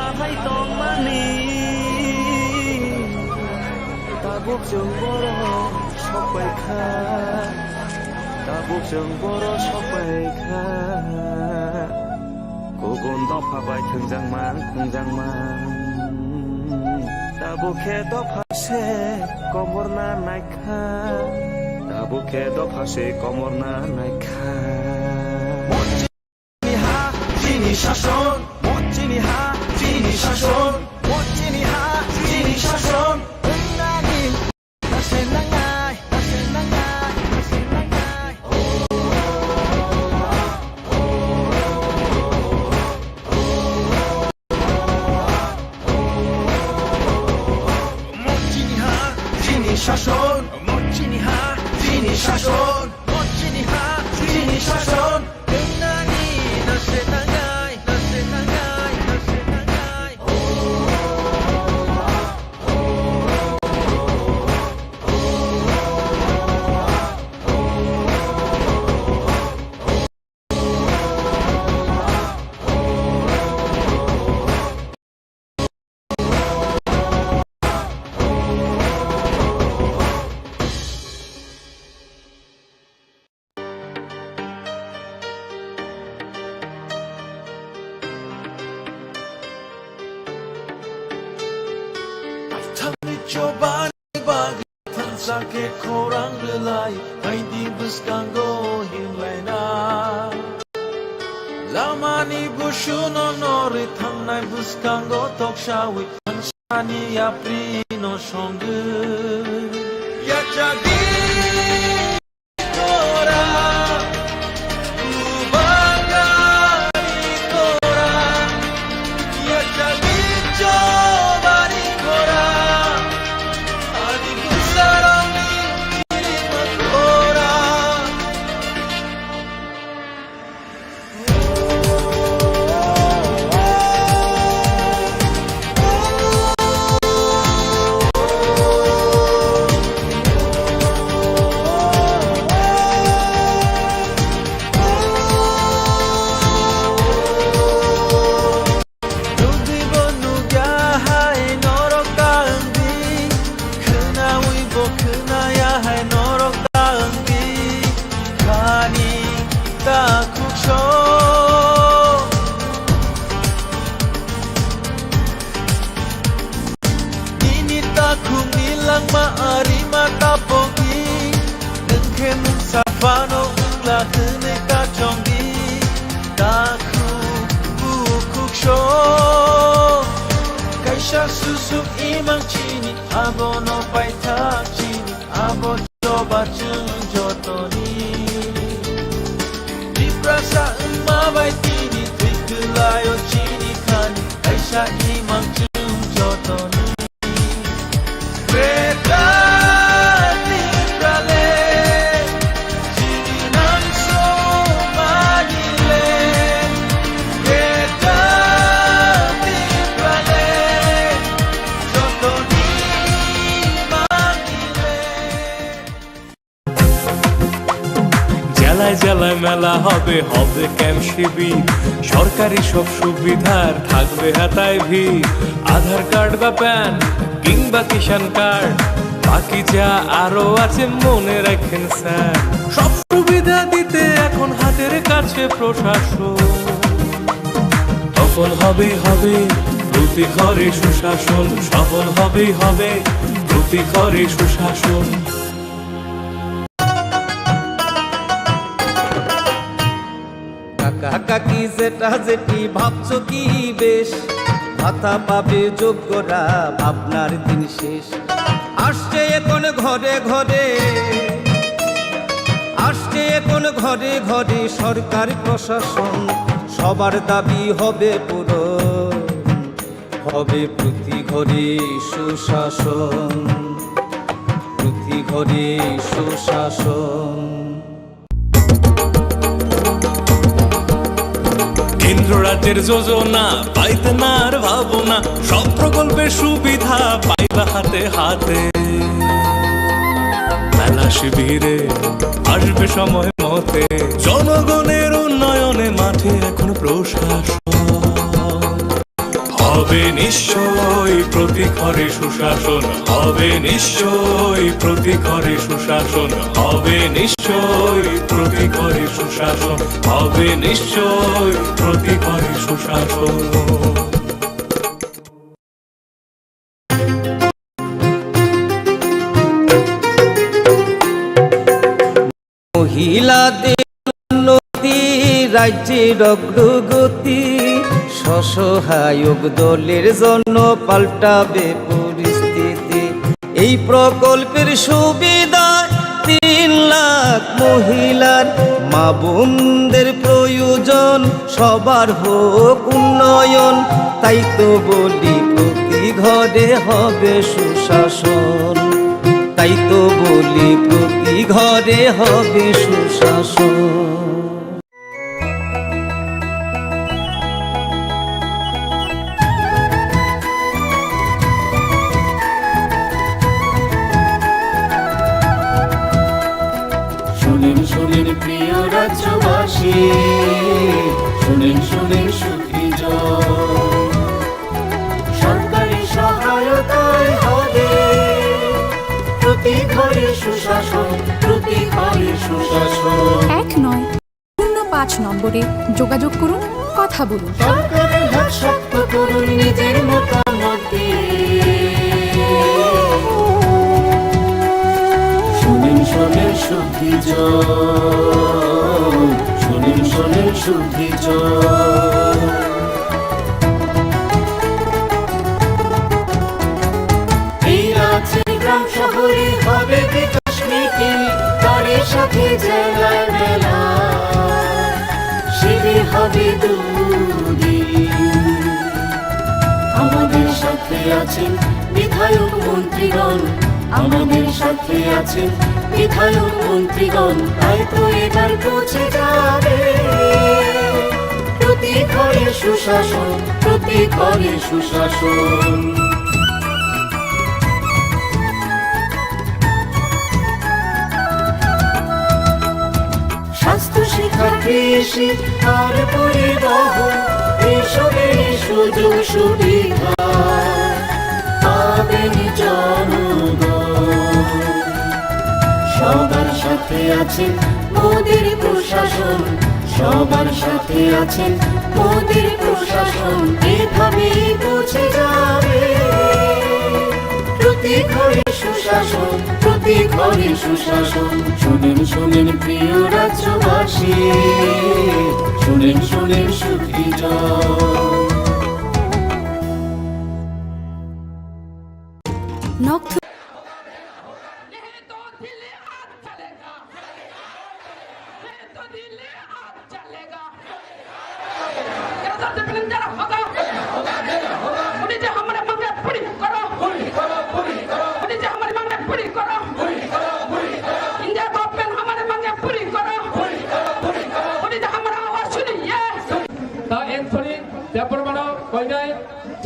बाहाय दंमानि दाबुकजों बर' सबायखा दाबुकजों बर' सबायखा गुबुन दफाबाय थोंजांमान खुंजांमान दाबुखे दफासे कमरना नायखा दाबुखे दफासे कमरना नायखा শাসন মজ্জিনি হা চিনি শাসন মজ্জিনি হা চিনি শাসন নানি দাসে নাঙাই দাসে নাঙাই দাসে নাঙাই মজ্জিনি হা চিনি শাসন মজ্জিনি হা চিনি শাসন মজ্জিনি হা চিনি শাসন নানি দাসে নাঙাই Coba bagi sakit korang relai hai di buskango himlaina lama ni bushuno nori thangnai buskango tokshawi ansani aprino songe ya jadi Susuk imang chini abo no pai tak chini abo coba jotoni di prasa emma bai tini tikulayo chini kani kaisa imang jotoni Beta জেলায় মেলা হবে হবে camp শিবির সরকারি সব সুবিধার থাকবে হাতায় ভিড় আধার কার্ড বা প্যান কিংবা কিষাণ কার্ড বাকি যা আরো আছে মনে রাখেন স্যার সব সুবিধা দিতে এখন হাতের কাছে প্রশাসন তখন হবে প্রতি ঘরে সুশাসন সফল হবে প্রতি ঘরে সুশাসন কাকি যেটা যেটি ভাবছো কি বেশ ভাতা পাবে যোগ্যরা আপনার দিন শেষ আসছে এখন ঘরে ঘরে আসছে এখন ঘরে ঘরে সরকার প্রশাসন সবার দাবি হবে পূরণ হবে প্রতি ঘরে সুশাসন প্রতি ঘরে সুশাসন কেন্দ্র রাজ্যের যোজনা পাইতে না আর ভাবনা সব প্রকল্পের সুবিধা পাইবা হাতে হাতে মেলা শিবিরে আসবে সময় মতে জনগণের উন্নয়নে মাঠে এখন প্রশাসন হবে নিশ্চয়ই প্রতি ঘরে সুশাসন, হবে নিশ্চয়ই প্রতি ঘরে সুশাসন, হবে নিশ্চয়ই প্রতি ঘরে সুশাসন, হবে নিশ্চয়ই প্রতি ঘরে সুশাসন। মহিলাদের উন্নতি রাজ্যের অগ্রগতি, স্বসহায়ক দলের জন্য পাল্টাবে পরিস্থিতি। এই প্রকল্পের সুবিধা 3 লাখ মহিলার, মা বোনদের প্রয়োজন সবার হোক উন্নয়ন। তাই তো বলি প্রতি ঘরে হবে সুশাসন, তাই তো বলি প্রতি ঘরে হবে সুশাসন। শুনেন শুনেন প্রিয় রাজ্যবাসী, শুনেন শুনেন সুখী জন, সরকারি সহায়তায় হবে প্রতি ঘরে সুশাসন, প্রতি ঘরে সুশাসন। 1 নয় 05 নম্বরে যোগাযোগ করুন, কথা বলুন। সরকারের হাত শক্ত করুন নিজের মতামত দিয়ে। শুনেন শুনেন সুখী জন, শুনেন শুনেন সুখী জন। এই রাজ্যের গ্রাম শহরে হবে বিকাশ মিছিল, তারই সাথে জেলার মেলা, শিবির হবে দুদিন। আমাদের সাথে আছেন বিধায়ক মন্ত্রীগণ, আমাদের সাথে আছেন বিধায়ক মন্ত্রীগণ। তাই তো এবার পৌঁছে যাবে প্রতি ঘরে সুশাসন, প্রতি ঘরে সুশাসন। স্বাস্থ্য শিক্ষা কৃষি আর পরিবহন, এসবের সুযোগ সুবিধা পাবেন জনগণ। সবার সাথে আছেন মোদের প্রশাসন, সবার সাথে আছেন মোদের প্রশাসন। এভাবেই পৌঁছে যাবে প্রতি ঘরে সুশাসন, প্রতি ঘরে সুশাসন। শুনেন শুনেন প্রিয় রাজ্যবাসী, শুনেন শুনেন সুখী জন। নক্ষ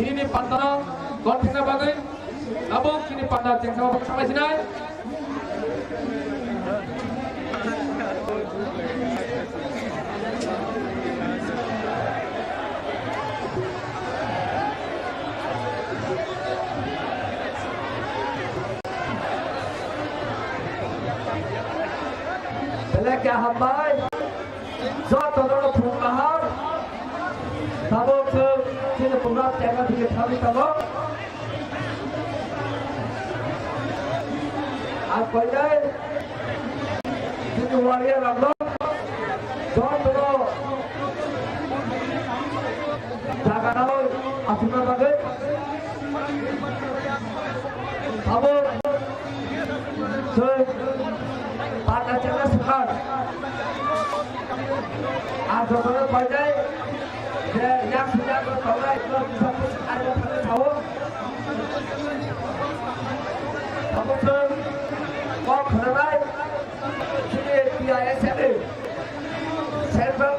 Ini pantang, kon tinggal bagai, abu kini pandang tinggal sampai sini. Belakang hambai, zat orang perumahan, tabuk ke sini pemerintah jangan bikin kami tabuk. Apa ini? Sini waria ramlo, zat orang jangan awal asumna bagai, tabuk, so pada jangan sekat. Azamnya pandai, yang sudah bertolak itu bisa ada pada tahu. Apa tu? Kau kenal? Sini PISL, Central,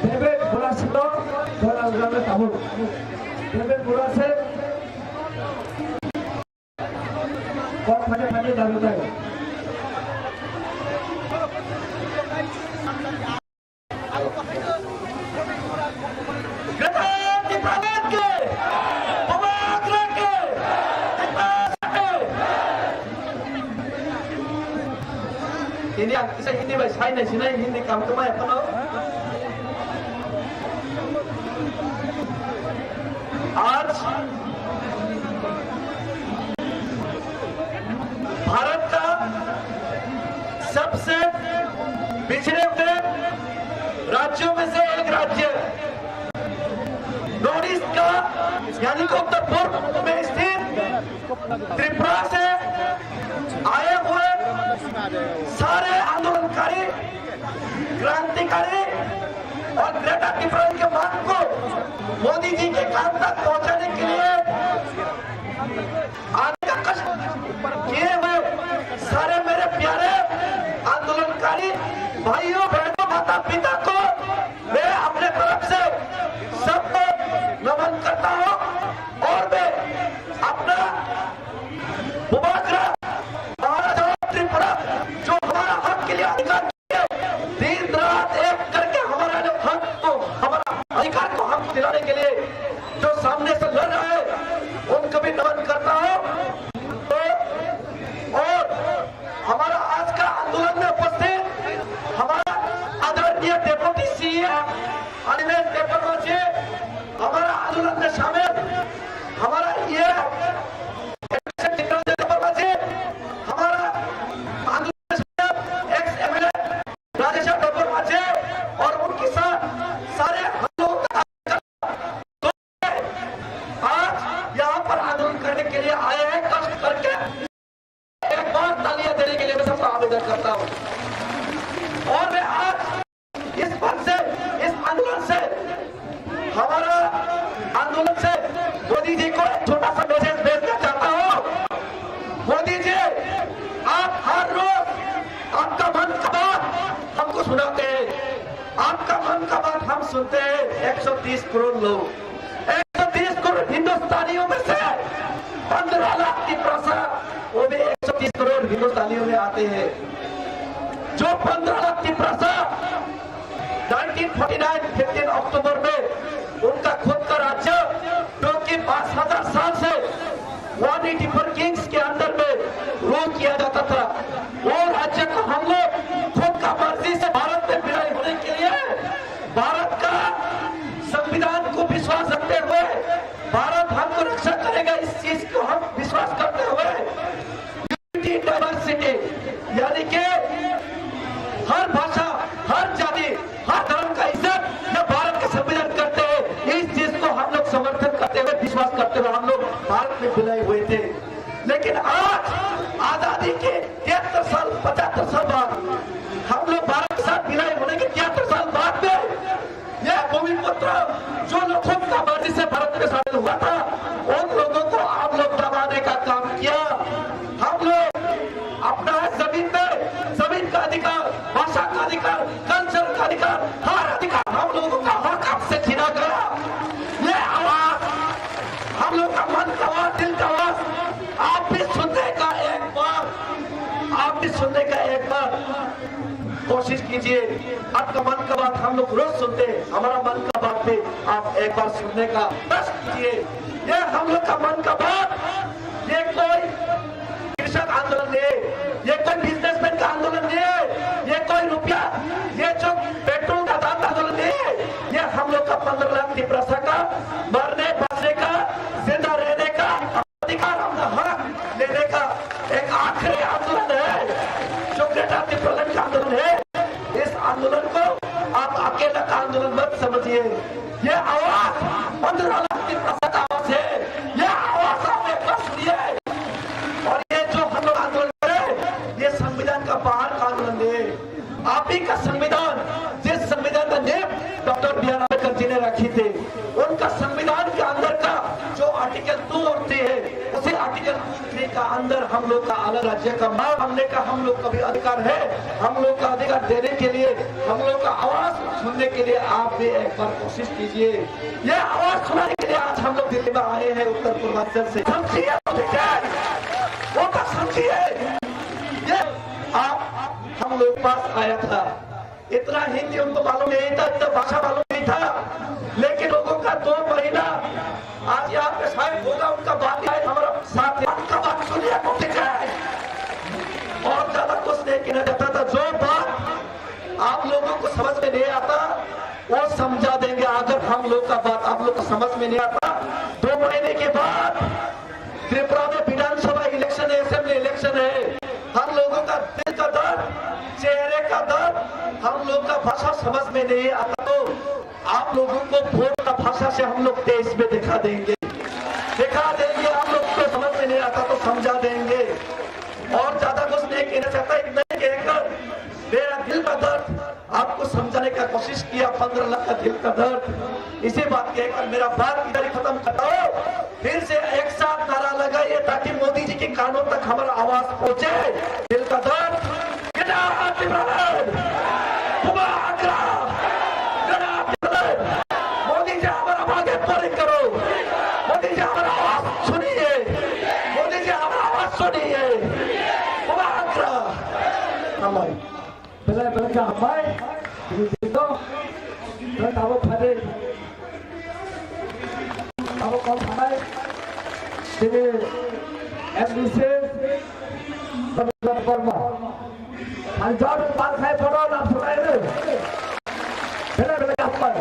David Burasito, dalam zaman tahu. David Burasito, kau pandai dalam tahu. Gatal! इसे हिंदी भाई sign नहीं सिनाई हिंदी काम तो मैं अपना आज भारत का सबसे पिछड़े हुए राज्यों में से एक राज्य नॉर्थ ईस्ट का यानी कि उत्तर पूर्व में स्थित त्रिपुरा से आए हुए सारे आंदोलनकारी क्रांतिकारी और ग्रेटर त्रिपुरा के मांग को मोदी जी के काम तक पहुंचाने के लिए आने का कष्ट किए हुए सारे मेरे प्यारे आंदोलनकारी भाइयों बहनों माता पिता को मैं अपने तरफ से सबको नमन करता हूं और मैं अपना मुबारक महाराज त्रिपुरा जो हमारा हक के लिए अधिकार दिन रात एक करके हमारा हक को हमारा अधिकार को हक दिलाने के लिए जो सामने से लड़ रहा है उनको भी नमन करता हूं और हमारा आज का आंदोलन में उपस्थित हमारा आदरणीय डेप्यूटी सीएम अनिमेश देववर्मा जी हमारा आंदोलन में शामिल हमारा ये देववर्मा जी हमारा आंदोलन में एक्स एमएलए राजेश देववर्मा जी और उनके साथ सारे हम लोग आज यहाँ पर आंदोलन करने के लिए आए हैं कष्ट करके एक बार तालियां देने के लिए मैं सबका आवेदन करता हूँ और मैं आज इस पद से इस आंदोलन से हमारा आंदोलन से मोदी जी को एक छोटा सा मैसेज भेजना चाहता हूँ मोदी जी आप हर रोज आपका मन का बात हमको सुनाते हैं आपका मन का बात हम सुनते हैं 130 करोड़ लोग 130 करोड़ हिंदुस्तानियों में से 15 लाख की प्रसा वो भी 130 करोड़ हिंदुस्तानियों में आते हैं जो 15 लाख की प्रसा 1949 15 अक्टूबर में उनका खुद का राज्य जो कि 5000 साल से 184 किंग्स के अंदर में रूल किया जाता था वो राज्य को हम लोग खुद का मर्जी से भारत में विलय होने के लिए भारत का संविधान को विश्वास रखते हुए भारत हमको रक्षा करेगा इस चीज को हम विश्वास करते हुए यूनिटी डाइवर्सिटी यानी कि हर भाषा हर जाति हर धर्म का इज्जत यह भारत का संविधान करते हैं इस चीज को हम लोग समर्थन करते हुए विश्वास करते हुए हम लोग भारत में विलय हुए थे लेकिन आज आजादी के 73 साल 75 साल बाद हम लोग भारत के साथ विलय होने के 73 साल बाद में यह भूमिपुत्र जो लोग खुद का मर्जी से भारत में शामिल हुआ था उन लोगों को आप लोग दबाने का काम किया हम लोग अपना जमीन का अधिकार भाषा का अधिकार कल्चर का अधिकार हर अधिकार हम लोगों का हक आपसे छीना गया ये आवाज हम लोग का मन का आवाज दिल का आवाज आप भी सुनने का एक बार कोशिश कीजिए आपका मन का बात हम लोग रोज सुनते हैं हमारा मन का बात भी आप एक बार सुनने का प्रयास कीजिए ये हम लोग का मन का बात ये कोई कृषक आंदोलन नहीं ये कोई बिजनेसमैन का आंदोलन नहीं ये कोई रुपया ये जो पेट्रोल का दाम आंदोलन नहीं ये हम लोग का 15 लाख की प्रथा का मरने बचने का जिंदा रहने का अधिकार अपना हक लेने का एक आखिरी आंदोलन है जो ग्रेटर त्रिपुरा का आंदोलन है इस आंदोलन को आप अकेला का आंदोलन मत समझिए ये आवाज 15 लाख की प्रथा का आवाज है ये आवाज आप एक बार सुनिए और ये जो हम लोग आंदोलन करें ये संविधान का बाहर का आंदोलन है आप ही का संविधान जिस संविधान का name doctor B R Ambedkar ji ने रखी थी उनका संविधान के अंदर का जो आर्टिकल 2 और 3 है उसी आर्टिकल 2 का अंदर हम लोग का अलग राज्य का मांग हमने का हम लोग का भी अधिकार है हम लोग का अधिकार देने के लिए हम लोग का आवाज सुनने के लिए आप भी एक बार कोशिश कीजिए ये आवाज सुनाने के लिए आज हम लोग दिल्ली में आए हैं उत्तर पूर्वांचल से समझिए वो तो समझिए ये आप हम लोग पास आया था इतना हिंदी उनको मालूम नहीं था इतना भाषा मालूम नहीं था लेकिन लोगों का 2 महीना आज यहाँ पे शायद होगा उनका बात हमारा साथ का बात सुनिए और ज्यादा कुछ नहीं कहना चाहता था जो बात हम लोग को समझ में नहीं आता। 2 महीने के बाद त्रिपुरा में विधानसभा इलेक्शन है, असेंबली इलेक्शन है। हम लोगों का दिल का दर्द, चेहरे का दर्द, हम लोग का भाषा समझ में नहीं आता, तो आप लोगों को वोट का भाषा से हम लोग देश में दिखा देंगे। आप लोग को समझ में नहीं आता तो समझा देंगे। और ज्यादा कुछ नहीं कहना चाहता, नहीं कहकर मेरा दिल का दर्द आपको समझाने का कोशिश किया। 15 लाख का दिल का दर्द, इसी बात कहकर मेरा बात इधर ही खत्म करता हूं। फिर से एक साथ नारा लगाइए ताकि मोदी जी के कानों तक हमारा आवाज पहुंचे। दिल का दर्द, मोदी जी हमारा आगे पूरी करो। मोदी जी हमारा आवाज सुनिए, मोदी जी हमारा आवाज सुनिए। Belakang hambai, itu, dan tahu pada, tahu kau hambai, jadi MDC, pemerintah korma, anjur partai bodoh nak surai itu, belakang hambai.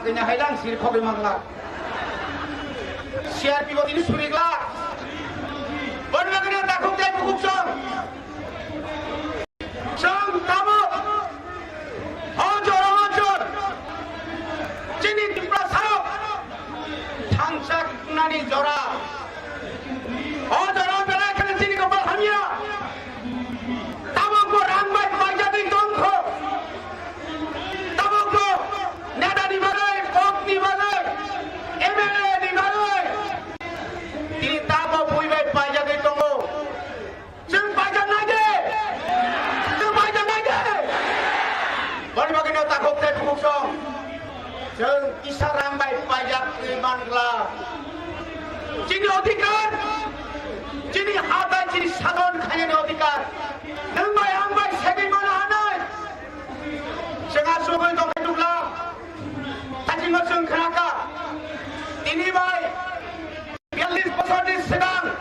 Kena hilang sir kopi mangla. Siar pivot ini surigla. Baru kena takut jadi buku song. Song kamu. Hojor. Cini tipra sarok. Thangsak nani jora. Hojor bela kena cini kapal hanya. Kamu ko rambai panjati dongko. Kamu ko nada di mana? Jeng kisah rambai pajak di Bangla. Cini odikar, cini hata, cini sadon kaya ni odikar. Nengbai ambai segi mana hanai. Sengat subuh itu kedukla. Haji ngasung keraka. Ini bai. 42% sedang.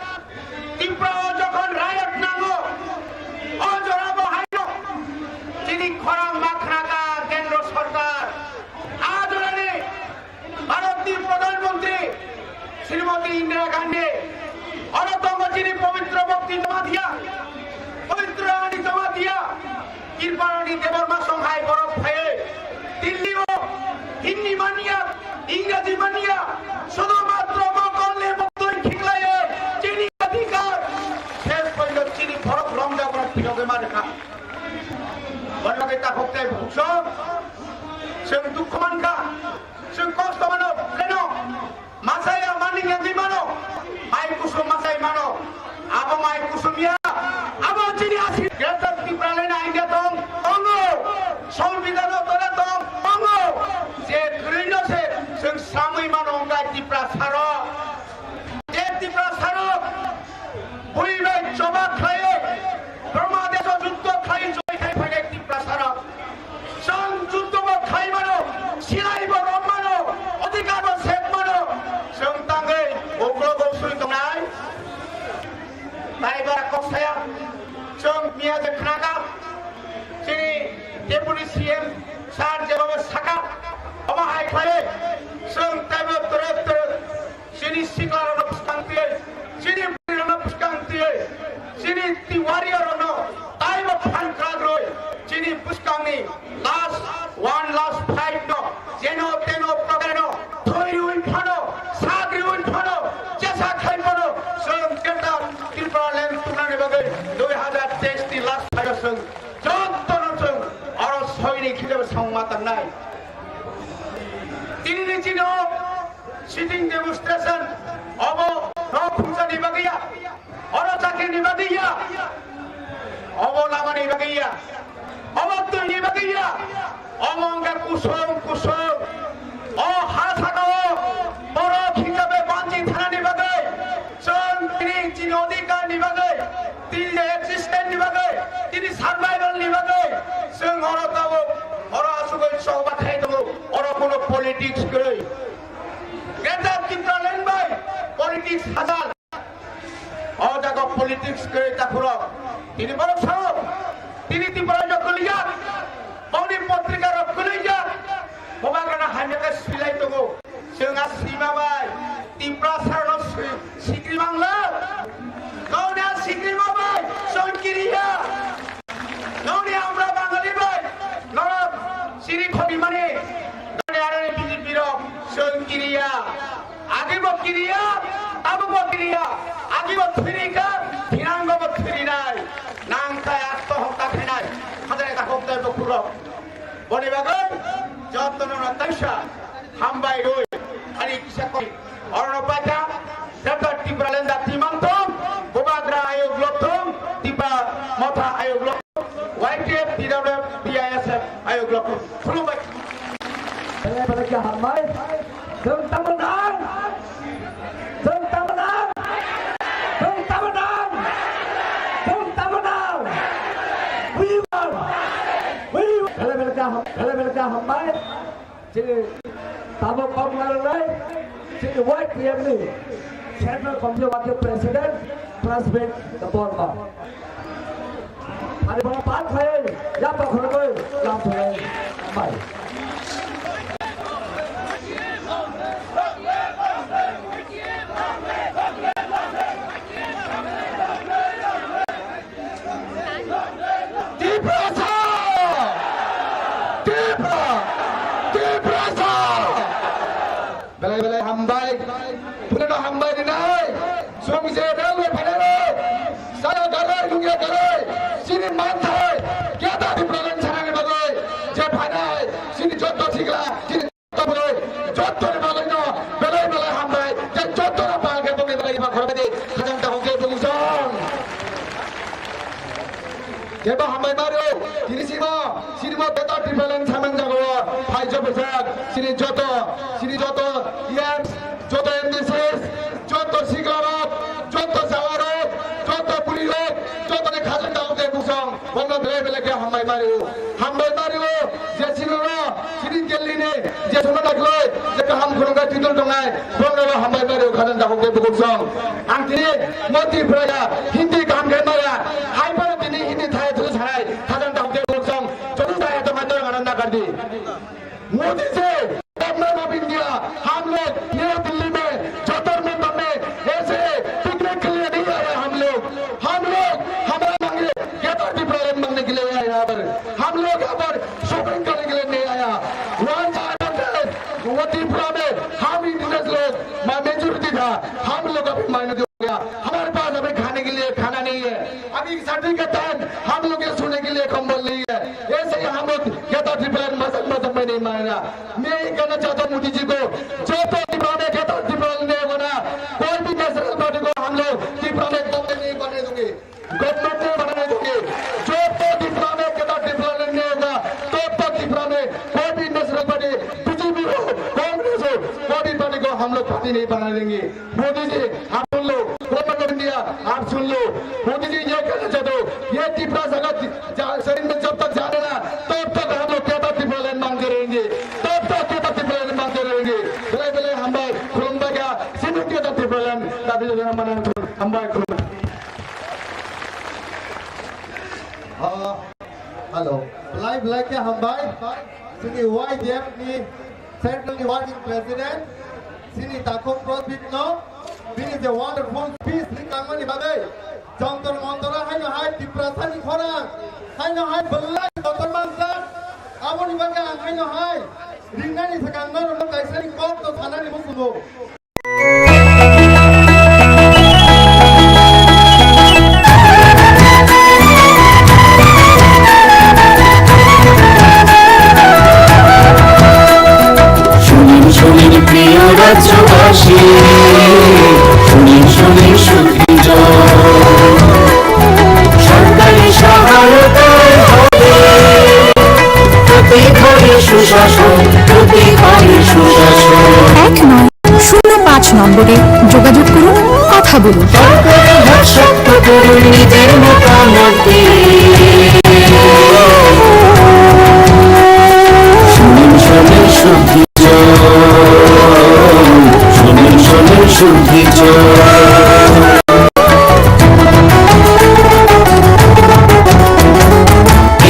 Timpra jokon rakyat nango. Ojorabo haino. Cini korang maknaka kendro sarkar. ভারতীয় প্রধানমন্ত্রী শ্রীমতী ইন্দিরা গান্ধী অনতম যিনি পবিত্র ভক্তি জমা দিয়া পবিত্র রানী জমা দিয়া কৃপারানী দেবর্মা সংহায় বরফ হয়ে দিল্লিও হিন্দি মানিয়া ইংরেজি মানিয়া শুধুমাত্র মকলে মতই ঠিকলায়ে যিনি অধিকার শেষ পর্যন্ত যিনি বরফ রংদা বরফ পিঠকে মারেখা বনকে তা ভক্তে ভূষণ সে দুঃখ মানকা Sing kosto mano, pleno, masaya maning yang di mano, mai kusum masai mano, abo mai kusum ya, abo ciri asli, getar di pralena India tong, tongo, संविधान तोरा tong, tongo, je krino se, sing samui mano ngai di prasaro, je di prasaro, bui bai coba khaye, Burma deso jutto khaye joy khaye phage di prasaro, sang jutto ba khaye mano, silai ba Taibara kok saya, cong mia de knaga, sini deputy CM sar jebabe saka amahai khale sung tabo torot sini siklar puskanti sini pirana puskanti sini tiwari rono taibo fan kragro sini puskangni last fight no jeno teno progano thoiri win phano sagri win phano jesa khai phano sung keta Tripuraland tunane bagai 2023 last fight sung jontono sung aro soini khilebe songmatan nai tini chino sitting demonstration obo no phungsa ni bagaiya aro chakri ni bagaiya obo lama ni bagaiya obo tu ni bagaiya obo angka kusum oh hasano boro khijabe banji thana ni bagai sung tini chino odikar ni bagai tini existence ni bagai tini survival ni bagai sung oro tabo oro asugoi sohba khai dabo oro kono politics koi Geta Tripuraland bai politics hasal oh jago politics koi takuro tini borok sao tini Tripura jokoliya bauni potrika rokoliya Pembangunan hanya ke silai tunggu, sehingga sima bay, Tripura sarno sikri bangla, kau ni sikri bay, son kiriya, kau ni amra bangali bay, nora siri khobi mane, kau ni ada ni BJP ro, son kiriya, agi bo kiriya, abu bo kiriya, agi bo thirika, hirang bo thirinai, nang kaya to hokta khenai, hadare ka hokta bo kuro, boni bagai. Jotono Natasha, Hambai Roy, Hari Kisakoi, Ornopata, Dr. Tripuraland Timantom, Bobagra Ayog Lotum, Tipa Mota Ayog Lotum, YTF, DWF, BISF Ayog Lotum. Sulubai. Balik ke Hambai, tentang menang, we won. Balik ke Hambai, jadi tamu pengaruh, jadi YTF ni, Channel Komisi Wakil Presiden, Presiden Ketua. Ada berapa kali, yang berkhidmat, langsung Hambai. Belai Hambai, punya Hambai ni naik, suami saya dah padare, saya galai, dunia galai, sini mantai, kita di Tripuraland sana ni bagai, jepanai, sini jodoh sigla, sini jodoh bagai, jodoh ni bagai no, belai Hambai, jadi jodoh apa yang kita bagai mak korban ni, kadang tak okey pengusung. Jeba Hambai baru, sini mau betul Tripuraland sama jago, hai jebesar, sini jodoh, yes, jodoh MDCS, jodoh Sigarot, jodoh Sawarot, jodoh Pulirot, jodoh ni khazan tahu ke busang, bangga bela ke Hambai baru, sini Delhi ni, je semua nak loy, je kaham kurang tidur dongai, bangga Hambai baru khazan tahu ke busang, angkini moti beraya, Hindi kaham kerana, hai baru ini Hindi thai terus hai, khazan tahu ke busang, jodoh saya tu mandor ananda kardi, Modi से government of India हम लोग नई दिल्ली में ज्योतिर्मय में ऐसे picnic के लिए नहीं आए हम लोग हमारे मांगे गेटो Tripuraland मांगने के लिए आए यहाँ पर हम लोग यहाँ पर शॉपिंग करने के लिए नहीं आया वो त्रिपुरा में हम इंडियंस लोग मेजोरिटी था हम लोग अभी माइनॉरिटी हो गया हमारे पास अभी खाने के लिए खाना नहीं है अभी सर्दी के टाइम हम लोग ये सोने के लिए कंबल नहीं है ऐसे ही हम लोग गेटो Tripuraland मसक में नहीं मानेगा मैं ये कहना चाहता हूँ मोदी जी को जो तो त्रिपुरा में गेटो Tripuraland नहीं होगा कोई भी नेशनल पार्टी को हम लोग त्रिपुरा में गवर्नमेंट नहीं बनने देंगे जो तो त्रिपुरा में गेटो Tripuraland नहीं होगा तो त्रिपुरा में कोई भी नेशनल पार्टी बीजेपी हो कांग्रेस हो कोई भी पार्टी को हम लोग पार्टी नहीं बना देंगे मोदी जी आप सुन लो गवर्नमेंट ऑफ इंडिया आप सुन लो मोदी जी ये कहना चाहते हो ये त्रिपुरा जगत शरीर में जब तक जाने ना तब तक हम लोग गेटो Tripuraland मांगते रहेंगे तब तक गेटो Tripuraland मांगते रहेंगे बेले Hambai खुलुम्बा क्या सिर्फ गेटो Tripuraland तभी जो हम मना Hambai खुलुम्बा हेलो बेले के hambai sini YDF ni Central Working President sini Takom Prosbitno bini the wonderful peace ni kangmani bagai jontor montora haino hai diprasani khorang haino hai bellai jontor bangsa amoni bagai haino hai ringnani sakangno no kaisani kok to thanani musubo শুনিন প্রিয় রাজ্যবাসী শুনিন সুখী সরকারি সহায়তায় হবে প্রতি ঘরে সুশাসন প্রতি ঘরে সুশাসন 1-9-0-5 নম্বরে যোগাযোগ করুন কথা বলুন সরকারি হাত শক্ত করুন নিজের মতামত দিয়ে শুনিন সুখী শুদ্ধি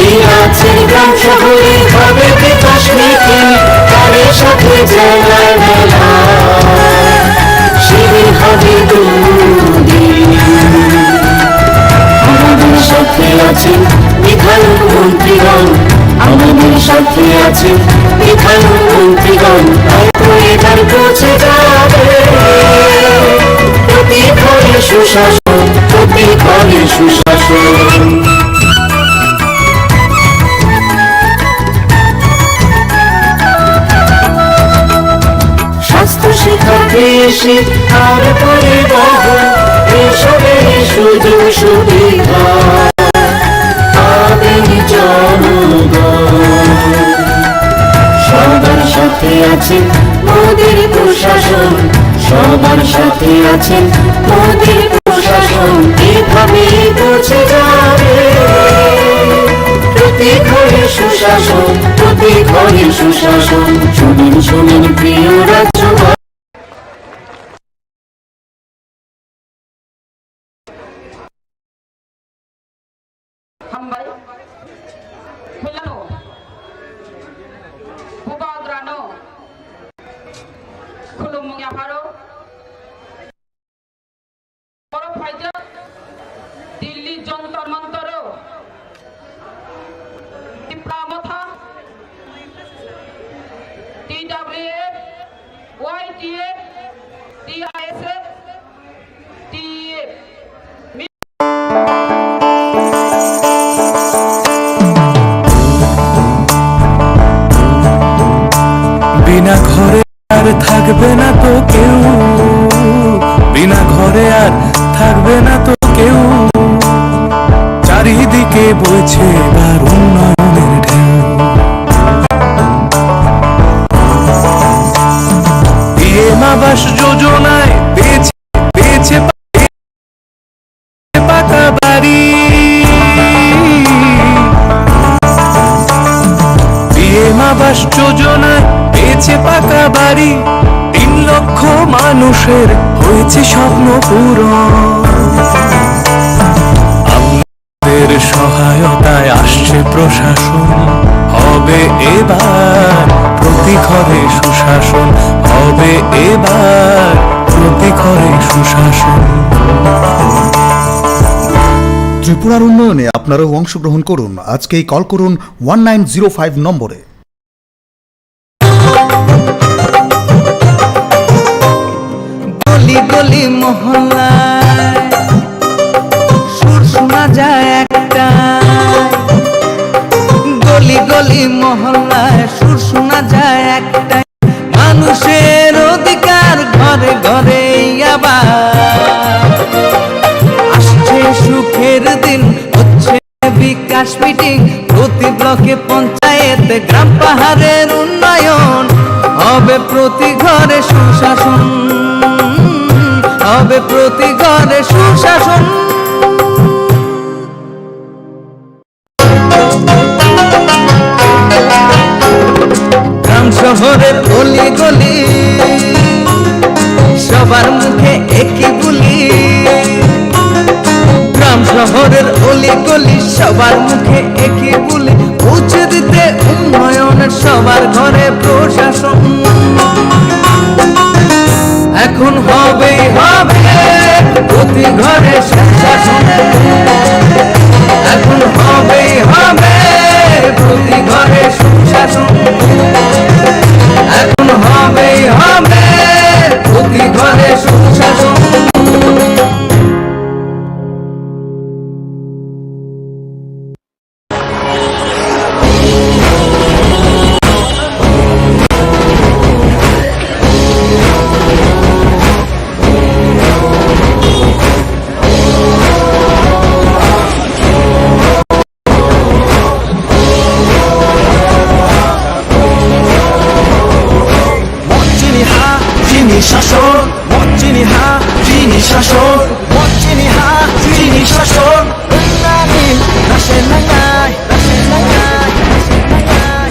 এই আছে গ্রাম শহরে হবে বিকাশ নীতি তাদের সাথে জেলায় মেলা শিবির হবে দুদিন আমাদের সাথে আছেন বিধায়ক মন্ত্রীগণ আমাদের সাথে আছেন বিধায়ক মন্ত্রীগণ হয়তো এবার পৌঁছে যাবে প্রতি ঘরে সুশাসন প্রতি ঘরে সুশাসন স্বাস্থ্য শিক্ষা কৃষি আর পরিবহন এসবের সুযোগ সুবিধা পাবেন জনগণ সবার সাথে আছেন মোদের প্রশাসন সবার সাথে আছেন মোদের প্রশাসন এভাবে পৌঁছে যাবে প্রতি ঘরে সুশাসন প্রতি ঘরে সুশাসন শুনিন প্রিয় রাজ্যবাসী hambay hulano kubadrano khulumung yaparo boro faida Delhi Jantar Mantar টিপ্রামথা TWF YTF TISF TF বিনা ঘরে আর থাকবে না তো কেউ বিনা ঘরে আর থাকবে না তো কেউ চারিদিকে বইছে এবার উন্নয়নের ঢেউ পিএম আবাস যোজনায় পেয়েছে পাকা বাড়ি পিএম আবাস যোজনায় পেয়েছে পাকা বাড়ি 3 লক্ষ মানুষের হয়েছে স্বপ্ন পূরণ আমাদের সহায়তায় আসছে প্রশাসন হবে এবার প্রতি ঘরে সুশাসন হবে এবার প্রতি ঘরে সুশাসন ত্রিপুরার উন্নয়নে আপনারাও অংশগ্রহণ করুন আজকেই কল করুন 1905 নম্বরে গলি গলি মহল্লায় সুর শোনা যায় একটা গলি গলি মহল্লায় সুর শোনা যায় একটা মানুষের অধিকার ঘরে ঘরে আবার আসছে সুখের দিন হচ্ছে বিকাশ মিটিং প্রতি ব্লকে পঞ্চায়েতে গ্রাম পাহাড়ের উন্নয়ন হবে প্রতি ঘরে সুশাসন হবে প্রতি ঘরে সুশাসন গ্রাম শহরের অলি গলি সবার মুখে একই বলি গ্রাম শহরের অলি গলি সবার মুখে একই বলি পৌঁছে দিতে উন্নয়নের সবার ঘরে প্রশাসন। এখন হবেই হবে প্রতি ঘরে সুশাসন। এখন হবেই হবে প্রতি ঘরে সুশাসন। এখন হবেই হবে প্রতি ঘরে সুশাসন। শাসন মজ্জিনী হা চিনি শাসন মজ্জিনী হা চিনি শাসন উন্নয়নী রাশে নাঙ্গাই রাশে নাঙ্গাই রাশে নাঙ্গাই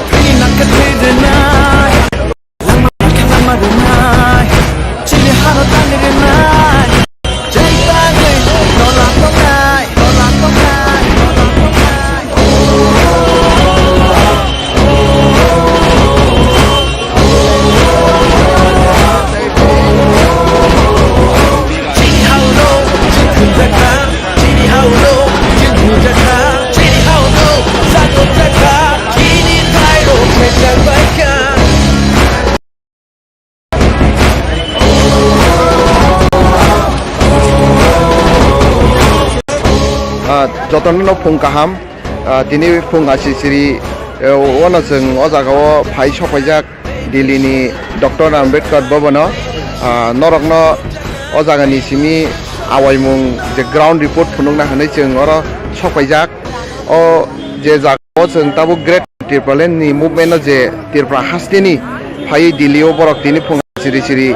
চিনি নাকে রে নাই লামা খেলামা রে নাই চিনি হারো তানি রে নাই জয়তাগে দলা দলাই যতन फुं गाहाम दिनै फुं आसिसिरि अनो जों अ जागायाव फाइ सफायजाक दिल्लीनि डक्टर आम्बेडकर भवन नरकनो अ जागानि सिमि आवायमुं जे ग्राउन्ड रिपोर्ट फुनुंना होनाय जों अर सफायजाक अ जे जागायाव जों ताबो ग्रेट त्रिपुरालेण्डनि मुभमेन्ट जे त्रिपुरा हास्टेनि फाइ दिल्लीयाव बरक दिनै फुं सिरि सिरि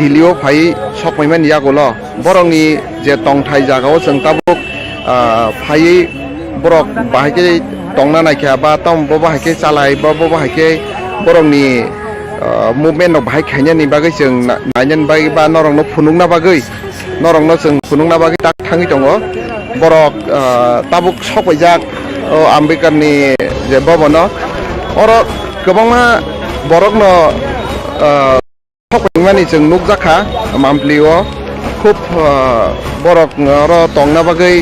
दिल्लीयाव फाइ सफायमान यागोल बरंनि जे तंथाय जागायाव जों ताबो फाइ बरक बाहायके तंना नायखा बा तम बाहायके चालाय बा बाहायके बरंनि मुभमेन्ट बाहाय खायनायनि बागै जों नायनायनि बागै बा नरंनो फुनुंना बागै नरंनो जों फुनुंना बागै ताक थाङै दङ बरक ताबुक सफायजाक आम्बेडकारनि जे भवन अर गोबांमा बरकनो सफायमानि जों नुकजाखा मामप्लियो खुब बरक अर तंना बागै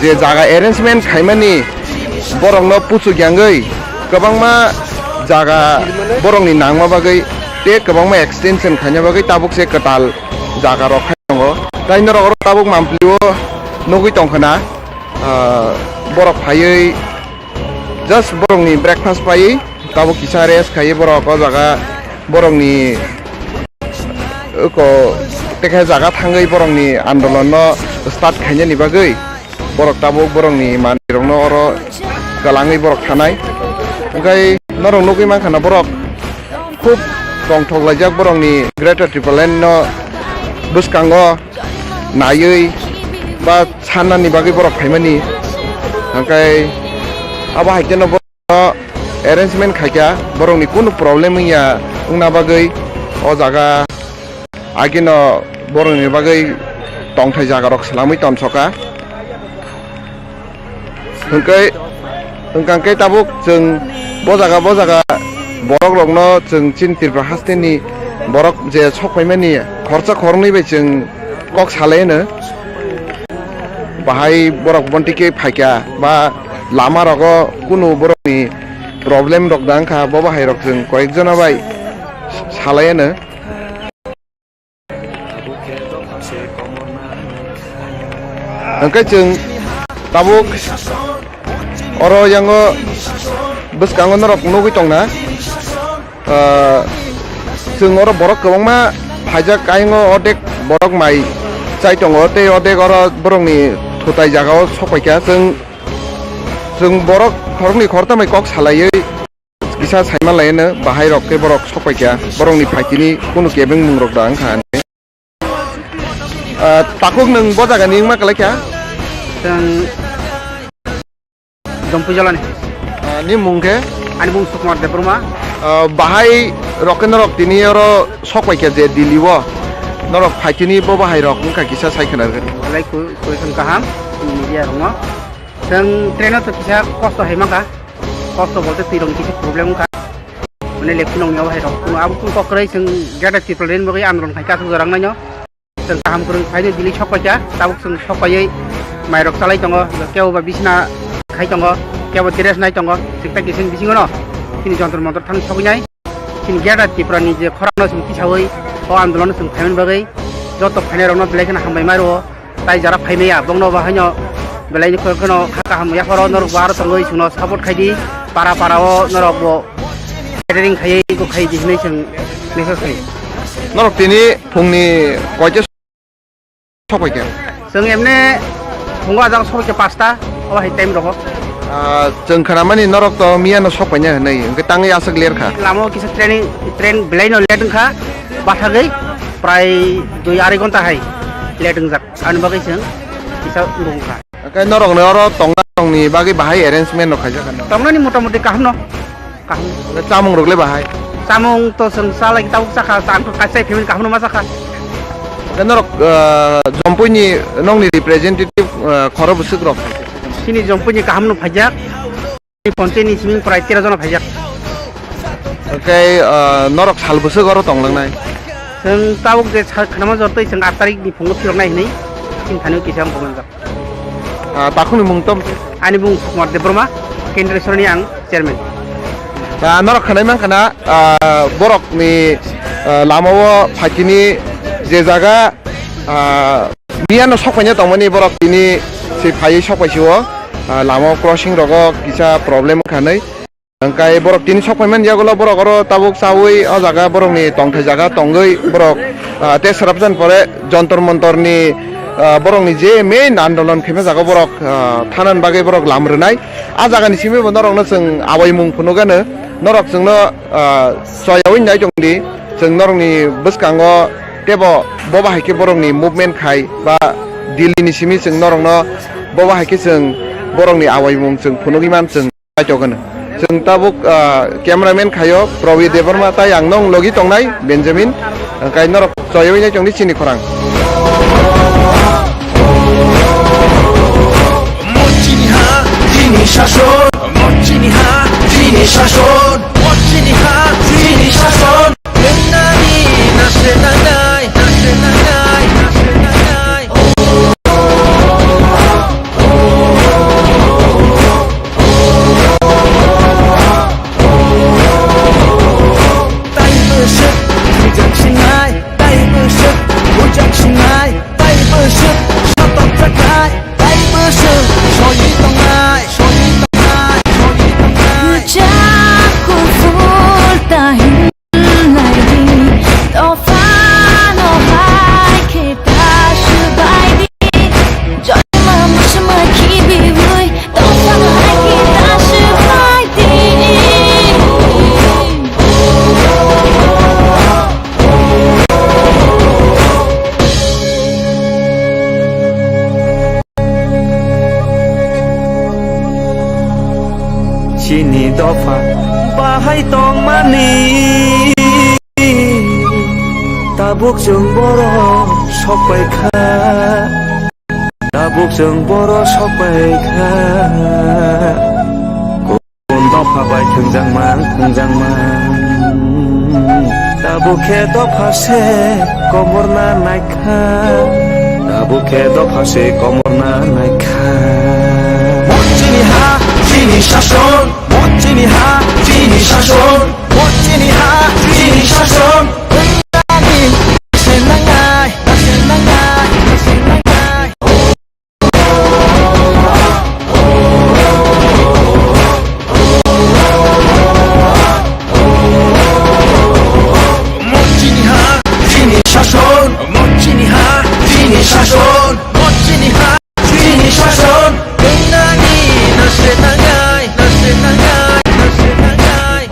जे जागा एरेन्जमेन्ट खायमानि बरंनो पुसु ग्यांगै गोबांमा जागा बरंनि नांमा बागै ते गोबांमा एक्सटेनसन खायना बागै ताबुक से कटाल जागा रखाय दङ ताइनो रग ताबुक मामप्लियो नगै तंखना बरक फायै जस्ट बरंनि ब्रेकफास्ट फायै ताबुक किसा रेस्ट खायै बरक जागा बरंनि को तेखे जागा थाङै बरंनि आन्दोलन स्टार्ट खायनायनि बागै बरक ताबुक बरंनि मानिरंनो अर गलाङै बरक थानाय ओंखाय नरं नगै मानखाना बरक खुब गंथगलायजाक बरंनि ग्रेटर त्रिपुरालेण्ड बुसकांग नायै बा साननानि बागै बरक फायमानि ओंखाय आबा हायकेनो बरक एरेन्जमेन्ट खायका बरंनि कुनु प्रब्लेम गैया उंना बागै अ जागा आगिनो बरंनि बागै तंथाय जागा रक सलामै तनसका ओंखाय ताबुक जों बजागा बरक रंनो जों चिन त्रिपुरा हास्टेनि बरक जे सफायमानि खरसा खरनै बाय जों कक सालायनो बाहाय बरक बन्टिके फायका बा लामा रग कुनु बरकनि प्रब्लेम रक दांखा बाहाय रक जों कयेकजना बाय सालायनो ओंखाय जों ताबुक अर यांगो बुसकांग नरक नगै तंना जों अर बरक गोबांमा फायजाक कायंगो अदेक बरक माइ चाय दङ ते अदेक अर बरंनि थुताय जागायाव सफायका जों बरक खरंनि खरतामै कक सालायै किसा सायमा लायनो बाहाय रक के बरक सफायका बरंनि फायकिनि कुनु केबिं मुंरक दां खाने ताकुक नों बजागानि मा कलायका जों जम्पु जलानि नि मुंखे ani mung sukmar de bruma bahai rok norok tini oro sok pai ke je diliwo norok phaikini bo bahai rok ka kisa sai khana gani alai kuisan kaham media rongo जों ट्रेनाव तो किसा कस्त है माका कस्त बोलते तिरं किसा प्रब्लेम का माने लेखुन नंयाव है रक आबो कुन ककरै जों गेदा टिप्लेन बगै आन्दोलन खायका सुगरां नायनो जों गाहाम करन फायनो दिलि सपाया ताबुक जों सपायै माइरक चालाय दङ केवबा बिसना खाय दङ केवबा ड्रेस नाय दङ सिकता किसिन बिसिङो न किनि जन्तर मन्तर थां सगैनाय किनि गेदा टिप्रानि जे खरानो जों किसावै अ आन्दोलन जों फायमन बगै जत फायनायरनो बेलायखना हामबाय मारो ताइ जारा फायनाया बंनो बाहायनो belai ni kono khaka ham ya paro nor war tongoi suno support khaidi para o norok bo catering khai ko khai di nei sing nesa sai norok tini phungni koite sokai ke जों एमने फुङा जां सबै pasta अ हाय time रहो जों खानामानि नरक तो मियानो सपायनो नै ओंके ताङै आसक लेरखा लामो किसा ट्रेन बेलाय न लेटों खा बाथागै प्राय 2-2.5 घन्टा हाय लेटों जाक आन बागै जों किसा उरंखा Kay norok ne oro tongnang ni bagi bahai arrangement no khaja kan. Tongnang ni motamoti kaham no. Kaham. Chamung rogle bahai. Chamung to seng sala kita usaka san ko kasai phemin kaham no masaka. Kay norok jompui ni nong ni representative khoro busuk rok. Sini jompui ni kaham no phajak. Ni ponte ni siming prai 13 jona phajak. Kay norok sal busuk oro tonglang nai. Seng tabuk je khnama jortoi seng 8 tarik ni phungo thirok nai nei. Kin thanu kisam pongja. Takuni mungtom ani bung Sukmar Debroma Kendra Soroni ang chairman norok khanai mang kana borok ni lamawo phakini je jaga miano sokpanya tongmani borok tini se phai sokpaisiwo lama crossing rogo kisa problem khanai angkai borok tini sokpaiman yagulo borok oro tabuk sawi o jaga borok ni tongthai jaga tongoi borok te sarapjan pore jontor montor ni borok ni je main आन्दोलन खेमे जागा borok थानान बागै borok लामरनाय आ जागानि सिमे borok no जों आबाय मुं फुनुगानो norok जोंनो सयावै नाय दंदि जों norok ni बसकांगो Tebo बबा हायके borok ni movement खाय बा दिल्लीनि सिमी जों norok no बबा हायके जों borok ni आबाय मुं जों फुनुगिमान जों जायतगोनो जों ताबुक cameraman खायो प्रबि देबरमा ताय आं नं लगी तंनाय बेन्जामिन ओंखाय norok सयावै नाय दंदि सिनि खरां শাসন মর্জিনি হা যিনি শাসন মর্জিনি হা যিনি শাসন নানি নাশে নাগাই নাশে নাগাই নাশে নাগাই তাই বসে বুঝাক সিনাই তাই বসে বুঝাক সিনাই তাই বসে শতক থাকায় তাই বসে সহি তঙ্গাই Sini dofa bahai tong mani tabuk जों बर' सबायखा tabuk जों बर' सबायखा गुबुन दफा बाय थोंजांमान tabuke dofase komorna naikha tabuke dofase komorna naikha মর্জিনি হা যিনি শাসন মর্জিনি হা যিনি শাসন মর্জিনি হা যিনি শাসন নানি নাশে নাগাই নাশে নাগাই নাশে নাগাই মর্জিনি হা যিনি শাসন মর্জিনি হা যিনি শাসন মর্জিনি হা যিনি শাসন নানি নাশে নাগাই নাশে নাগাই নাশে নাগাই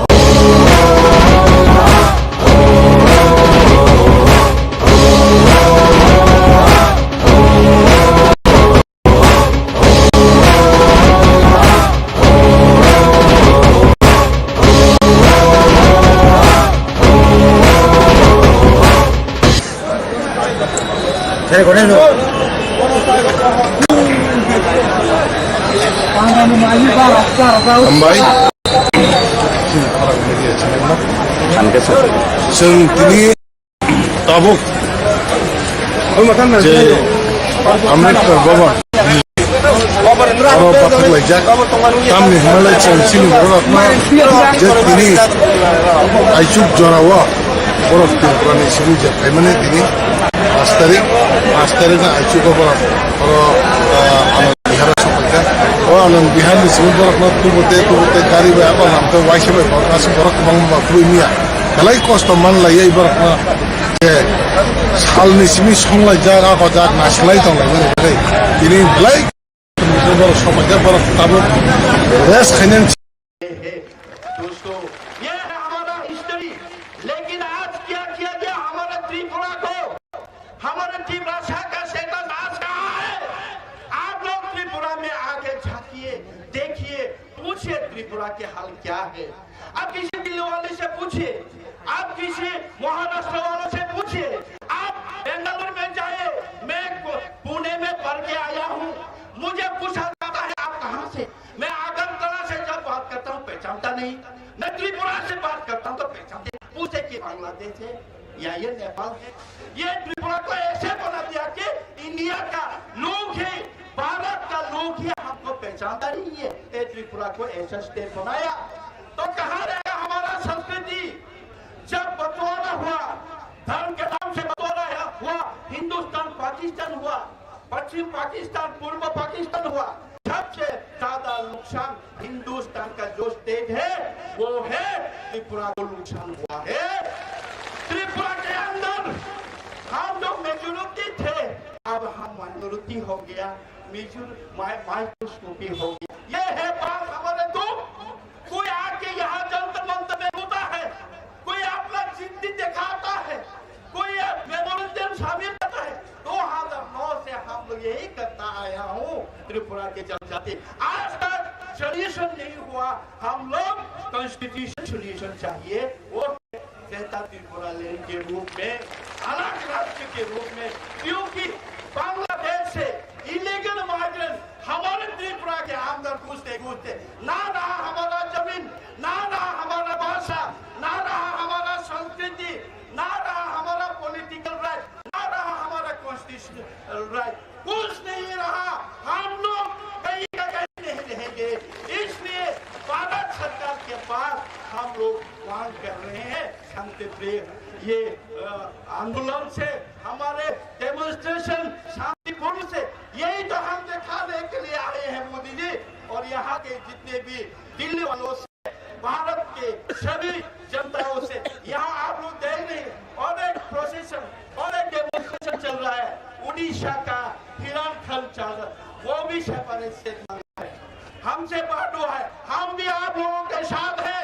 हामबाय जों दिनै ताबुक जे आम्बेडकार बाबा बाथ्रा लायजाक तामनि हिमालय चेंसिनि बरफना जे दिनै आइजुक जरावा बरफ त्रिपुरानि सिबिं जेखाय माने दिनै 5 तारिख आइजुक बरफ बिहार सफैगा आनंद बिहारनि सिबिं बरफना तुबते गारि बाय आबा नामते वाइसे बाय बरफनासि बरफ गोबां खुबैमिया दालाय खस्थ' मान लायो बरफना जे सालनि सिबिं संलायजाक आगजाक नासिलाय दंलाय दिनै दालाय बरफ सफैगा बरफ ताबुक रेस खायनाय दोस्तों ये है हमारा हिस्ट्री। लेकिन आज क्या किया गया हमारे त्रिपुरा को, हमारे त्रिपुरा का स्टेटस आज कहाँ है? आप लोग त्रिपुरा में आगे झांकिए, देखिए, पूछिए त्रिपुरा के हाल क्या है। आप किसी दिल्ली वाले से पूछिए, आप किसी महाराष्ट्र वालों से पूछिए, आप बेंगलुरु में जाइए। मैं पुणे में पढ़ के आया हूँ, मुझे पूछा जाता है आप कहाँ से? मैं अगरतला से जब बात करता हूँ पहचानता नहीं, मैं त्रिपुरा से बात करता हूँ तो पहचानते। पूछे कि बांग्लादेश है या ये नेपाल है। ये त्रिपुरा को ऐसे बना दिया कि इंडिया का लोग है, भारत का लोग ही हमको पहचानता नहीं है। ये त्रिपुरा को ऐसा स्टेट बनाया तो कहाँ रहेगा हमारा संस्कृति? जब बंटवारा हुआ, धर्म के नाम से बंटवारा हुआ, हिंदुस्तान पाकिस्तान हुआ, पश्चिम पाकिस्तान पूर्व पाकिस्तान हुआ, सबसे ज्यादा नुकसान हिंदुस्तान का जो स्टेट है वो है त्रिपुरा को नुकसान हुआ है। त्रिपुरा के अंदर हम लोग मेजोरिटी थे, अब हम माइनॉरिटी हो गया, माइक्रोस्कोपी हो गया। ये है बात हमारे दुख। कोई आके यहाँ जंतर मंतर में होता है, कोई अपना जिंदगी दिखाता है, कोई मेमोरेंडम शामिल करता है। 2009 से हम लोग यही करता आया हूँ त्रिपुरा के जनजाति। आज तक सोल्यूशन नहीं हुआ। हम लोग कॉन्स्टिट्यूशन सोल्यूशन चाहिए, वो कहता त्रिपुरा लैंड के रूप में, अलग राज्य के रूप में, क्योंकि बांग्लादेश से इलीगल माइग्रेंट हमारे त्रिपुरा के अंदर घुसते ना रहा हमारा जमीन, ना रहा हमारा भाषा, ना रहा हमारा संस्कृति, ना रहा हमारा पॉलिटिकल राइट, ना रहा हमारा कॉन्स्टिट्यूशनल राइट, कुछ नहीं रहा। हम लोग कहीं का कहीं नहीं रहेंगे। इसलिए भारत सरकार के पास हम लोग मांग कर रहे हैं शांतिप्रिय ये आंदोलन से, हमारे डेमोन्स्ट्रेशन शांतिपूर्ण से, यही तो हम दिखाने के लिए आए हैं मोदी जी। और यहाँ के जितने भी दिल्ली वालों से, भारत के सभी जनताओं से, यहाँ आप लोग देख रहे हैं और एक प्रोसेशन और एक डेमोन्स्ट्रेशन चल रहा है। उड़ीसा का हिरणखंड चल रहा है, वो भी सेपरेट स्टेट मांगा है, हमसे बांटो है। हम भी आप लोगों के साथ है।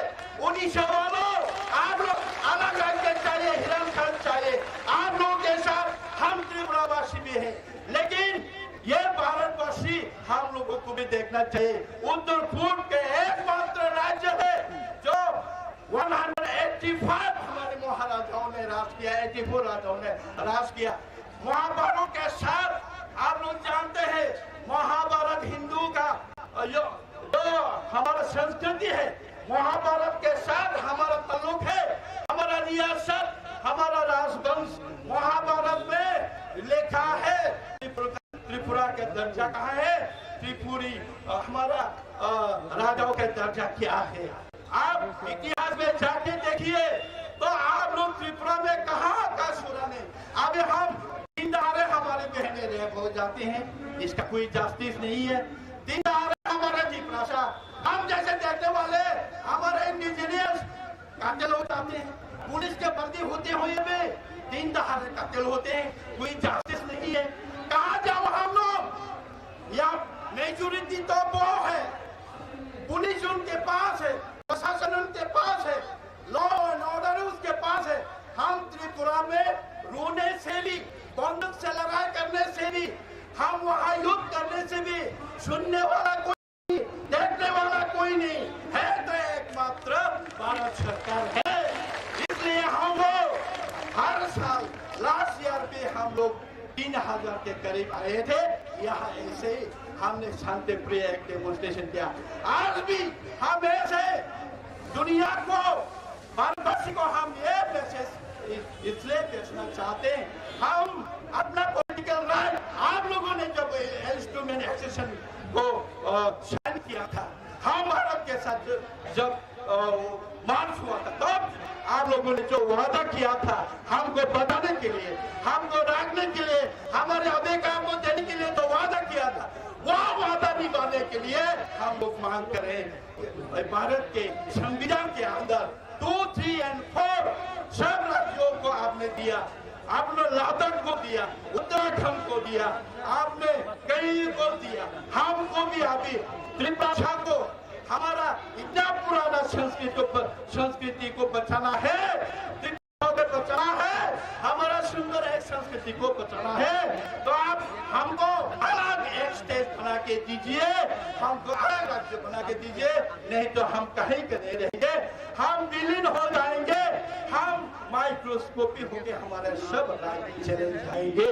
उड़ीसा वालों, आप लोग अलग राज्य चाहिए, हिरणखंड चाहिए, आप लोगों के साथ हम त्रिपुरावासी भी हैं। लेकिन ये भारतवासी हम लोगों को भी देखना चाहिए। उत्तर पूर्व के एकमात्र राज्य है जो 185 हमारे महाराजाओं ने राज किया, 84 राजाओं ने राज किया। महाभारत के साथ आप लोग जानते हैं, महाभारत हिंदू का जो हमारा संस्कृति है, महाभारत के साथ हमारा ताल्लुक है, हमारा रियासत, हमारा राजवंश महाभारत में लिखा है। त्रिपुरा का दर्जा कहाँ है? त्रिपुरी हमारा राजाओं का दर्जा क्या है? आप इतिहास में जाके देखिए तो आप लोग त्रिपुरा में कहाँ का सुना नहीं। अब हम दिन दहाड़े हमारे बहने रेप हो जाते हैं, इसका कोई जस्टिस नहीं है। दिन दहाड़े हमारा जिज्ञासा, हम जैसे देखने वाले हमारे इंडिजिनियस कातिल हो जाते हैं, पुलिस के वर्दी होते हुए भी दिन दहाड़े कातिल होते हैं, कोई जस्टिस नहीं है। कहाँ जाओ हम लोग? या मेजोरिटी तो वो है, पुलिस उनके पास है, प्रशासन उनके पास है, लॉ एंड ऑर्डर उसके पास है। हम त्रिपुरा में रोने से भी, बंदूक से लड़ाई करने से भी, हम वहाँ युद्ध करने से भी सुनने वाला कोई, देखने वाला कोई नहीं है, तो एकमात्र भारत सरकार है। इसलिए हम लोग हर साल लास्ट ईयर भी हम लोग 3000 के करीब आए थे। यहाँ ऐसे हमने शांति प्रिय एक डेमोन्स्ट्रेशन किया। आज भी हम ऐसे दुनिया को, भारतवासी को हम ये मैसेज इसलिए भेजना चाहते हैं, हम अपना पॉलिटिकल राइट, आप लोगों ने जब इंस्ट्रूमेंट एक्सेशन को साइन किया था, हम भारत के साथ जब मार्च हुआ था, तब आप लोगों ने जो वादा किया था हमको बताने के लिए, हमको रखने के लिए, हमारे अधिकार को देने के लिए तो वादा किया था, वो वादा निभाने के लिए हम लोग मांग करें भारत के संविधान के अंदर 2, 3 और 4 सब राज्यों को आपने दिया, आपने लद्दाख को दिया, उत्तराखंड को दिया, आपने कई को दिया, हमको भी अभी त्रिभाषा को, हमारा इतना पुराना संस्कृति को बचाना है, बचाना है, हमारा सुंदर एक संस्कृति को बचाना है, तो आप हमको अलग एक स्टेट बना के दीजिए, हमको अलग राज्य बना के दीजिए, नहीं तो हम कहीं के नहीं रहेंगे, हम विलीन हो जाएंगे, हम माइक्रोस्कोपी होके हमारे सब राज्य चले जाएंगे।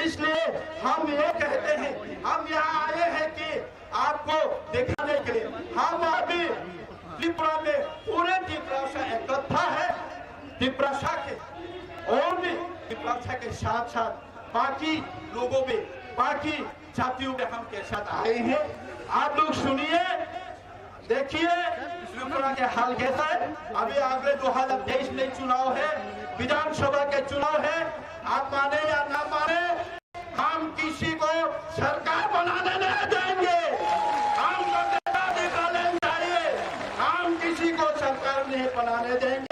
इसलिए हम ये कहते हैं, हम यहाँ आए हैं कि आपको दिखाने के लिए, हम अभी त्रिपुरा में पूरे त्रिपुरा इकट्ठा है, त्रिपुरा के और भी त्रिपुरा के साथ साथ बाकी लोगों में, बाकी जातियों में हम के साथ आए हैं। आप लोग सुनिए, देखिए त्रिपुरा के हाल कैसा है। अभी अगले 2023 में चुनाव है, विधानसभा के चुनाव है, आप माने या ना माने, हम किसी को सरकार बनाने नहीं देंगे, हमको नेता निकालने चाहिए, हम किसी को सरकार नहीं बनाने देंगे।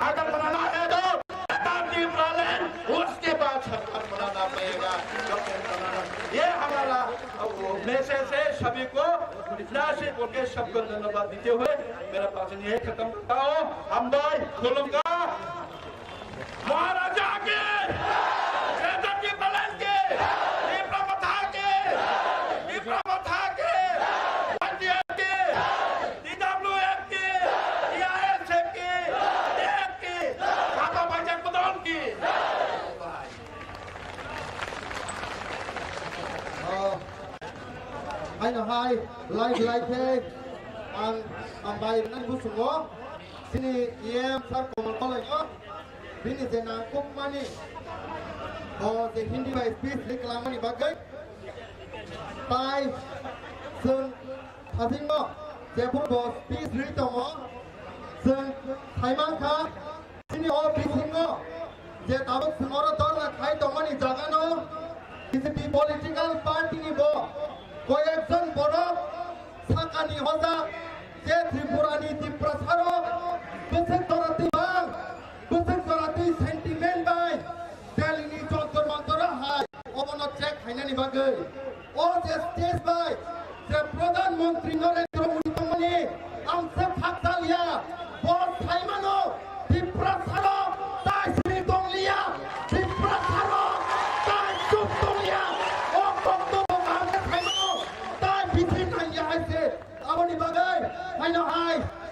अगर बनाना है तो उसके बाद सरकार बनाना पड़ेगा। ये हमारा मैसेज है सभी को, इतना से बोल के सबको धन्यवाद देते हुए मेरा भाषण यही खत्म करता हूँ। हम भाई बोलूंगा महाराजा के Hai na hai, like ang bay nan busungo, sini yem sar komal kolay yo, bini zena kumani, o the Hindi by speech reklamani bagay, tai sun hating mo, Jaipur bo speech rito mo, sun Thaiman ka, sini o bisingo, je tabak sunoro dol na Thai tomani jagano, kisi political party ni bo. কয়েকজন বড় সাকানি হজা যে ত্রিপুরানি ত্রিপ্রাসারো বেসেক তরাতি বাং বেসেক তরাতি sentiment by দেলিনি Jantar Mantar high Aban check হাইনানি বাগৈ ও যে stage by যে প্রধানমন্ত্রী নরেন্দ্র মোদী তমনি আমসে ফাকতালিয়া বড় থাইমানো ত্রিপ্রাসারো তাই শ্রী দংলিয়া ত্রিপ্রাসারো তাই চুপতলিয়া ও বক্তব্য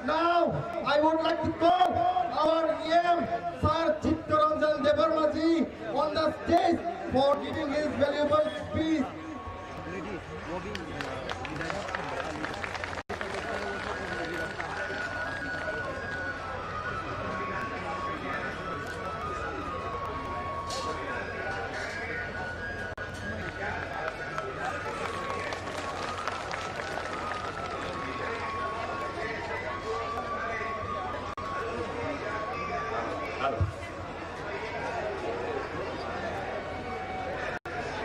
Now, I would like to call our EM Sir Chittaranjan Devarmaji on the stage for giving his valuable speech.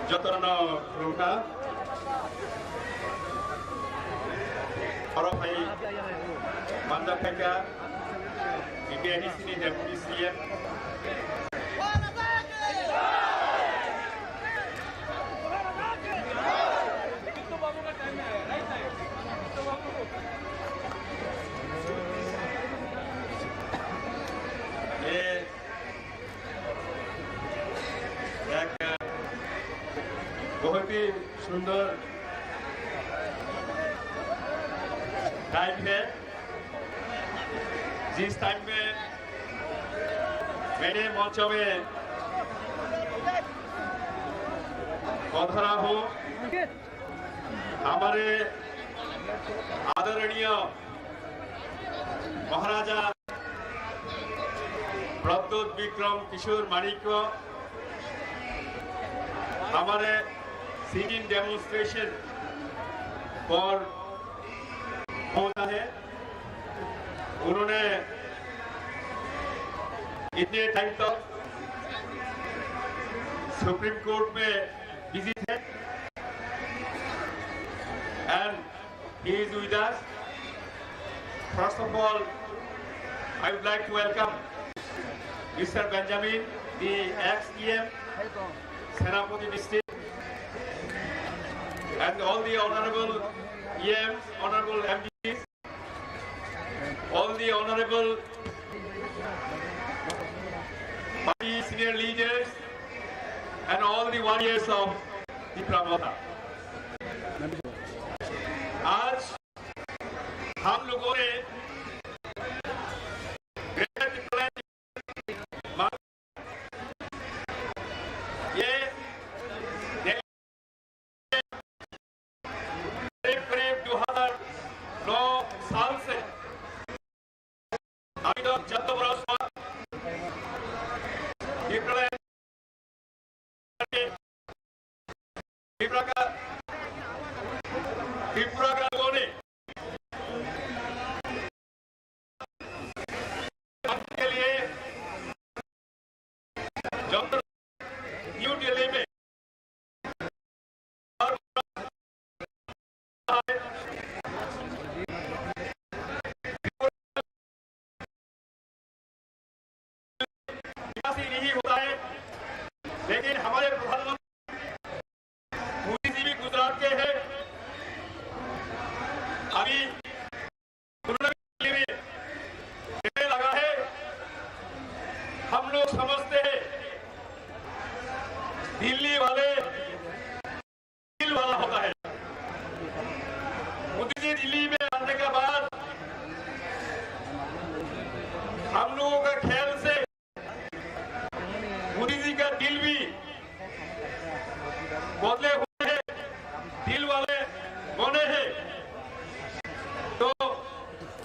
Jotorno Ruka Oropai Banda Peka Bibiani sini Deputy CM बहुत ही सुंदर टाइम है जिस टाइम में मेरे मंचों में पधरा हो हमारे आदरणीय महाराजा प्रद्योत विक्रम किशोर माणिक्य हमारे सिटिंग डेमोन्स्ट्रेशन पर पहुंचा है। उन्होंने इतने टाइम तक सुप्रीम कोर्ट में बिजी थे and he is with us. First of all, I would like to welcome Mr. Benjamin, the ex-EM, Senapati district, and all the honorable EMs, honorable MPs, all the honorable party senior leaders, and all the warriors of the Pramotha. आज हम लोगों ने ये करीब 2009 साल से अभी तक 14 बरस हुआ त्रिपुरा का लोगों ने के लिए न्यू दिल्ली में नहीं होता है, लेकिन हमारे प्रधानमंत्री मोदी जी भी गुजरात के हैं। अभी में लगा है। हम लोग समझते हैं दिल्ली वाले दिल वाला होता है। मोदी जी दिल्ली में आने के बाद हम लोगों का ख्याल से मोदी जी का दिल भी बदले हुए हैं, दिल वाले बने हैं। तो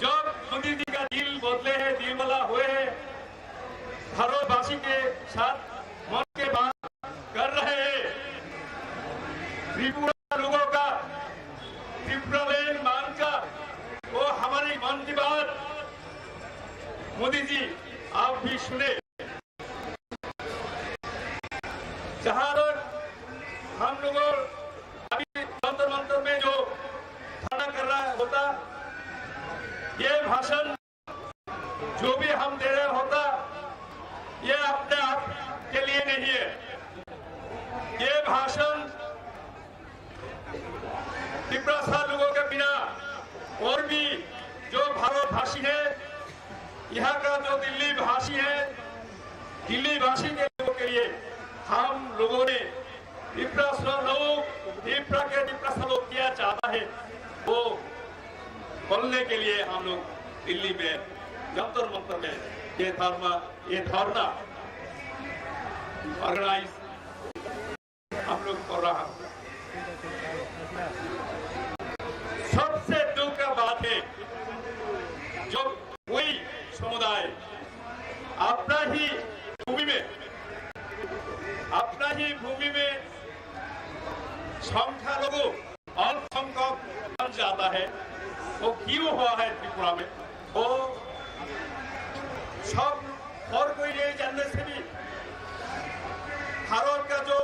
जब मोदी जी का दिल बदले हैं, दिल वाला हुए हैं, भारतवासी के साथ मन के बात कर रहे हैं। त्रिपुरा लोगों का त्रिपुरा लैंड मान का वो हमारी मन की बात मोदी जी आप भी सुने। जहां हम लोगों अभी जंतर मंतर में जो धरना कर रहा होता, ये भाषण जो भी हम दे रहे होता, ये अपने आप के लिए नहीं है। ये भाषण त्रिपुरा लोगों के बिना और भी जो भारतवासी है, यहाँ का जो दिल्ली भाषी है, दिल्ली भाषी के लोगों के लिए हम लोगों ने त्रिपुरा लोग किया चाहता है, वो बोलने के लिए हम लोग दिल्ली में जंतर मंतर में ये धरना ऑर्गेनाइज हम लोग कर रहा। सबसे दुख का बात है जो कोई समुदाय अपना ही भूमि में संख्यालघु अल्पसंख्यक बन जाता है। वो क्यों हुआ है त्रिपुरा में? वो सब और कोई नहीं जानने से भी भारत का जो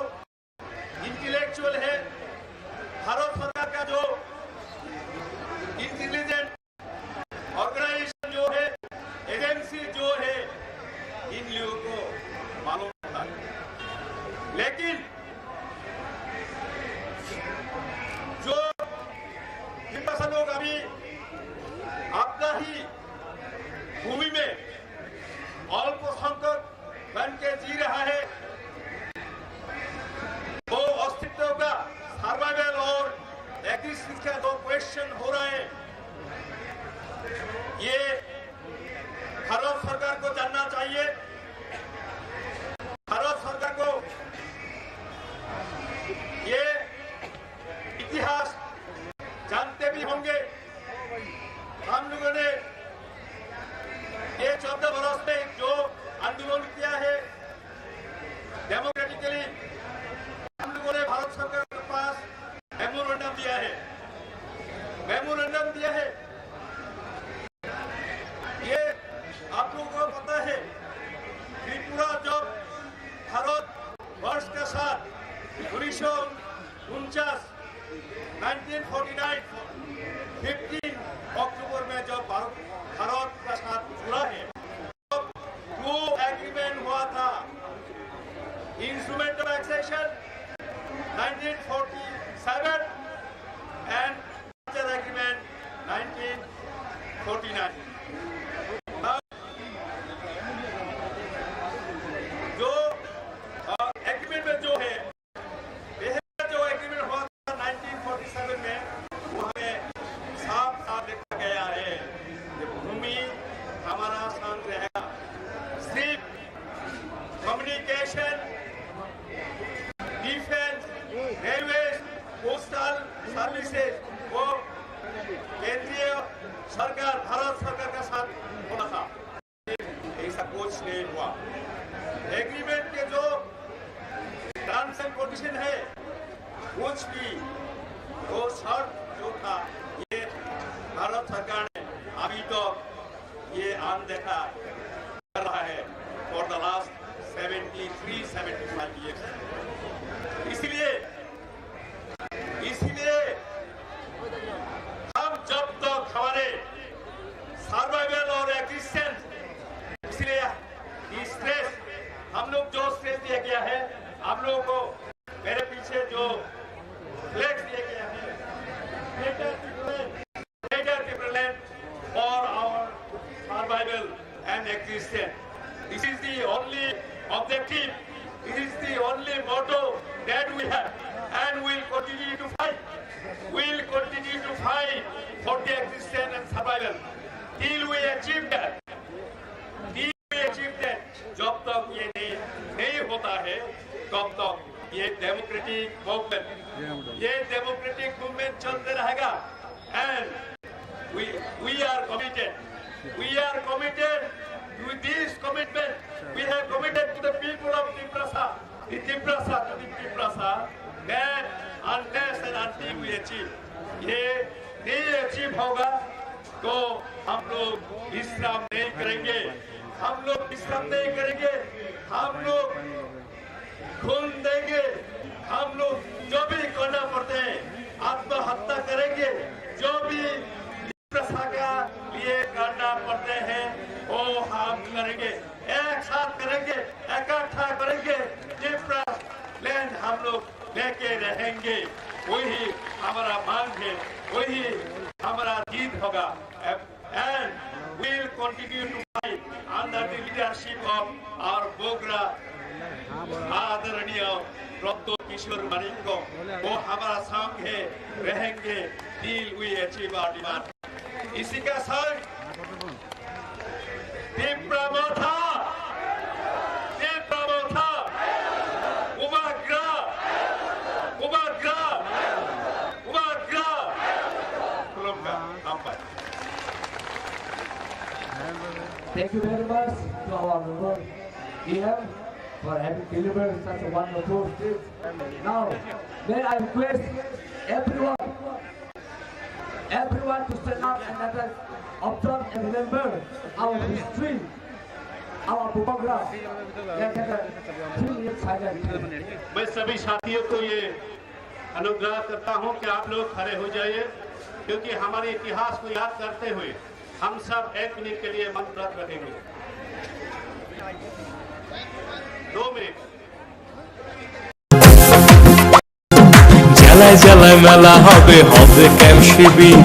इंटेलेक्चुअल है, भारत सरकार का जो इंटेलिजेंट ऑर्गेनाइजेशन जो है, एजेंसी जो है, इन लोगों को मालूम होता है। लेकिन जो त्रिपुरा लोग अभी अपना ही भूमि में अल्पसंख्यक बन के जी रहा है, वो अस्तित्व का सर्वाइवल और एग्जिस्टेंस का जो क्वेश्चन हो रहा है, ये भारत सरकार को जानना चाहिए। भारत सरकार को ये 1949 15 अक्टूबर में जब भारत का साथ जुड़ा है, तब 2 एग्रीमेंट हुआ था। Instrument of accession 1947 and agreement 1949। जो एग्रीमेंट में जो है, जो एग्रीमेंट हुआ था 1947 में, वो हमें साफ लिखा गया है कि भूमि हमारा शांत रहेगा, सिर्फ communication, defence, railway, postal services वो केंद्रीय सरकार, भारत सरकार का साथ होना था। ऐसा कुछ नहीं हुआ। एग्रीमेंट के जो टर्म्स एंड कंडीशन है, कुछ भी वो शर्त जो था, ये भारत सरकार ने अभी तो ये अनदेखा कर रहा है फॉर द लास्ट 73-75 ईयर्स। इसलिए हम जब तक हमारे सर्वाइवल और एग्जिस्टेंस, इसलिए स्ट्रेस, हम लोग जो स्ट्रेस दिया गया है, आप लोगों को मेरे पीछे जो फ्लैग दिया गया है, greater prevalence for our survival and existence. This is the only objective, this is the only motto that we have, and we'll continue to fight. We'll continue to fight for the existence and survival till we achieve that. जब तक ये नहीं होता है, तब तक ये democratic movement चलते रहेगा। And we are committed with this commitment. We have committed to the people of Tiprasa, to the Tiprasa, that unless and until we achieve, ये नहीं अचीव होगा तो हम लोग विश्राम नहीं करेंगे, हम लोग खून देंगे, हम लोग जो भी करना पड़ते हैं आत्महत्या करेंगे, जो भी प्रथा का लिए करना पड़ते हैं वो हम करेंगे, एक साथ करेंगे, इकट्ठा करेंगे, लैंड हम लोग लेके रहेंगे। वही हमारा मांग है, वही हमारा जीत होगा। And we'll continue to fight under the leadership of our Bogra आदरणीय प्रद्योत किशोर मानिक को, वो हमारा संग है, रहेंगे till we achieve our demand। इसी का संग Tiprabotha, Thank you very much to our Lord EM for having delivered such a wonderful speech. Now, may I request everyone to stand up and let us observe and remember our history, our photograph. मैं सभी साथियों को ये अनुग्रह करता हूँ कि आप लोग खड़े हो जाइए, क्योंकि हमारे इतिहास को याद करते हुए हम सब 1 मिनट के लिए मंत्र रखेंगे। 2 मिनट। জেলায় জেলায় মেলা হবে ক্যাম্প শিবির,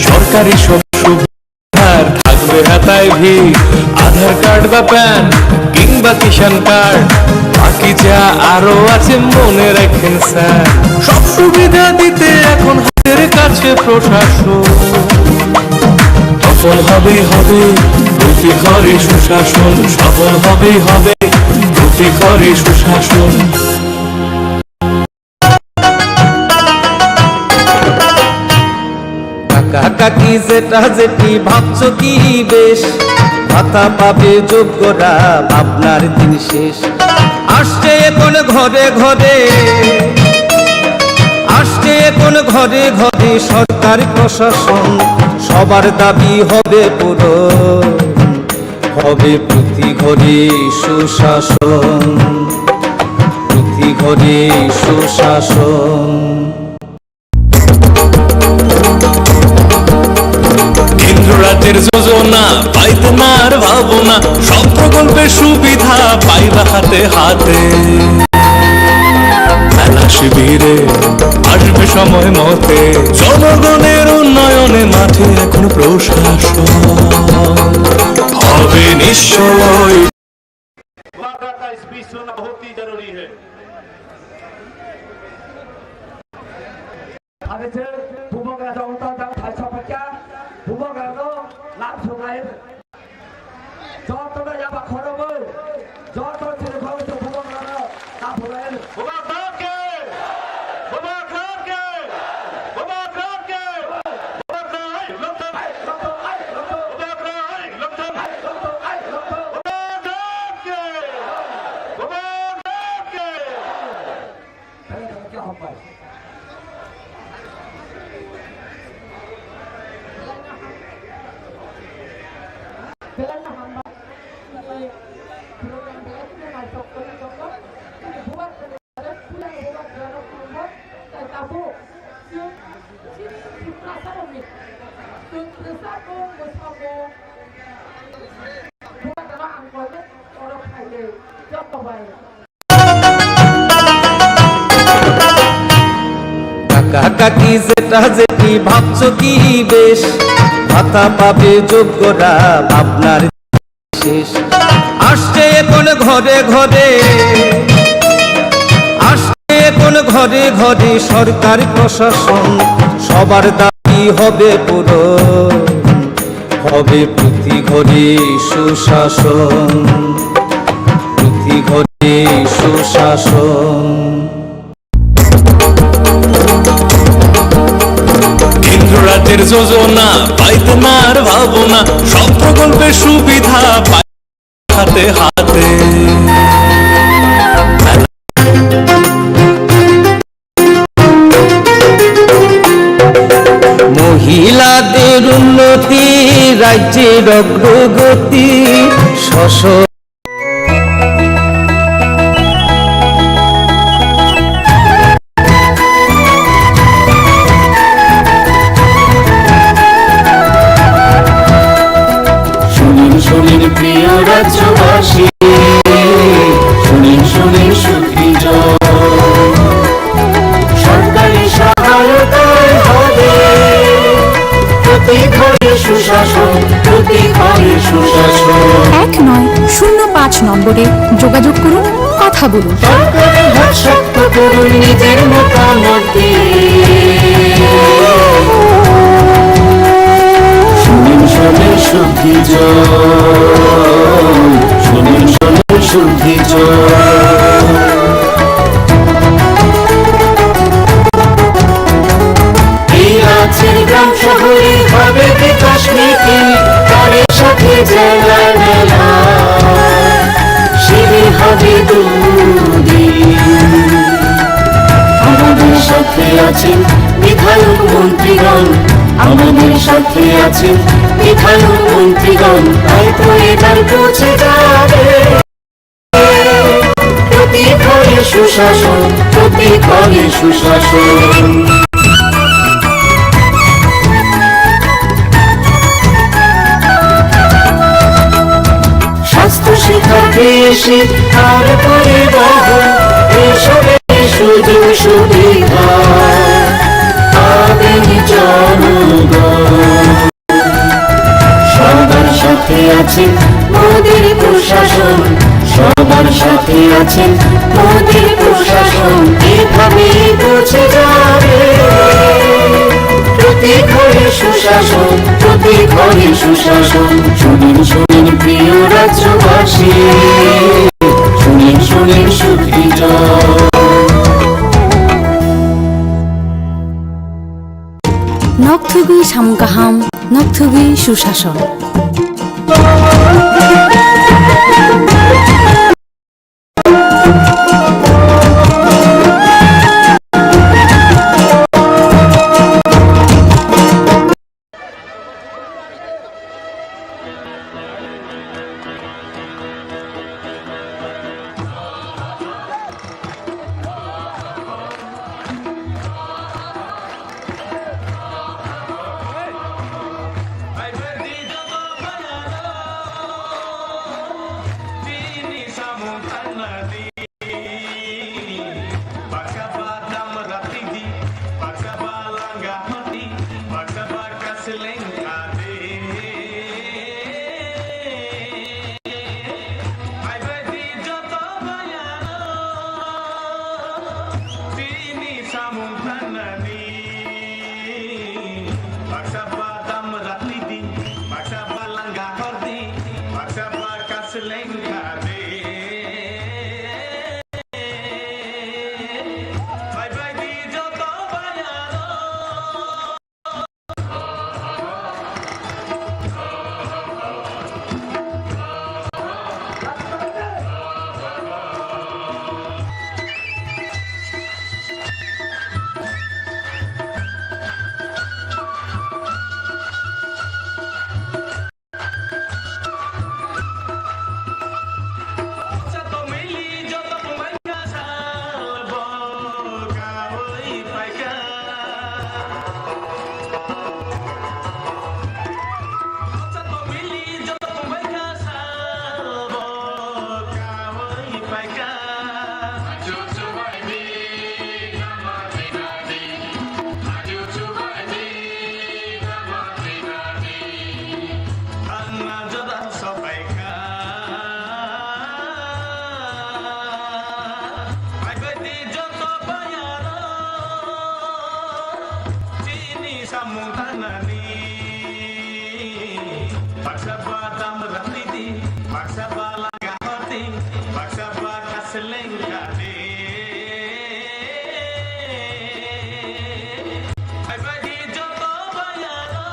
সরকারি সব সুবিধার থাকবে হাতায় ভিড়, আধার কার্ড বা প্যান কিংবা কিষাণ কার্ড, বাকি যা আরো আছে মনে রাখেন স্যার, সব সুবিধা দিতে এখন হাতের কাছে প্রশাসন। সফল হবে প্রতি ঘরে সুশাসন, সফল হবে প্রতি ঘরে সুশাসন। কাকি যেটা যেটি ভাবছো কি বেশ, ভাতা পাবে যোগ্যরা, আপনার দিন শেষ। আসছে এখন ঘরে ঘরে, সরকার প্রশাসন, সবার দাবি হবে পূরণ, হবে প্রতি ঘরে সুশাসন, প্রতি ঘরে সুশাসন। কেন্দ্র রাজ্যের যোজনা পাইতে না আর ভাবনা, সব প্রকল্পের সুবিধা পাইবা হাতে হাতে। মেলা শিবিরে আসবে সময় মতে, জনগণের উন্নয়নে মাঠে এখন প্রশাসন হবে নিশ্চয়। वादा का स्पीच सुनना बहुत ही जरूरी है। 아베체 부모가도 온다당 발사받자 부모가도 남성아이 저토가 야바 걸어볼 저토 telefon도 부모가도 나보라는 बुबा खान के बुबा खान के बुबा खान के बुबा खान लखन बुबा खान लखन बुबा खान के बुबा खान के क्या हो पाए কাকা কাকি যেটা যেটি ভাবছো কি বেশ, ভাতা পাবে যোগ্যরা আপনার শেষ। আসছে এখন ঘরে ঘরে, আসছে এখন ঘরে ঘরে সরকার প্রশাসন, সবার দাবি হবে পূরণ, হবে প্রতি ঘরে সুশাসন, প্রতি ঘরে সুশাসন। কেন্দ্র রাজ্যের যোজনা পাইতে না আর ভাবনা, সব প্রকল্পের সুবিধা পাইবা হাতে হাতে। মহিলাদের উন্নতি, রাজ্যের অগ্রগতি, সশস্ত্র শুনিন প্রিয় রাজ্যবাসী, শুনিন শুনিন সুখী সরকারি সহায়তায় হবে প্রতি ঘরে সুশাসন, প্রতি ঘরে সুশাসন। 1905 নম্বরে যোগাযোগ করুন, কথা বলুন। সরকারের হাত শক্ত করুন, নিজের মতামত দিয়ে শুনিন শুনিন সুখী শুনিন শুনিন সুখী এই রাজ্যের গ্রাম শহরে হবে বিকাশ নীতি, তার সাথে জেলার মেলা শিবির হবে দুদিন। আমাদের সাথে আছেন বিধায়ক মন্ত্রীগণ, আমাদের সাথে আছেন বিধায়ক মন্ত্রীগণ, তাই তো এবার পৌঁছে যাবে প্রতি ঘরে সুশাসন, প্রতি ঘরে সুশাসন। স্বাস্থ্য শিক্ষা কৃষি তারপরে বহন, এসবের সুযোগ সুবিধা পাবেন জনগণ। সবার সাথে আছেন মোদের প্রশাসন, সবার সাথে আছেন মোদের প্রশাসন, এভাবে পৌঁছে যাবে প্রতি ঘরে সুশাসন, প্রতি ঘরে সুশাসন। শুনিন শুনিন প্রিয় রাজ্যবাসী, শুনিন শুনিন সুখী নকথুগুই সামগাহাম, নকথুগুই সুশাসন। samudana ni baksa badam ratiti baksa balaga hoti baksa bagas lengkade ai bagi joto bayaro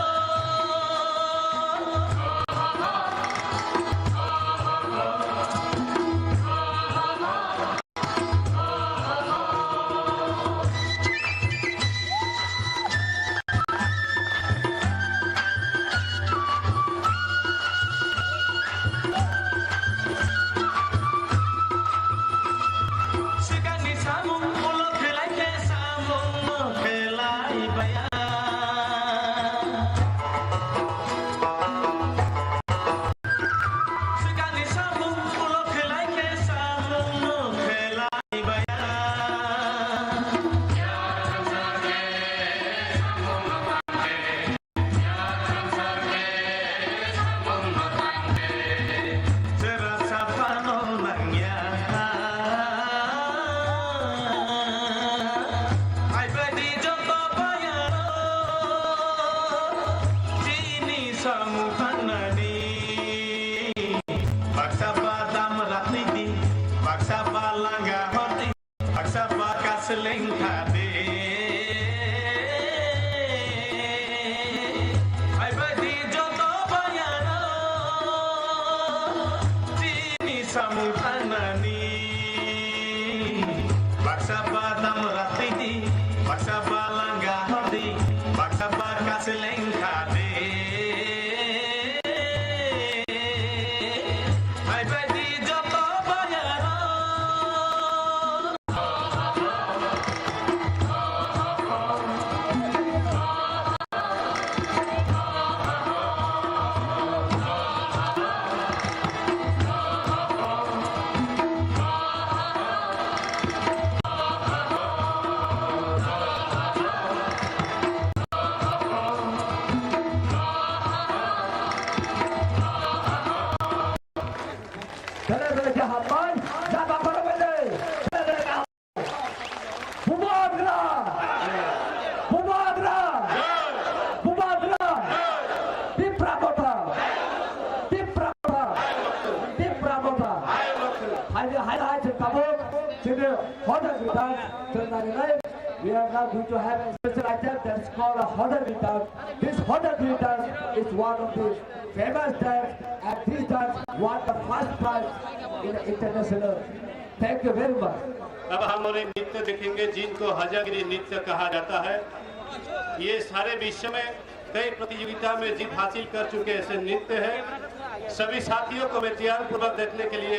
baksa badam ratiti baksa balanga hoti baksa bagas lengkade ai bagi joto bayaro jini samutanani baksa badam ratiti baksa balanga hoti baksa bagas lengkade We are now going to have a special item that's called a Hodder Dance. This Hodder Dance is one of the famous dance, and this dance won the first prize in the international. Thank you very much. अब हम और नृत्य देखेंगे जिनको हजागिरी नृत्य कहा जाता है। ये सारे विश्व में कई प्रतियोगिता में जीत हासिल कर चुके ऐसे नृत्य हैं। सभी साथियों को मैं ध्यानपूर्वक देखने के लिए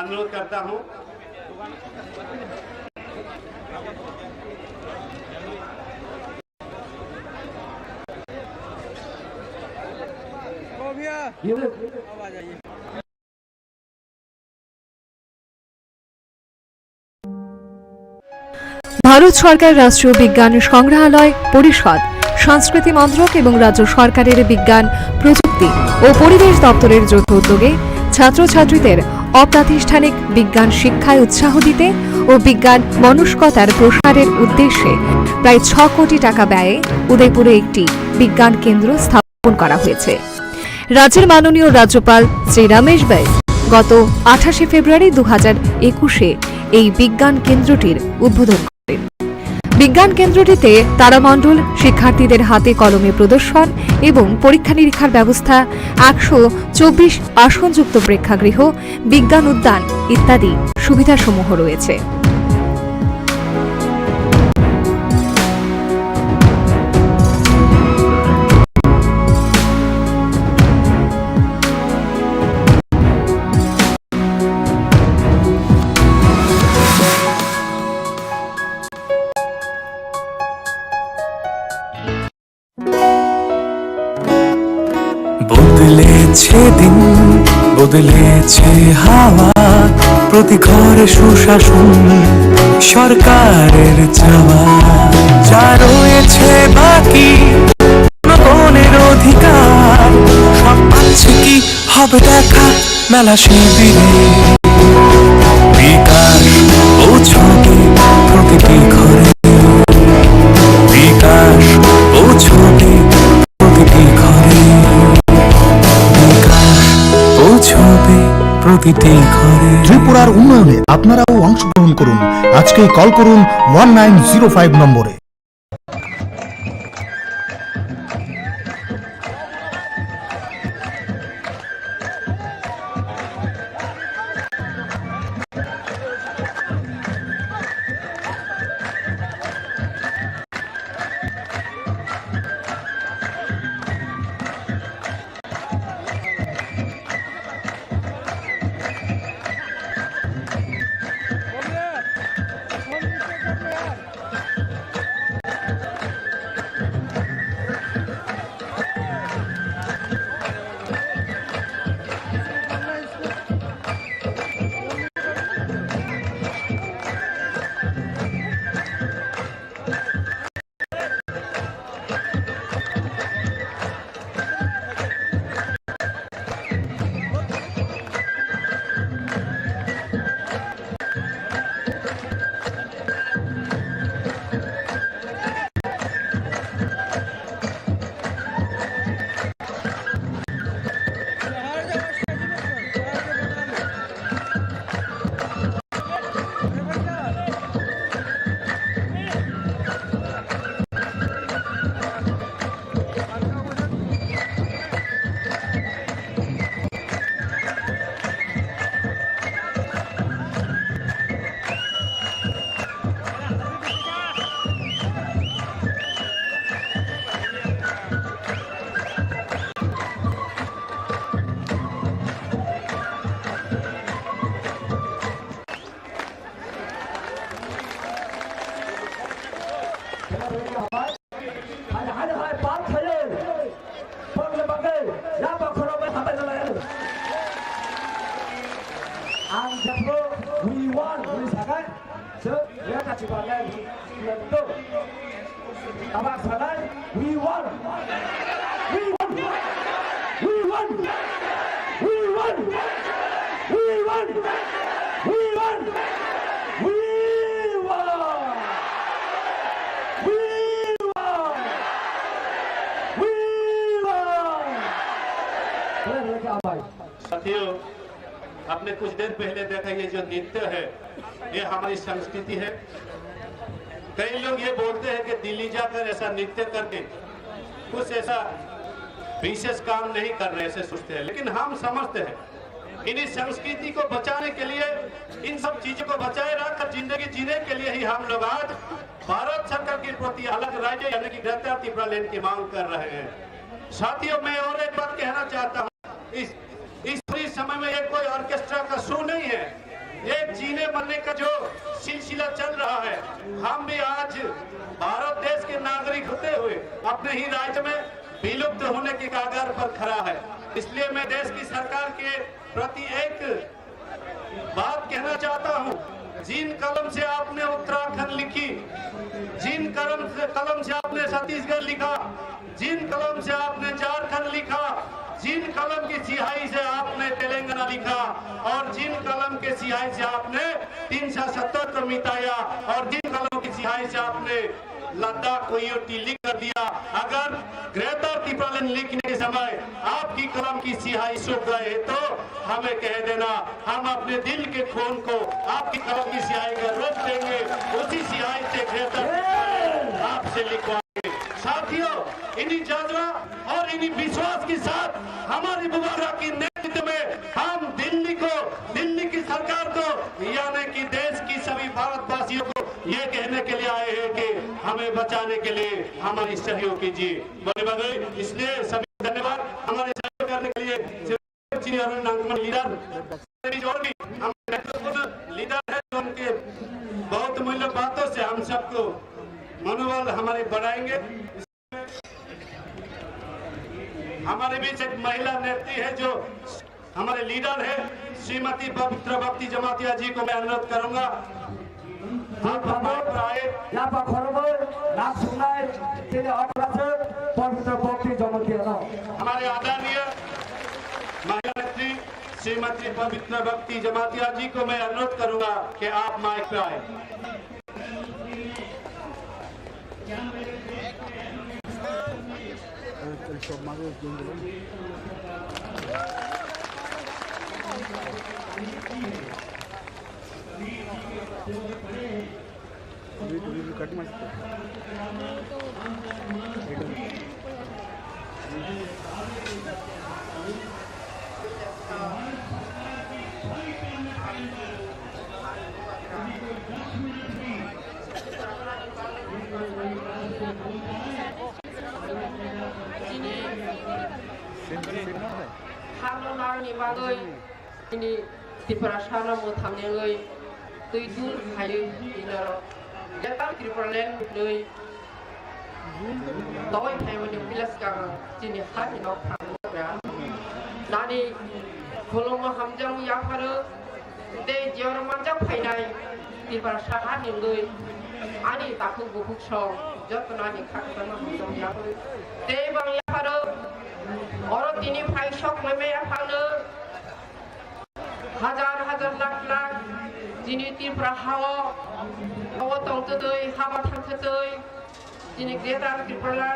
अनुरोध करता हूँ। ভারত সরকার রাষ্ট্রীয় বিজ্ঞান সংগ্রহালয় পরিষদ সংস্কৃতি মন্ত্রক এবং রাজ্য সরকারের বিজ্ঞান প্রযুক্তি ও পরিবেশ দপ্তরের যৌথ উদ্যোগে ছাত্রছাত্রীদের অপ্রাতিষ্ঠানিক বিজ্ঞান শিক্ষায় উৎসাহ দিতে ও বিজ্ঞান মনস্কতার প্রসারের উদ্দেশ্যে প্রায় 6 কোটি টাকা ব্যয়ে উদয়পুরে একটি বিজ্ঞান কেন্দ্র স্থাপন করা হয়েছে। রাজ্যের মাননীয় রাজ্যপাল শ্রী রমেশ বাইস গত 28 ফেব্রুয়ারি 2021-এ এই বিজ্ঞান কেন্দ্রটির উদ্বোধন করেন। বিজ্ঞান কেন্দ্রটিতে তারামণ্ডল শিক্ষার্থীদের হাতে কলমে প্রদর্শন এবং পরীক্ষা নিরীক্ষার ব্যবস্থা, 124 আসনযুক্ত প্রেক্ষাগৃহ, বিজ্ঞান উদ্যান ইত্যাদি সুবিধাসমূহ রয়েছে। বদলেছে দিন, বদলেছে হাওয়া, প্রতি ঘরে সুশাসন সরকারের চাওয়া, যা রয়েছে বাকি জনগণের অধিকার, সব পাচ্ছে কি হবে দেখা মেলা শিবিরে। বিকাশ পৌঁছবে প্রতিটি ঘরে, বিকাশ পৌঁছবে প্রতিটি ঘরে। ত্রিপুরার উন্নয়নে আপনারাও অংশগ্রহণ করুন। আজকেই কল করুন 1905 নম্বরে। साथियों, आपने कुछ देर पहले देखा ये जो नृत्य है ये हमारी संस्कृति है। कई लोग ये बोलते हैं कि दिल्ली जाकर ऐसा नृत्य करके कुछ ऐसा विशेष काम नहीं कर रहे ऐसे सोचते हैं, लेकिन हम समझते हैं इन्हीं संस्कृति को बचाने के लिए, इन सब चीजों को बचाए रखकर जिंदगी जीने के लिए ही हम लोग आज भारत सरकार के प्रति अलग राज्य यानी कि ग्रेटर त्रिपुरा लैंड की मांग कर रहे हैं। साथियों, मैं और एक बात कहना चाहता हूँ, इस पूरी समय में ये कोई ऑर्केस्ट्रा का शो नहीं है, ये जीने मरने का जो सिलसिला चल रहा है। हम भी आज भारत देश के नागरिक होते हुए अपने ही राज्य में विलुप्त होने के कगार पर खड़ा है। इसलिए मैं देश की सरकार के प्रति एक बात कहना चाहता हूँ, जिन कलम से आपने उत्तराखंड लिखी, जिन कलम से आपने छत्तीसगढ़ लिखा, जिन कलम से आपने झारखंड लिखा, जिन कलम की सिहाई से आपने तेलंगाना लिखा और जिन कलम के सिहाई से आपने 370 को मिटाया और जिन कलम की सिहाई से आपने लद्दाख को यूटी लिख कर दिया, अगर ग्रेटर त्रिपुरा लैंड लिखने के समय आपकी कलम की सिहाई सूख गए तो हमें कह देना, हम अपने दिल के खून को आपकी कलम की सिहाई का रोक देंगे, उसी सिहाई से ग्रेटर आपसे लिखवाएंगे। साथियों, इन्हीं जज्बा और इन्हीं विश्वास के साथ हमारी बुबारा की नेतृत्व में हम दिल्ली की सरकार को यानी कि देश की सभी भारतवासियों को ये कहने के लिए आए हैं कि हमें बचाने के लिए हमारी सहयोग कीजिए। बड़े बड़े इसलिए सभी धन्यवाद हमारे सहयोग करने के लिए। लीडर और भी हम लीडर है, उनके बहुत मूल्य बातों से हम सबको मनोबल हमारे बढ़ाएंगे। हमारे बीच एक महिला नेत्री है जो हमारे लीडर है, श्रीमती पवित्र भक्ति जमातिया जी को मैं अनुरोध करूंगा हमारे आदरणीय महिला नेत्री श्रीमती पवित्र भक्ति जमातिया जी को मैं अनुरोध करूंगा कि आप माइक पर आए। Ni bagai ini diperasaan mau thamnya tui dur hayu inaro jatang tripolen lui toy hai mani pilas ka jini hat no phang nani kolong hamjang ya pharo de jor manjang phainai diperasaan ni lui ani takhu bukuk so jot nani khakta ma hamjang ya pharo de bang ya pharo oro tini phai sok meme ya phalo हजार लाख लाख जिनि तिरफ्रा हावा हावा तंगतदै हाबा थांखतै जिनि Heydar तिरफ्रा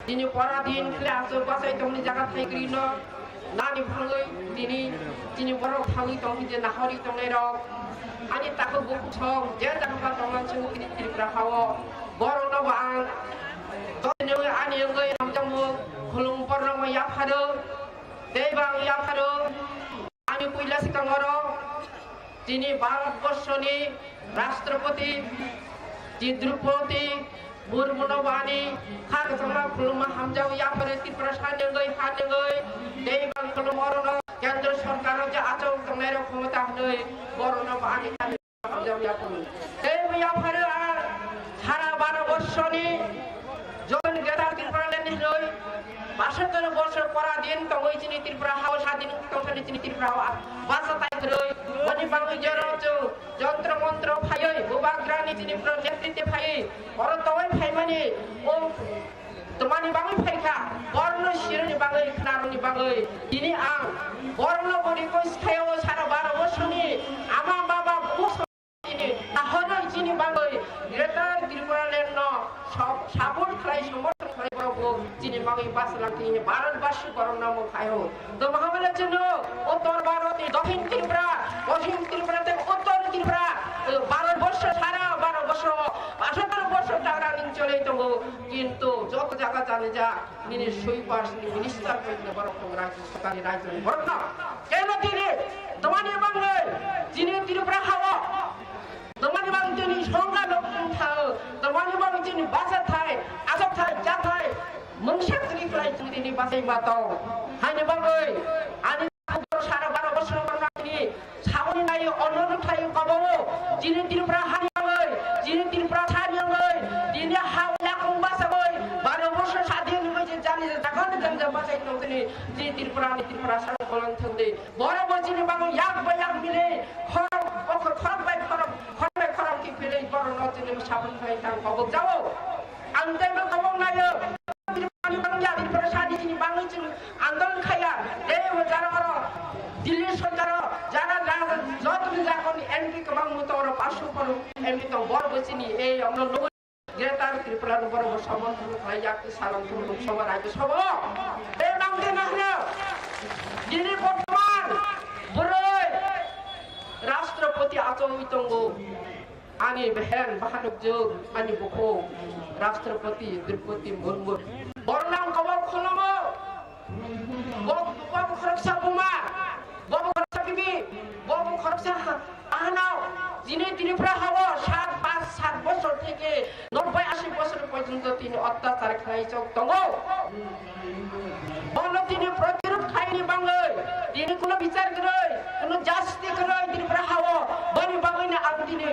जिनि पराधीन class बासाय तंगनि जागा थाइग्रिन नानि फांगै जिनि बर थांगै तंगि जे नाहरि तंगै र आनि ताको बुक छं जे जागा तंगन छं तिरफ्रा हावा बर न बां तने आनि गै हमजमु खुलुम परम या फारो देबां या फारो আমি কৈলাস কাঙ্গর যিনি ভারতবর্ষনি রাষ্ট্রপতি দ্রৌপদী মুর্মু বাণী খাক সমা খুলমা হামজাও ইয়াপরে ত্রিপুরা সানেগৈ হানেগৈ দেবাং খুলমরন কেন্দ্র সরকার যে আচল তংনের ক্ষমতা হই বরণ বাণী হামজাও ইয়াপরে এই ইয়াপরে সারা 12 বর্ষনি জন গেদার ত্রিপুরা লেনি হই 72 বছর পরাধীন তংগৈ চিনি ত্রিপুরা হাও স্বাধীন তংখানি চিনি ত্রিপুরা বাসা তাইগ্রই বনি বাংলা জরচ যন্ত্র মন্ত্র ফাই বুবাগ্রানি চিনি প্র নেতৃত্বে ফাই অর তয় ফাই মানে ও তোমানি বাংলা ফাইখা বর্ণ শিরনি বাংলা খানারনি বাংলা দিনি আং বর্ণ বনি কই খায়ও সারা 12 বছরনি আমা বাবা বুস চিনি তাহলে চিনি বাংলা গ্রেটার ত্রিপুরা লেন সব সাপোর্ট খাই সমর্থন খাই বড় চিনি বাংলা বাস লাগতি ভারতবর্ষ করম নাম খায়ও তো মহাবলের জন্য উত্তর ভারতে দক্ষিণ ত্রিপুরা পশ্চিম ত্রিপুরাতে উত্তর ত্রিপুরা ভারতবর্ষ সারা 12 বছর 72 বছর টাকা চলে তো কিন্তু যত জায়গা জানে যা নিনি সুইপার মিনিস্টার কইতে বড় রাজ্য সরকারি রাজ্য বড় না কেন তিনি তোমানি বাংলা যিনি ত্রিপুরা খাওয়া তোমানি বাংলা যিনি সংজ্ঞা লোক থাও তোমানি বাংলা যিনি বাসা থায় আসক থায় যা থায় মংশা তিনি ফ্লাই তিনি বাসাই বাতাও হাইনি বাংলা আনি সারা 12 বছর বাংলানি সাবনি নাই অন্য ঠাই কবো যিনি ত্রিপুরা হারিয়াঙ্গই যিনি ত্রিপুরা হারিয়াঙ্গই যিনি হাওলা কুম্বাসগই 12 বছর স্বাধীন হইছে জানি জাগান জানজা বাসাই তিনি যে ত্রিপুরা সারা কলন থন্দে বড় বড় যিনি বাংলা ইয়াক বায়াক মিলে খরব খরব বাই খরব কি ফেলে বড় নজনে সাবনি ভাই তার কবো যাও আনতে কবো নাই আন্দোলন খাইয়া যারা দিল্লি সরকার যারা যত যখন এমপি কমাং মতো 500 পর এমপি তো বড় বসিনি এই আমরা গ্রেটার ত্রিপুরা বড় সমর্থন খাই যাকে সালাম সবার আগে সব এই বাংলা না যিনি বর্তমান বড় রাষ্ট্রপতি আচমিতঙ্গ আনি বেহেন বাহানক যোগ আনি বখো রাষ্ট্রপতি দ্রৌপদী মুর্মু বর্ণাম কবর খলম বব খরকসা বুমা বব খরকসা বিবি বব খরকসা আহনাও যিনি ত্রিপুরা হাওয়া 7 বছর থেকে 90-80 বছর পর্যন্ত তিনি অত্যাচার খাইছে তঙ্গ বল তিনি প্রতিরোধ খাইনি বাংলায় তিনি কোনো বিচার করে কোনো জাস্তি করে ত্রিপুরা হাওয়া বনি বাংলা আগ তিনি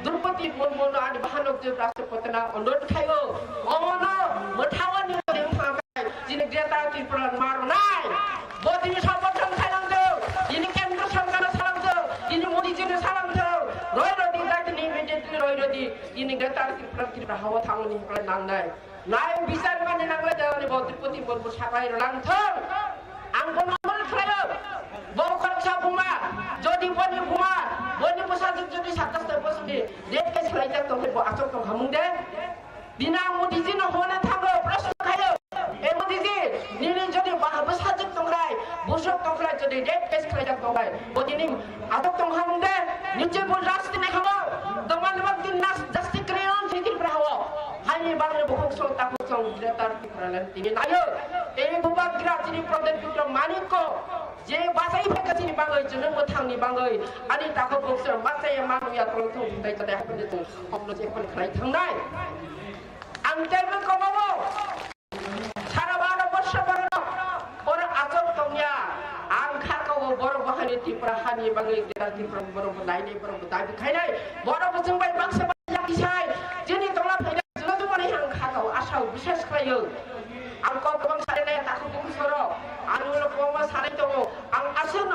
দ্রৌপদী মুর্মু আর বাহানক যে রাষ্ট্রপতি না অনুরোধ খাইও অমন মঠাওয়ানি যিনি গ্রেটার ত্রিপুরা মারো নাই বদিনী সমর্থন সালাম দাও যিনি কেন্দ্র সরকার সালাম দাও যিনি মোদী যিনি সালাম দাও রয় রদি দায়িত্ব ইমিডিয়েটলি রয় রদি যিনি গ্রেটার ত্রিপুরা হাওয়া থাঙনি হকলে নাংনাই নাই বিচার মানে নাংলা দেওয়ানি দ্রৌপদী মুর্মু সাবাই লাংথং আং বনমল খায়ো বউ খরকসা বুমা যদি বনি বুমা বনি পোসাজক যদি 27 বছর দেখে ছলাইতা তোকে আচক তো হামুং দে বিনা মোদী জি ন হনে থাকো প্রশ্ন খায়ো এই মোদী জি নিনি যদি বসাজক তোমরাই বসক তোমরা যদি de red face khlai jak dong bai bo dini atok tong ham de niche bo rasti ne khabo doman bak din nas jasti kreon thikir prawo hani bangle bokok so taku song gretar pralan tini nayo ei bubak gra tini proden putra manik ko je basai phaka tini bangai junung bo thangni bangai ani tako boksor basai manu ya tolong thong dai ta happen de homlo je kon khlai thang nai ang terbe ko babo সারা 12 বছর পরে ওর আচর তংয়া আং খাকো বড় বাহানি ত্রিপুরা হানি বাঙালি দেরা ত্রিপুরা বড় লাইনে বড় দাবি খাইনাই বড় বুঝুং বাই বাক্সা বাকিসাই যিনি তোমরা ফাইনা জুলু মানে আং খাকো আশাও বিশেষ খাইও আং কো গবং সারে নাই তাকো বুসর আনুল কোমা সারে তো আং আসুন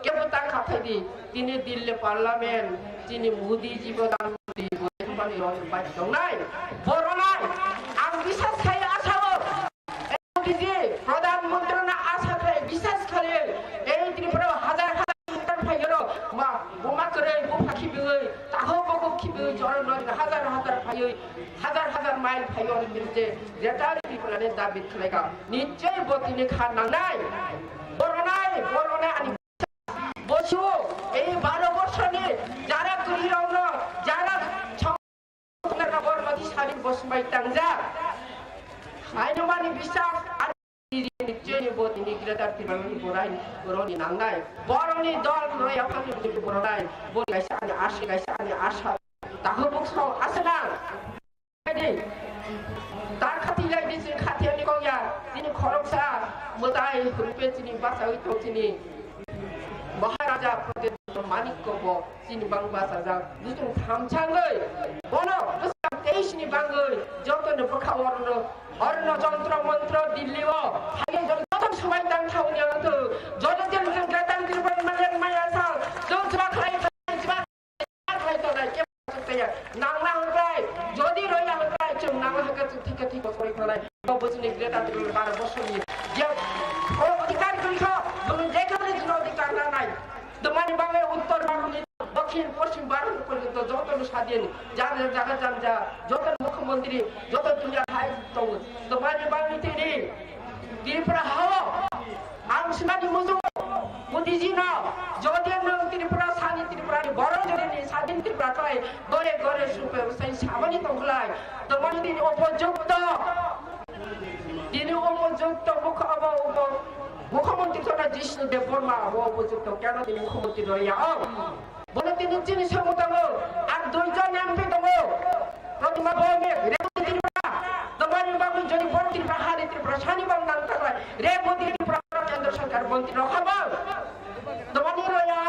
কেবল তার খাথাইদি তিনি দিল্লি পার্লামেন্ট তিনি মোদি জীবদান মোদি বলে বাই দং নাই বড় নাই আং বিশেষ খাই আশাও প্রধানমন্ত্রী না আশা করে বিশ্বাস করে এই ত্রিপুরা হাজার হাজার ভাইয়ের মা বোমা করে বোমা খিবে তাহো বকো খিবে জরন হাজার হাজার ভাই হাজার হাজার মাইল ভাইয়ের বিরুদ্ধে যেটা ত্রিপুরানে দাবি খেলেগা নিশ্চয় বতিনি খান নাই বড় নাই আনি বসু এই 12 বছর নিয়ে যারা গৃহরঙ্গ যারা ছংরা বর্মতি শারীর বসবাই টাংজা আইনমানি বিশ্বাস নিশ্চয়ই বতিনি গ্রেটার ত্রিপুরানি বড়াই বড়নি নাংনাই বড়নি দল রয় আফানি বুঝি বড়াই বল গাইসা আনি আশা তাহো বক্সও আসনা তার খাতি লাই দিছে খাতিয়ানি কইয়া তিনি খরকসা মোতাই রূপে তিনি বাসা হইতো তিনি মহারাজা প্রদেশ মানিক্য ব তিনি বাংবাসা যা দুজন থামছাঙ্গই বনো 23 নি বাঙ্গই যতন বখা অর্ণ যন্ত্র মন্ত্র দিল্লি ও হাগে যত সময় দান খাওনি অন্ত যত দিন গ্রেটার ত্রিপুরা মালের মায়া সাল যন্ত্র খাই তো না কে নাংলা হতাই যদি রইয়া হতাই চুম নাংলা হাকা থেকে ঠিক করে ফলাই ববুনি গ্রেটার ত্রিপুরা 12 বছর নি যে অধিকার করি খাও তুমি যে কোনো অধিকার না নাই দমানি বাংলা উত্তর বাংলা দক্ষিণ পশ্চিম ভারত পর্যন্ত যত স্বাধীন যাদের জায়গা যান যা যত মুখ্যমন্ত্রী যত দুনিয়া ভাই তোমাদের বাঙালি তিনি ত্রিপুরা হাও আংশমানি মুজু মোদিজি না যদি ত্রিপুরা সানি ত্রিপুরা বড় যদি স্বাধীন ত্রিপুরা কয় গড়ে গড়ে সুপে সেই সামানি তংলাই তোমার তিনি উপযুক্ত মুখ্যমন্ত্রী তোরা জিষ্ণু দেব বর্মা উপযুক্ত কেন তিনি মুখ্যমন্ত্রী রইয়া বলে তিনি চিনি সমতম আর 2 জন এমপি দম প্রতিমা বমে রেবতী ত্রিপুরা তোমারি বাবু যদি বর্তি পাহাড়ে ত্রিপুরা সানি বাংলা থাকলে রেবতী ত্রিপুরা কেন্দ্র সরকার মন্ত্রী রখাব তোমারি রইয়া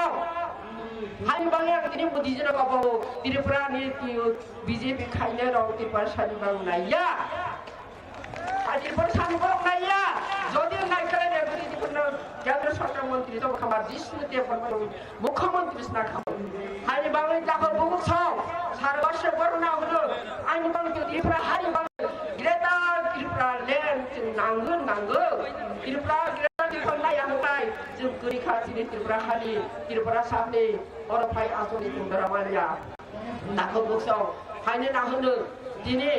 হাই বাংলা তিনি মোদিজির বাবু ত্রিপুরা নীতি বিজেপি খাইলে রং ত্রিপুরা সানি বাংলা নাইয়া আর ত্রিপুরা সানি বাংলা নাইয়া যদি নাই করে রেবতী ত্রিপুরা কেন্দ্র সরকার মন্ত্রী তো খাবার জিষ্ণু দেব মুখ্যমন্ত্রী না খাব হাই বাংলা যাবো বহু সব সারা বর্ষ করোনা হলো আইন বাংলা ত্রিপুরা হাই বাংলা গ্রেটার ত্রিপুরা ল্যান্ড নাঙ্গল ত্রিপুরা গ্রেটার ত্রিপুরা নাই আমতাই जों गुरि खाथिनि ত্রিপুরা हानि ত্রিপুরা सामने अरफाय आसनि तुंदरा मारिया दाखो बक्सआव हायनो नाहोनो दिनै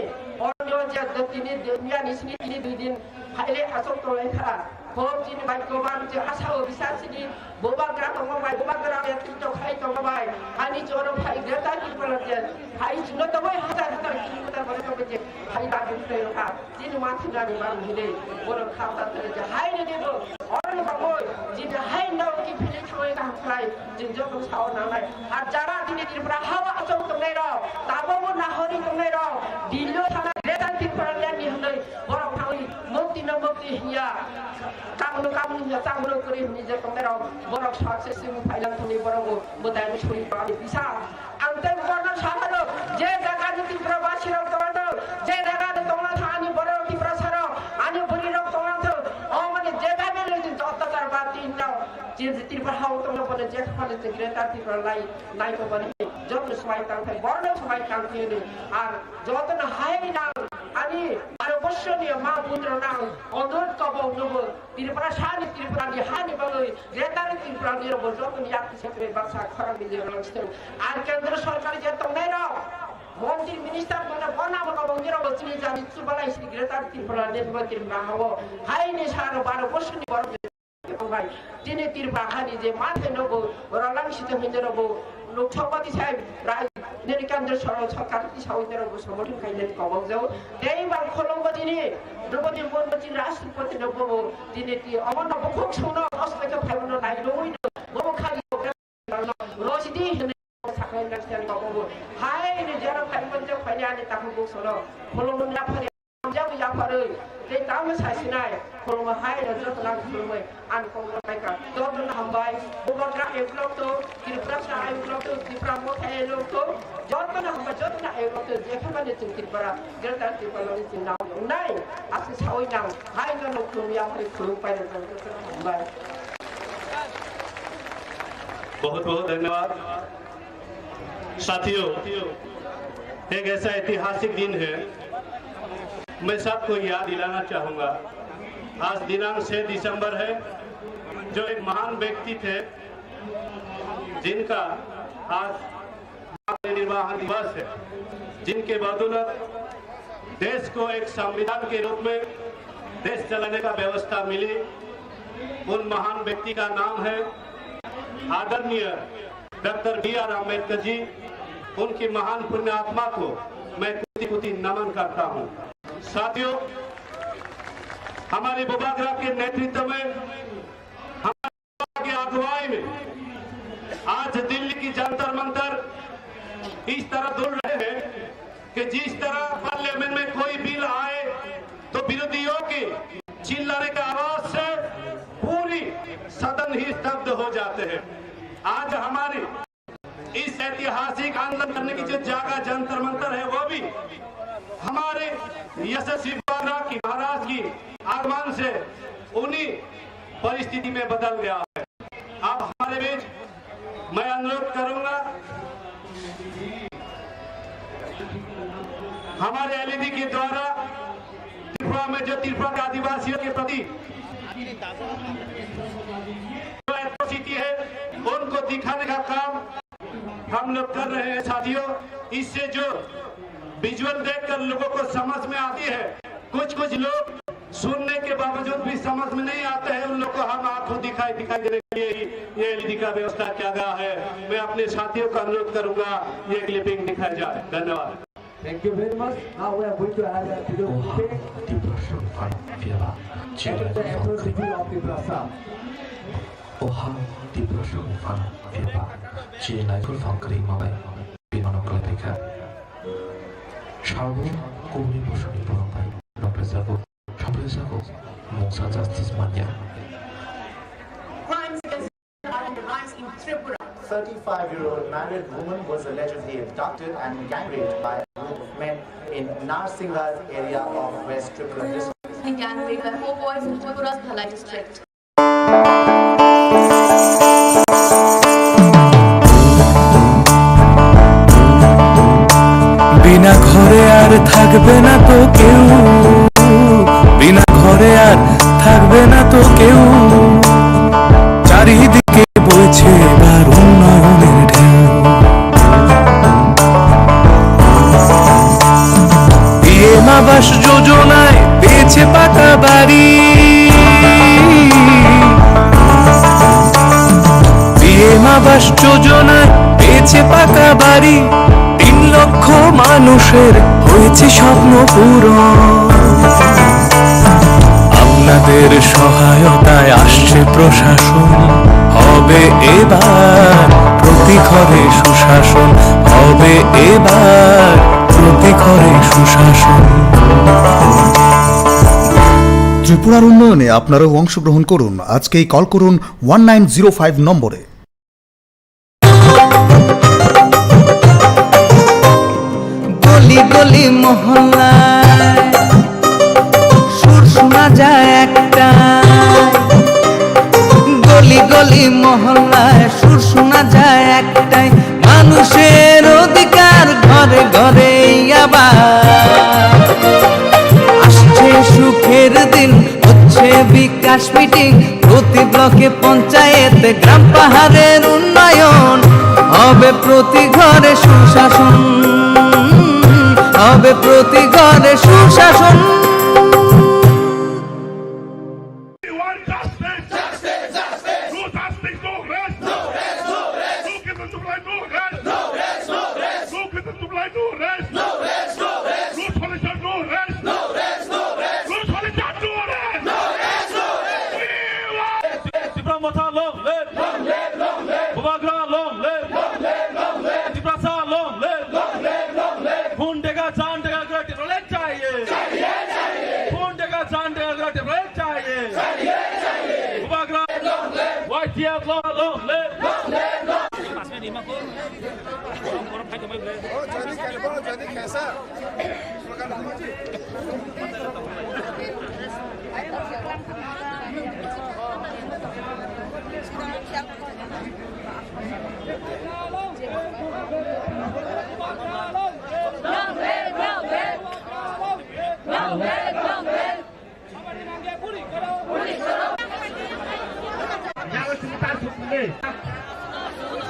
अन्य जे दिनै दुनिया निसिनि दिनै 2 दिन हायले आसक तलायखा होब दिनै बाय गोबां जे आसाव बिसासिनि बोबाग्रा दंबाय बोबाग्रा नेतृत्व खाय दंबाय हानि जरो फाय ग्रेटा ত্রিপুরা जे हाय जुनो दबाय हाजार हाजार किलोमिटार बरे दबाय जे हाय दादि तयहा दिनै माथिनानि बां हिले बर खाबता तले जे हायनो देबो अरन बाबोय दिनै हाय नाव कि फिले थाङै गामफ्लाय जों जब साव नांनाय आर जारा दिनै ত্রিপুরা हावा आसौ दंनाय र दाबो नाहरि दंनाय र दिल्ली थाना ग्रेटा ত্রিপুরা ल्यान्डनि हनै बर थाङै मुक्ति न मुक्ति हिया कामनो हिया चामनो करि निजे दंनाय र बर सक्सेस फाइलां थनि बर मोदाय छुरि पानि पिसा आंते बर साहारो जे जागानि ত্রিপুরা बासिर दंनाय जे जागानि दंना थानि बर ত্রিপুরা सार आनि बुरि र दंना अ माने जे गामिले अत्याचार बाति न जे ত্রিপুরা हाउ दंना बने जे फाले जे ग्रेटा ত্রিপুরা लाई को बने जब सबाय तांथाय बर्न सबाय तांथेनि आर जतन हाय नां आनि आरो बसनि मा पुत्र नां अनुरोध कबौ नबो ত্রিপুরা सानि ত্রিপুरानि हानि बागै ग्रेटा ত্রিপুरानि र जतन याति सेक्रे बासा खरा मिले रंस्तें आर केंद्र सरकार जे तंनाय र मन्त्री मिनिस्टर बना बनाबो बंगिरा बचिनि जानि सुबालाय ग्रेटा ত্রিপুরা नेतमन्त्री नाहावो हायनि सार 12 बसनि बर भाई दिने त्रिपुरा हानि जे माथे नगो रलां सिते हिंदरबो लोकसभानि साहेब राय नेनि केंद्र सरकारनि सावइनरबो समर्थन खाइले कबावजौ देइबार खलंबो दिने द्रौपदी मुर्मु राष्ट्रपति नबो दिने ति अमन बखोक सौनो अस्तेके फाइबनो नाइलोइनो बबो खालि रोसिदि साखाय नक्सान कबावो हाय ने जरा फाइबन जे फाइनानि ताखौ बोसरो खलंबो ना फारि जाबो जाफारै दे ताम सासिनाय खलंबो हाय रजत लाग खलंबो आन खलंबो कायका ददन हमबाय बबद्रा एकलक तो त्रिपुरा सा एकलक तो त्रिपुरा मोथा एकलक तो जतन हमबा जतन एकलक तो जेखबानि जों त्रिपुरा गेलता त्रिपुरानि जों नाव नाय आसे सावै नाव हाय गनो खलंबिया फारि खलंब पाइ हमबाय बहुत बहुत धन्यवाद साथियों। एक ऐसा ऐतिहासिक दिन है, मैं सबको याद दिलाना चाहूंगा। आज दिनांक 6 दिसंबर है, जो एक महान व्यक्ति थे जिनका आज निर्वाहन दिवस है, जिनके बदौलत देश को एक संविधान के रूप में देश चलाने का व्यवस्था मिली। उन महान व्यक्ति का नाम है आदरणीय डॉक्टर B.R. अम्बेडकर जी। उनकी महान पुण्य आत्मा को मैं कोटि-कोटि नमन करता हूं। साथियों, हमारे बुबाग्रा के नेतृत्व में, हमारे अगुवाई में आज दिल्ली की जंतर मंतर इस तरह दौड़ रहे हैं कि जिस तरह पार्लियामेंट में कोई बिल आए तो विरोधियों के चिल्लाने की आवाज से पूरी सदन ही स्तब्ध हो जाते हैं। आज हमारी इस ऐतिहासिक आंदोलन करने की जो जगह जंतर मंतर है, वो भी हमारे यशस्वी बुबाग्रा की महाराज की आगमन से उन्हीं परिस्थिति में बदल गया है। अब हमारे बीच मैं अनुरोध करूंगा हमारे एलईडी के द्वारा त्रिपुरा में जो त्रिपुरा के आदिवासियों के प्रति जो एट्रोसिटी है उनको दिखाने का काम हम लोग कर रहे हैं। साथियों, इससे जो विजुअल देखकर लोगों को समझ में आती है, कुछ लोग सुनने के बावजूद भी समझ में नहीं आते हैं, उन लोग को हम आंखों दिखाई देने के लिए ये एलईडी का व्यवस्था किया गया है। मैं अपने साथियों का अनुरोध करूंगा ये क्लिपिंग दिखाई जाए। धन्यवाद। Thank you very much. Now we are going to have a video clip. And the atrocity of the Plaza. 我好地不是无法别把，只来不放格里马外，别让格里看。差不公民不是你不能白，让不在乎，让不在乎，梦想在自己满眼。 Crimes against women rise in Tripura. 35-year-old married woman was allegedly abducted and gang raped by a group of men in Narsinghar area of West Tripura district. And gang raped by 4 boys in Tripura's Dhalai district. বিনা ঘরে আর থাকবে না তো কেউ, বিনা ঘরে আর থাকবে না তো কেউ, চারিদিকে বইছে এবার উন্নয়নের ঢেউ। পিএম আবাস যোজনায় পেয়েছে পাকা বাড়ি, পিএম আবাস যোজনায় পেয়েছে পাকা বাড়ি, 3 লক্ষ মানুষের হয়েছে স্বপ্ন পূরণ। আপনাদের সহায়তায় আসছে প্রশাসন, হবে এবার প্রতি ঘরে সুশাসন, হবে এবার প্রতি ঘরে সুশাসন। ত্রিপুরার উন্নয়নে আপনারাও অংশগ্রহণ করুন। আজকেই কল করুন 1905 নম্বরে। গলি গলি মহল্লায় সুর শোনা যায় একটা, গলি গলি মহল্লায় সুর শোনা যায় একটাই, মানুষের অধিকার ঘরে ঘরে আবার আসছে সুখের দিন, হচ্ছে বিকাশ মিটিং, প্রতি ব্লকে পঞ্চায়েত গ্রাম পাহাড়ের উন্নয়ন, হবে প্রতি ঘরে সুশাসন, হবে প্রতি ঘরে সুশাসন। टिप्पणी चाहिए खून जगह जान जगह टिप्पणी चाहिए उपग्रह YTF long live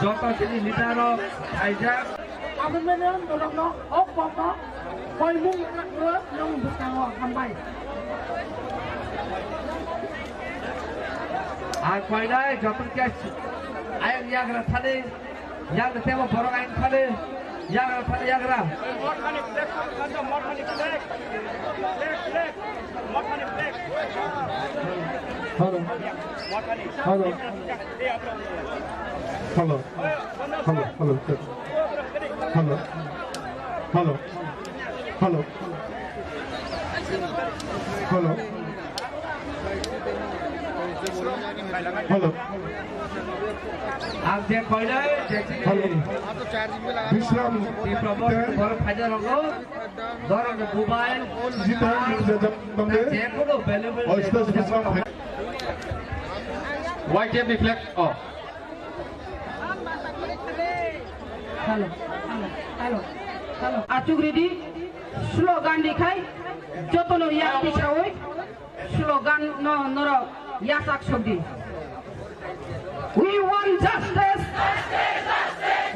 Joto sini litaro aja. Aku beneran dorong oh pokok koi mung nong bukan hambai. Koi dai joto kya ayam yang rathane yang tema borong ayam thane yang rathane yang ra. Hello. Hello. Hello. Hello. Hello. Hello. Hello. Hello. Hello. Hello. आप जे कोई ना hello विश्राम ये promote और final होगा दौरान mobile जितना बंदे जेको अवेलेबल और इसका विश्राम YTF reflect off Halo, halo, halo. Acuk ready? Slogan dikai. Joto no yak tisawoi. Slogan no noro yasak shobdi. We want justice.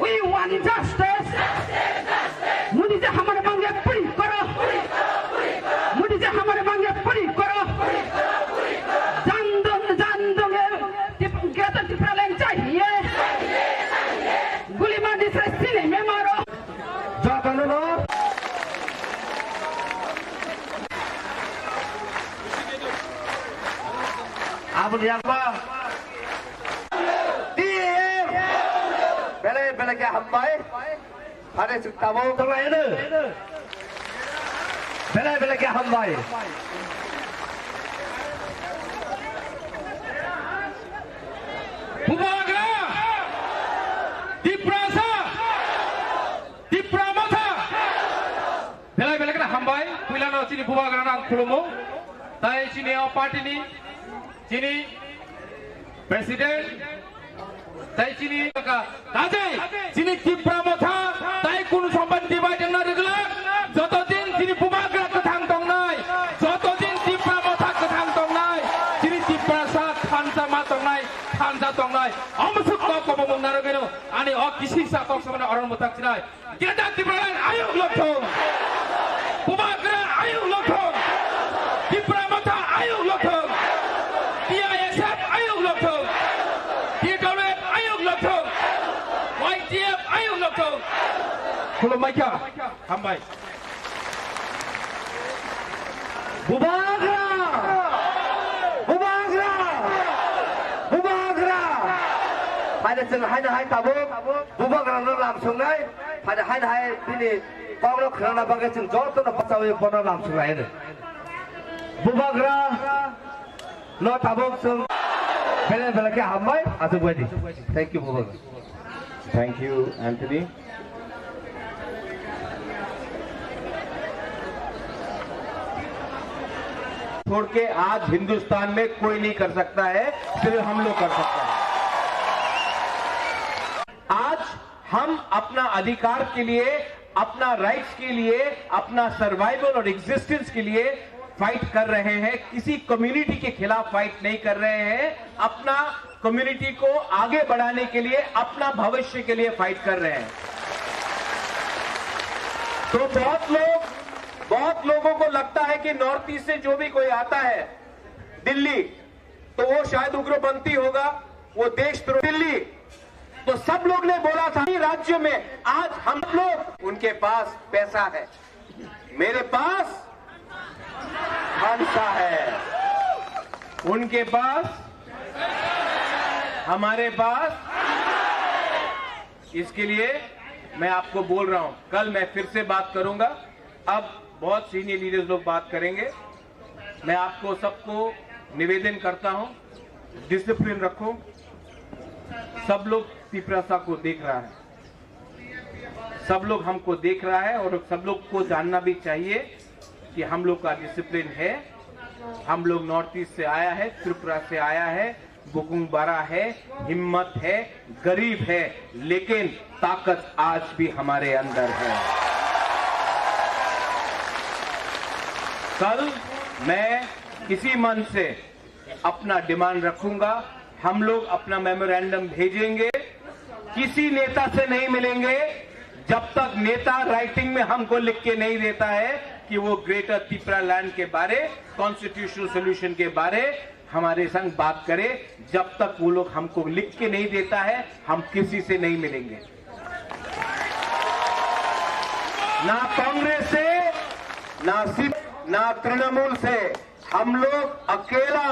We want justice. Mudi se hamare mange puri karo. Mudi se hamare mange puri karo. Jandong gerata tipalen chahiye. Guli mandi se sine me maro. Joto no. Abu diapa? Bela क्या हम भाई हरे सुताबो तो लाए ना बela क्या हम भाई Bubagra Diprasa Dipramata bela kita hambai pilihan no sini Bubagra nang khulumo tai sini party ni sini presiden tai sini ka tajai sini Dipramata tai kun samban dibai jengna regla joto din sini Bubagra kathang tong nai joto din Dipramata kathang tong nai sini Diprasa khansa ma tong nai khansa tong nai amsuk ko ko mong narageno ani o kisi sa tok samana aron mutak sinai kita Dipralan ayo lothong Bubagra ayo lothong Dipramata ayo lothong PISF ayo lothong DWF ayo lothong YTF ayo lothong kulum maika hambai Bubagra Bubagra Bubagra pada seng hai tabu Bubagra no lam sungai pada hai ini kong no kerana bagai seng joto no pasawi kono lam sungai ini Bubagra no tabu seng bela ke hambai atu badi thank you Bubagra thank you Anthony छोड़ के आज हिंदुस्तान में कोई नहीं कर सकता है सिर्फ हम लोग कर सकते हैं आज हम अपना अधिकार के लिए अपना राइट्स के लिए अपना सर्वाइवल और एग्जिस्टेंस के लिए फाइट कर रहे हैं किसी कम्युनिटी के खिलाफ फाइट नहीं कर रहे हैं अपना कम्युनिटी को आगे बढ़ाने के लिए अपना भविष्य के लिए फाइट कर रहे हैं तो बहुत लोगों को लगता है कि नॉर्थ ईस्ट से जो भी कोई आता है दिल्ली तो वो शायद उग्रपंथी होगा वो देशद्रोही दिल्ली तो सब लोग ने बोला था राज्य में आज हम लोग उनके पास पैसा है मेरे पास खालसा है उनके पास हमारे पास इसके लिए मैं आपको बोल रहा हूं कल मैं फिर से बात करूंगा अब बहुत सीनियर लीडर्स लोग बात करेंगे। मैं आपको सबको निवेदन करता हूं, डिसिप्लिन रखो। सब लोग पिपरासा को देख रहा है, सब लोग हमको देख रहा है और सब लोग को जानना भी चाहिए कि हम लोग का डिसिप्लिन है। हम लोग नॉर्थ ईस्ट से आया है, त्रिपुरा से आया है, बुकुंगबारा है, हिम्मत है, गरीब है, लेकिन ताकत आज भी हमारे अंदर है। कल मैं किसी मन से अपना डिमांड रखूंगा, हम लोग अपना मेमोरेंडम भेजेंगे। किसी नेता से नहीं मिलेंगे जब तक नेता राइटिंग में हमको लिख के नहीं देता है कि वो ग्रेटर त्रिपुरा लैंड के बारे, कॉन्स्टिट्यूशनल सोल्यूशन के बारे हमारे संग बात करे। जब तक वो लोग हमको लिख के नहीं देता है, हम किसी से नहीं मिलेंगे, ना कांग्रेस से, ना तृणमूल से। हम लोग अकेला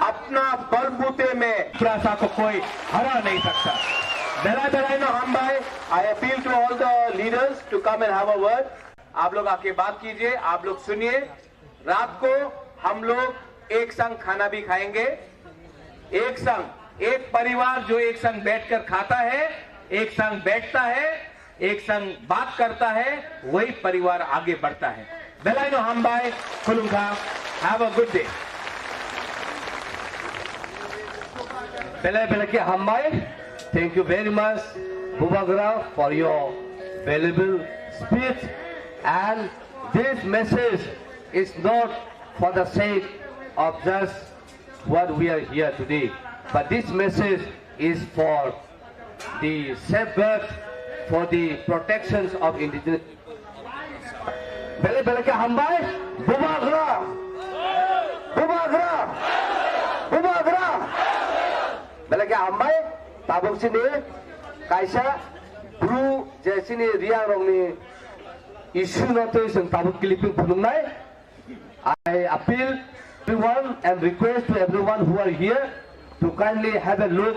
अपना बलबूते में त्रिपुरा को कोई हरा नहीं सकता। I appeal to all the leaders to come and have a word. आप लोग आके बात कीजिए, आप लोग सुनिए। रात को हम लोग एक संग खाना भी खाएंगे, एक संग, एक परिवार जो एक संग बैठकर खाता है, एक संग बैठता है, एक संग बात करता है, वही परिवार आगे बढ़ता है। बेलाइनो हमबाई खुलुंगा, हैव अ गुड डे। बेले के हमबाई, thank you very much, Bubagra, for your valuable speech. And this message is not for the sake of just what we are here today, but this message is for the safeguard, for the protections of indigenous. Bele ke hambai, Bubagra, Bubagra, Bubagra. Bele ke hambai, tabuk sini, kaisa, bru, jesini riang rongni. Issue not to isang tabuk kilipin punungnay. I appeal everyone and request to everyone who are here to kindly have a look.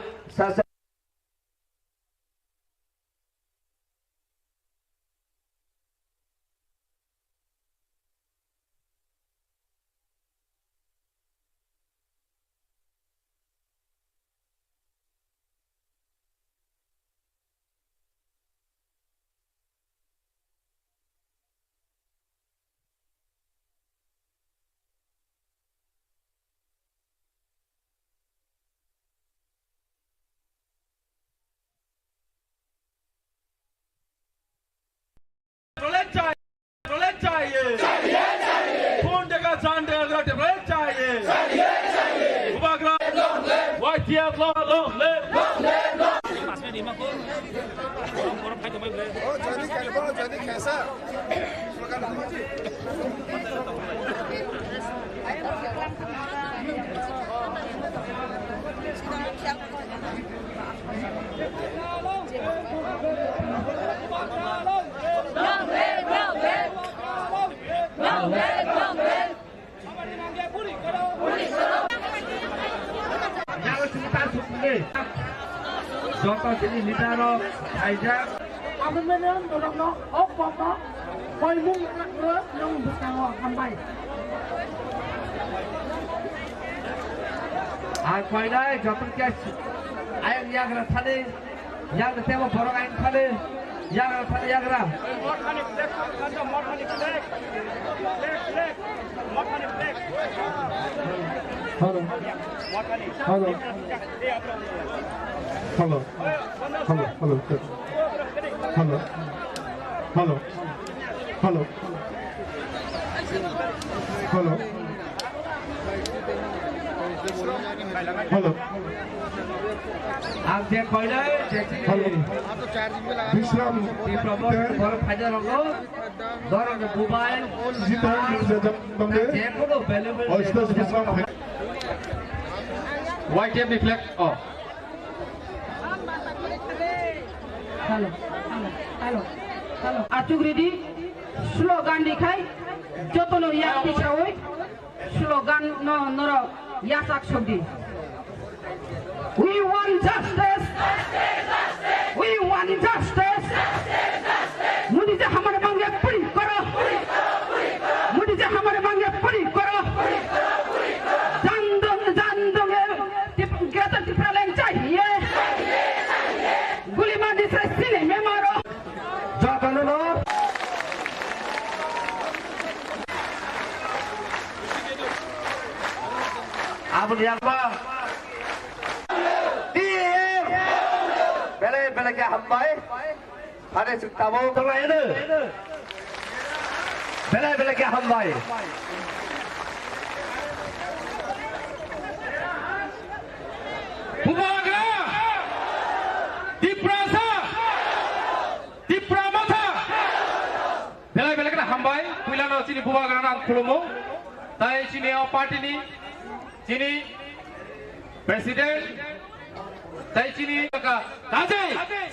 Joto sini litaro ajak. Apa menan orang no apa koi mung yang berkawa kampai. Koi dah joto kes ayam yang rathane yang tewa borong ayam thane yang rathane yang ram. Hello. Hello. Hello. Hello. Hello. Hello. Hello. Hello. Hello. Hello. आप देख कोई नहीं hello विश्राम ये promote बहुत फायदा होगा दोनों के मोबाइल जितना देखो तो अवेलेबल और इसका विश्राम है white tape reflect of hello hello hello आचुक रेडी स्लोगान दिखाई जो तो नो याद दिखाओ स्लोगान नो नरो यासाक शब्दी We want justice. We want justice. मुझे हमारे मांगे पूरी करो. Abang yang apa? DAM. Bela ke hambai. Pada tamu tengah ini. Bela ke hambai. Bubagra, Diprasa, Dipramata. Bela kena hambai. Puilan sini Bubagra nang kulumu. Tai sini parti ni. Sini Presiden. Tai sini kaje.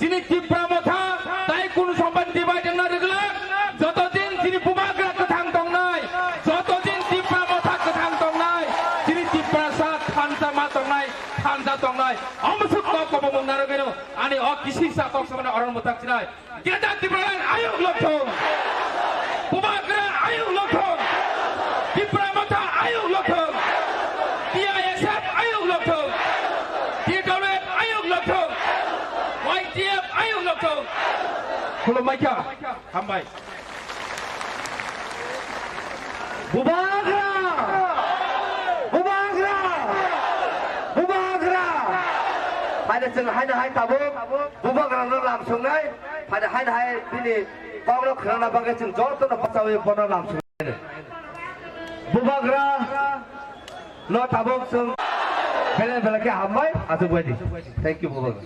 Sini Dipramata. Tai kunu sampan dibai dengan regular. Joto din sini Bubagra ketang tong nai. Joto din Dipramata ketang tong nai. Sini Diprasa Khansa matong nai. Khansa tong nai. Amasuk kau pemung narogeno. Ani kisi sa kau sama orang mutak sinai. Kita Dipralan ayo lokong. Bubagra ayo lokong. Dipramata ayo lokong. DISF ayo lokong. DWF ayo lokong. YTF ayo lokong. Kulo maika hambai. Bubagra. Bubagra. Bubagra. Pada seng hai tabuk. Bubagra no langsung nai. Pada hai ini kau kerana bagai seng jor tu nak pasal yang pernah langsung. Bubagra no tabuk seng. Bela ke hambai atau buat ini. Thank you Bubagra.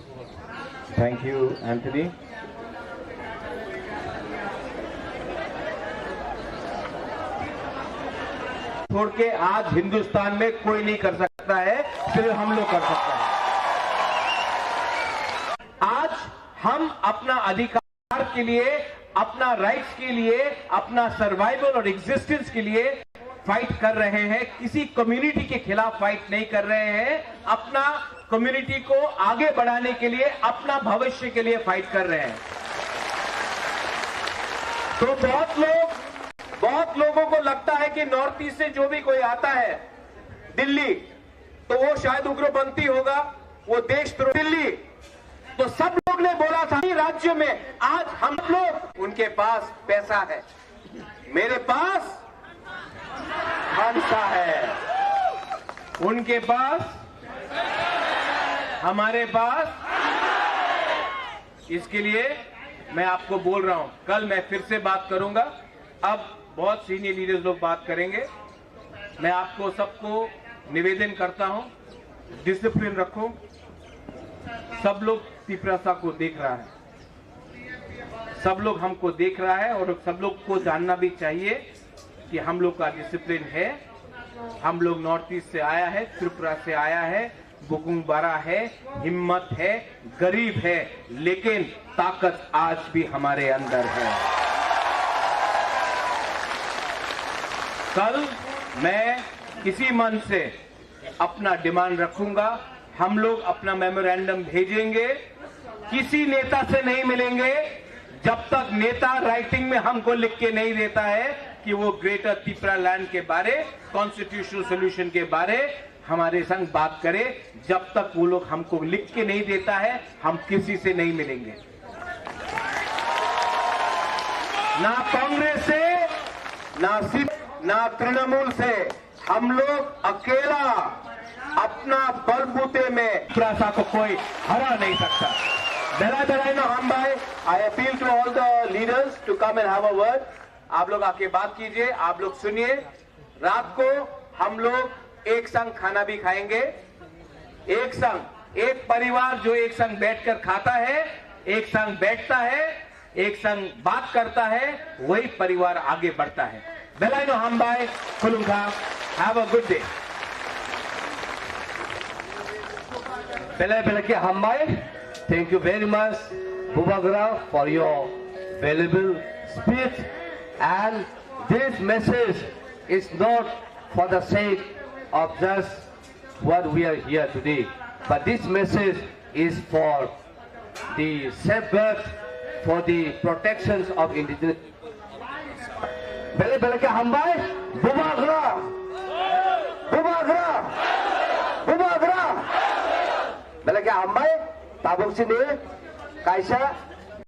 Thank you, Anthony. छोड़ के आज हिंदुस्तान में कोई नहीं कर सकता है, सिर्फ हम लोग कर सकते हैं। आज हम अपना अधिकार के लिए, अपना राइट्स के लिए, अपना सर्वाइवल और एग्जिस्टेंस के लिए फाइट कर रहे हैं। किसी कम्युनिटी के खिलाफ फाइट नहीं कर रहे हैं। अपना कम्युनिटी को आगे बढ़ाने के लिए, अपना भविष्य के लिए फाइट कर रहे हैं। तो बहुत लोगों को लगता है कि नॉर्थ ईस्ट से जो भी कोई आता है दिल्ली, तो वो शायद उग्रपंथी होगा, वो देशद्रोही। दिल्ली तो सब लोग ने बोला था राज्य में, आज हम लोग उनके पास पैसा है, मेरे पास खानसा है, उनके पास, हमारे पास। इसके लिए मैं आपको बोल रहा हूं, कल मैं फिर से बात करूंगा। अब बहुत सीनियर लीडर्स लोग बात करेंगे। मैं आपको सबको निवेदन करता हूं, डिसिप्लिन रखो। सब लोग तिपरासा को देख रहा है, सब लोग हमको देख रहा है, और सब लोग को जानना भी चाहिए कि हम लोग का डिसिप्लिन है। हम लोग नॉर्थ ईस्ट से आया है, त्रिपुरा से आया है, बुकुंग बारा है, हिम्मत है, गरीब है, लेकिन ताकत आज भी हमारे अंदर है। कल मैं किसी मन से अपना डिमांड रखूंगा, हम लोग अपना मेमोरेंडम भेजेंगे। किसी नेता से नहीं मिलेंगे जब तक नेता राइटिंग में हमको लिख के नहीं देता है कि वो ग्रेटर त्रिपुरा लैंड के बारे, कॉन्स्टिट्यूशनल सोल्यूशन के बारे हमारे संग बात करे। जब तक वो लोग हमको लिख के नहीं देता है, हम किसी से नहीं मिलेंगे, ना कांग्रेस से, ना तृणमूल से। हम लोग अकेला अपना बलबूते में त्रिपुरा को कोई हरा नहीं सकता। I appeal to all the leaders to come and have a word. आप लोग आके बात कीजिए, आप लोग सुनिए। रात को हम लोग एक संग खाना भी खाएंगे, एक संग, एक परिवार जो एक संग बैठकर खाता है, एक संग बैठता है, एक संग बात करता है, वही परिवार आगे बढ़ता है। बेलाइनो हमबाई खुलुंगा, have a good day. Bela ke hambai, thank you very much Bubagra for your valuable speech, and this message is not for the sake of just what we are here today, but this message is for the safeguard, for the protections of indigenous. Bela ke hambai, Bubagra, Bubagra, Bubagra. Bela ke hambai, tabuk sini, kaisa,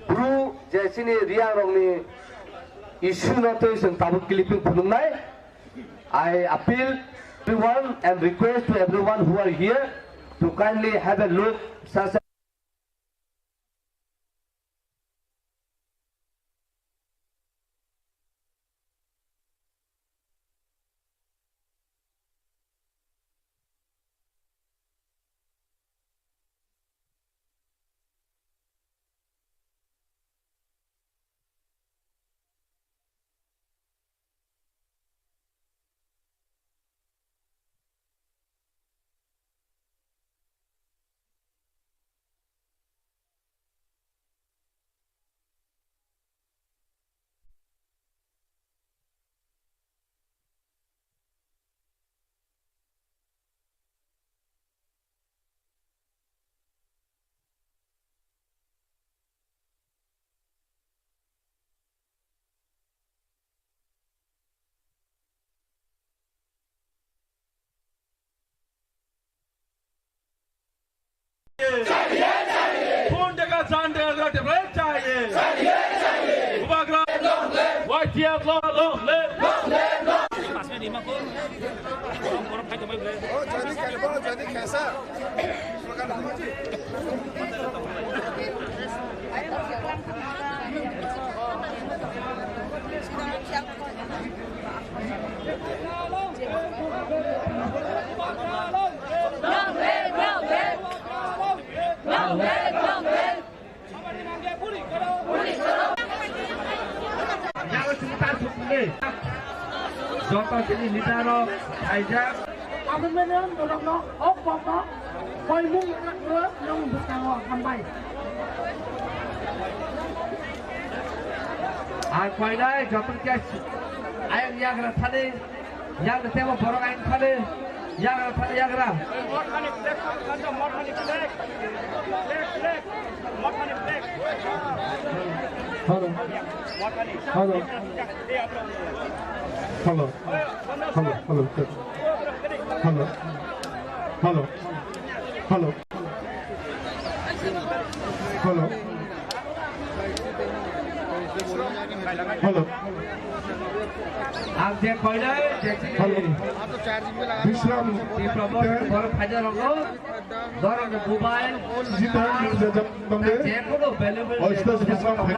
bru, jesi ni riang rong ni issue na to isang tabuk kilipin punung nai. I appeal everyone and request to everyone who are here to kindly have a look. खून का जान का टिप्पणी चाहिए YTF long Joto sini litaro hijack. Aku beneran dorong no, pokok, koi mung nggak yang bukan hambai. Koi dah joto kes, ayam yang tadi, yang tadi borong ayam tadi, yang tadi yang ra. Hello. Hello. Hello. Hello. Hello. Hello. Hello. Hello. Hello. Hello. आप जे कोई ना Hello. Vishram. di promote baru fajar logo, dorong mobile, Jitan Bamde. je kono available. Oysters Vishram.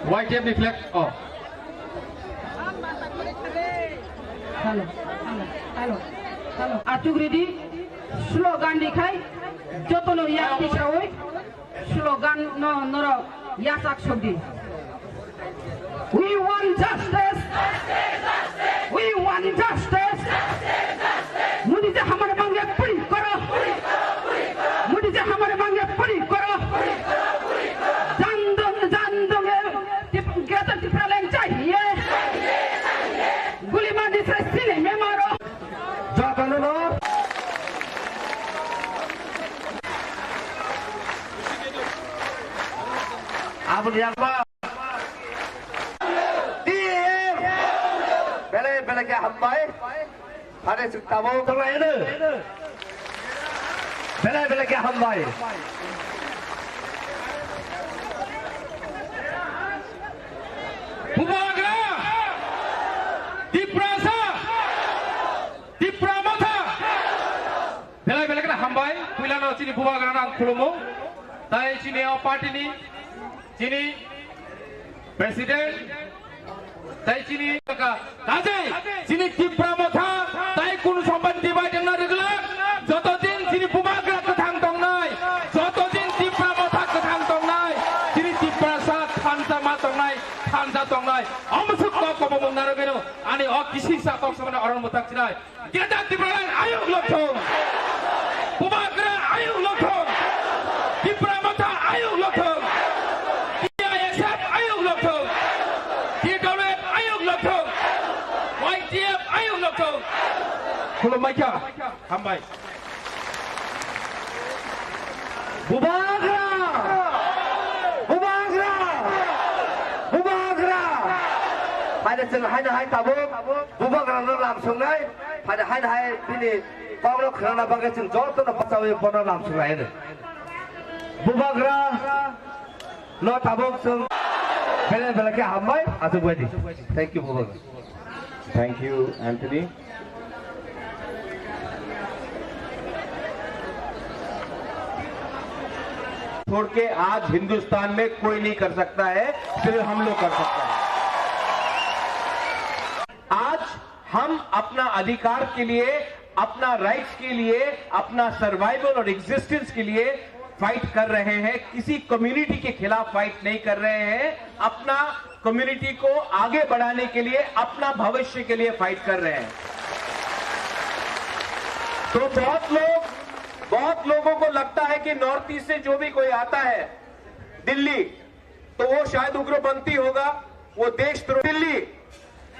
YTF reflect off. Halo, halo, halo. Atuk ready? Slogan dikai. Joto no yak disawi. Slogan no noro yasak shobdi. We want justice. We want justice. मुझे जो हमारे मांगे पूरी करो. मुझे जो हमारे मांगे पूरी करो. जानदोंगे kita diperlain चाहिए. गुली मार दिसे सीने में मारो. Jangan lo. Abu Diakba. Bela ke hambai. Ada tamu tengah ini. Bela ke hambai. Bubagra Diprasa Dipramata Bela kena hambai Kuilano sini Bubagra nang khulumo Tai sini party ni sini Presiden Tai sini Tajai sini Dipramata Tai kunu sampan divide na regula Joto din sini Bubagra ketang tong nai Joto din Dipramata ketang tong nai Sini Diprasa Khanta matong nai Khanta tong nai Amusuk kau komong narogeno Ani kisi sa tong samana orang mutak sinai Kita Dipralan ayo lokong Bubagra ayo lokong Dipramata ayo lokong DISF ayo lokong DWF ayo lokong YTF ayo lokong Kulum maika hambai Bubagra. Bubagra. Bubagra. Pada tengah hai tabu. Bubagra no lam sungai. Pada hai ini konglo kerana bagai ceng jor tu dapat sawi pono lam sungai ini. Bubagra no tabu sung. Bela ke hambai atau buat. Thank you Bubagra. Thank you Anthony. छोड़ के आज हिंदुस्तान में कोई नहीं कर सकता है, सिर्फ हम लोग कर सकते हैं। आज हम अपना अधिकार के लिए, अपना राइट्स के लिए, अपना सर्वाइवल और एग्जिस्टेंस के लिए फाइट कर रहे हैं। किसी कम्युनिटी के खिलाफ फाइट नहीं कर रहे हैं, अपना कम्युनिटी को आगे बढ़ाने के लिए, अपना भविष्य के लिए फाइट कर रहे हैं। तो बहुत लोगों को लगता है कि नॉर्थ ईस्ट से जो भी कोई आता है दिल्ली, तो वो शायद उग्रपंथी होगा, वो देशद्रोही। दिल्ली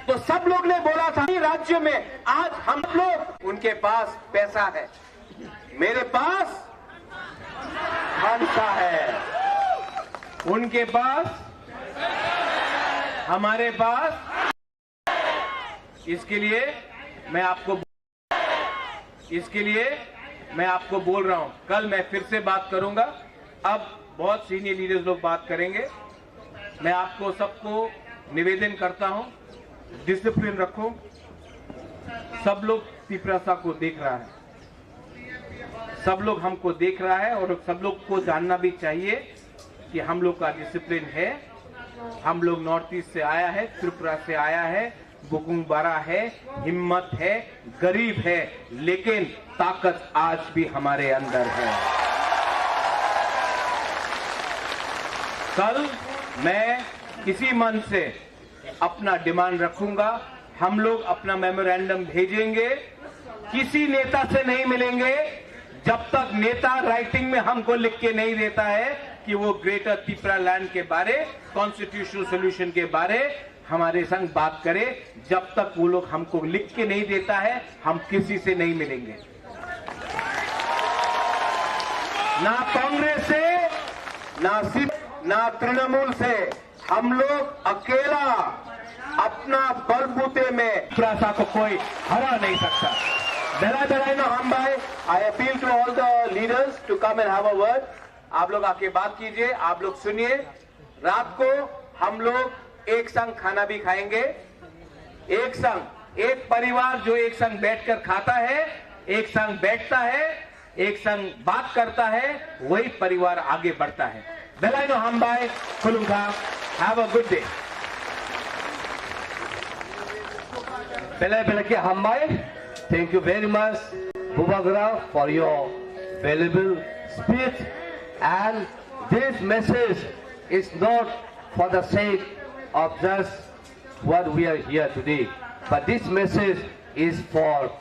तो सब लोग ने बोला था राज्य में, आज हम लोग, उनके पास पैसा है, मेरे पास खानसा है, उनके पास, हमारे पास। इसके लिए मैं आपको बोल रहा हूं, कल मैं फिर से बात करूंगा। अब बहुत सीनियर लीडर्स लोग बात करेंगे। मैं आपको सबको निवेदन करता हूं, डिसिप्लिन रखो। सब लोग पिपरासा को देख रहा है, सब लोग हमको देख रहा है, और सब लोग को जानना भी चाहिए कि हम लोग का डिसिप्लिन है। हम लोग नॉर्थ ईस्ट से आया है, त्रिपुरा से आया है, बुकुंग बड़ा है, हिम्मत है, गरीब है, लेकिन ताकत आज भी हमारे अंदर है। कल मैं किसी मन से अपना डिमांड रखूंगा, हम लोग अपना मेमोरेंडम भेजेंगे। किसी नेता से नहीं मिलेंगे जब तक नेता राइटिंग में हमको लिख के नहीं देता है कि वो ग्रेटर त्रिपुरा लैंड के बारे, कॉन्स्टिट्यूशनल सोल्यूशन के बारे हमारे संग बात करे। जब तक वो लोग हमको लिख के नहीं देता है, हम किसी से नहीं मिलेंगे, ना कांग्रेस से, ना तृणमूल से। हम लोग अकेला अपना बलबूते में त्रिपुरा को कोई हरा नहीं सकता। I appeal to all the leaders to come and have a word. आप लोग आके बात कीजिए, आप लोग सुनिए। रात को हम लोग एक संग खाना भी खाएंगे, एक संग, एक परिवार जो एक संग बैठकर खाता है, एक संग बैठता है, एक संग बात करता है, वही परिवार आगे बढ़ता है। बेलाइनो हमबाई खुलुंगा, हैव अ गुड डे। बेला के हमबाई, thank you very much, Bubagra, for your valuable speech. And this message is not for the sake of just what we are here today, but this message is for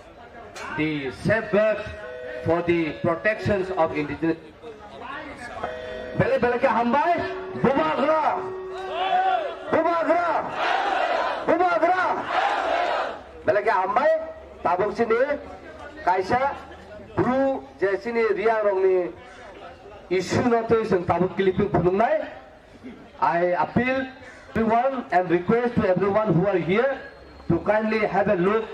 the safeguard, for the protections of indigenous. Bele ke hambai, Bubagra, Bubagra, Bubagra. Bele ke hambai, tabuk sini, kaisa, bru, jesini riang rongni. Issue not to tabuk kiliping punungai. I appeal to everyone and request to everyone who are here to kindly have a look.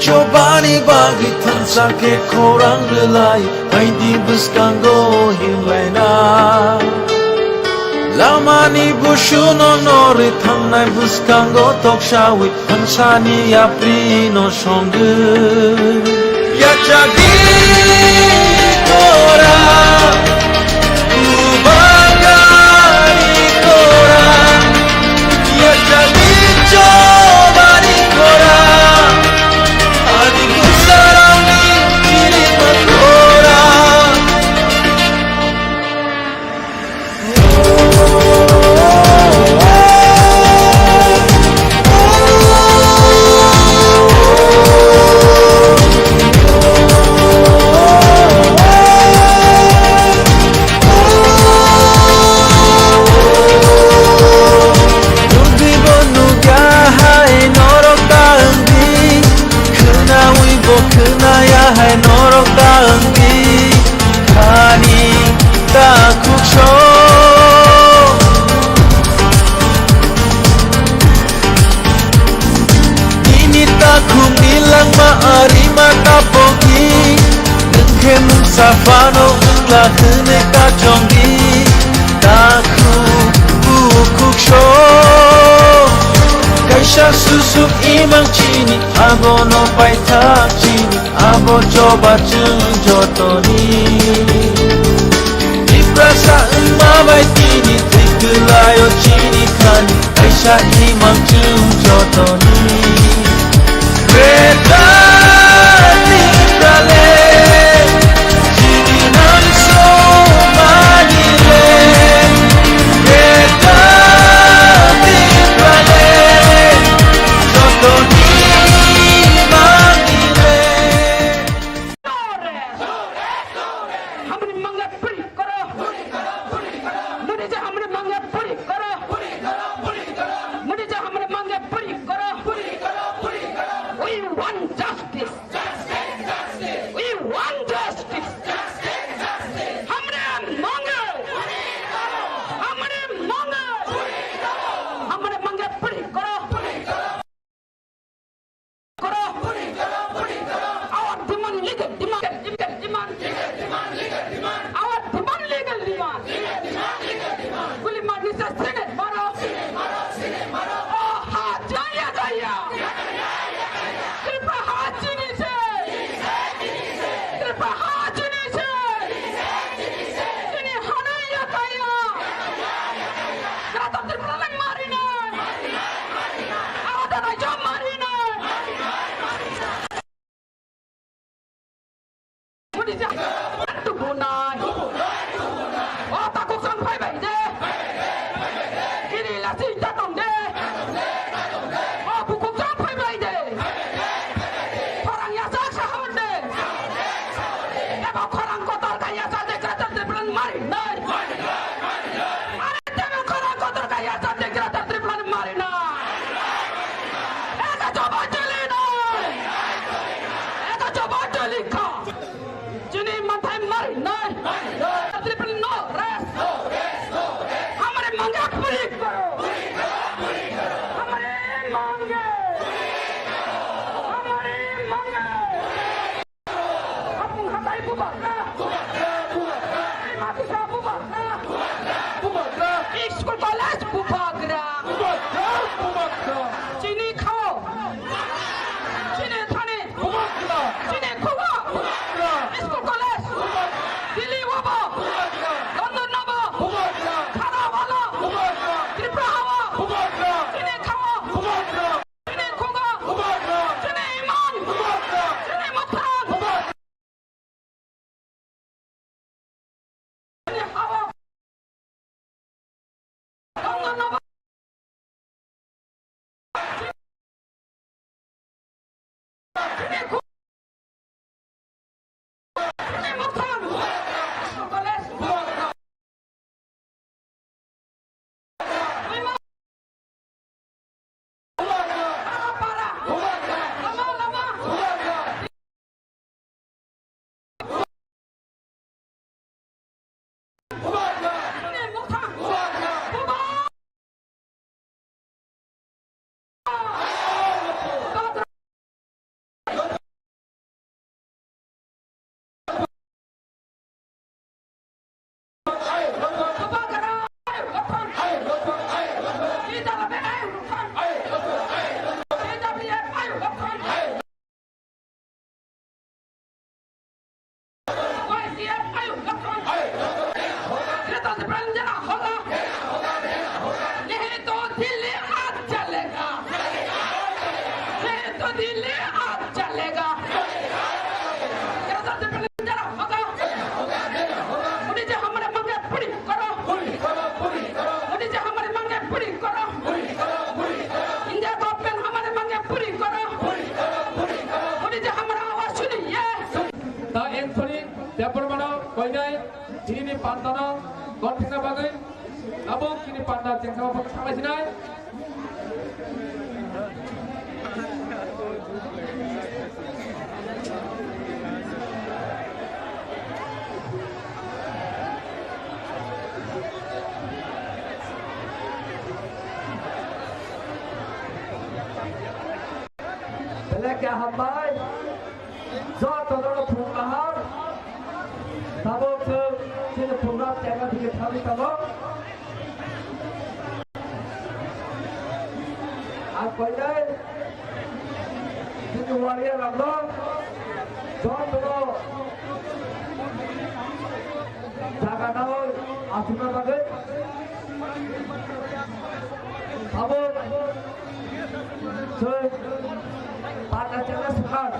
Chobani bagi tansa ke korang relai Haidi buskango hilena Lamani bushuno nori thangnai buskango tokshawi Hansani aprino shongu Yachagi kora Ubagai kora Yachagi chobani kora Bano la hne ka chongi Daku ukuk sho Kaisha susuk imang chini Abo no pai thak chini Abo coba chung jotoni Iprasa mabai tini Trikulayo chini khani Kaisha imang chung jotoni Reta Niprale Chini nan so manile Reta Niprale Jotoni manile हमने मंगा पूरी करो मुझे जो हमने मंगा पूरी करो मुझे जो हमने मंगा पूरी करो we want justice we want justice हमने मंगा पूरी करो our demand legal demand our demand legal demand will man is a senate maro oh ha jaya kripa ha chini se chini hanaya kaya kata terpulang marina awata raja marina Mudija tu bunai oh takut sampai baik deh kiri lasi datang deh oh buku sampai baik deh orang yang saksa deh emang orang kotor kayak sate gratis triplan marina emang orang kotor kayak sate gratis triplan marina coba jeli kau Jini mantai mari nai, triple no rest. हमारे मंगे पूरी करो, हमारे मंगे, अपने हटाई बुबाक ना, माटी सा बुबाक ना, स्कूल कॉलेज बुबाक ना, चीनी खाओ, चीनी थाने, चीनी खुआ. School college, Delhi waba, London naba, Khara wala, Tripura hawa, Chine khawa, Chine khoga, Chine iman, Chine mathan, Chine hawa, London naba. Chine khoga. Ini pantana, kau tinggal bagai, abang kini pandai tinggal apa sampai sini. Belakang hambai, jauh terlalu pungkahar. Tabok sini program jangan diketahui tabok. Apa ini? Sini warga Rambang, John Bro, jaga nawa asuna bagai. Tabok, sini pada jangan sekat.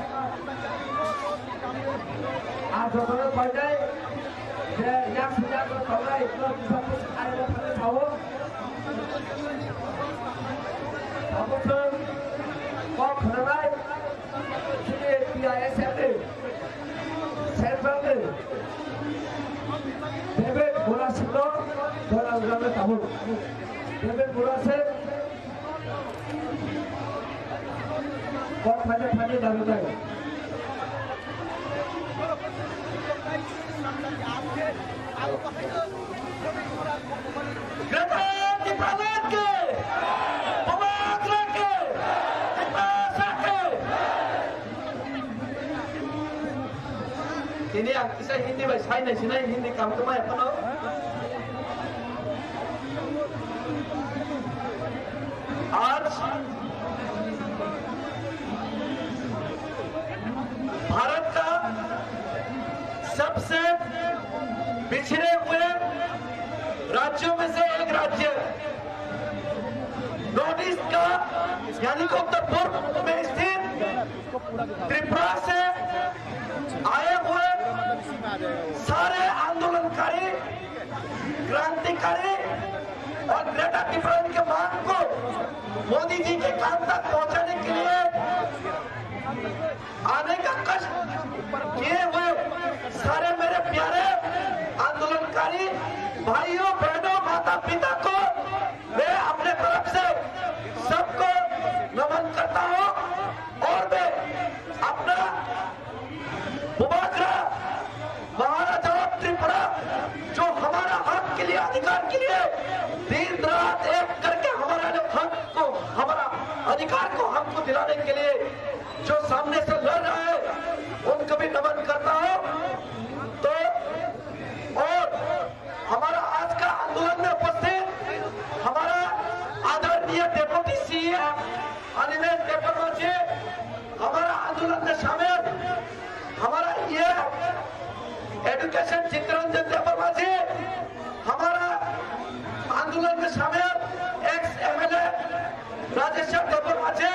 आज बड़ा पढ़ने या सुना तो पढ़ना इतना सब कुछ आएगा पढ़ने चाहो अब तो कौन खड़ा है ये पीआईएस है सेंट्रल में देवे बोला सुनो बोला उधर में चाहो देवे बोला से कौन पढ़ने डालता है Ini yang kisah Hindi baik saya di sini Hindi kamu tuh apa no? आज भारत का सबसे पिछड़े हुए राज्यों में से एक राज्य नॉर्थ ईस्ट का यानी कि उत्तर पूर्व में स्थित त्रिपुरा से आए हुए सारे आंदोलनकारी क्रांतिकारी और ग्रेटर त्रिपुरा के मांग को मोदी जी के कान तक पहुंचाने के लिए आने का कष्ट किए हुए सारे मेरे प्यारे आंदोलनकारी भाइयों बहनों माता पिता को मैं अपने तरफ से सबको नमन करता हूं और मैं अपना बुबागरा महाराजा त्रिपुरा जो हमारा हक के लिए अधिकार के लिए दिन रात एक करके हमारा हक को हमारा अधिकार को हमको दिलाने के लिए जो सामने से लड़ रहा है उनको भी नमन करता हूं तो और हमारा आज का आंदोलन में उपस्थित हमारा आदरणीय डेप्यूटी सीएम अनिमेश देववर्मा जी हमारा आंदोलन में शामिल हमारा ये एजुकेशन चित्तरंजन देववर्मा जी हमारा आंदोलन में शामिल एक्स एमएलए राजेश्वर देववर्मा जी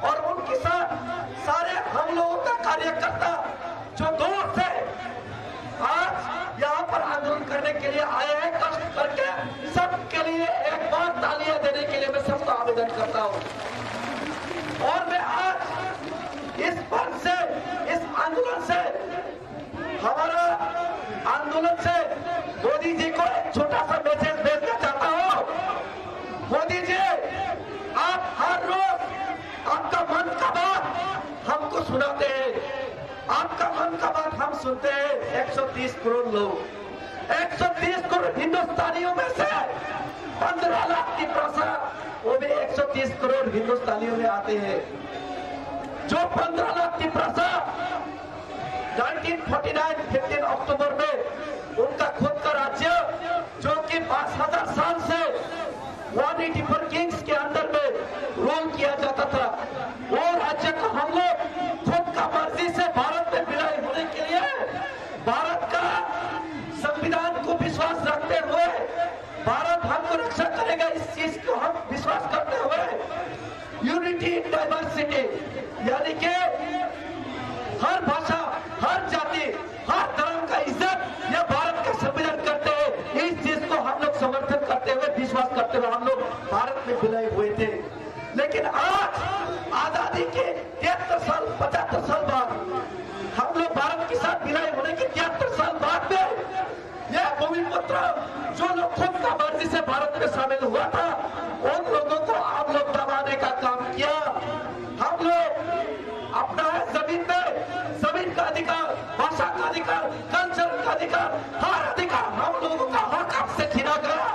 और उनके साथ सारे हम लोगों का कार्यकर्ता जो दूर से आज यहाँ पर आंदोलन करने के लिए आए हैं कष्ट करके सबके लिए एक बार तालियां देने के लिए मैं सबका आवेदन करता हूँ और मैं आज इस पर से इस आंदोलन से हमारा आंदोलन से मोदी जी को एक छोटा सा मैसेज भेजना चाहता हूँ मोदी जी आप हर रोज आपका मन का बात हमको सुनाते हैं आपका मन का बात हम सुनते हैं 130 करोड़ लोग 130 करोड़ हिंदुस्तानियों में से 15 लाख की प्रसा वो भी 130 करोड़ हिंदुस्तानियों में आते हैं जो 15 लाख की प्रसा 1949 15 अक्टूबर में उनका खुद का राज्य जो कि 5000 साल से 184 किंग्स के अंदर में रूल किया जाता था वो राज्य को हम लोग खुद का मर्जी से भारत में विलय होने के लिए भारत का संविधान को विश्वास रखते हुए भारत हमको रक्षा करेगा इस चीज को हम विश्वास करते हुए यूनिटी इन डाइवर्सिटी यानी कि हर भाषा हर जाति हर धर्म का इज्जत यह भारत का संविधान करते हैं इस चीज को हम लोग समर्थन करते हुए विश्वास करते हुए हम लोग भारत में विलय हुए थे लेकिन आज आजादी के 73 साल 75 साल बाद हम लोग भारत के साथ विलय होने के 73 साल बाद में यह भूमिपुत्र जो लोग खुद का मर्जी से भारत में शामिल हुआ था उन लोगों को आप लोग दबाने का काम किया हम लोग अपना है जमीन का अधिकार भाषा का अधिकार कल्चर का अधिकार हर अधिकार हम लोगों का हक आपसे छीना गया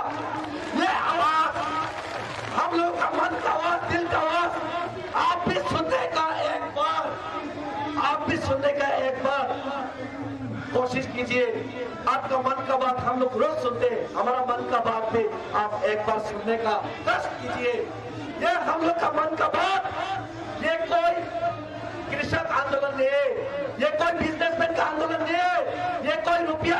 ये आवाज हम लोगों का मन का आवाज दिल का आवाज आप भी सुनने का एक बार कोशिश कीजिए। आपका मन का बात हम लोग रोज सुनते हैं, हमारा मन का बात भी आप एक बार सुनने का कष्ट कीजिए। ये हम लोग का मन का बात, ये कोई कृषक आंदोलन नहीं है, ये कोई बिजनेसमैन का आंदोलन नहीं है, ये कोई रुपया,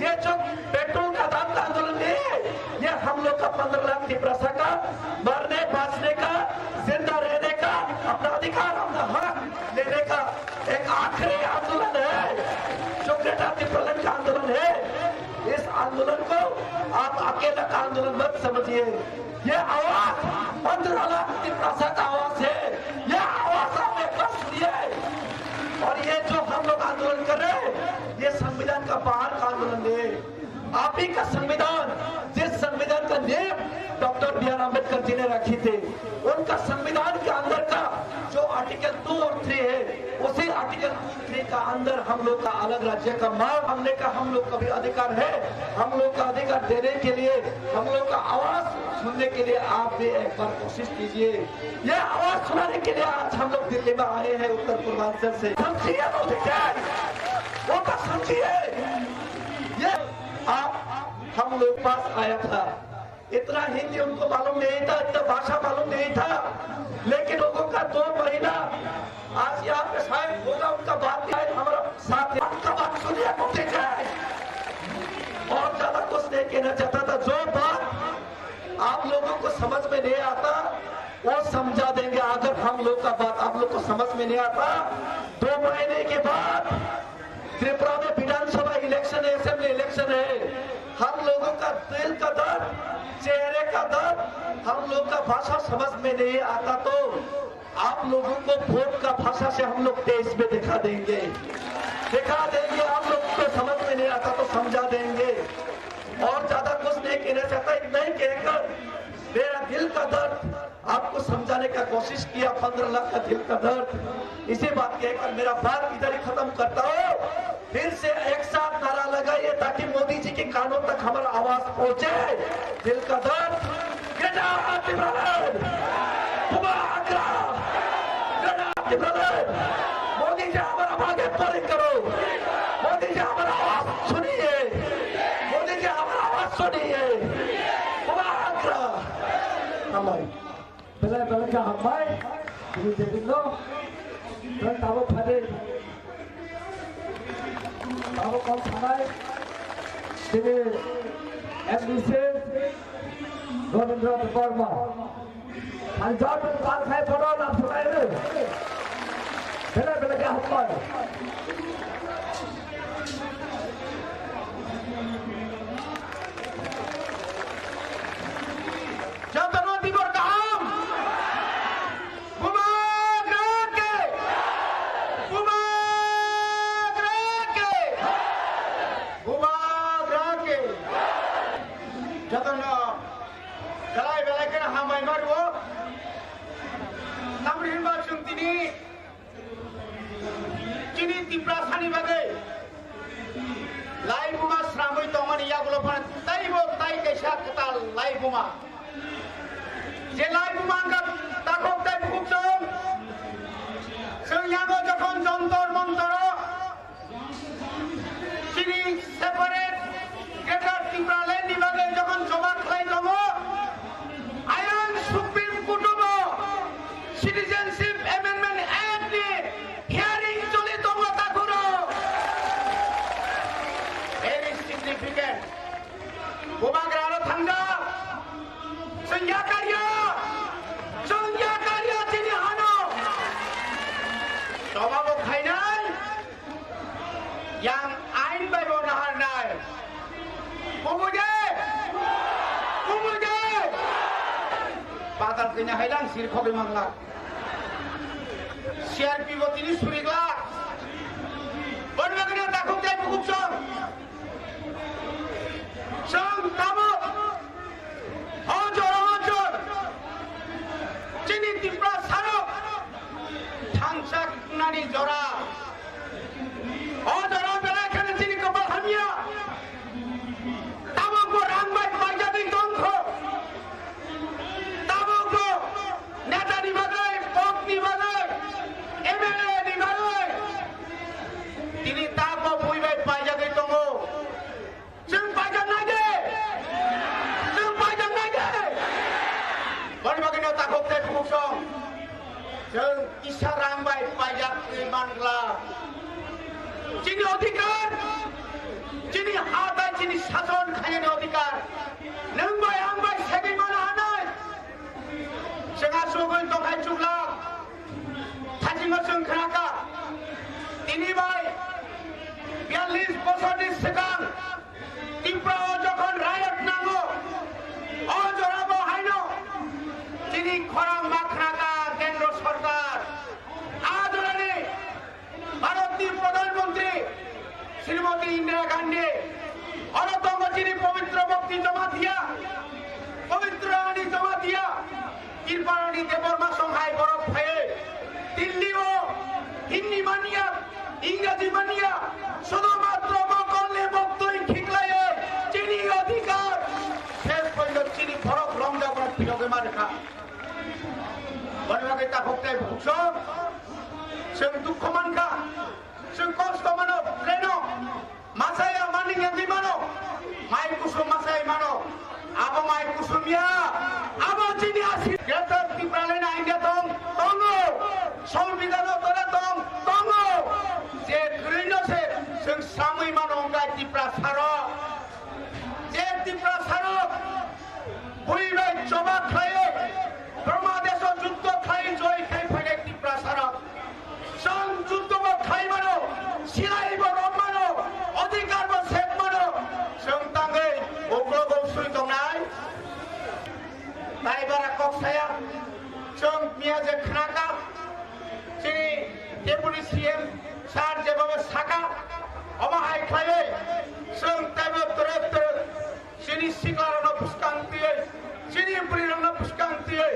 ये जो पेट्रोल का दाम का आंदोलन नहीं है, ये हम लोग का 15 लाख की प्रजा का मरने बांचने का, जिंदा रहने का, अपना अधिकार अपना हक लेने का एक आखिरी आंदोलन है जो ग्रेटर त्रिप्रलन का आंदोलन है। इस आंदोलन को आप अकेला का आंदोलन मत समझिए। ये आवाज 15 लाख की प्रजा का आवाज है, ये आवाज आप एक बार सुनिए। और ये जो हम लोग आंदोलन कर रहे हैं, ये संविधान का बाहर का आंदोलन नहीं है। आप ही का संविधान, जिस संविधान का नींव डॉक्टर बी.आर. अम्बेडकर जी ने रखी थी, उनका संविधान के अंदर का जो आर्टिकल 2 और 3 है, उसी आर्टिकल 2 और 3 का अंदर हम लोग का अलग राज्य का मांग हमने का हम लोग का भी अधिकार है। हम लोग का अधिकार देने के लिए, हम लोग का आवाज सुनने के लिए आप भी एक बार कोशिश कीजिए। ये आवाज सुनाने के लिए आज हम लोग दिल्ली में आए हैं, उत्तर पूर्वांचल से। समझिए वो का समझिए। ये आप हम लोग पास आया था, इतना हिंदी उनको मालूम नहीं था, इतना भाषा मालूम नहीं था, लेकिन लोगों का 2 महीना आज यहाँ पे शायद होगा उनका बात हमारा साथ का बात सुनिए और ज्यादा कुछ नहीं कहना चाहता था। जो बात आप लोगों को समझ में नहीं आता वो समझा देंगे। अगर हम लोग का बात आप लोग को समझ में नहीं आता, 2 महीने के बाद त्रिपुरा में विधानसभा इलेक्शन है, असेंबली इलेक्शन है। हम लोगों का दिल का दर्द, चेहरे का दर्द, हम लोग का भाषा समझ में नहीं आता तो आप लोगों को वोट का भाषा से हम लोग देश में दिखा देंगे। आप लोग को समझ में नहीं आता तो समझा देंगे। और ज्यादा कुछ नहीं कहना चाहता, इतना ही कहकर मेरा दिल का दर्द आपको समझाने का कोशिश किया। 15 लाख का दिल का दर्द, इसी बात कहकर मेरा बात इधर ही खत्म करता हूँ। फिर से एक साथ नारा लगाइए ताकि मोदी जी के कानों तक हमारा आवाज पहुंचे। दिल का दर्द, मोदी जी हमारा आगे परे करो, मोदी जी हमारा आवाज सुनिए, मोदी जी हमारा आवाज सुनिए। Bela-bela hambai, ini jadi lo, dan tahu pada, tahu kau sampai, ini MDC, Governor Department, anjat bukan saya pada langsung aja, bela-bela hambai. তিনি তাপ বইবাই পাই মানলা যিনি অধিকার যিনি হাতায় যিনি শাসন খাইনি অধিকার নংবাই আংবাই সেগি মানা হানাই সেগা সুগৈ তখাই চুগলা থাজিঙ্গ जों খানাকা তিনি ভাই 42 বছরের সিগাং ত্রিপুরা যখন রায়ত নাঙ্গো অজরাব হাইন তিনি খরাং মাখনাকা কেন্দ্র সরকার আদরণে ভারতীয় প্রধানমন্ত্রী শ্রীমতী ইন্দিরা গান্ধী অনতঙ্গ যিনি পবিত্র ভক্তি জমা দিয়া পবিত্র আনি জমা দিয়া কৃপারানী দেবর্মা সংহাই বরফ হয়ে দিল্লি ও হিন্দি মানিয়া ইংরেজি মানিয়া শুধুমাত্র বকলে বক্তই ঠিকলাই যিনি অধিকার শেষ পর্যন্ত যিনি বরফ রমজা বরফ বিরোগে মারেখা বনবাগে তা ভক্তাই ভুক্স जों दुख मानखा जों कष्ट मानो प्लेनो मासाया मानिंगि मानो माइ कुसुम मासाय मानो आबो माइ कुसुमिया आबो जिनि आसि गेटर टिप्राले ना इंडिया तंगो संविधान तोरा तंगो जे ग्रिनो से जों सामै मानो गाय टिप्रा सारो जे टिप्रा सारो बुइबाय जमा खायो ब्रह्मदेश युद्ध खाइ जय खाइ फैले टिप्रा सारो जों जुद्धबो खाइ मानो सिलाइबो रम मानो अधिकारबो सेक मानो जों तांगै उग्र गौसुइ दंनाय ताइबारा कक्साया जों मियाजे खानाका जोंनि डेपुटि सीएम सार जेबाबो साका अमाहाय खायै जों ताइबो तरफ जोंनि सिगारनो फुसकांतियै जोंनि बुरिरनो फुसकांतियै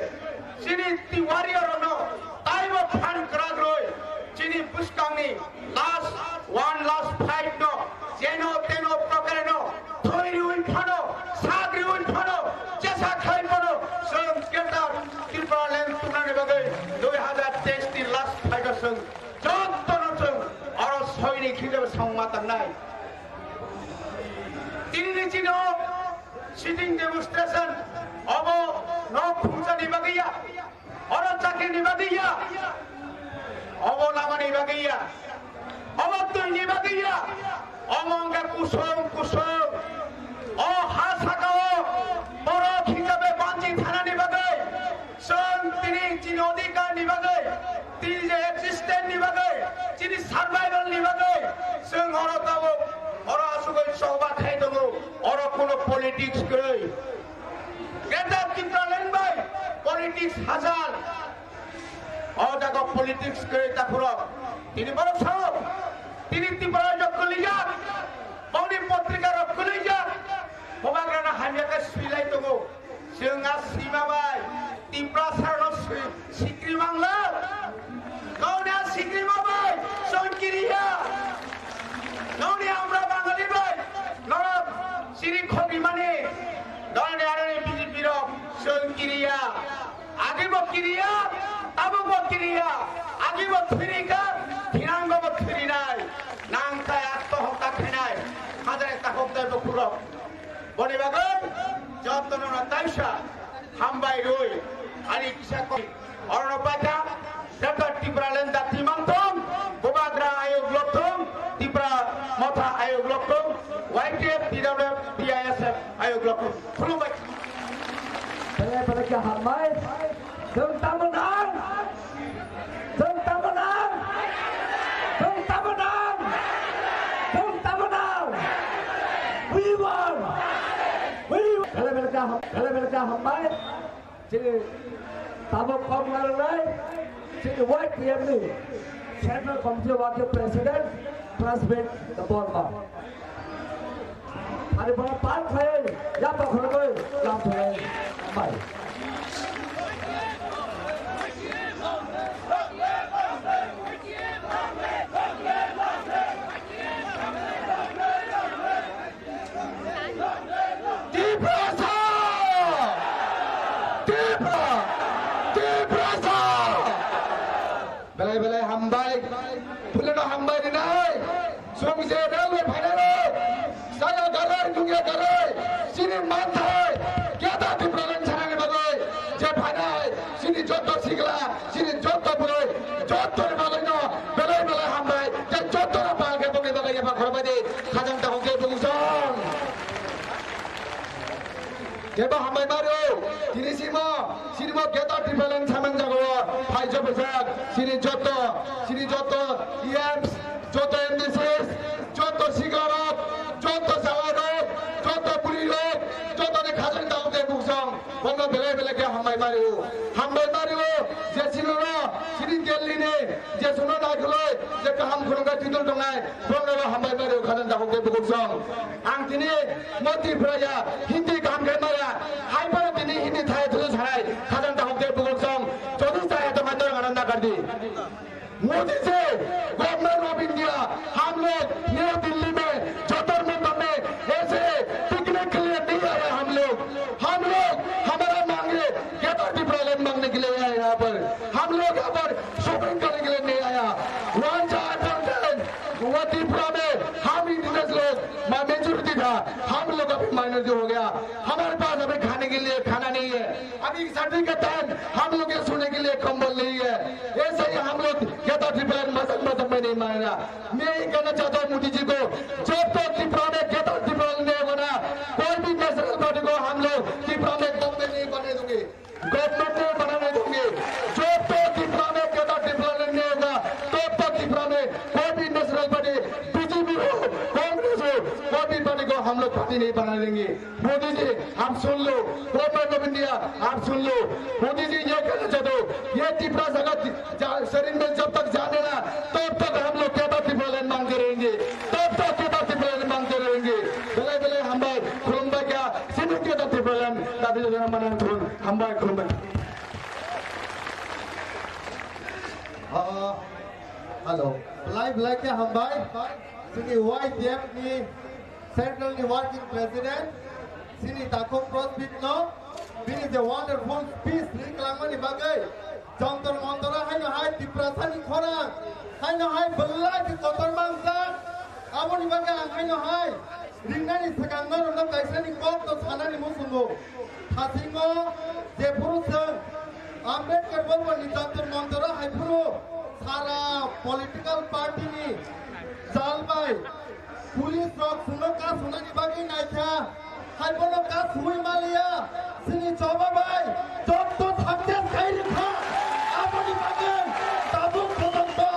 जोंनि तिवारियरनो ताइबो फान कराग्रय যিনি পুষ্কাংনি লাস্ট ফাইট নো যেন তেন প্রকারে নো থৈরি উইফানো সাগরি উইফানো চেসা খাইফানো সং কেটার ত্রিপুরা ল্যান্ড টুর্নামেন্ট বাগৈ 2023 টি লাস্ট ফাইটার সং যতন সং আর সৈনিক হিসেবে সংমাতাং নাই তিনি নিচিনো সিটিং ডেমনস্ট্রেশন অব ন খুমসানি বাগৈয়া আর চাকরি বাগৈয়া অবলামানি বাগিয়া অবতুনি বাগিয়া অমঙ্গে কুসুম কুসুম ও হাসাকাও বড় হিসাবে বাঞ্জি থানানি বাগৈ সং তিনি যিনি অধিকার নিবাগৈ তিনি যে এক্সিস্টেন্ট নিবাগৈ যিনি সার্ভাইভাল নিবাগৈ সং অরতাবো অর আসুগৈ সহবা খাই দङ অর কোনো পলিটিক্স গৈ গ্রেটার ত্রিপুরা ল্যান্ড পলিটিক্স হাজার অজাগো পলিটিক্স করে তাকুরক তিনি বড় সাহস তিনি ত্রিপুরা যখন লিজা মৌনি পত্রিকা রক্ষণ লিজা হবাগ্রানা হামিয়াকে সিলাই দङ जोंहा सिमाबाय ত্রিপুরা সারণ সিক্রি বাংলা গৌনা সিক্রি মাবাই সংকিরিয়া গৌনি আমরা বাঙালি ভাই নরক শ্রী খবি মানে দলনে আরনে বিজেপির সংকিরিয়া আগে বকিরিয়া আবু বকিরিয়া আগে বকিরিকা ফিরাঙ্গ বকিরি নাই নাংকায় আত্মহত্যা খেনাই হাজার একটা হত্যায় বকুরক বনে বাগন যতন তাইসা হামবাই রই আরি কিসা কই অরণপাতা doctor Tripura লেন্দা ত্রিমান্তম বোবাগ্রা Aayog লক্ষম Tripura Motha Aayog লক্ষম YTF পিডব্লিউএফ TISF Aayog লক্ষম খুলুবাই Mereka hambai, tentang menang, tentang menang, tentang menang, tentang menang. We won. Kalau mereka hambai, jadi tabuk kau mengalami, jadi white PM ni, Central Committee Wakil Presiden, President the Burma. Ada berapa part saya, ya pak kalau langsung hambai. Belai hambai, pulau hambai ni naik. Suami saya dah final. Saya garai, dunia garai. Sini mantai, kita di perangan sana ni bagai. Jadi final, sini jodoh sigla, sini jodoh pulai, jodoh ni bagai no. Belai Keba hamai mario, sini simo kita tripelen samang jagoan, hai job besar, sini joto, IEMS, joto MDCs, joto sigaret, joto sawarot, joto pulirot, joto ne khazan tahu deh buksong, bangga bela ke hamai mario, sini Delhi ne, jesuno nak loy, jekaham kurungga tidur dongai, bangga hamai mario khazan tahu deh buksong, angkini moti praja, Hindi kam ke maya, hai par tini Hindi thai thulus hai, khazan tahu deh buksong, jodoh saya teman orang ananda kardi. Modi से government of India हम लोग नई दिल्ली में ज्योतिर्मठ में ऐसे picnic के लिए नहीं आए हम लोग हमारा मांगे यथार्थी प्रॉब्लम मांगने के लिए आए यहाँ पर हम लोग यहाँ पर शॉपिंग करने के लिए नहीं आया वो त्रिपुरा में हम इंडियंस लोग मेजोरिटी था हम लोग अभी माइनॉरिटी हो गया हमारे पास अभी खाने के लिए खाना नहीं है अभी सर्दी के टाइम हम लोग ये सोने के लिए कंबल नहीं है ऐसे ही हम लोग मजहब में नहीं मानेगा मैं ये कहना चाहता हूँ मोदी जी को जब तक त्रिपुरा में त्रिपुरा नहीं बना कोई भी नेशनल पार्टी को हम लोग त्रिपुरा में गवर्नमेंट नहीं बने देंगे गवर्नमेंट नहीं बनाने देंगे जब तक त्रिपुरा में त्रिपुरा नहीं होगा तब तक त्रिपुरा में कोई भी नेशनल पार्टी बीजेपी हो कांग्रेस हो कोई भी पार्टी को हम लोग पार्टी नहीं बना देंगे मोदी जी आप सुन लो गवर्नमेंट ऑफ इंडिया आप सुन लो मोदी जी ये कहना चाहते हो ये त्रिपुरा जगत शरीर में जब तक जाने ना तब तक हम लोग त्रिपुरा मांगते रहेंगे तब तक त्रिपुरा मांगते रहेंगे बेले हम खुलुम्बा क्या सिर्फ त्रिपुरा तभी हम खुलुम्बा Hello. Live like a hambai. Sini white yep ni central ni working president. Sini takok crossfit no. This is a wonderful speech. Ni kelamani bagai. Jontor montora hai no hai tiprasani khora. Hai no hai belai di kotor mangsa. Abo ni bagai hai no hai. Ringani sekangar unam kaisa ni kok to sana ni musungo. Hasingo je purusang. Ambedkar bolbo ni jontor montora hai puru. सारा political party नि जालबाय police रक सुनो का सुनानी बाकी नहीं था हाय बोलो का सुई मालिया सिनी चौबाबाई जब तो सक्सेस खाई रखा आपनी बागन ताबू कोदंतो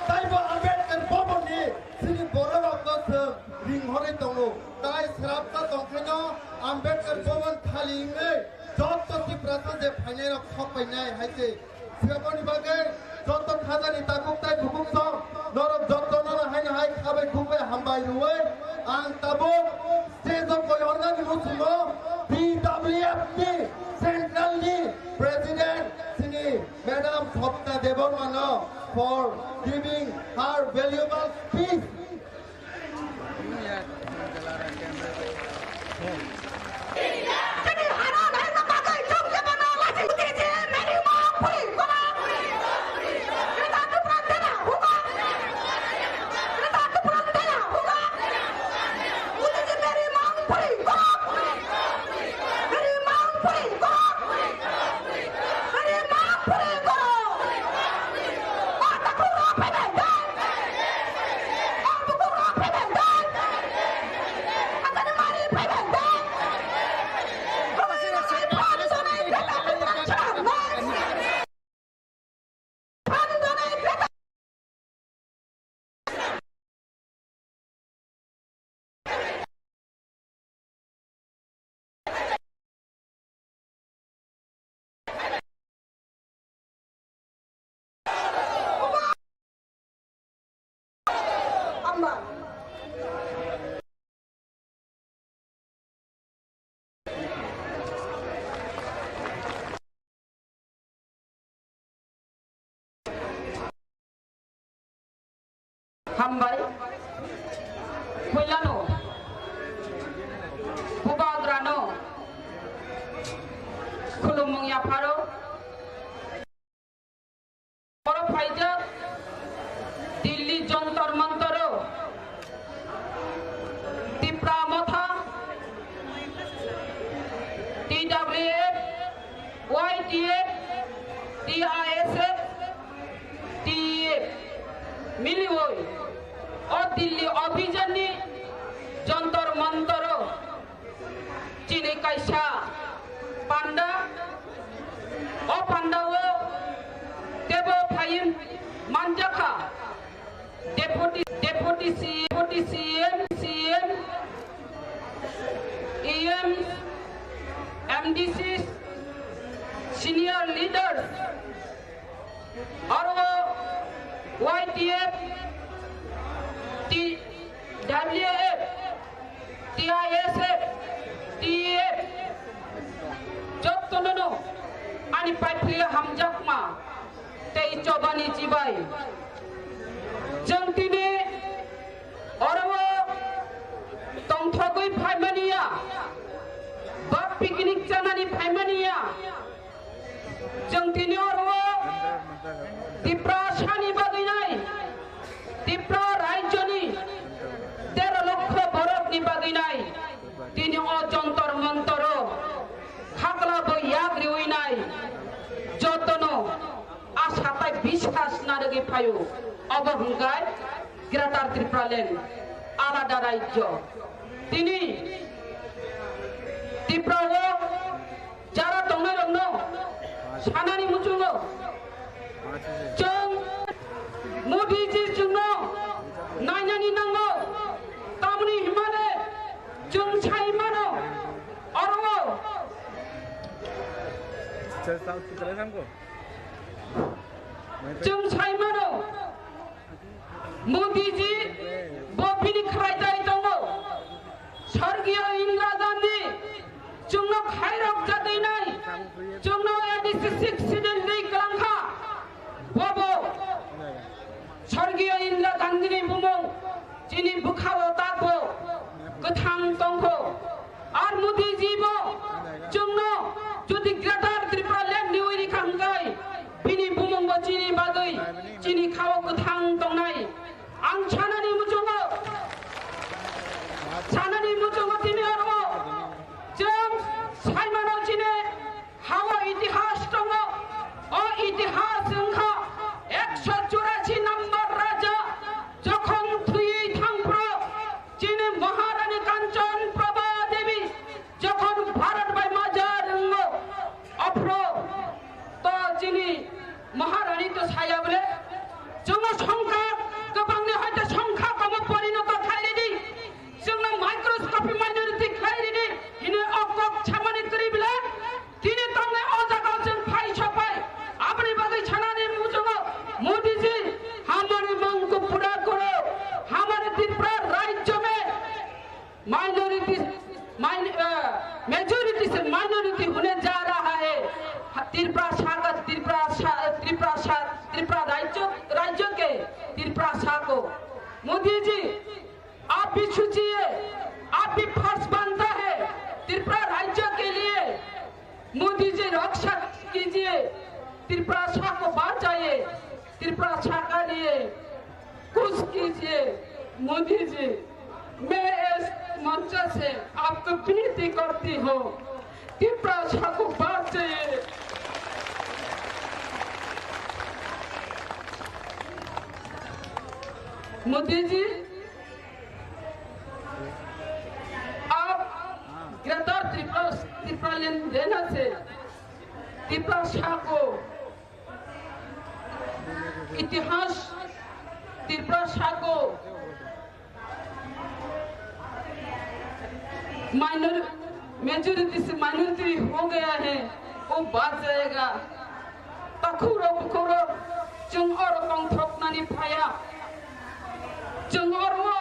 ताइबो अम्बेडकर बोबोनी सिनी बोरो रक्तस रिंगहरे दंगो ताइ श्रापता दंखेनो अम्बेडकर बोबन खाली में जब तो त्रिपुरा जे फाइने रक खपैनाय हायसे सिगाबोनी बागन Jontor khazani takuk tai bukuk song norok jontor nora hai na hai khabai khube hambai ruwe ang tabuk stage of koi organ musumo BWFP central ni president sini madam Swapna Devarmana for giving her valuable speech hambai Puilano Pubadrano Kulumung Yaparo Poro Faida Delhi Jantar Mantaro Tipra Motha TWF YTF TISF TF Milivoy और दिल्ली अभियानी जंतर मंतर चीनी कैसा panda o pandawo tebo phayim manjaka deputy CM EM MDCs senior leaders और वो YTF WF TISF TEF jotonono ani paiplia hamjakma tei cobani cibai jangtine orwo tongthogoi phaimania ba picnic janani phaimania jangtine orwo tipra shani baginai tipra rajyoni 13 লক্ষ বরফ ni baginai tini o jontor montoro khakla boyak riuinai jotono asatai বিশ্বাস নারগে পায়ো অবহংকার greater Tripuraland আলাদা রাজ্য তিনি ত্রিপুরা যারা দংনাই রং সানানি মুচুঙ্গ जों मोदीजी जोंनो नायनानि नांगौ तामनि हिमाने जों साइमानो अरवो जों साइमानो मोदीजी बपिनि खायदाय दङ स्वर्गीय इंदिरा गांधी जोंनो खायरक जादैनाय जोंनो 86 सिडेन्टनि गलांखा बबो स्वर्गीय इंदिरा गांधीनि बुमुं जिनि बुखाव ताबो गोथां दंखौ आर मोदीजीबो जोंनो जुदि ग्रेटार त्रिपुराल्यांड निउरि खांगाय बिनि बुमुंबो जिनि बागै जिनि खाव गोथां दंनाय आं सानानि मुजुङो दिनै आरो जों साइमानाव जिने हावा इतिहास दङ ओ इतिहास जोंहा 184 नम्बर राजा যখন থুই থাংপ্র যিনি মহারানী কাঞ্চন প্রভা দেবী যখন ভারত বাই মাজার অফ্র তো যিনি মহারানী তো ছায়া বলে जोंनो संख्या गोबांनि हयतो संख्या कम परिणत खायरिनि जोंनो माइक्रोस्कोपि माइनरिटि खायरिनि हिने अकक छामानि करिबिला तिनि तंगे अजागाव जों फाइ सफाय आपनि बागै छानानि मुजुङो मोदी जी हमारे मांग को पूरा करो हमारे त्रिपुरा राज्य में मेजॉरिटी से माइनॉरिटी होने जा रहा है त्रिपुरा राज्य के त्रिपुरा शाह को मोदी जी आप भी सोचिए आप भी फर्ज बनता है त्रिपुरा राज्य के लिए मोदी जी रक्षा कीजिए त्रिपुरा शाह को बचाइए त्रिपुरा शाह के लिए कुछ कीजिए मोदी जी मैं इस मंच से आपको विनती करती हूँ त्रिपुरा शाह को बचाइए मोदी जी आप ग्रेटर त्रिपुराल्यांड देने से त्रिपुरा शाह को इतिहास त्रिपुरा शाह को मेजॉरिटी से माइनॉरिटी हो गया है वो बात जाएगा तखुरो जों और कंथ्रकनानि फाया जों और वो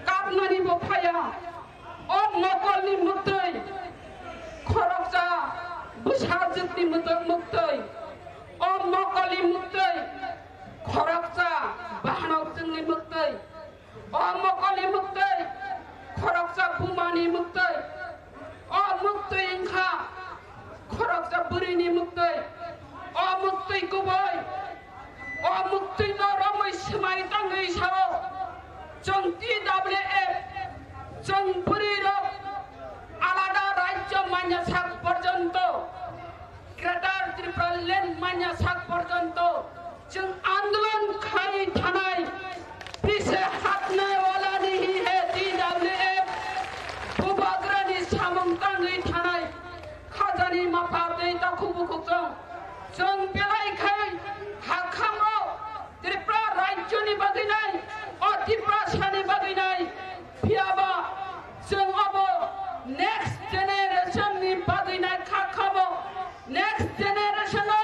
कापनानि बो फाया ओ नकलनि मुक्तै खरकजा बुसाजोतनि मुक्तै ओ नकलि मुक्तै खरकजा बाहनकजोंनि मुक्तै ओ नकलि मुक्तै खरकजा बुमानि मुक्तै ओ मुक्तै इंखा खरकजा बुरिनि मुक्तै ओ मुक्तै गुबै ओ मुक्तै नरमै समाय दाङै साव जों TWF जों बुरिर आलादा राज्य मान्यसाक पर्यन्त ग्रेटर त्रिपुराल्यांड मान्यसाक पर्यन्त जों आंदोलन खाई थानाय पीछे हटने वाला नहीं है TWF भूभाग्रानि सामं दाङै थानाय kubu kuksong jeng belai khai hakamo Tripura rajyoni baginai o Tripura sani baginai piaba jeng abo next generation ni baginai hakamo next generation o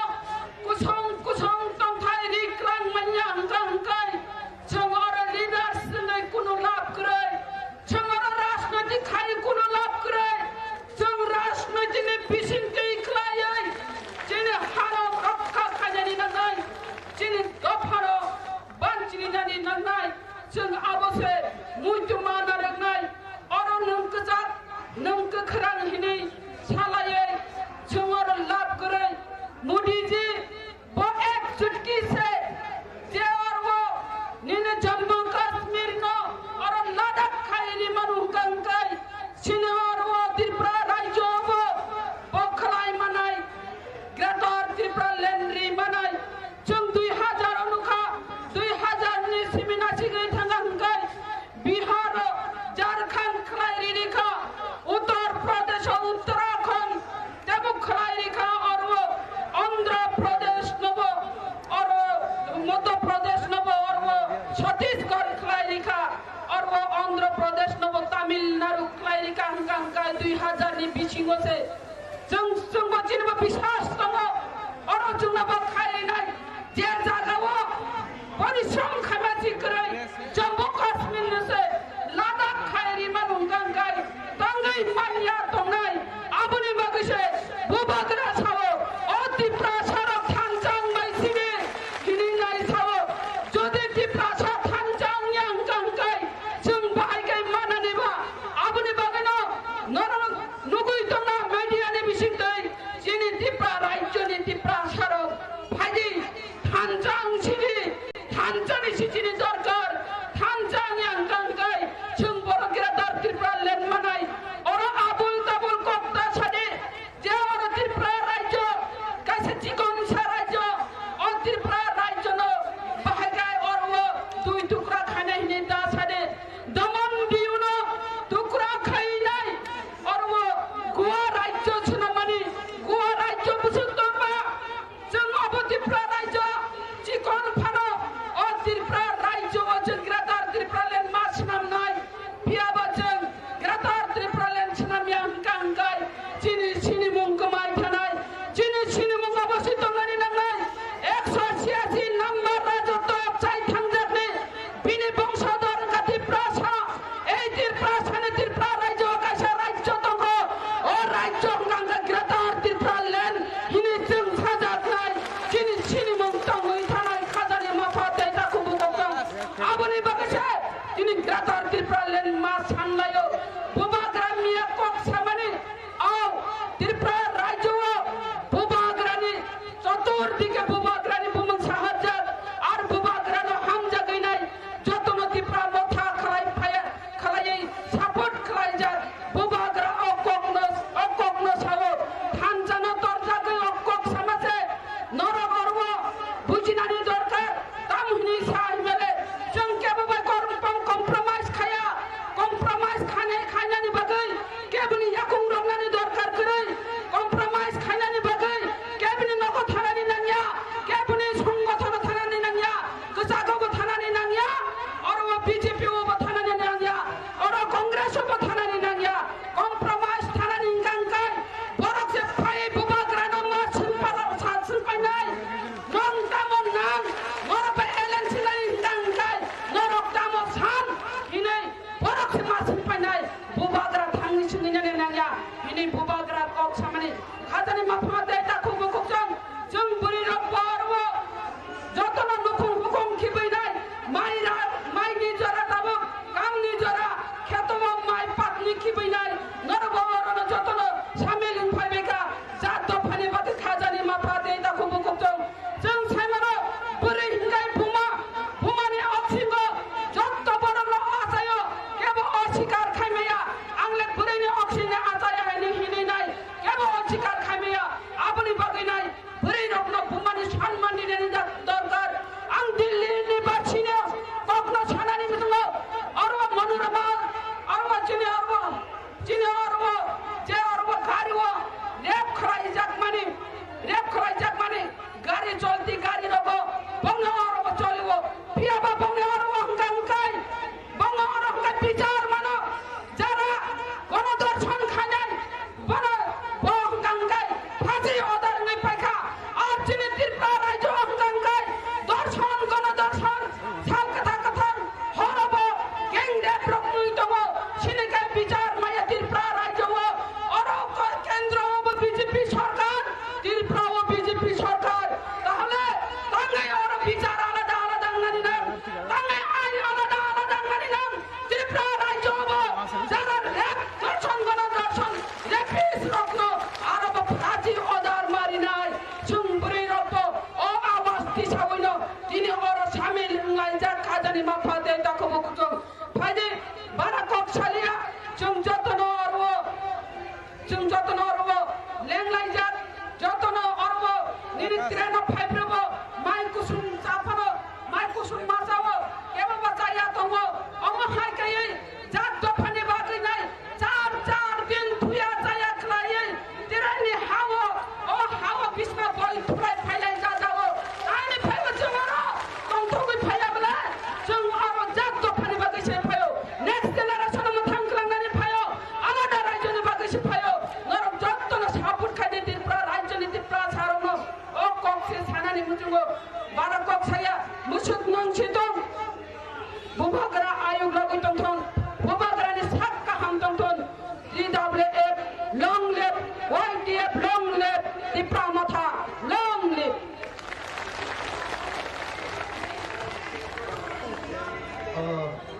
kusong kusong tongthai riklang manyang kangkai jeng ora leaders nai kuno lab krai jeng ora rajnaitik khai kuno lab krai jeng rajnaitik ni bising ke iklayai jene haro rakha khajani nangai jene goparo banchini nani nangai jeng abose muitu mana rangai oro nang kejat nang kekerang hini salai jeng ora lab krai Modi ji वो एक चुटकी से जे और वो निने जम्मू कश्मीर को और लद्दाख खाली मनु कंकाई सिने और वो त्रिपुरा राज्य वो पोखलाई मनाई ग्रेटर त्रिपुरा लैंडरी मनाई जंग 2000 अनुखा 2000 नि सिमिनाची गई थंगंकाई बिहार झारखंड खलाई रिखा उत्तर प्रदेश उत्तराखंड तब खलाई रिखा और वो आंध्र प्रदेश नबो और मध्य प्रदेश नबो और वो छत्तीसगढ़ खलाई लिखा और वो आंध्र प्रदेश नबो तमिलनाडु खलाई लिखा हंका 2000 नि बिचिंगो से जों बचिनबो विश्वास दङ और जोंनाबो खायनाय जे जागावो परिश्रम खामानि करै जम्मू काश्मीर से लद्दाख खायरि मानुंगांगाय तंगै मानिया दंनाय आबुनि बागैसे बुबाग्रा सावो ओ त्रिपुरा सारा थानजां माइसिबे हिनिनाय सावो जदि त्रिपुरा सा थानजां यांगांगाय जों बाहायगाय मानानिबा आबुनि बागैनो नरम नुगै दंना मीडियानि बिसिंदै जिनि त्रिपुरा राज्यनि त्रिपुरा सारा फायदि थानजां सिनि थानजानि सिनि दरकार थानजां यांगांगाय जों बर ग्रेटर त्रिपुरा लेन मानाय और आबुल ताबुल कक्ता सादे जे और त्रिपुरा राज्य कैसे चिकन सा राज्य और त्रिपुरा राज्य नो बाहायगाय और वो दुई टुकड़ा खाने ही दा सादे दमन दिउनो टुकड़ा खाइनाय और वो गोवा राज्य छनमानि गोवा राज्य बुसुतबा जों अब त्रिपुरा राज्य चिकन फानो और त्रिपुरा राज्य वो जों ग्रेटर त्रिपुरा लेन मास नामनाय पियाबा जों ग्रेटर त्रिपुरा लेन छनामियां कांगाय जिनि सिनि मुंगमाय थानाय जिनि सिनि मुंग अबसि दंगानि नांनाय 186 नम्बर राजत्व चाइ थांजादनि बिनि बंशधर त्रिपुरा सा এই त्रिपुरा सानि त्रिपुरा राज्य कायसा राज्य दङ ओ राज्य गांगा ग्रेटर त्रिपुरा लेन हिनि जों साजादनाय जिनि सिनि मुंग दङै थानाय खाजानि माफा दैता कुबु गंगां आबुनि बागैसे जिनि ग्रेटर त्रिपुरा लेन मा सानलायो बुबाग्रामिया कक सामानि आव त्रिपुरा राज्य बुबाग्रानि चतुर्दिके बुबाग्रानि बुमन साहाजात आर बुबाग्रानो हामजा गैनाय जतन त्रिपुरा मथा खालायै सापर्ट खालायजात बुबाग्रा अककनो सावो थानजानो दरजागै अकक सामासे नरगर्व बुजिनानि दरकार तामहिनि साहिमेले जों केबो कम्प्रोमाइज खाया कम्प्रोमाइज खानानि बागै केबनि याकुं रंनानि दरकार करै कम्प्रोमाइज खानानि बागै केबनि नगो थानानि नांया केबनि संगठन थानानि नांया गोसागो थानानि नांया और वो बीजेपी वो थानानि नांया और कांग्रेस वो थानानि नांया कम्प्रोमाइज थानानि गांगाय बरक से फाय बुबाग्रानो मा सिनपाला सिनपायनाय नं दामन नां मरबे एलेनसिनानि गांगाय नरक दाम सान हिनै बरक से मा सिनपायनाय बुबाग्रा थांनि सिनिनानि नांया हिनै बुबाग्रा कक सामानि खाजानि माफा दैता कुबु कुजों जों बुरि रब्बारवो जतन नुखुं हुकुम खिबैनाय माइनि जरा दाबो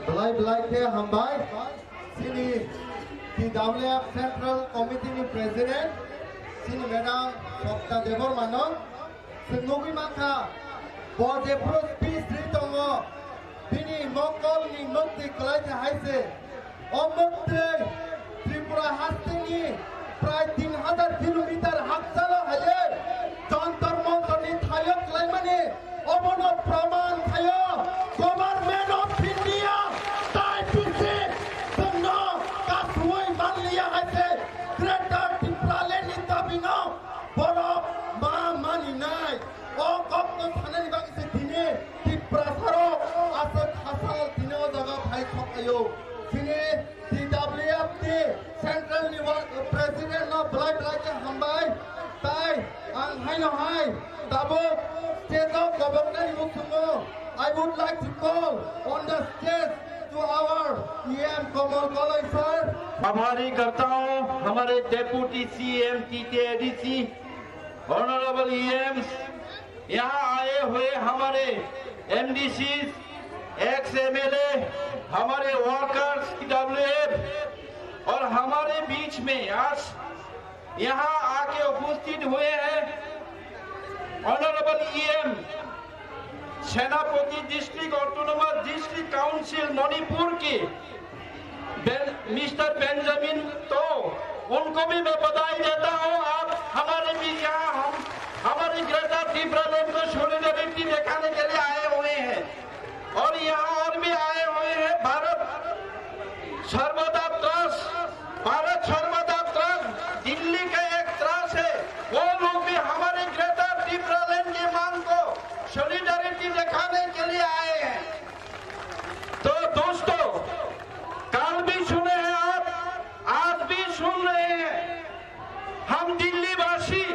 belai ke hambai sini di WF Central Committee ni President sini Madam Sokta Debor Manong sengogi maka boje pros peace ritongo bini mokol ni mukti kelai haise omukte Tripura hastini প্রায় 3000 কিলোমিটার হাত চালা হাইলে যন্তর মন্তর নি থায়ক লাই মানে অবন প্রমাণ থায় government of India তাই পিছে বন্ধ কাসুই মানলিয়া হাইছে greater Tripura নি দাবিন বড় মা মানি নাই ও কত থানানি বাগিছে দিনে ত্রিপুরা সারো আসে খাসাল দিনে জায়গা ভাই সকায়ো দিনে DWF ni Central President of Black Like Hambai Tai Ang Hai No Hai Tabo State of Governor Musumo I would like to call on the stage to our EM Kamal Kalai sir आभारी करता हूँ हमारे deputy CM TTADC honourable EMs यहाँ आए हुए हमारे MDCs x MLA हमारे workers WF और हमारे बीच में आज यहाँ आके उपस्थित हुए हैं ऑनरेबल EM सेनापति district autonomous district council Manipur के मिस्टर बेंजामिन तो उनको भी मैं बधाई देता हूँ। आप हमारे बीच यहाँ हम हमारी ग्रेटर त्रिपुरा को सॉलिडरिटी दिखाने के लिए आए हुए हैं और यहाँ और भी आए हुए हैं भारत सर्वदा ट्रस्ट दिल्ली का एक ट्रस्ट है वो लोग भी हमारे ग्रेटर त्रिपुरा की मांग को सॉलिडरिटी दिखाने के लिए आए हैं। तो दोस्तों कल भी सुने हैं आप आज भी सुन रहे हैं हम दिल्ली वासी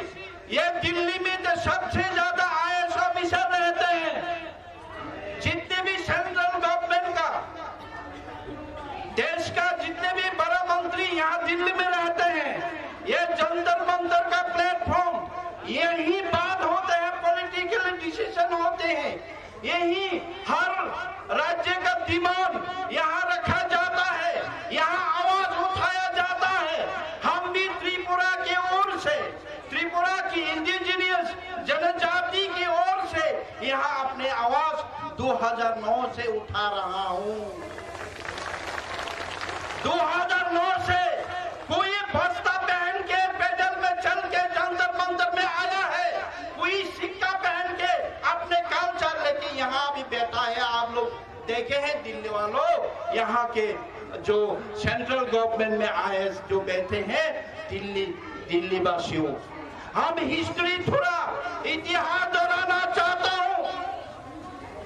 ये दिल्ली में तो सबसे ज्यादा IAS ऑफिसर रहते हैं जितने भी सेंट्रल गवर्नमेंट का देश का जितने भी बड़ा मंत्री यहाँ दिल्ली में रहते हैं ये जंतर मंतर का प्लेटफॉर्म यही बात होते हैं पॉलिटिकल डिसीजन होते हैं यही हर राज्य का दिमाग यहाँ रखा जाता है यहाँ आवाज उठाया जाता है। हम भी त्रिपुरा की ओर से त्रिपुरा की इंडिजिनियस जनजाति की ओर से यहाँ अपने आवाज 2009 से उठा रहा हूँ। 2009 से कोई बस्ता पहन के पैदल में चल के जंतर मंतर में आया है कोई सिक्का पहन के अपने कल्चर लेके यहाँ भी बैठा है। आप लोग देखे हैं दिल्ली वालों यहाँ के जो सेंट्रल गवर्नमेंट में IAS जो बैठे हैं दिल्ली वासियों हम हिस्ट्री थोड़ा इतिहास दोहराना चाहता हूँ।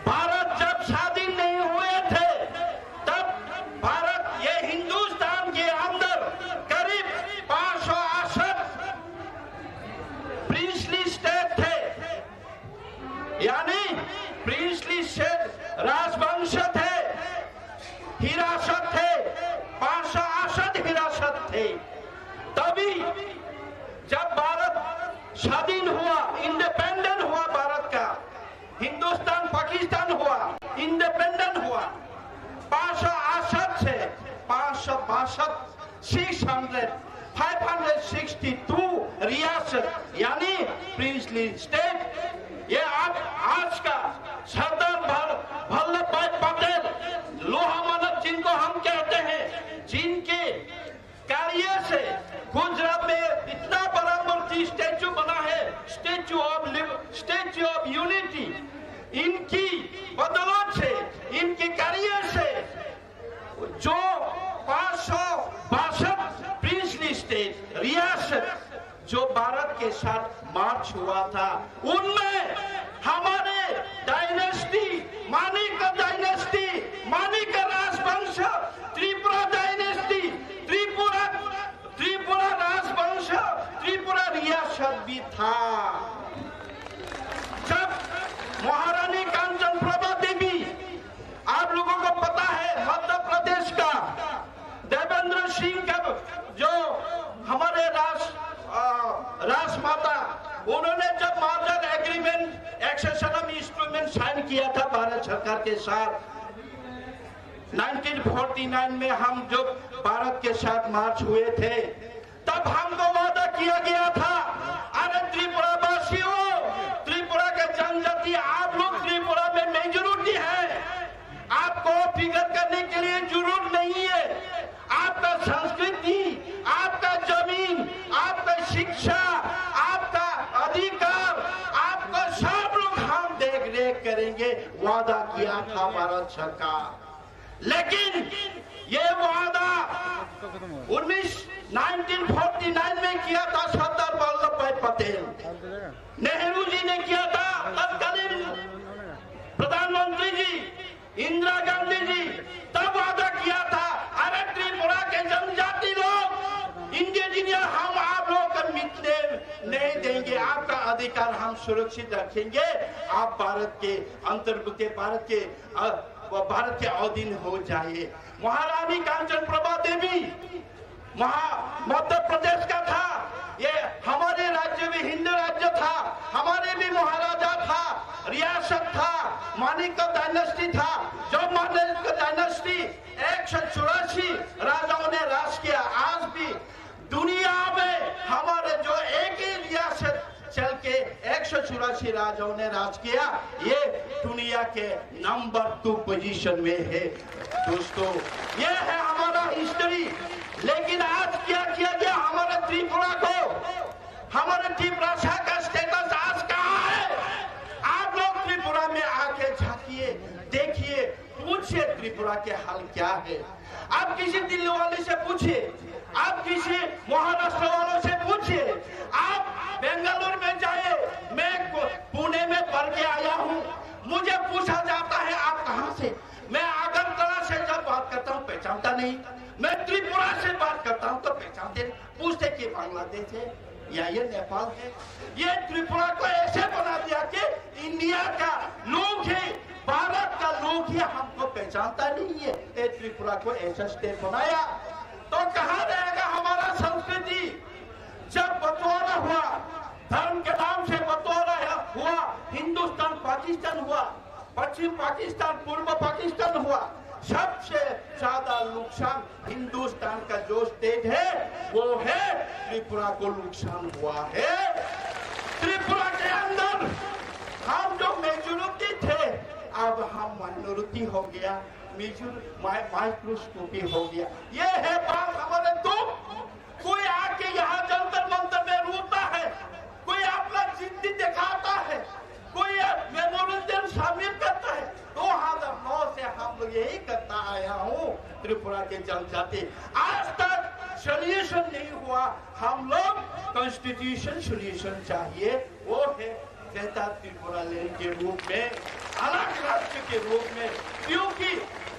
भारत जब स्वाधीन नहीं हुए थे तब भारत ये हिंदुस्तान के अंदर करीब 568 प्रिंसली स्टेट थे यानी प्रिंसली स्टेट राजवंश थे हिरासत थे 568 हिरासत थे। तभी जब भारत स्वाधीन हुआ इंडिपेंडेंट हुआ भारत का हिंदुस्तान पाकिस्तान हुआ इंडिपेंडेंट हुआ 568 से 562 रियासत यानी प्रिंसली स्टेट ये आज का सरदार वल्लभ भाई पटेल लोहा मानव जिनको हम कहते हैं जिनके कार्य से गुजरात में इतना बड़ा मूर्ति स्टैचू बना है स्टैचू ऑफ यूनिटी इनकी बदौलत से इनके कार्य से जो 562 प्रिंसली स्टेट रियासत जो भारत के साथ मार्च हुआ था उनमें हमारे डायनेस्टी मानिक राजवंश त्रिपुरा डायनेस्टी त्रिपुरा राजवंश त्रिपुरा रियासत भी था। जब महारानी कांचन प्रभा देवी आप लोगों को पता है मध्य प्रदेश का देवेंद्र सिंह का जो हमारे राजमाता उन्होंने जब merger agreement accession instrument sign किया था भारत सरकार के साथ 1949 में हम जब भारत के साथ मार्च हुए थे तब हमको वादा किया गया था, अरे त्रिपुरा वासियों, त्रिपुरा के जनजाति आप लोग त्रिपुरा में मेजॉरिटी है, आपको फिकर करने के लिए जरूरत नहीं है, आपका संस्कृति, आपका जमीन, आपका शिक्षा, आपका अधिकार, आपका सब लोग हम देख रेख करेंगे, वादा किया था भारत सरकार। लेकिन ये वादा 1949 में किया था सरदार वल्लभ भाई पटेल, नेहरू जी ने किया था, तत्कालीन प्रधानमंत्री जी इंदिरा गांधी जी तब वादा किया था, अरे त्रिपुरा के जनजाति लोग इंडिजिनियस हम आप लोग को मिटने नहीं देंगे, आपका अधिकार हम सुरक्षित रखेंगे, आप भारत के अंतर्गत भारत के अधीन हो जाए। महारानी कांचन प्रभा देवी मध्य प्रदेश का था, ये हमारे राज्य में हिंदू राज्य था, हमारे भी महाराजा था, रियासत था, मानिक का डायनेस्टी था, जो मानिक का डायनेस्टी 184 राजाओं ने राज किया। आज भी दुनिया में हमारे जो एक ही रियासत चल के 184 राजाओं ने राज किया, ये दुनिया के नंबर 2 पोजीशन में है दोस्तों, ये है हमारा हिस्ट्री। लेकिन आज क्या किया गया, हमारे त्रिपुरा को, हमारे त्रिपुरा का स्टेटस आज कहाँ है? आप लोग त्रिपुरा में आके झांकिए, देखिए, पूछिए त्रिपुरा के हाल क्या है। आप किसी दिल्ली वाले से पूछिए, आप किसी महाराष्ट्र वालों से पूछिए, आप बेंगलुरु में जाए, मैं पुणे में पढ़ के आया हूँ, मुझे पूछा जाता है आप कहाँ से, मैं अगरतला से जब बात करता हूँ पहचानता नहीं, मैं त्रिपुरा से बात करता हूँ तो पहचानते, पूछते कि बांग्लादेश है या ये नेपाल है। ये त्रिपुरा को ऐसे बना दिया कि इंडिया का लोग है, भारत का लोग ही हमको पहचानता नहीं है, ये त्रिपुरा को ऐसा स्टेट बनाया। तो कहाँ रहेगा हमारा संस्कृति? जब बंटवारा हुआ, धर्म के नाम से बंटवारा हुआ, हिंदुस्तान पाकिस्तान हुआ, पश्चिम पाकिस्तान पूर्व पाकिस्तान हुआ, सबसे ज्यादा नुकसान हिंदुस्तान का जो स्टेट है वो है त्रिपुरा को नुकसान हुआ है। त्रिपुरा के अंदर हम जो मेजॉरिटी थे अब हम माइनॉरिटी हो गया, माइक्रोस्कोपी हो गया। ये है बात हमारे दुख। कोई आके यहाँ जंतर मंतर में रोता है, कोई अपना जिद्दी दिखाता है, कोई मेमोरेंडम शामिल करता है। 2009 से हम लोग यही करता आया हूँ, त्रिपुरा के जनजाति आज तक सोल्यूशन नहीं हुआ। हम लोग कॉन्स्टिट्यूशन सोल्यूशन चाहिए, वो है कहता त्रिपुरा लैंड के रूप में, अलग राज्य के रूप में, क्योंकि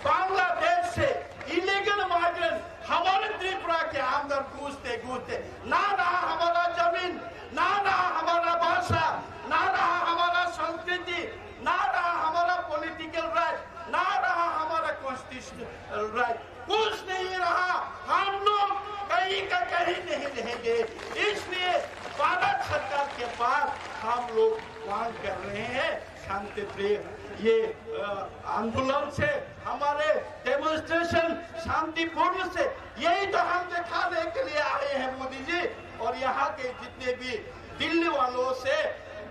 बांग्लादेश से इलीगल माइग्रेंट हमारे त्रिपुरा के अंदर घुसते घुसते ना रहा हमारा जमीन, ना रहा हमारा भाषा, ना रहा हमारा संस्कृति, ना रहा हमारा पॉलिटिकल राइट, ना रहा हमारा कॉन्स्टिट्यूशनल राइट, कुछ नहीं रहा। हम लोग कहीं का कहीं नहीं रहेंगे। इसलिए भारत सरकार के पास हम लोग मांग कर रहे हैं शांति प्रिय ये आंदोलन से, हमारे डेमोन्स्ट्रेशन शांतिपूर्ण से, यही तो हम दिखाने के लिए आए हैं मोदी जी। और यहाँ के जितने भी दिल्ली वालों से,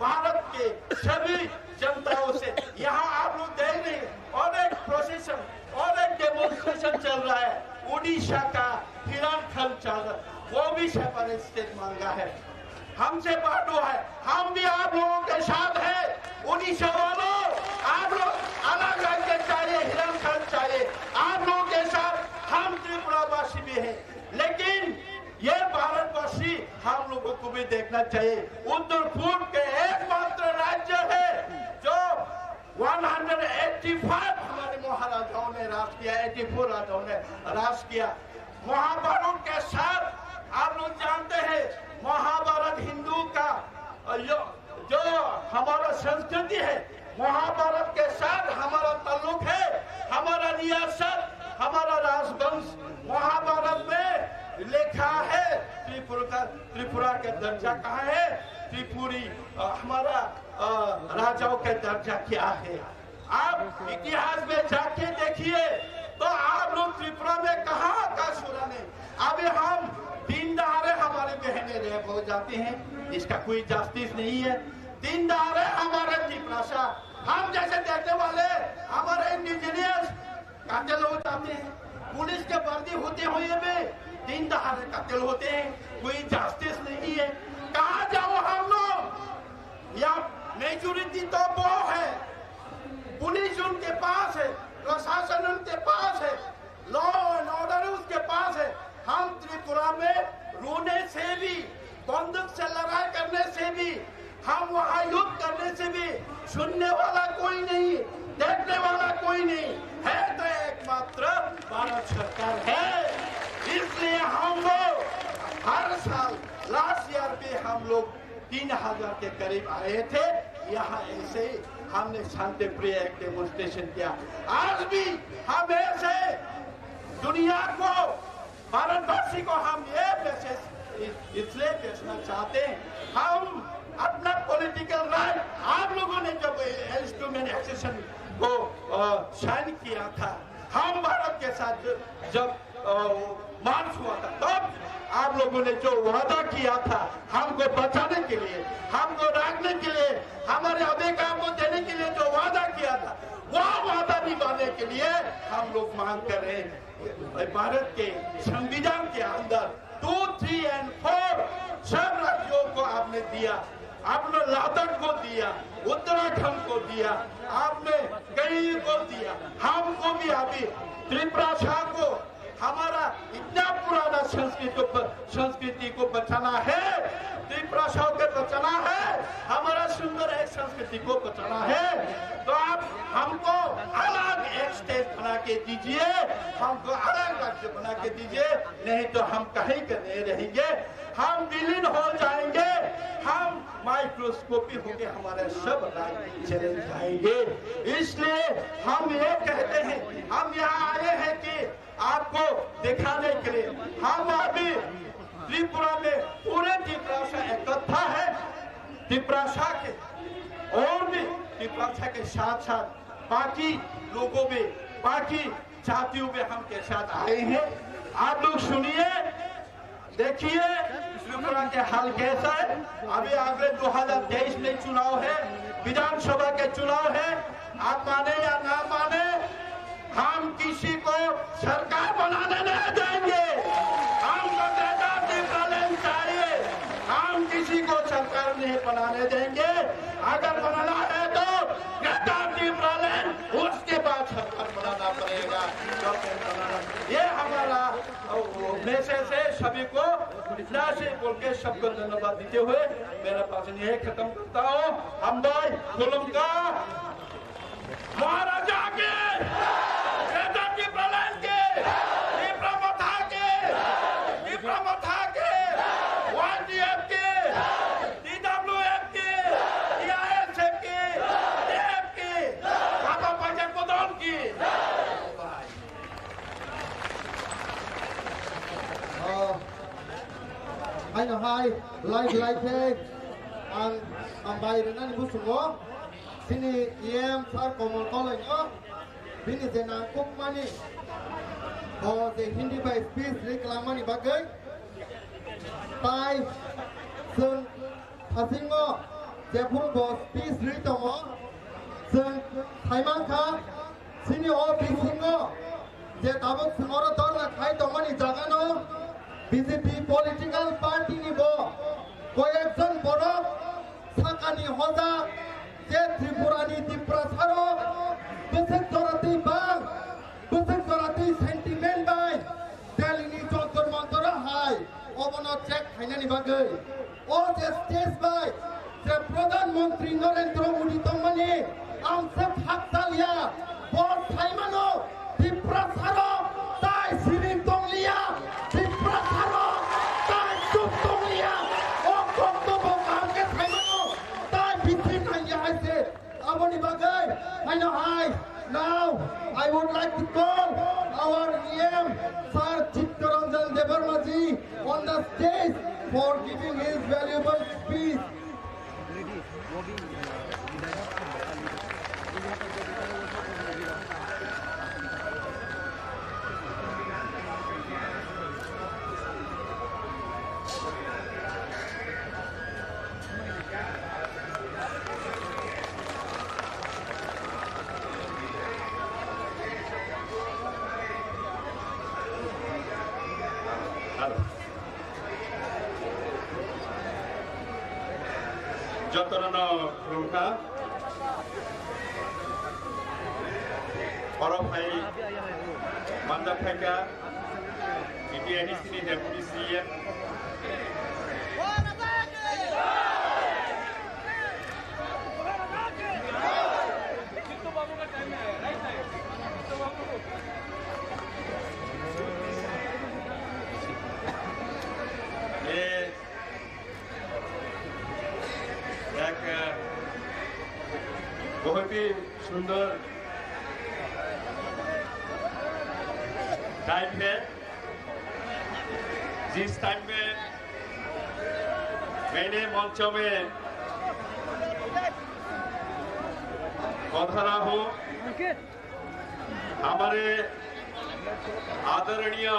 भारत के सभी जनताओं से, यहाँ आप लोग देख रहे हैं और एक प्रोसेशन और एक डेमोन्स्ट्रेशन चल रहा है, उड़ीसा का हिरणखंड चल रहा है, वो भी सेपरेट स्टेट मांगा है, हमसे बांटो है। हम भी आप लोगों के साथ हैं। उड़ीसा वालों, आप लोग अलग राज्य चाहिए, हिरणखंड चाहिए, आप लोगों के साथ हम त्रिपुरावासी भी हैं। लेकिन ये भारतवासी हम लोगों को भी देखना चाहिए। उत्तर पूर्व के एकमात्र राज्य है जो 185 हमारे महाराजाओं ने राज किया, 84 राजाओं ने राज किया। महाभारत के साथ आप लोग जानते हैं, महाभारत हिंदू का जो हमारा संस्कृति है, महाभारत के साथ हमारा ताल्लुक है, हमारा रियासत, हमारा राजवंश महाभारत में लिखा है। त्रिपुरा का दर्जा कहाँ है? त्रिपुरी हमारा राजाओं का दर्जा क्या है? आप इतिहास में जाके देखिए तो जाते हैं, इसका कोई जस्टिस नहीं है। दिन दहाड़े हमारे त्रिपुरा हम जैसे देखने वाले हमारे इंडिजिनियस कातिल हो जाते हैं, पुलिस के वर्दी होते हुए भी दिन दहाड़े कातिल होते हैं, कोई जस्टिस नहीं है। कहाँ जाओ हम लोग? या मेजोरिटी तो वो है, पुलिस उनके पास है, प्रशासन उनके पास है, लॉ एंड ऑर्डर उसके पास है। हम त्रिपुरा में रोने से भी, बंदूक से लड़ाई करने से भी, हम वहाँ युद्ध करने से भी सुनने वाला कोई नहीं, देखने वाला कोई नहीं है, तो एकमात्र भारत सरकार है। इसलिए हम लोग हर साल लास्ट ईयर पे हम लोग 3000 के करीब आए थे यहाँ, ऐसे हमने शांतिप्रिय एक डेमोन्स्ट्रेशन किया। आज भी हम ऐसे दुनिया को, भारतवासी को हम ये मैसेज इसलिए भेजना चाहते हैं, हम अपना पॉलिटिकल राइट, आप लोगों ने जब इंस्ट्रूमेंट एक्सेशन को साइन किया था, हम भारत के साथ जब मार्च हुआ था, तब आप लोगों ने जो वादा किया था हमको बचाने के लिए, हमको रखने के लिए, हमारे अधिकार को देने के लिए जो वादा किया था, वो वादा निभाने के लिए हम लोग मांग कर रहे हैं। भारत के संविधान के अंदर 2, 3 और 4 सब राज्यों को आपने दिया, आपने लद्दाख को दिया, उत्तराखंड को दिया, आपने कई को दिया, हमको भी अभी त्रिपुरा को, हमारा इतना पुराना संस्कृति को बचाना है, त्रिपुरा को बचाना है, हमारा सुंदर एक संस्कृति को बचाना है। तो आप हमको अलग एक स्टेट बना के दीजिए, हमको अलग राज्य बना के दीजिए, नहीं तो हम कहीं के नहीं रहेंगे, हम विलीन हो जाएंगे, हम माइक्रोस्कोपी होके हमारे सब राज्य चले जाएंगे। इसलिए हम ये कहते हैं, हम यहाँ आए हैं कि आपको दिखाने के लिए, हम अभी त्रिपुरा में पूरे त्रिपुरा इकट्ठा है, त्रिपुरा के और भी त्रिपुरा के साथ साथ बाकी लोगों में, बाकी जातियों में हम के साथ आए हैं। आप लोग सुनिए, देखिए त्रिपुरा के हाल कैसा है। अभी अगले 2023 में चुनाव है, विधानसभा के चुनाव है, आप माने या ना माने, हम किसी को सरकार बनाने नहीं देंगे, हमको डेमोक्रेसी चाहिए, हम किसी को सरकार नहीं बनाने देंगे। अगर बनाना है तो डेमोक्रेसी, उसके बाद सरकार बनाना पड़ेगा। ये हमारा मैसेज है सभी को, इतना से बोल के सबको धन्यवाद देते हुए मेरा भाषण यही खत्म करता हूँ। हम भाई खुलम का महाराजा के, Aina hai live ang bayan na ni Busungo sini EM sar komol kolay no bini jenang kuk mani o de hindi by speech reklamani bagay tai sun asingo jepung bo speech ritomo sun thaiman kha sini o bisingo je tabok sumoro dol na khai tomani jagano BJP political party নিব কয়েকজন বড় সাকানি হজা যে ত্রিপুরানি ত্রিপুরা ছাড়ো বসেক জরাতেই বাং বসেক জরাতেই sentiment by Delhi Jantar Mantar high Aban check খাইনানি বাগৈ ও যে stage by যে প্রধানমন্ত্রী নরেন্দ্র মোদী তমনি আমসে ফাকতালিয়া বড় থাইমানো ত্রিপুরা ছাড়ো তাই সিরিন তংলিয়া ত্রিপুরা ছাড়ো তাই চুপ তংলিয়া ও বক্তব্য কামকে থাইমানো তাই বিথি নাইয়া আইছে আমনি বাগৈ আইনো হাই নাও I would like to call our EM Sir Chittaranjan Devarmaji on the stage for giving his valuable speech. जतन खुरुखा और भाई मंदा फाइका बीपीआईडी सिनी डेपुटी सीएम ये एक बहुत ही सुंदर टाइम है जिस टाइम में मैंने मंचों में पधारा हूँ हमारे आदरणीय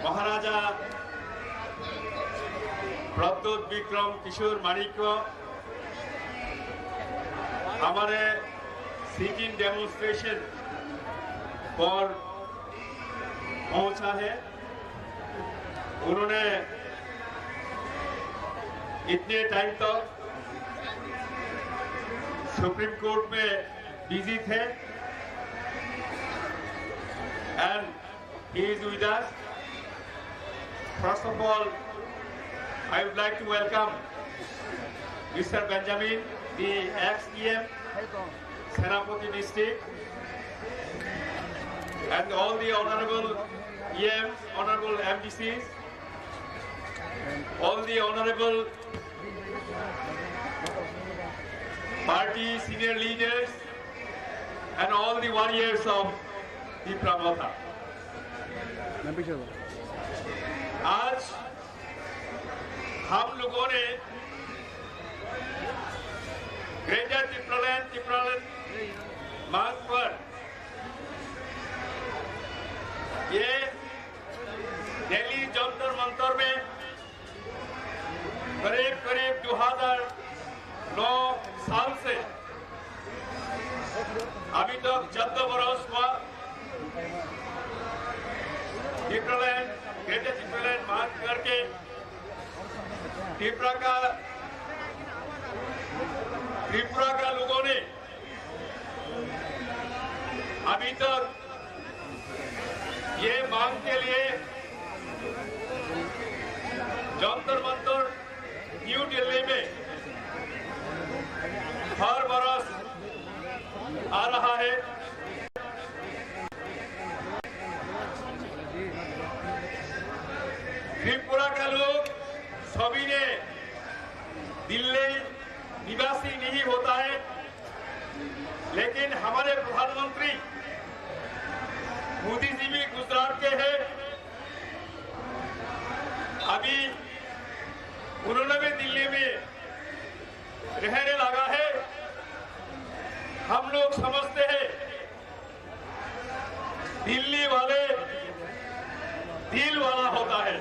महाराजा प्रद्योत विक्रम किशोर माणिक्य हमारे सिटिंग डेमोन्स्ट्रेशन पर पहुंचा है। उन्होंने इतने टाइम तक सुप्रीम कोर्ट में बिजी थे and he is with us. First of all, I would like to welcome Mr. Benjamin, the ex-EM, Senapati district, and all the honorable EMs, honorable MDCs, all the honorable party senior leaders, and all the warriors of the Pramotha. आज हम लोगों ने greater तिप्रालैंड मार्ग पर ये दिल्ली जंतर मंतर में करीब 2009 साल से अभी तक 14 बरस हुआ ग्रेटर तिप्रालैंड मार्ग करके त्रिपुरा का लोगों ने अभी तक ये मांग के लिए जंतर मंतर न्यू दिल्ली में हर बरस आ रहा है। त्रिपुरा का लोग सभी ने दिल्ली निवासी नहीं होता है, लेकिन हमारे प्रधानमंत्री मोदी जी भी गुजरात के हैं। अभी उन्होंने भी दिल्ली में रहने लगा है। हम लोग समझते हैं दिल्ली वाले दिल वाला होता है।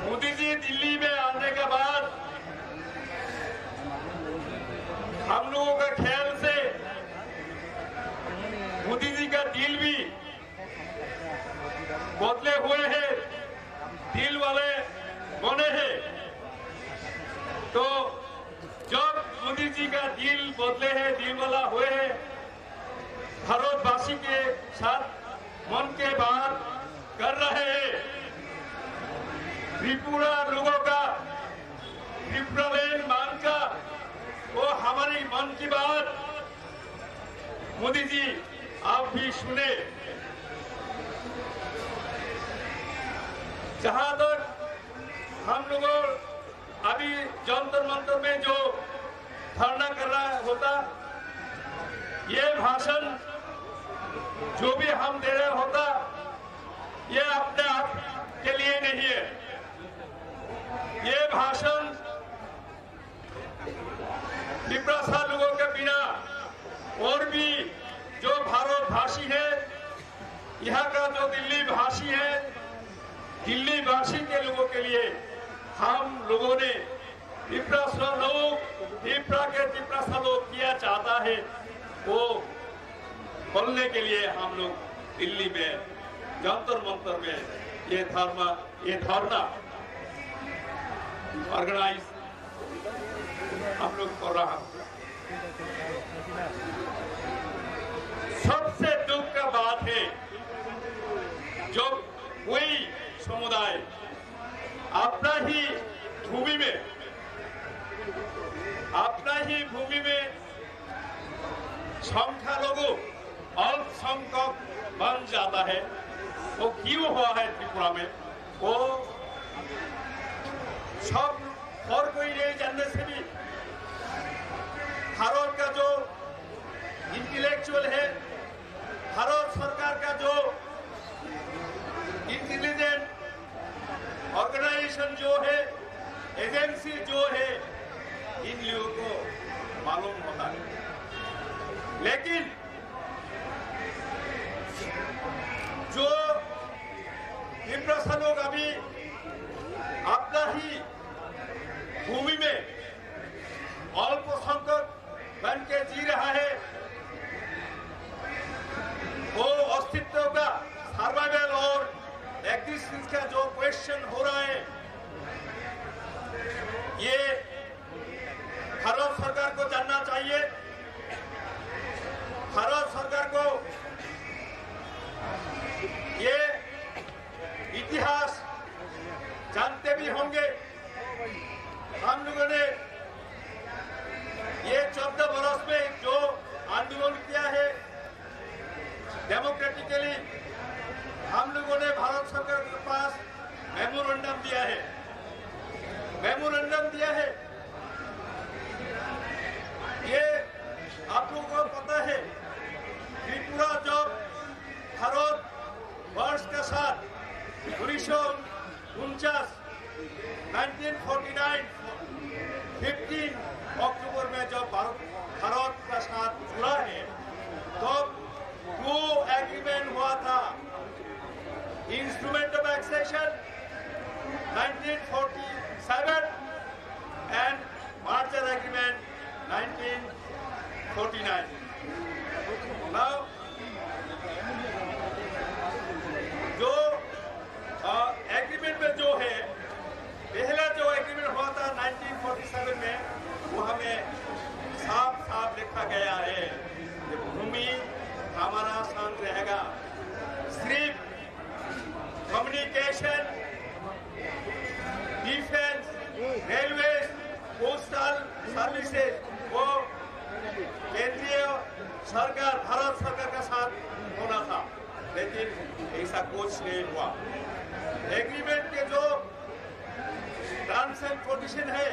मोदी जी दिल्ली में आने के बाद हम लोगों का ख्याल से मोदी जी का दिल भी बदले हुए हैं, दिल वाले बने हैं। तो जब मोदी जी का दिल बदले हैं, दिल वाला हुए हैं, भारतवासी के साथ मन के बात कर रहे हैं। त्रिपुरा लोगों का त्रिपुरालैंड मान का वो हमारी मन की बात मोदी जी आप भी सुने। जहां तक हम लोगों अभी जंतर मंतर में जो धरना कर रहा होता, ये भाषण जो भी हम दे रहे होता, ये अपने आप के लिए नहीं है। ये भाषण त्रिपुरा लोगों के बिना और भी जो भारत भाषी है, यहाँ का जो दिल्ली भाषी है, दिल्ली भाषी के लोगों के लिए हम लोगों ने त्रिपुरा के त्रिपुरा लोग किया चाहता है, वो बोलने के लिए हम लोग दिल्ली में जंतर मंतर में ये धरना ऑर्गेनाइज हम लोग कर रहा हूं। सबसे दुख का बात है जो कोई समुदाय अपना ही भूमि में संख्यालघु अल्पसंख्यक बन जाता है। वो क्यों हुआ है त्रिपुरा में? वो सब और कोई नहीं जानने से भी भारत का जो इंटेलेक्चुअल है, भारत सरकार का जो इंटेलिजेंट ऑर्गेनाइजेशन जो है, एजेंसी जो है, इन लोगों को मालूम होता है। लेकिन जो त्रिपुरा लोग अभी अपना ही भूमि में अल्पसंख्यक बन के जी रहा है, वो अस्तित्व का सर्वाइवल और एग्जिस्टेंस का जो क्वेश्चन हो रहा है, ये भारत सरकार को जानना चाहिए। भारत सरकार को ये इतिहास जानते भी होंगे। हम लोगों ने ये 14 बरस में जो आंदोलन किया है डेमोक्रेटिकली, हम लोगों ने भारत सरकार के पास मेमोरेंडम दिया है। ये आप लोगों को पता है, त्रिपुरा जब भारत वर्ष के साथ 1949 15 अक्टूबर में जब भारत का साथ जुड़ा है, तो दो एग्रीमेंट हुआ था। Instrument of accession 1947 and merger agreement 1949। Now, जो एग्रीमेंट में जो है, पहला जो एग्रीमेंट हुआ था 1947 में, वो हमें साफ लिखा गया है कि भूमि हमारा शांत रहेगा, सिर्फ communication, defence, railway, postal services वो केंद्रीय सरकार, भारत सरकार का साथ होना था। लेकिन ऐसा कुछ नहीं हुआ। एग्रीमेंट के जो टर्म्स एंड कंडीशन है,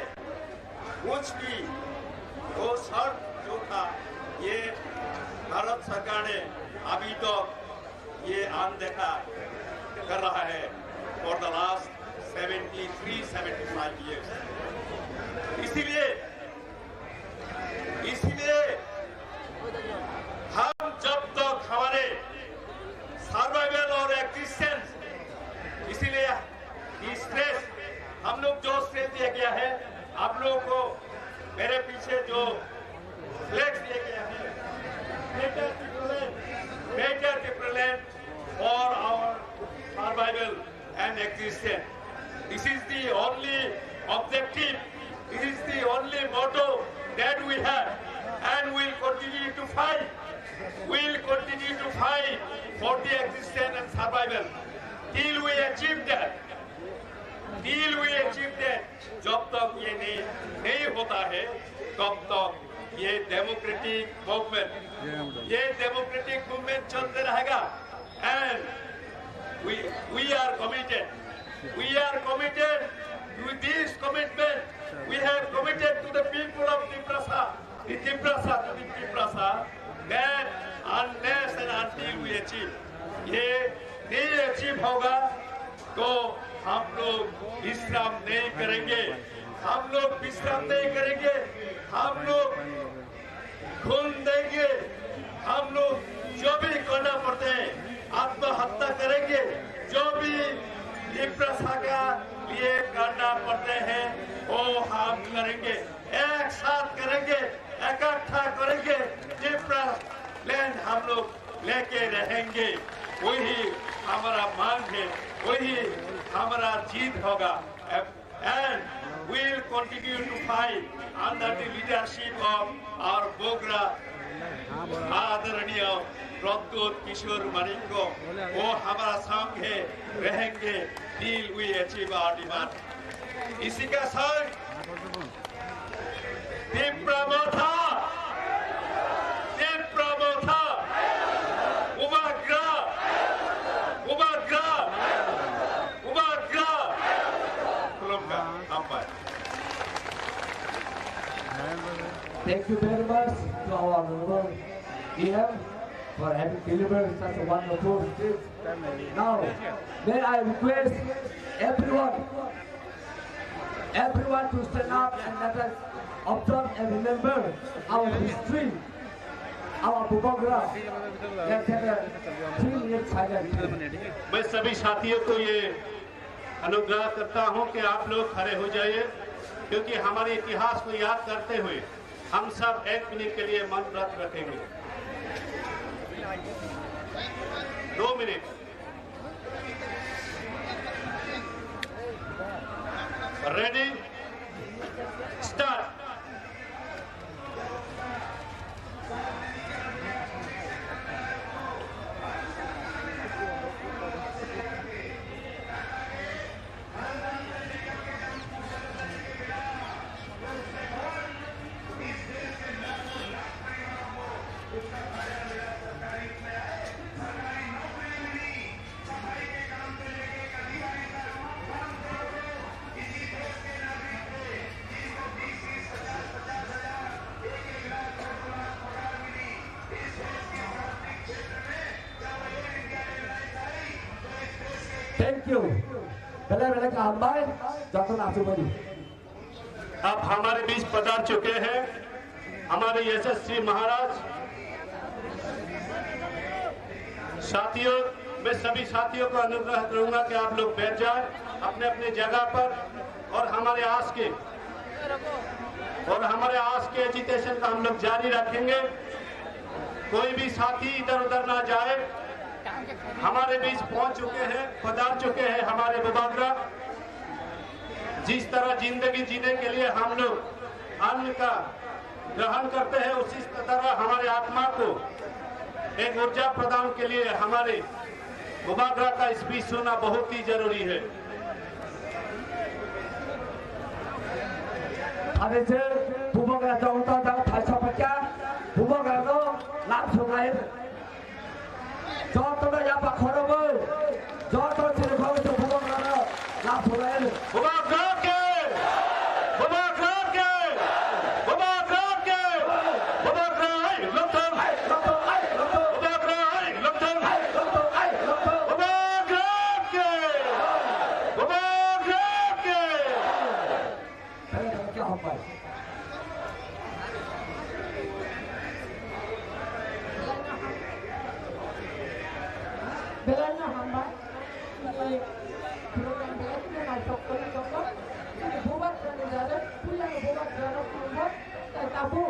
कुछ भी वो शर्त जो था, ये भारत सरकार ने अभी तो ये अनदेखा कर रहा है फॉर द लास्ट 73-75 ईयर्स। इसीलिए हम जब तक हमारे सर्वाइवल और एग्जिस्टेंस, इसीलिए स्ट्रेस, हम लोग जो स्ट्रेस दिया गया है, आप लोगों को मेरे पीछे जो फ्लैग्स दिया गया है, better Triple for our survival and existence. This is the only objective, this is the only motto that we have, and we'll continue to fight. We'll continue to fight for the existence and survival till we achieve that. जब तक ये नहीं होता है, तब तक ये democratic movement चलते रहेगा। And we are committed with this commitment. We have committed to the people of Tiprasa, that unless and until we achieve, ये नहीं अचीव होगा तो हम लोग विश्राम नहीं करेंगे, हम लोग खून देंगे, हम लोग जो भी करना पड़ते हैं, आत्महत्या करेंगे, जो भी त्रिपुरा का लिए करना पड़ते हैं वो हम करेंगे, एक साथ करेंगे, इकट्ठा करेंगे, त्रिपुरा लैंड हम लोग लेके रहेंगे। वही हमारा मांग है, वही हमारा जीत होगा। and will continue to fight under the leadership of our Bogra आदरणीय प्रद्योत किशोर मणिक को वो हमारा संग है रहेंगे till we achieve our demand. इसी का संग तीव्रमोथा Thank you very much to our honorable DM for having delivered such a wonderful speech. Now, may I request everyone to stand up and let us observe and remember our history, our Bubagra. Let's have a 3-minute silence. मैं सभी साथियों को ये अनुग्रह करता हूं कि आप लोग खड़े हो जाइए, क्योंकि हमारे इतिहास को याद करते हुए हम सब 1 मिनट के लिए मन व्रत रखेंगे. 2 minute. Ready, start. Thank you. पहले का हम भाई डॉक्टर नासुमनी. अब हमारे बीच पधार चुके हैं हमारे यशस्वी महाराज. साथियों, मैं सभी साथियों को अनुग्रह करूंगा कि आप लोग बैठ जाएं अपने अपने जगह पर और हमारे आस के एजिटेशन का हम लोग जारी रखेंगे. कोई भी साथी इधर उधर ना जाए. हमारे बीच पहुंच चुके हैं, पधार चुके हैं हमारे बुबागरा. जिस तरह जिंदगी जीने के लिए हम लोग अन्न का ग्रहण करते हैं, उसी तरह हमारे आत्मा को एक ऊर्जा प्रदान के लिए हमारे बुबागरा का स्पीच सुनना बहुत ही जरूरी है. अरे से बुबागरा जाऊंगा जाओ थाशा पक्का बुबागरा नो लाभ सुनाए. जो तो या पखरबो जो तो सिर्फ हो तो बुबागरा लाभ सुनाए. बुबागरा के Belanya hamba ini program belanya masuk ke dalam ini buat negara punya buat negara punya tabu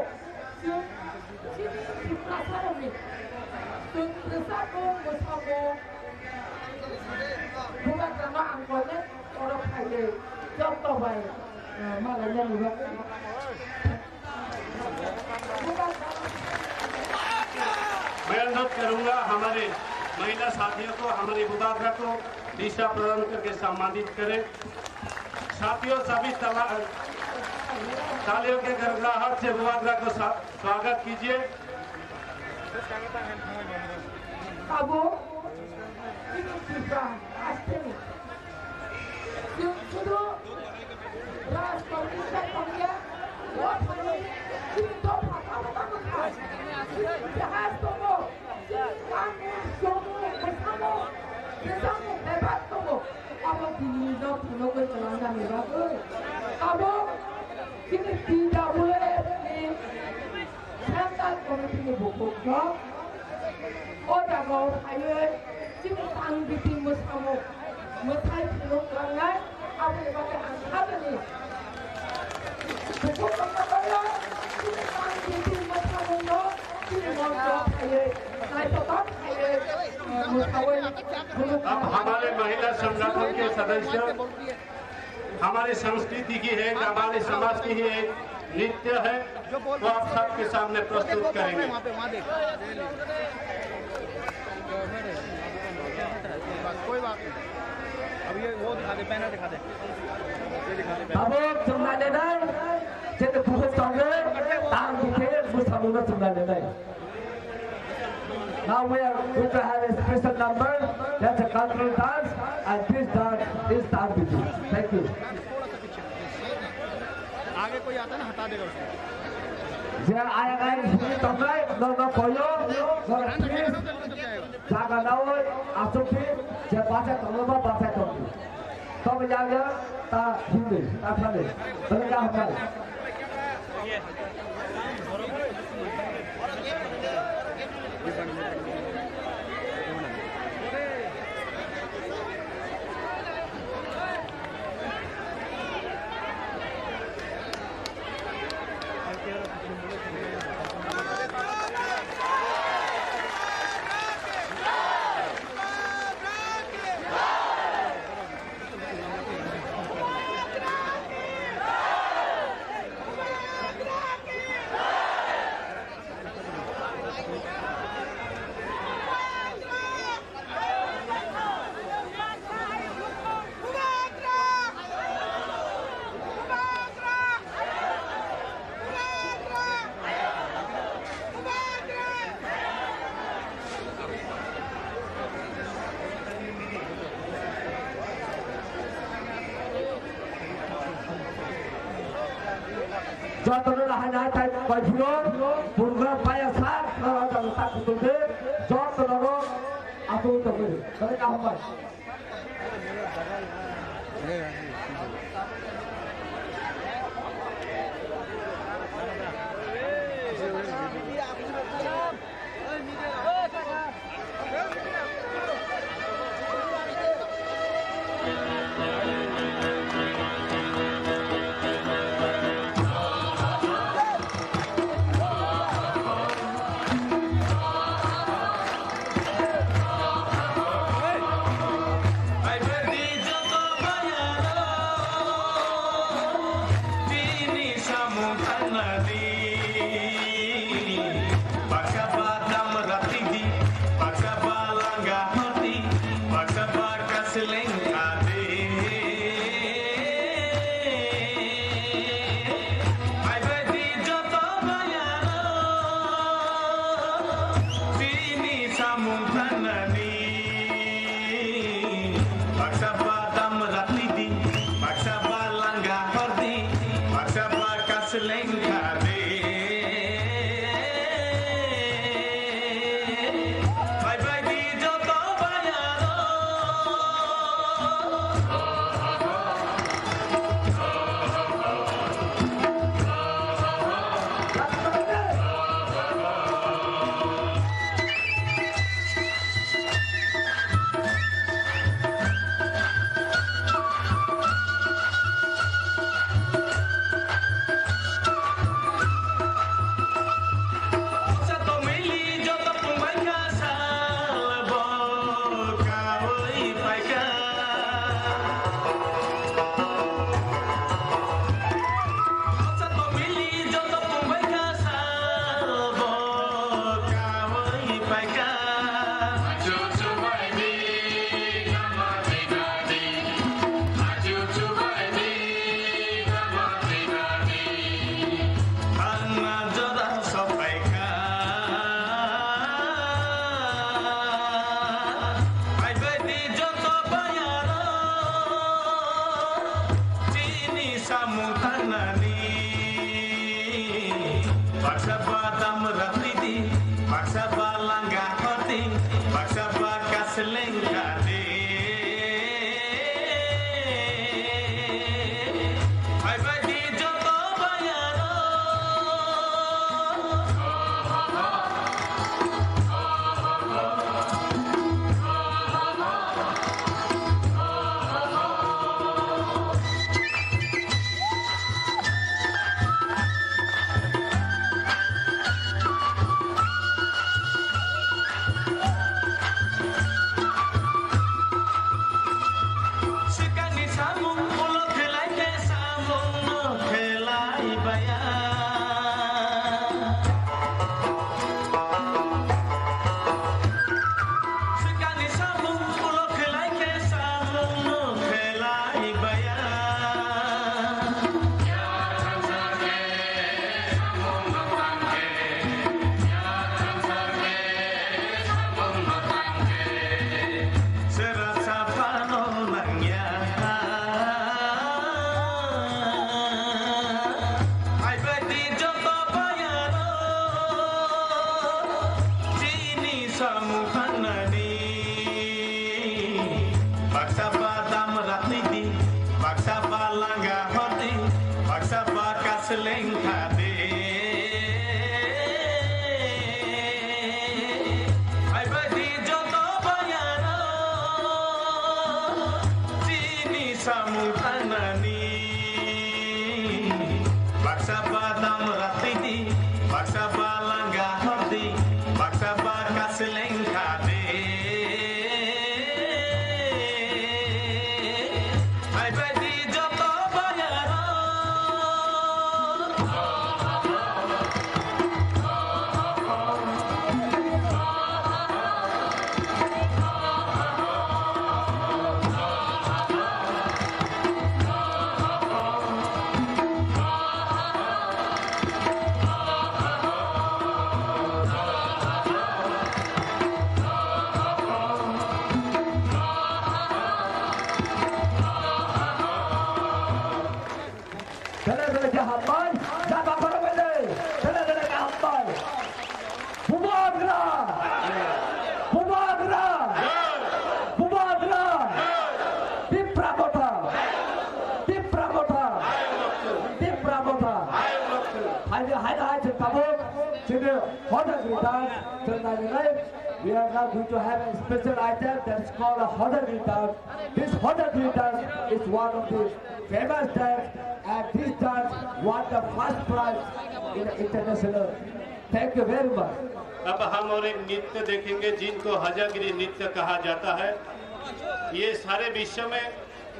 sini perasaan ini perasaan bersama buat negara angkotnya orang kaya contoh baik malahnya juga मैं अनुरोध करूंगा हमारे महिला साथियों को, हमारे बुबागरा को दिशा प्रदान करके सम्मानित करें. साथियों, सभी तालियों के गड़गड़ाहट से बुबागरा को स्वागत कीजिए. Kamu ini juga pasti sudah ras komisa komia buat hari ini top apa kan jahat kamu kamu bersama hebat kamu kamu di dok penuh keterangan hebat kamu ini tidak boleh ini sangat komisi buku oh jago ayo sini tanggi timus kamu mesai penuh kerangan apa yang pakai angkat ini buku kamu kalau sini tanggi timus kamu no sini ngomong ayo naik total ayo अब हमारे महिला संगठन के सदस्य हमारी संस्कृति की है, हमारे समाज की ही एक नृत्य है, वो आप सबके सामने प्रस्तुत करेंगे। कोई बात नहीं, अब ये वो दिखा दे, बैनर दिखा दे। अब चुनाने नहीं, जब बहुत सारे ताम दिखे, वो सामने चुनाने नहीं। Now we are going to have a special number. That's a cultural dance, and this dance is Tarbitu. Thank you. आगे कोई आता ना हटा देगा उसको। Jika ayah ayah sini tonggai, nona koyo, nona please, jaga nawa, asupi, jika baca tongga baca tonggi. Tong jaga ta hindi, ta thane, berapa hafal? Jatuh hanya type bajulor, burger payasan, kalau ada tak betul deh, jatuh noro, aku untuk ini, mereka apa? mutanani baksa badam ratiti baksa balanga hordi baksa bakasleng khade ai badi joto bayaro Dala-dala ke hambai, jaga para bende. Dala-dala ke hambai. Bubagra. Bubagra. Bubagra. Dipramota. Dipramota. Dipramota. Hai tabuk. Sini hodar guitar. Tonight we are now going to have a special item that is called a hodar guitar. This hodar guitar is one of the famous dance, and this dance won the first prize in the international. Thank you very much. अब हम और एक नृत्य देखेंगे जिनको हजागिरी नृत्य कहा जाता है। ये सारे विश्व में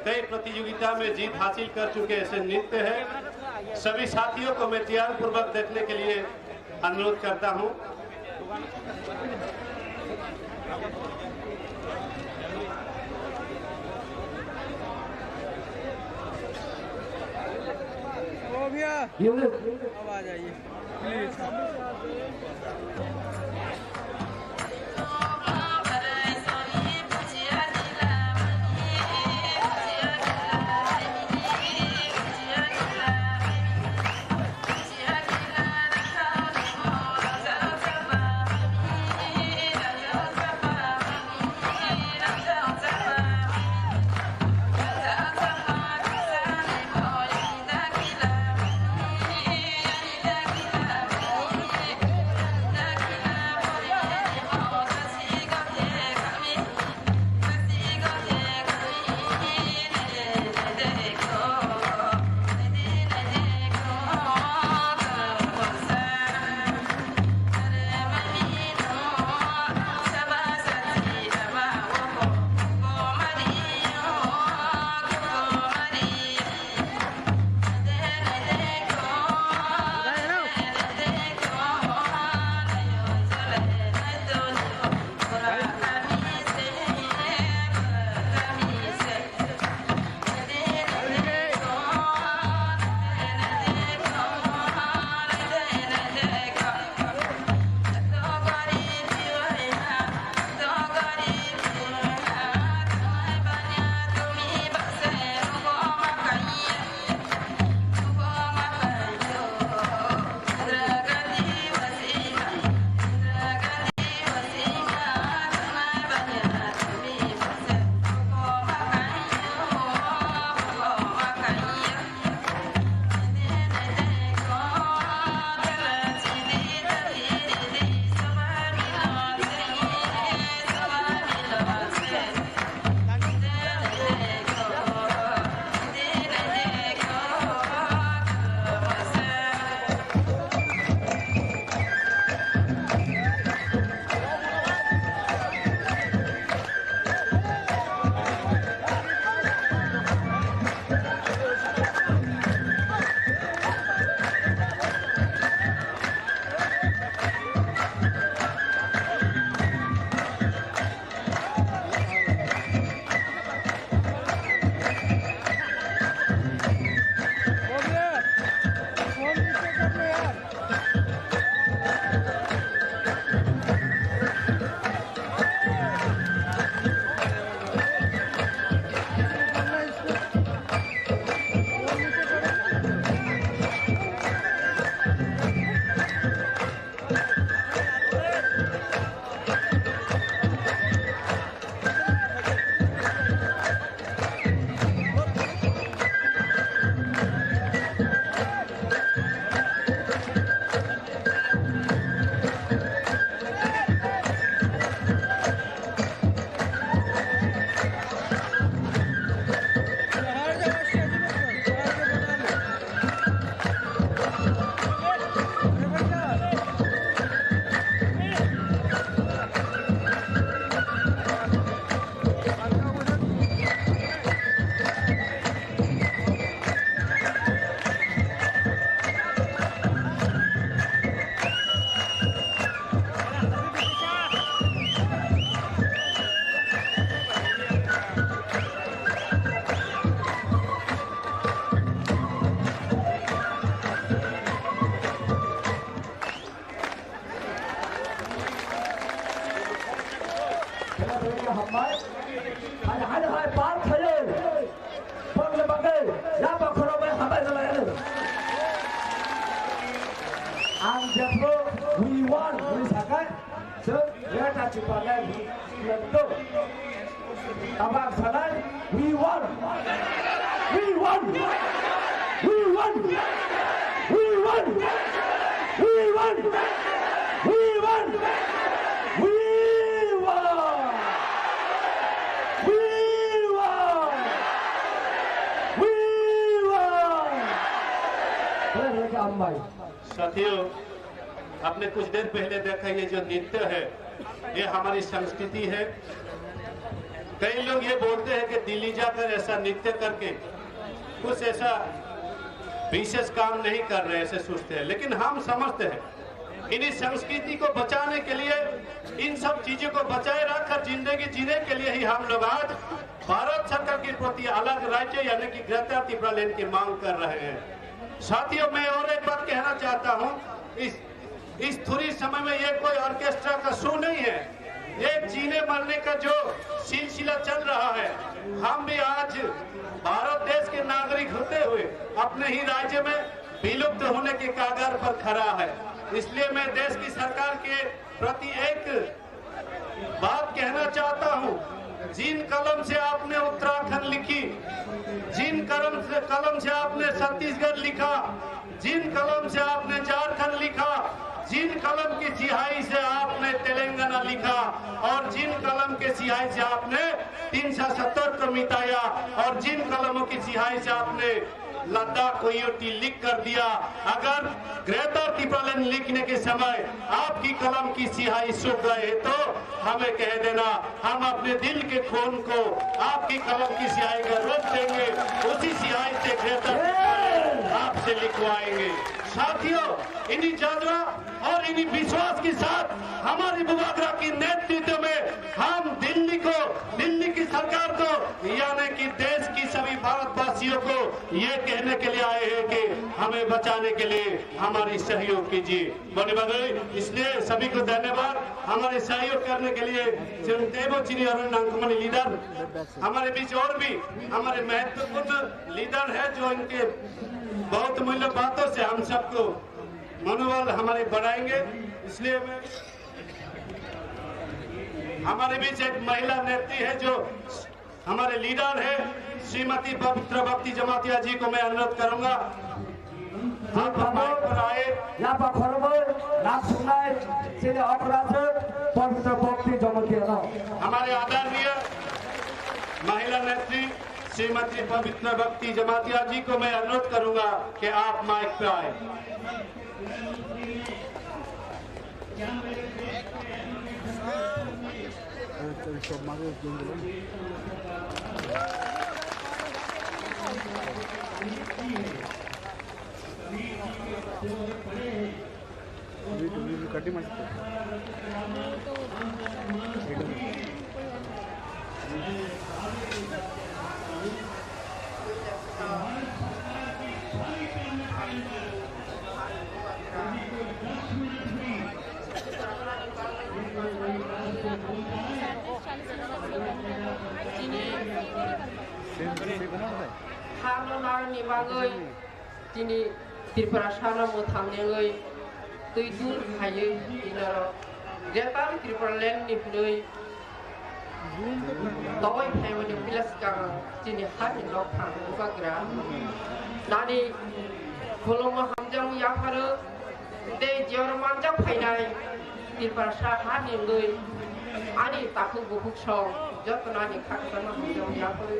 कई प्रतियोगिता में जीत हासिल कर चुके ऐसे नृत्य हैं। सभी साथियों को मैं ध्यान पूर्वक देखने के लिए अनुरोध करता हूँ। अब आ जाइए प्लीज। लेके हमारे हाय बात है पगले बगे या बखरो में हमारे लगे and therefore we want we sakai so let us prepare to abang sanai we want we want we want we want we want we want we साथियों, आपने कुछ देर पहले देखा ये जो नृत्य है ये हमारी संस्कृति है। कई लोग ये बोलते हैं कि दिल्ली जाकर ऐसा नृत्य करके कुछ ऐसा विशेष काम नहीं कर रहे ऐसे सोचते हैं, लेकिन हम समझते हैं इन्हीं संस्कृति को बचाने के लिए, इन सब चीजों को बचाए रखकर जिंदगी जीने के लिए ही हम लोग आज भारत सरकार के प्रति अलग राज्य यानी कि ग्रेटर त्रिपुरा लैंड की मांग कर रहे हैं। साथियों, मैं और एक बात कहना चाहता हूं, इस थोड़ी समय में ये कोई ऑर्केस्ट्रा का शो नहीं है, ये जीने मरने का जो सिलसिला चल रहा है। हम भी आज भारत देश के नागरिक होते हुए अपने ही राज्य में विलुप्त होने के कगार पर खड़ा है। इसलिए मैं देश की सरकार के प्रति एक बात कहना चाहता हूं, जिन कलम से आपने उत्तराखंड लिखी, जिन कलम से आपने छत्तीसगढ़ लिखा, जिन कलम से आपने झारखंड लिखा, जिन कलम की सिहाई से आपने तेलंगाना लिखा और जिन कलम के सिहाई से आपने 370 को मिटाया और जिन कलमों की सिहाई से आपने लद्दाख को यूटी लिख कर दिया, अगर ग्रेटर त्रिपुरा लैंड लिखने के समय आपकी कलम की सिहाई सूख गए तो हमें कह देना, हम अपने दिल के खून को आपकी कलम की सिहाई का रोक देंगे, उसी सिहाई से ग्रेटर आपसे लिखवाएंगे। साथियों, इन्हीं जज्बा और इन्हीं विश्वास के साथ हमारी बुबागरा की नेतृत्व में हम दिल्ली की सरकार को यानी कि देश की सभी भारतवासियों को ये कहने के लिए आए हैं कि हमें बचाने के लिए हमारी सहयोग कीजिए। बने बधाई, इसलिए सभी को धन्यवाद। हमारे सहयोग करने के लिए लीडर हमारे बीच और भी हमारे महत्वपूर्ण लीडर है जो इनके बहुत मूल्य बातों से हम सबको मनोबल हमारे बढ़ाएंगे। इसलिए मैं हमारे बीच एक महिला नेत्री है जो हमारे लीडर है, श्रीमती पवित्र भक्ति जमातिया जी को मैं अनुरोध करूंगा आप माइक पर आए। पवित्र भक्ति जमातिया हमारे आदरणीय महिला नेत्री श्रीमती पवित्र भक्ति जमातिया जी को मैं अनुरोध करूंगा कि आप माइक पर आए। Harmonarni bagai tini Tripura sana mo thamnengai tui dur haye dinaro Gretar Tripura Lैंड ni pnoi toy phaiwani pilas ka tini hari lok thang ubagra nani khulong hamjang yapharo de jorman jang phainai Tripura sa hani ngai ani takhu bukuk song jotnani khakana hamjang yapharo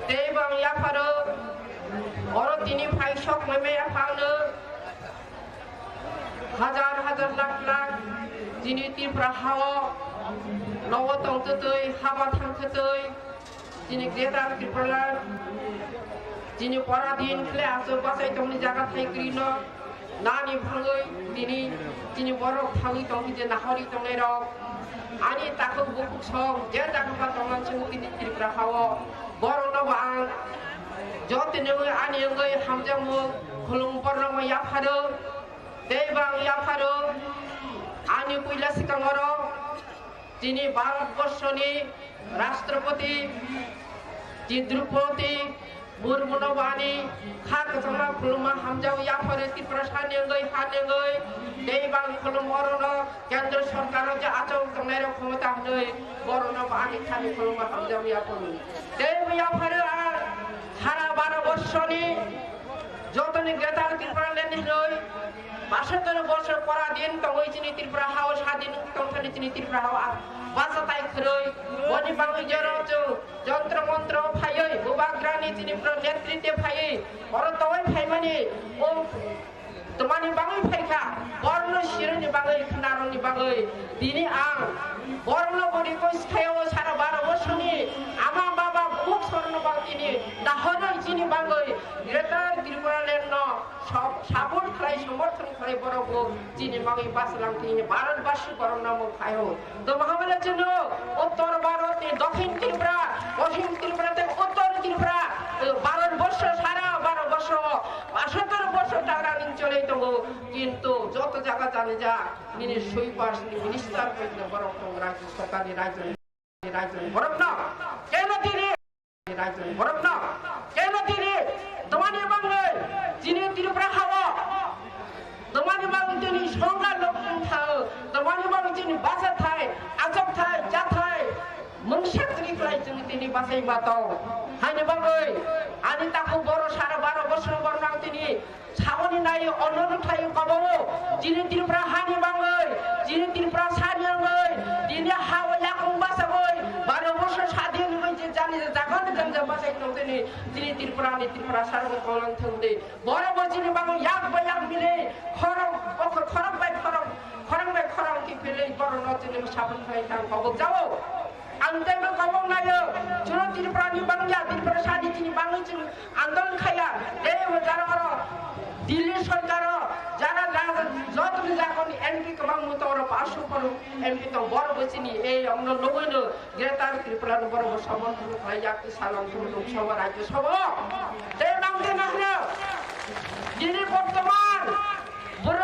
Debang yapharo oro tini phai shok meme yaphano hajar lak tini Tripura hawa lawa tong tutui haba thang tutui tini Gretar Tripura tini paradin kle aso basai tongni jaga thai krino nani bhangoi tini borok thangi tong je nahori tongai rok ani takuk bukuk song je jaga tongan chung tini Tripura hawa borong na bang jotin ngai ani ngai hamjang mo khulung porno ma yaphado debang yaphado ani puila sikangoro যিনি ভারতবর্ষনি রাষ্ট্রপতি দ্রৌপদী মুর্মুনো বাণী খাক জমা খুলমা হামজাও ইয়াফরে ত্রিপুরা সানিয়ঙ্গই হানিয়ঙ্গই দেবাং খুলম বরণ কেন্দ্র সরকার যে আচল তংনার ক্ষমতা হই বরণ বাণী খানি খুলমা হামজাও ইয়াফরে দেব ইয়াফরে আর সারা 12 বর্ষনি যতনি গ্রেটার ত্রিপুরা লেন হই 72 বছর পরাধীন তঙ্গই চিনি ত্রিপুরা হাও স্বাধীন তংখানি চিনি ত্রিপুরা হাও বাসাতাই খরই বনি বাংলা জরচ যন্ত্র মন্ত্র ফাইই বুবাগ্রানি চিনি নেতৃত্বে ফাইই বরতওই ফাইমানি ও তোমানি বাঙাই ফাইখা বর্ণ শিরনি বাঙাই খনারনি বাঙাই দিনি আং বর্ণ বডি কইসখায়ও সারা 12 বছরনি আমা বাবা বুক স্বর্ণ বাংতিনি দাহনই চিনি বাঙাই গ্রেটার ত্রিপুরা লেন সব সাবন খাই সমর্থন খাই বড় চিনি বাঙাই বাসলাম তিনি ভারতবাসী বড় নাম খায়ও তো মহাবলের জন্য উত্তর ভারতে দক্ষিণ ত্রিপুরা পশ্চিম ত্রিপুরাতে উত্তর ত্রিপুরা ভারতবর্ষ সারা 12 বছর 72 বছর টাকা চলে দেবো কিন্তু যত জায়গা জানে যা তিনি সুইপার মিনিস্টার বড় রাজ্য সরকারি রাজ্য বড় না কেন তিনি রাজ্য বড় না কেন তিনি তোমার বাংলায় যিনি ত্রিপুরা হাওয়া তোমার বাংলা তিনি সংজ্ঞা লোক থাও তোমার বাংলা যিনি বাসা থায় আজব থায় যা থায় মনসাত্রী ক্লাই তিনি বাসাই বাতাও হাইনে বাংলায় আনি তাকে বড় সারা 12 বছর বড় নাম তিনি সামনে নাই অন্য ঠাই কবাবো যিনি ত্রিপুরা হানি বাংলায় যিনি ত্রিপুরা সানিয়াঙ্গই যিনি হাওয়া ইয়াকুম বাসাবই 12 বছর স্বাধীন হইছে জানি জাগান জানজা বাসাই তিনি যিনি ত্রিপুরা সারব কলন থুদে বড় বড় যিনি বাংলা ইয়াক বায়াক মিলে খরম বাই খরম কি ফেলে বড় নচিনি সাবন খাই তাং কব যাও আন্দোলন কবং নাयो চুনো ত্রিপুরানি বাংলা ত্রিপুরা সানি যিনি বাংলা যিনি আন্দোলন খাইয়া এই যারা দিল্লি সরকার যারা যতদিন এখন এমপি কবাং মতো ওরা 500 পর এমপি তো বড় বচিনি এই অন্য লগইন গ্রেটার ত্রিপুরা বড় সমর্থন খাই যাকে সালাম লোকসভা রাজ্যসভা এই নামতে না যিনি বর্তমান বড়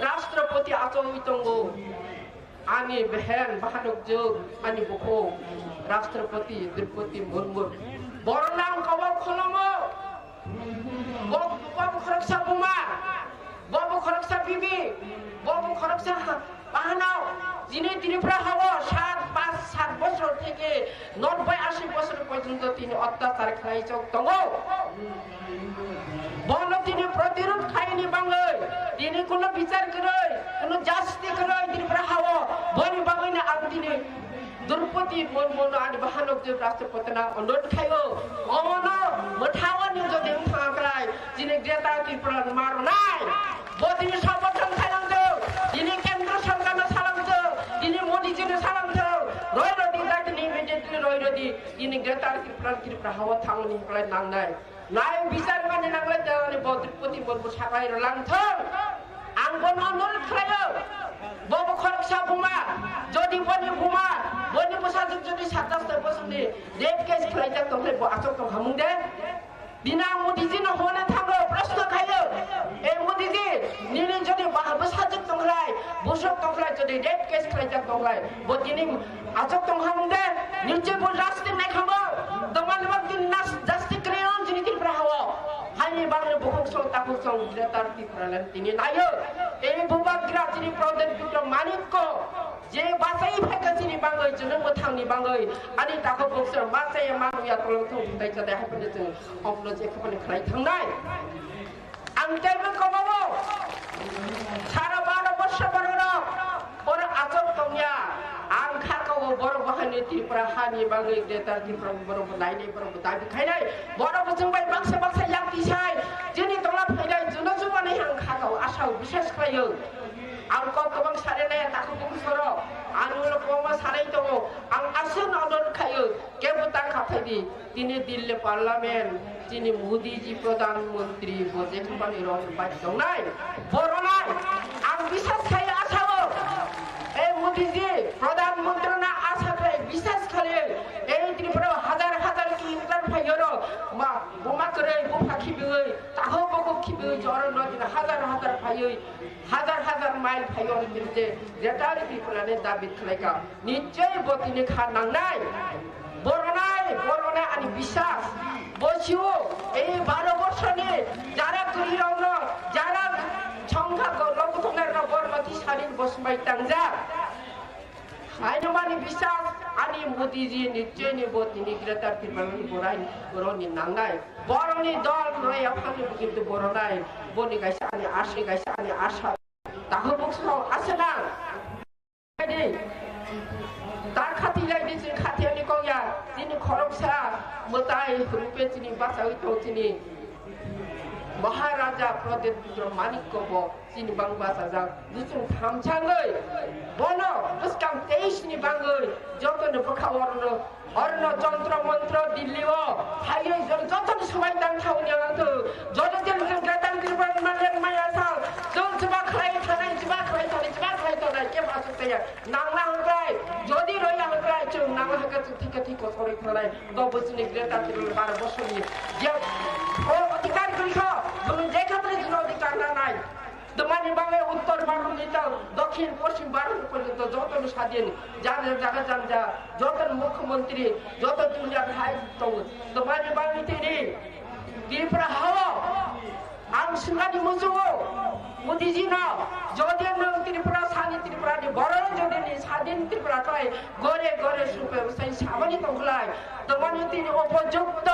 রাষ্ট্রপতি আচমিতঙ্গ আনি বেহেন বাহানক যোগ আনি বকো রাষ্ট্রপতি দ্রৌপদী মুর্মু বড় নাম কবাং খলম বাবু খরকসা বুমা বাবু খরকসা বিবি বাবু খরকসা বাহানাও যিনি ত্রিপুরা হাওয়া 7 বছর থেকে 90-80 বছর পর্যন্ত তিনি অত্যাচার খাইছে তঙ্গ বল তিনি প্রতিরোধ খাইনি বাংলায় তিনি কোনো বিচার করে কোনো জাস্তি করে ত্রিপুরা হাওয়া বনি বাঙালি আর তিনি দ্রৌপদী মুর্মু আর বাহানক যে রাষ্ট্রপতি না অনুরোধ খাইও অমন মঠাওয়ানি যদি থাকলাই যিনি গ্রেটার ত্রিপুরা মারো নাই বদিনী সমর্থন খাইলাম তো যিনি কেন্দ্র সরকার সালাম তো যিনি মোদি যিনি সালাম তো রয়রদি দাঁত ইমিডিয়েটলি রয়রদি যিনি গ্রেটার ত্রিপুরা হাওয়া থাংনি খাই নাংনাই নাই বিচার মানে নাংলাই দেওয়ানি দ্রৌপদী মুর্মু সাকাই লাংথং আঙ্গন অনুরোধ খাইও বাবু খরকসা বুমা যদি বনি বুমা বনি বসাজক যদি 27 বছর নি রেপ কেস খাইতা তলে আচক তো হামুং দে বিনা মোদিজি ন হনে থাকো প্রশ্ন খাইও এই মোদিজি নিনি যদি বসাজক তংলাই বসক তংলাই যদি রেপ কেস খাইতা তংলাই বদিনি আচক তো হামুং দে নিচে বল রাস্তে নাই খাবো দমান বদিন নাস জাস্তি ক্রিয়ন যিনি ত্রিপুরা হাওয়া হানি বাংলা বহুক সং তাকুক সং গ্রেটার ত্রিপুরা লেন তিনি নাইও এই বুবাগ্রা যিনি প্রদেশ পুত্র মানিক্য যে বাসাই ফাইকা যিনি বাঙাই জন্য মোথাংনি বাঙাই আনি তাকো বক্স বাসাই মানুয়া তলং থং দাই জাদা হাপনে जों অপলো যে খানে খাই থাংনাই আং তেমন কমাবো সারা 12 বছর বড় আচক তংয়া আং খাকো বড় বাহানি ত্রিপুরা হানি বাঙাই গ্রেটার ত্রিপুরা বড় নাইনি বড় দাবি খাইনাই বড় বছর বাই বাক্সা ইয়াকি সাই যিনি তলা ফাইনাই জুনো জুমানি আং খাকো আশাও বিশেষ খাইও आं गोबां सारेनाय ताखौ बुंसरो आंल कमा साराय दङ आं आसन अनुरोध खायो केबुतां खाफायदि दिनै दिल्ली पार्लामेन्ट दिनै मोदीजी प्रधानमन्त्री बजे खामानि रन बाय दंनाय बरनाय आं बिसास खायो आसावो ए मोदीजी प्रधानमन्त्री ना आसा खाय बिसास खायो ए त्रिपुरा हाजार किलोमिटार फायो मा बुमा करे बुफा खिबियै ताखौ बको खिबियै जर नदिना हाजार फायो हाजार माइल फाइल जे ग्रेटार त्रिपुरानि दाबि खालायगा निश्चय बतिनि खा नांनाय बरनाय आनि বিশ্বাস বসিও এই 12 বছরে যারা করিরন যারা সংখ্যা লগথনের বরমতি সারিন বসমাই তাংজা আইনমানি বিশ্বাস আনি মোদিজি নিশ্চয়ই বতিনি গ্রেটার त्रिपुरानि বরাই বরনি নাংনাই বরনি দল রয় আফানি কিন্তু বরনাই বনি গাইসা আনি আশা তাহো বক্সও আছে না তার খাতি লাইনি যে খাতিয়ানি কয়া যিনি খরকসা মতাই রূপে যিনি বাঁচাই তো যিনি মহারাজা প্রদত্ত মানিক্যব যিনি বাংবাসা যা দুসুং থামছাঙ্গই বন বুসকাম 23 নি বাঙ্গই যতন বখাওরন অর্ণ যন্ত্র মন্ত্র দিল্লিও হাইয়ে যতন সবাই দান খাওনি আতো যত দিন গ্রেটার त्रिपुरा মালের মায়া সাল যত জবা খাই থানাই জবা খাই থানাই কে বাসতে নাংনা হরাই যদি রইয়া হরাই চুং নাংলা হকা ঠিক সরি থানাই গবসনি গ্রেটার त्रिपुरा 12 বছরনি যে ও অধিকার করিস তুমি যে ক্ষেত্রে কোনো অধিকার নাই তোমার বাংলা উত্তর ভারত নিতে দক্ষিণ পশ্চিম ভারত পর্যন্ত যত স্বাধীন যাদের জায়গা যান যা যত মুখ্যমন্ত্রী যত দুনিয়া ভাই তোমার বাংলা তিনি त्रिपुरा हावा आं सिंगानि मुजुओ मोदीजी ना যদি নং त्रिपुरा सानि त्रिपुरा नि बरन যদি नि স্বাধীন त्रिपुरा কয় গরে সুপে সেই সামনি তংলাই তোমানি তিনি উপযুক্ত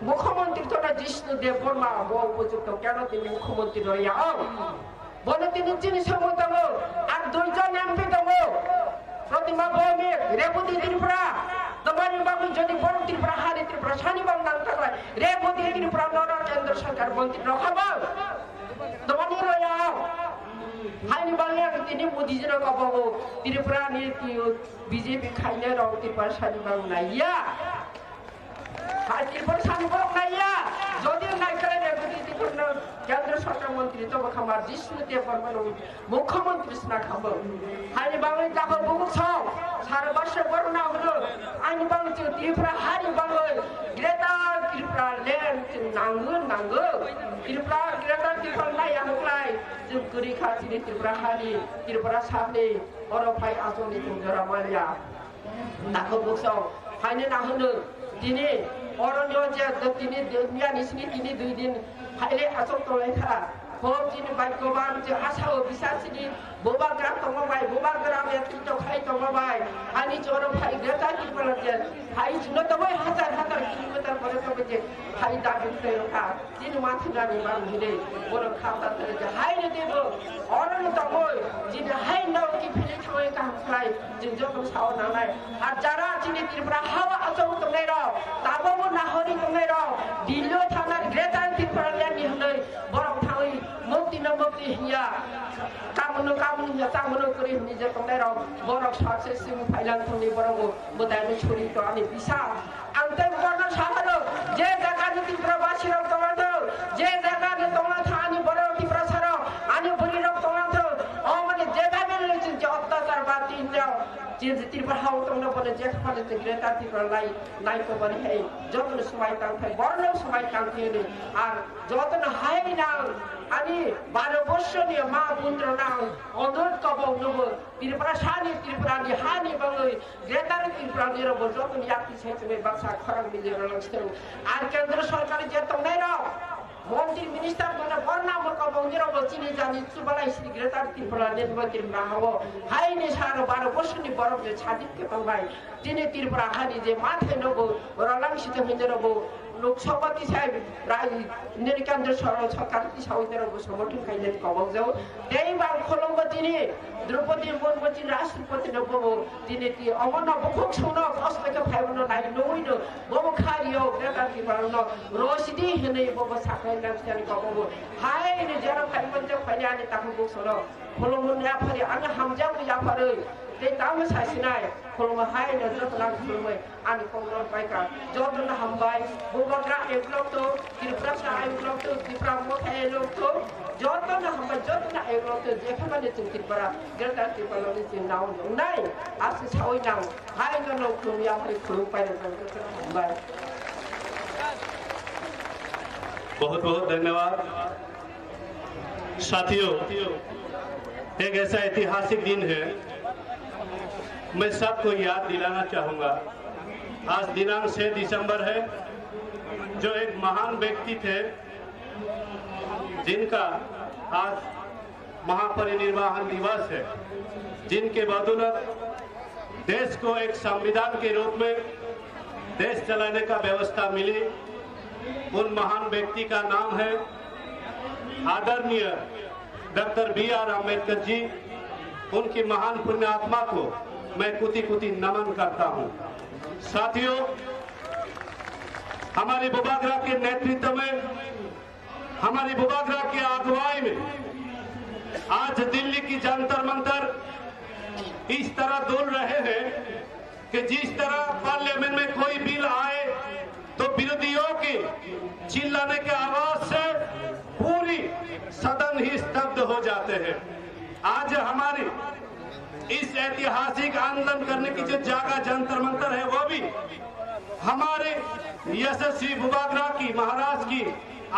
মুখ্যমন্ত্রী তোরা জিষ্ণু দেব বর্মা উপযুক্ত কেন তিনি মুখ্যমন্ত্রী রইয়া বলে তিনি যিনি সমতম আর 2 জন এমপি দম প্রতিমা ভৌমিক রেবতী त्रिपुरा তোমারি বাবু যদি বড় त्रिपुरा হারি त्रिपुरा সানি বাম নাম থাকলে রেবতী त्रिपुरा নর কেন্দ্র সরকার মন্ত্রী রখাবো তোমানি রইয়া হাইনি বাংলা তিনি মোদিজির কবো त्रिपुरा नि বিজেপি খাইনে রং त्रिपुरा সানি বাম নাইয়া আর त्रिपुरा সানি বাম নাইয়া যদি নাই করে রেবতী त्रिपुरा কেন্দ্র সরকার মন্ত্রী তো খামার জিষ্ণু দেব বর্মন মুখ্যমন্ত্রী স্না খাবো হাইনি বাংলা তাকো বুক সব সারা বর্ষ বর্ণনা হলো আইনি বাংলা त्रिपुरा হারি বাংলা গ্রেটার त्रिपुरा ল্যান্ড নাঙ্গো त्रिपुरा গ্রেটার त्रिपुरा নাই আমলাই जों गरी खाथिनि त्रिपुरा हारि त्रिपुरा साबनि अरफाय आजनि जरा मारिया दाखो बक्साव हायने नाहोनो दिनै अरण्य जे दिनै दुनिया निसिनि दिनै 2 दिन हायले आसक तलायखा होब दिनै बायगोबान जे आसाव बिसासिनि बोबाग्रा तंगबाय बोबाग्रा मेटितो खाय तंगबाय हानि जरफाय ग्रेटार त्रिपुरा जे हाय जुनो तबाय हजार किलोमिटार परे तबे जे हाय दाबि तयखा दिनै माथिनानि बांहिले बर खाता तरे जे हायने देबो अरण्य तंगय दिनै हाय नाव कि फिले थाङै कामफ्लाय जों जखम साव नालाय आर जारा दिनै त्रिपुरा हावा आसौ तंगै र ताबो नाहरि तंगै र दिल्ली थाना ग्रेटार त्रिपुरा ल्यानि हनै बरम थाङै मुक्ति न मुक्ति हिया कामनो हिया तामनो करि हनि जे तंगै र बरम सासे सिम फाइलान थंनि बरम बोदायनि छोरि तो आनि बिसा आंते बरन साहारो जे जागानि त्रिपुरा बासिर तंगै जे जागानि तंगै थानि बरम त्रिपुरा सार आनि बरि र तंगै ओ माने जे गामिनि जे अत्याचार बाति हिन्जाव जे त्रिपुरा हाव तंगै बने जे खाले ग्रेटार त्रिपुरा नाइ को बने हे जतन समाय तांथाय बरन समाय तांथेनि आर जतन हाय ना आनि 12 বছরনি মা পুত্র না অনুরোধ কবো নব त्रिपुरा सानि त्रिपुरा नि हानि बंगै ग्रेटार त्रिपुरा नि रब जतन याति सेचमे बाक्सा खरग मिलेर लंस्थौ आर केन्द्र सरकार जे तंगै र मन्त्री मिनिस्टर बने बर्ना मकबौ नि रब चिनि जानि सुबलाइ श्री ग्रेटार त्रिपुरा नि मन्त्री नाहबो हाइनि सार 12 বছরनि बरफ जे छादिक के तंबाय दिनै त्रिपुरा हानि जे माथे नबो रलांसित हिन्दरबो लोकसभाती साहेब राय नेर केन्द्र सरकार साउदरबो समर्थन खाइले कबौ देइ बां खलंग दिनै द्रौपदी मुर्मु राष्ट्रपति नबो दिनै ति अमन बखक सौन फसलके फाइबन नाइ नउइनो बबो खारियो ग्रेटार त्रिपुरा न रसिदी हेनै बबो साखाइ नामसानि कबौ हाय ने जरा फाइबन जे फाइयानि ताखु बक्सर खलंग याफारि आङो हामजाबो याफारै ते ताम सासिनाय खलंग हाय ने जतला खुलमै आनि कमर बायका जतन हामबाय बोबाग्रा एकलक्तो त्रिपुरा सा एकलक्तो त्रिपुरा मोथा एकलक्तो जतन हामबाय जतन एकलक्तो जेखमाने त्रिपुरा ग्रेटार त्रिपुरा नि नाउ नाय आसि सावै नाउ हाय न खुलम याफारि खुलम पाइर हामबाय बहुत बहुत धन्यवाद। साथियों, एक ऐसा ऐतिहासिक दिन है, मैं सबको याद दिलाना चाहूंगा। आज दिनांक 6 दिसंबर है, जो एक महान व्यक्ति थे जिनका आज महापरिनिर्वाण दिवस है, जिनके बदौलत देश को एक संविधान के रूप में देश चलाने का व्यवस्था मिली। उन महान व्यक्ति का नाम है आदरणीय डॉक्टर B.R. अम्बेडकर जी। उनकी महान पुण्य आत्मा को मैं कुति कुति नमन करता हूं। साथियों, हमारी बुबागरा के नेतृत्व में, हमारी बुबागरा की अगुवाई में आज दिल्ली की जंतर मंतर इस तरह डोल रहे हैं कि जिस तरह पार्लियामेंट में कोई बिल आए तो विरोधियों के चिल्लाने के आवाज से पूरी सदन ही स्तब्ध हो जाते हैं। आज हमारी इस ऐतिहासिक आंदोलन करने की जो जगह जंतर मंतर है, वो भी हमारे यशस्वी बुबागरा की महाराज की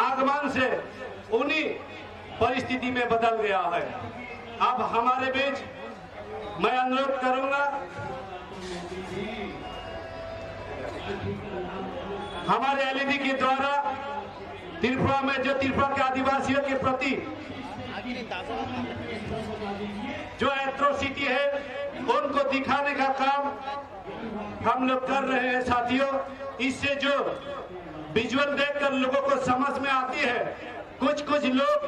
आगमन से उन्हीं परिस्थिति में बदल गया है। अब हमारे बीच मैं अनुरोध करूंगा, हमारे एलईडी के द्वारा त्रिपुरा में जो त्रिपुरा के आदिवासियों के प्रति जो एट्रोसिटी है, उनको दिखाने का काम हम लोग कर रहे हैं। साथियों, इससे जो विजुअल देखकर लोगों को समझ में आती है, कुछ लोग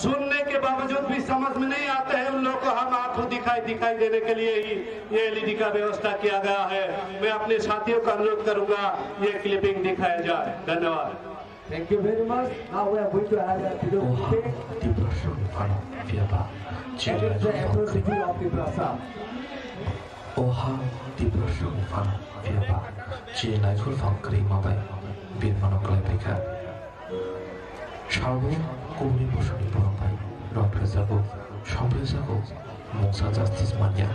सुनने के बावजूद भी समझ में नहीं आते हैं, उन लोगों को हम आंखों दिखाई देने के लिए ही ये एलईडी का व्यवस्था किया गया है। मैं अपने साथियों का अनुरोध करूंगा, ये क्लिपिंग दिखाया जाए। धन्यवाद। Thank you very much. Now we are going to have a video clip. That is the atrocity of the Prasa. Oha Depression Fan Fiaba Che Naikul Fan Krimabai Bin Monoklapika Sharbo Kuni Boshoni Borambai Rampresago Shampresago Monsa Justice Mania.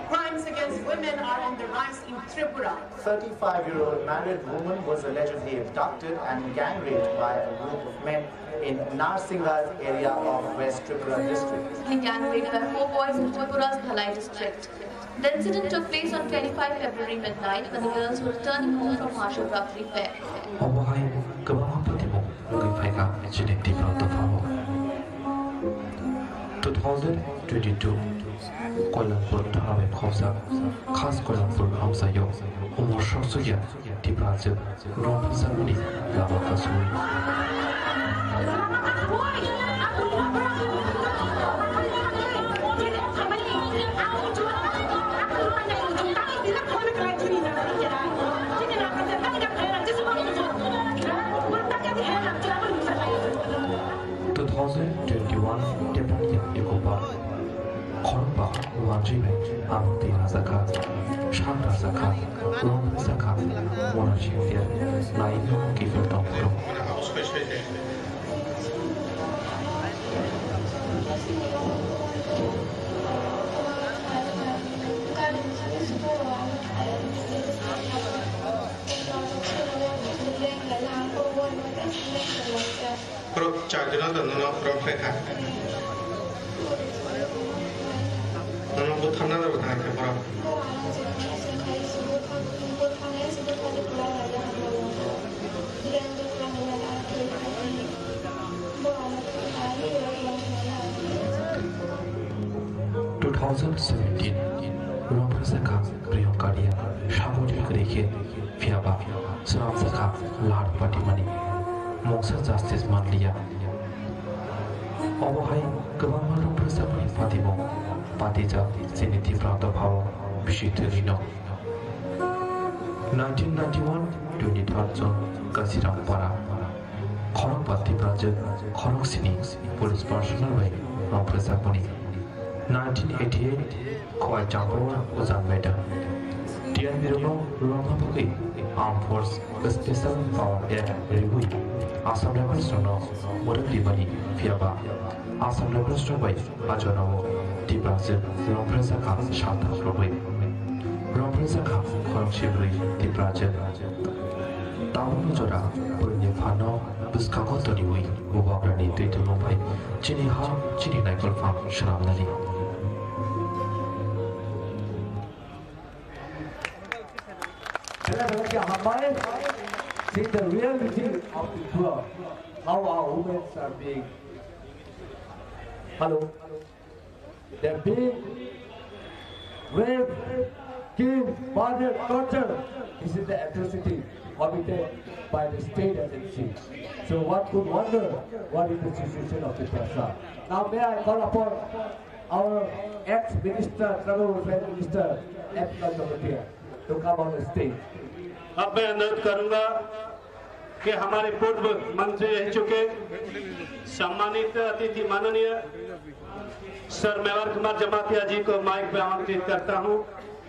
Crimes against women are on the rise in Tripura. 35-year-old married woman was allegedly abducted and gang raped by a group of men in Narsingha's area of West Tripura district. Gang raped by 4 boys in Tripura's Dhalai district. The incident took place on 25 February midnight when the girls were returning home from Mahashivratri fair. Obohai Kabamapatimo Lugifaiga Genetic Protofamo 2022 Kuala Lumpur Dharabe Khawsa Khas Kuala Lumpur Hamsayo Umar Shasuya Tibrazu Rom Zamuni Lava Kasuri Amti Razaka, Shan Razaka, Rom Razaka, Monachifia, Naino Kifilton Pro. Pro Chagra, the Nana Profeka. Nana Butana, the Tanaka. Romprasaka, Priyonkaria, Shabudik Reke, Fiaba, Saramsaka, Lard Patimani, Monsa Justice Manlia. Obohai, Government Romprasapani Fatimo, Patija, Siniti Prata Power, Bishiturino. 1991, 23rd June, Kasiram Para. Khorok Pati Project, Khorok Sini, Police Personnel Way, Romprasapani. 1988, Khoi Jambo Uzan Meta. Tian Miruno, Romapuki, Armed Force, Special Power Air Review, Assam Level Sono, Modern Dimani, Fiaba, Assam Level Straway, Ajono, Tibrasil, Rompresaka, Shanta Floway, Rompresaka, Khorok Shibri, Tibrasil. Tahun jora Pernyampano Buskago Toniwi Bubagrani Twitter Mumbai Chini Ha Chini Naikol Farm Shram Nali. See the reality of the poor, how our women are being, they're being raped, killed, murdered, tortured. This is the atrocity committed by the state agency. So one could wonder what is the situation of the Prasa. Now may I call upon our ex-minister, Travel Welfare Minister, F. to come on the stage. अब मैं अनुरोध करूंगा कि हमारे पूर्व मंत्री रह चुके सम्मानित अतिथि माननीय सर मेवार कुमार जमातिया जी को माइक पे आमंत्रित करता हूं।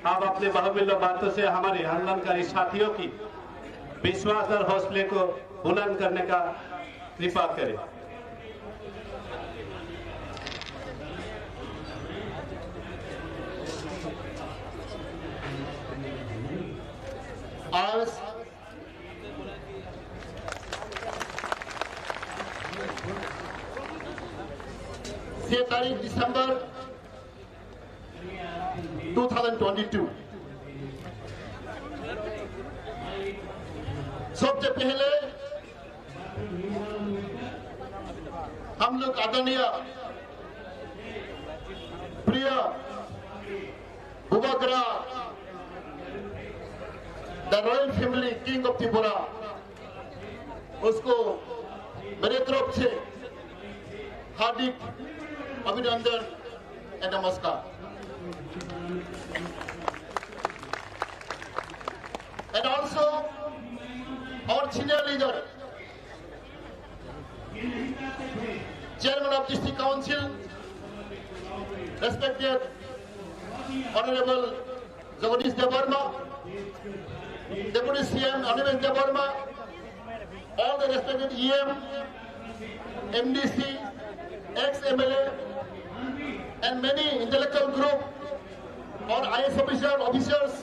आप अपने बहुमूल्य बातों से हमारे आंदोलनकारी साथियों की विश्वास और हौसले को बुलंद करने का कृपा करें। आज 3 दिसंबर 2022 सबसे पहले हम लोग आदरणीय प्रिय Bubagra the royal family king of Tripura उसको मेरे तरफ से हार्दिक अभिनंदन एंड नमस्कार। And also our senior leader, Chairman of District Council, respected Honorable Jagadish Devarma, Deputy CM Anivesh Devarma, all the respected EM, MDC, ex-MLA, and many intellectual group or IS officers,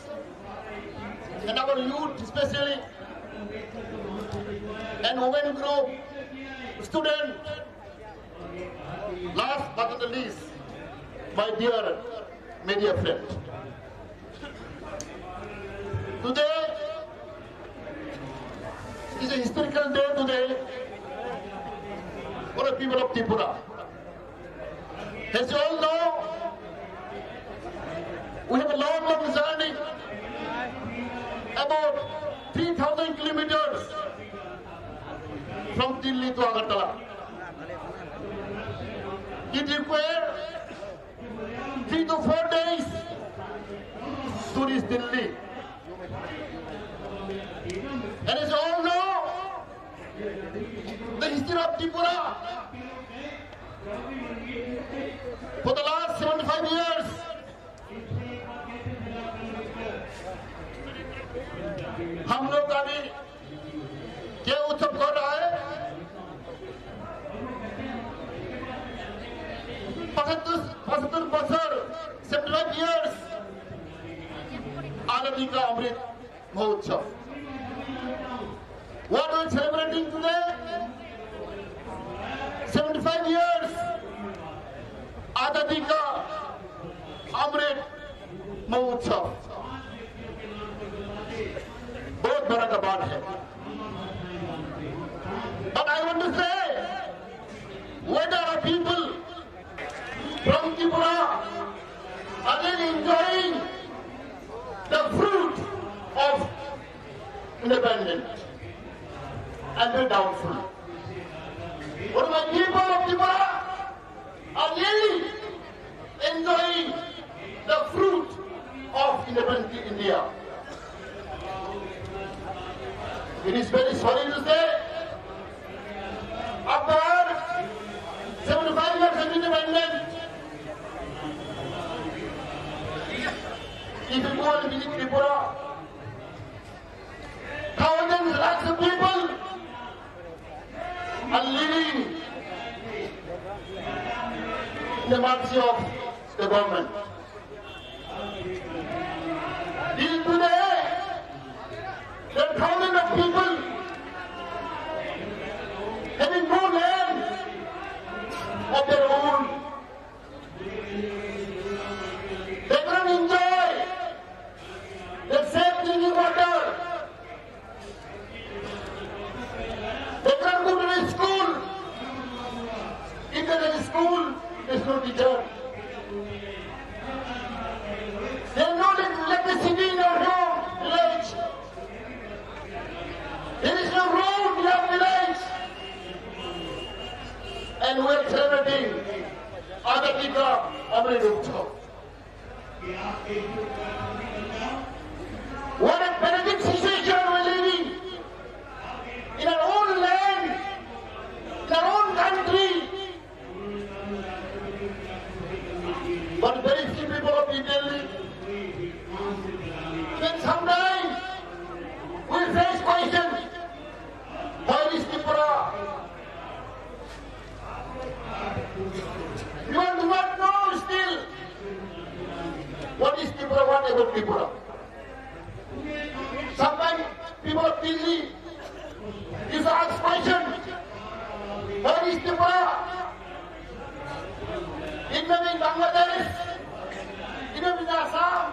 and our youth especially, and women group, student. Last but not the least, my dear media friend. Today is a historical day today for the people of Tripura. As you all know, we have a long journey, about 3,000 kilometers from Delhi to Agartala. It required 3 to 4 days to reach Delhi. And as you all know, the history of Tripura for the last 75 years, हम लोग अभी क्या उत्सव कर रहा है? 75 बছর, 75 years आजादी का Amrit Mahotsav. What are we celebrating today? 75 years आजादी का अमृत महोत्सव. बहुत बड़ा का बात है. But I want to say, whether our people from Tripura are really enjoying the fruit of independence, and very doubtful. What my people of Tripura are really enjoying the fruit of independent India. It is very sorry to say, after 75 years of independence, if you go and visit Tripura, thousands, lakhs of people are living in the mercy of the government. Till today, there are thousands of people Only Rupcho. What a pathetic situation we're living in our own land, in our own country. But very few people of Delhi. Then sometimes we face questions. Where is Tripura? You do not know still what is Tripura, what about Tripura. Sometimes people of Delhi is asked question, where is Tripura? It may be in Bangladesh, it may be in Assam.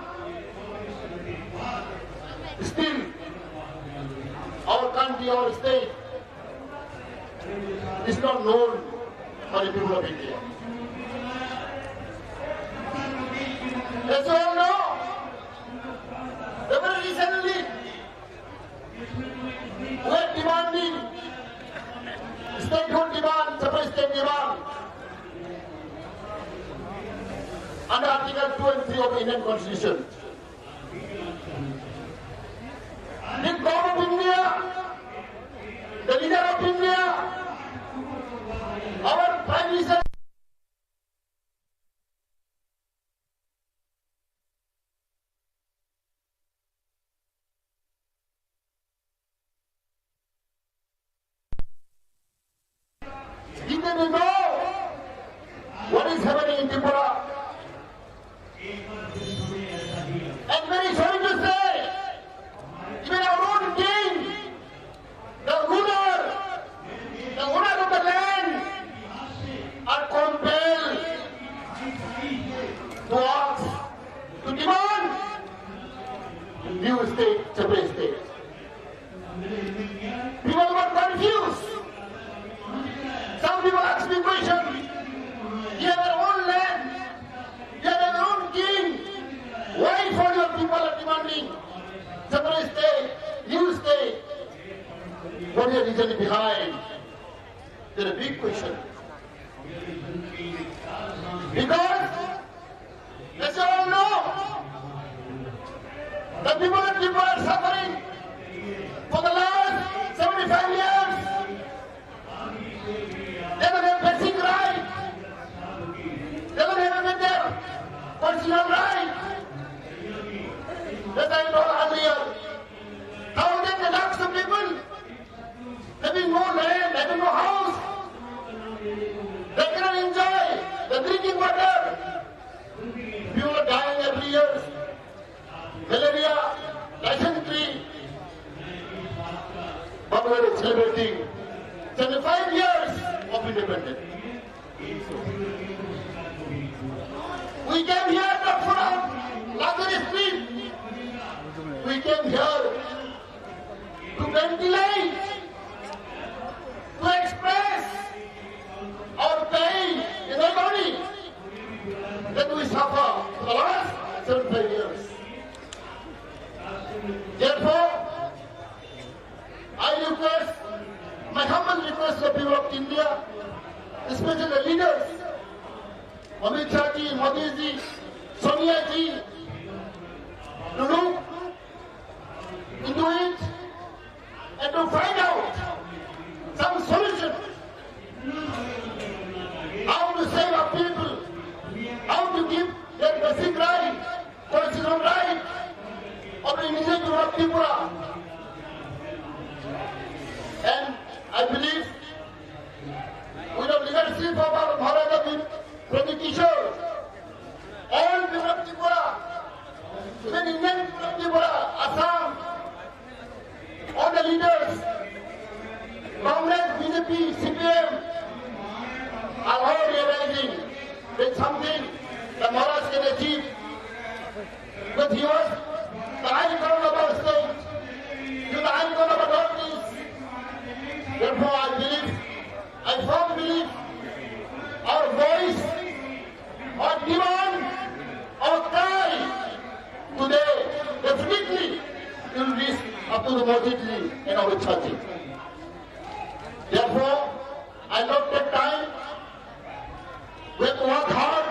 Still, our country, our state is not known by the people of India. As you all know, very recently, we are demanding statehood demand, separate state demand under Article 2 and 3 of the Indian Constitution. The government of India, the leader of India, our Prime Minister, he didn't know what is happening in Tripura. And very sorry to say, even our own king, the ruler, the owner of the land, are compelled to ask, to demand new state, separate state. People were confused. Some people ask me questions. You have your own land, you have your own king. Why for your people are demanding separate state, new state? What is the reason behind? There's a big question. Because, as you all know, the people of Tripura are suffering for the last 75 years. They don't have basic right. They don't have their constitutional right. As I told earlier, thousands and lakhs of people having no land, having no house. They cannot enjoy the drinking water. People are dying every year. Malaria, dysentery. But we are celebrating 75 years of independence. We came here not for a luxury street. We came here to ventilate, to express our pain in our body that we suffer for the last 75 years. Therefore, I request, my humble request to the people of India, especially the leaders, Amit Shah ji, Modi ji, Sonia ji, to look into it and to find out some solution. How to save our people, how to give their basic right, constitutional right of the initiative of Tripura. And I believe with the leadership of our Maharaja Prabhu Kishore, all people of Tripura, even Indian people of Tripura, Assam, all the leaders, Congress, BJP, CPM, are all realizing that something the Maharaj can achieve. But he was the icon of our state, he was the icon of our northeast. Therefore, I firmly believe, our voice, our demand, our cry today definitely will reach up to the Mojitli and our churches. Therefore, I not take time. We have to work hard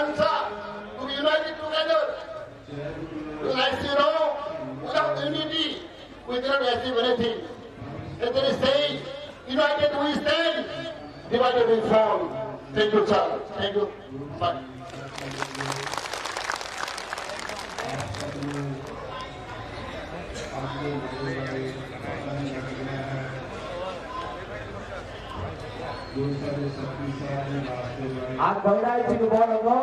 Bangsa to be united together. As you know, without unity, we cannot achieve anything. And there is saying, united we stand, divided we fall. Thank you, sir. Thank you. Bye. आज भइरहेको थियो बढ्नु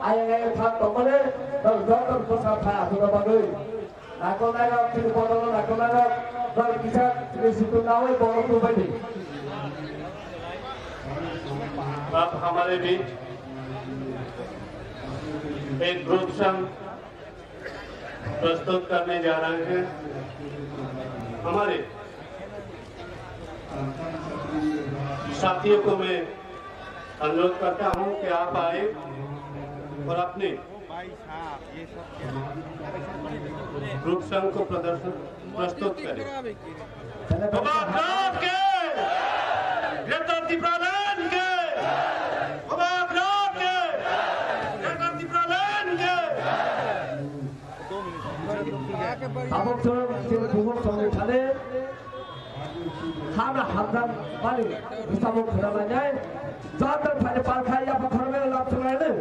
आइरहेको छ तपाईँले तर जति प्रसाद थाहा हुन पर्यो नाकोनागा फिर बढ्नु नाकोनागा तर किसान कृषि तुलनामै बढ्नु पनि अब हमारे बीच एक ग्रुप संघ प्रस्तुत करने जा रहे हैं। हमारे साथियों को मैं अनुरोध करता हूं कि आप आए और अपने ग्रुप संघ को प्रस्तुत करें। हाम्रा हाम्रा पानी विसामो खराबा जाए ज्यादा फाले पाल खाई या पत्थर में लाभ चलाए ने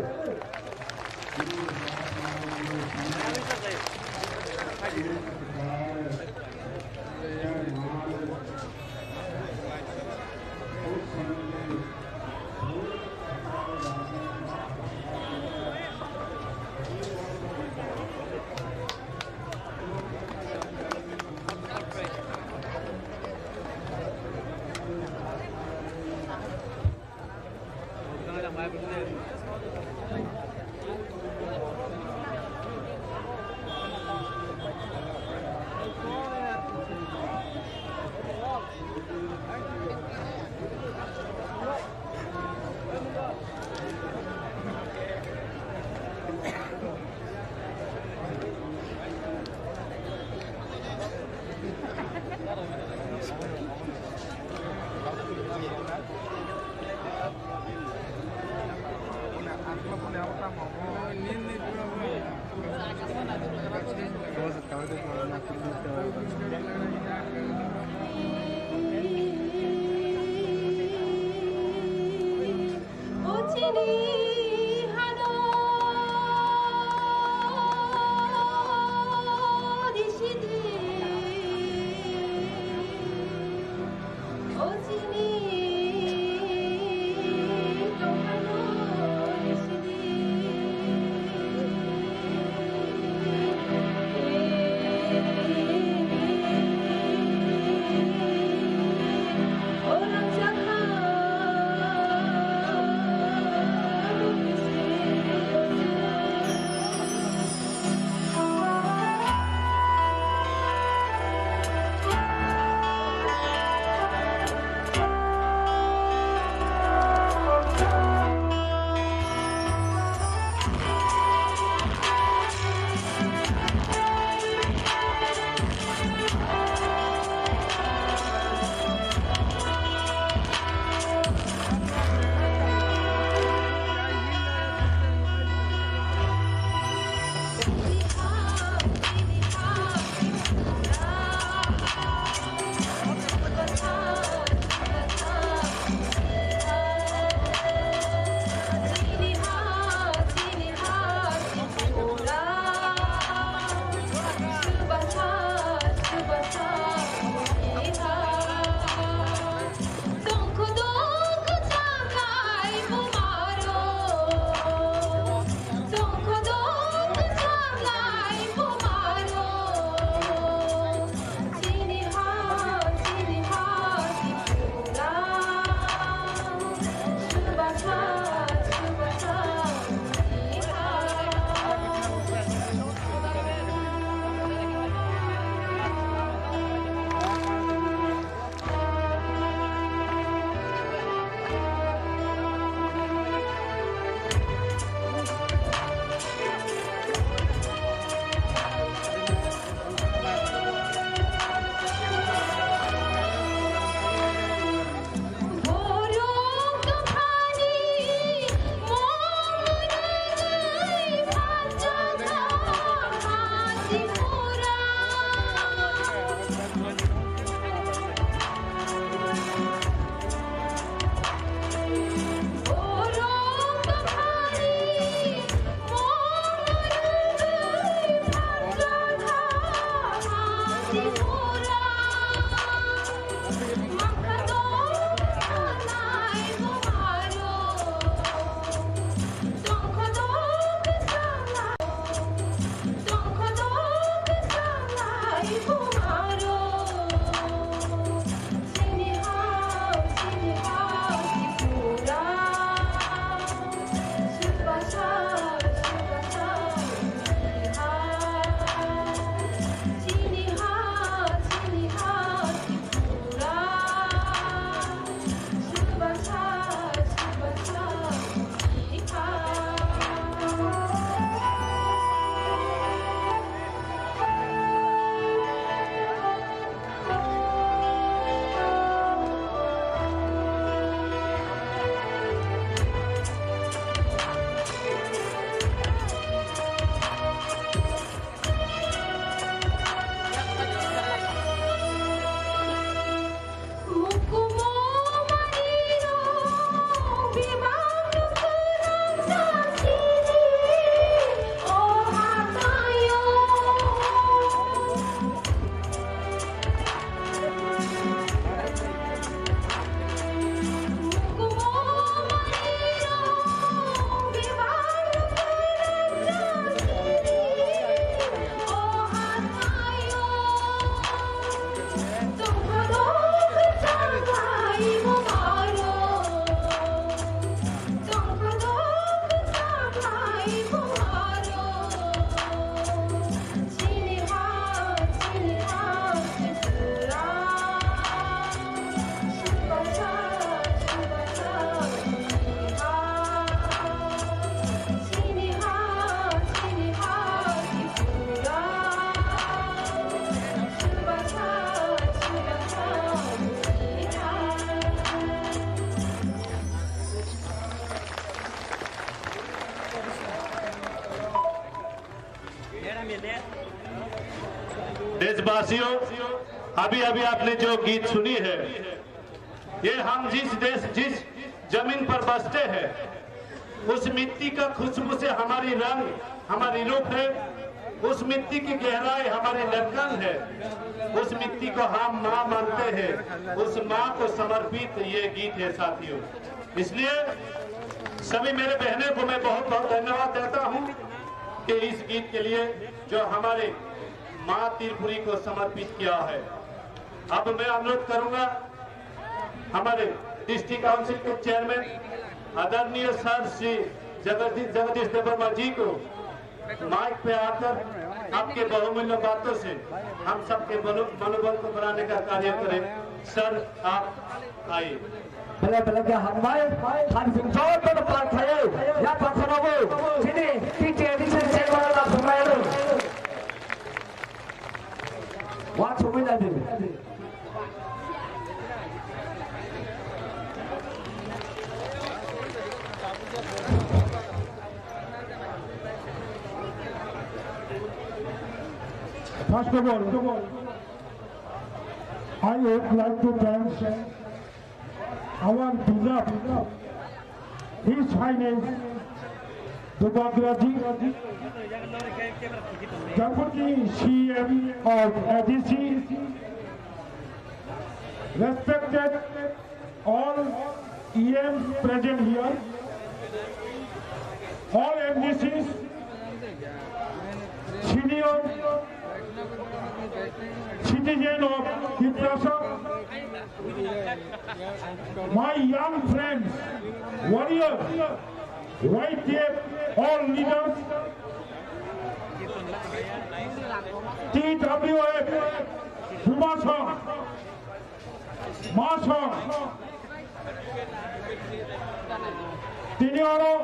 देशवासियों, अभी अभी आपने जो गीत सुनी है, ये हम जिस जमीन पर बसते हैं, उस मिट्टी का खुशबू से हमारी रंग, हमारी रूप है, उस मिट्टी की गहराई हमारी धड़कन है, उस मिट्टी को हम माँ मानते हैं, उस माँ को समर्पित ये गीत है साथियों। इसलिए सभी मेरे बहनों को मैं बहुत बहुत धन्यवाद देता हूँ कि इस गीत के लिए जो हमारे माँ त्रिपुरी को समर्पित किया है। अब मैं अनुरोध करूंगा हमारे डिस्ट्रिक्ट काउंसिल के चेयरमैन आदरणीय सर श्री जगदीश देवर्मा जी को माइक पे आकर आपके बहुमूल्य बातों से हम सबके मनोबल को बढ़ाने का कार्य करें। सर आप आइए। पहले पहले क्या हमारे हम सिंचाई पर पार्ट है या पक्षों सीधे टीटी एडिशन से वाला समय लो वाच हो गई ना First of all, I would like to thank our beloved His Highness Dubagraji, Deputy CM of ADC, respected all EMs present here, all MDCs, senior citizen of Tiprasa, my young friends, warriors, YTF, all leaders, TWF, Dumasha, Masha, Tinioro,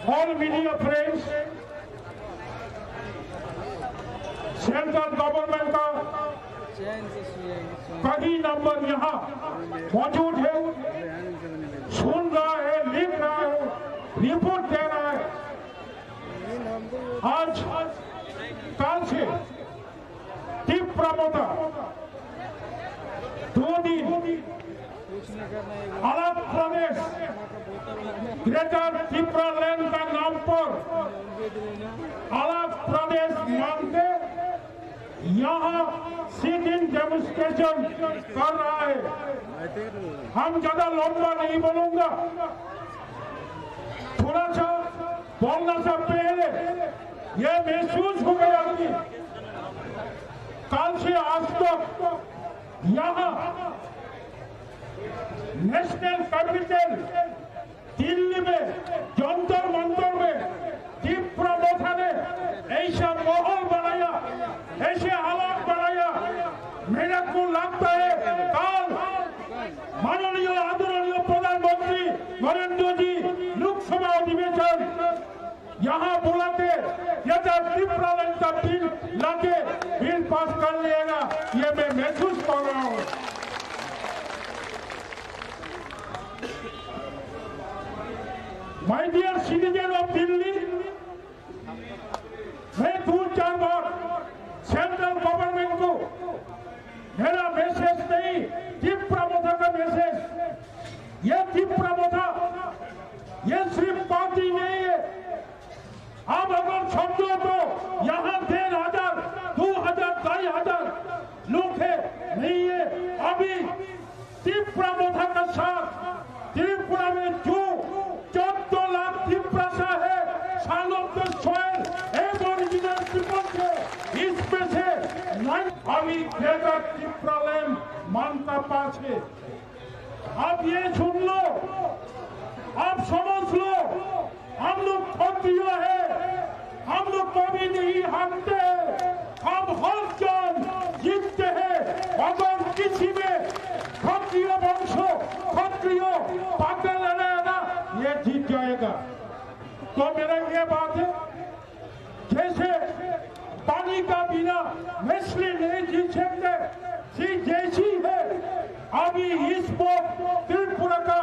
all media friends, central government का कई number यहाँ मौजूद है, सुन रहा है, लिख रहा है, रिपोर्ट दे रहा है। आज कल से तिप्रामोदा 2 दिन अलग प्रदेश ग्रेटर तिप्रालैंड का नाम पर अलग प्रदेश मांगते यहाँ सिट-इन डेमोन्स्ट्रेशन कर रहा है। हम ज्यादा लंबा नहीं बोलूंगा, थोड़ा सा बोलने से पहले ये महसूस हो गया कि कल से आज तक यहाँ नेशनल कैपिटल दिल्ली में जंतर मंतर में तिप्रामोदा ने ऐसा माहौल बनाया, ऐसे हालात बनाया, मेरे को लगता है कल माननीय आदरणीय प्रधानमंत्री नरेंद्र जी लोकसभा अधिवेशन यहाँ बुलाते या तिप्रालैंड का बिल लाके बिल पास कर लेगा, ये मैं महसूस कर रहा हूँ। My dear citizen of Delhi, मैं 2-4 बार सेंट्रल गवर्नमेंट को मेरा मैसेज नहीं, तिप्रामोदा का मैसेज, ये तिप्रामोदा ये सिर्फ पार्टी नहीं है। आप अगर समझो तो यहाँ 1,500, 2,000, 2,500 लोग है, नहीं है। अभी तिप्रामोदा का साथ त्रिपुरा में जो 14 लाख तिप्रासा है, सालों के सॉइल एबोरिजिनल पीपल के, इसमें से अभी ग्रेटर तिप्रालैंड मानता पास है। आप ये सुन लो, आप समझ लो, हम लोग क्षत्रिय है, भागते हम हर जन जीतते हैं। अगर किसी में क्षत्रिय वंश क्षत्रिय पागल रहेगा ये जीत जाएगा। तो मेरा ये बात है, जैसे पानी का बिना मछली नहीं जीत सकते, जैसी है अभी इस त्रिपुरा का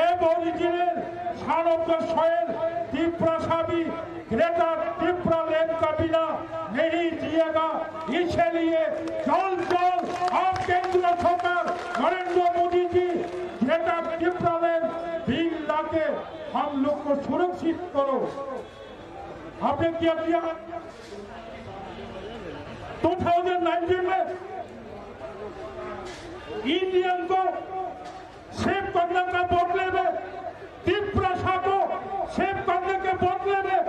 एबोरिजिनल शानों स्वयं त्रिपुरा साबी ग्रेटर त्रिपुरा लैंड का बिना नहीं जिएगा। इसलिए जल्द आप केंद्र सरकार Narendra Modi ji greater Tripura land bill लाके हम लोग को सुरक्षित करो। आपने क्या किया 2019 में इंडियन को सेव करने के बदले में, त्रिपुरा को सेव करने के बदले में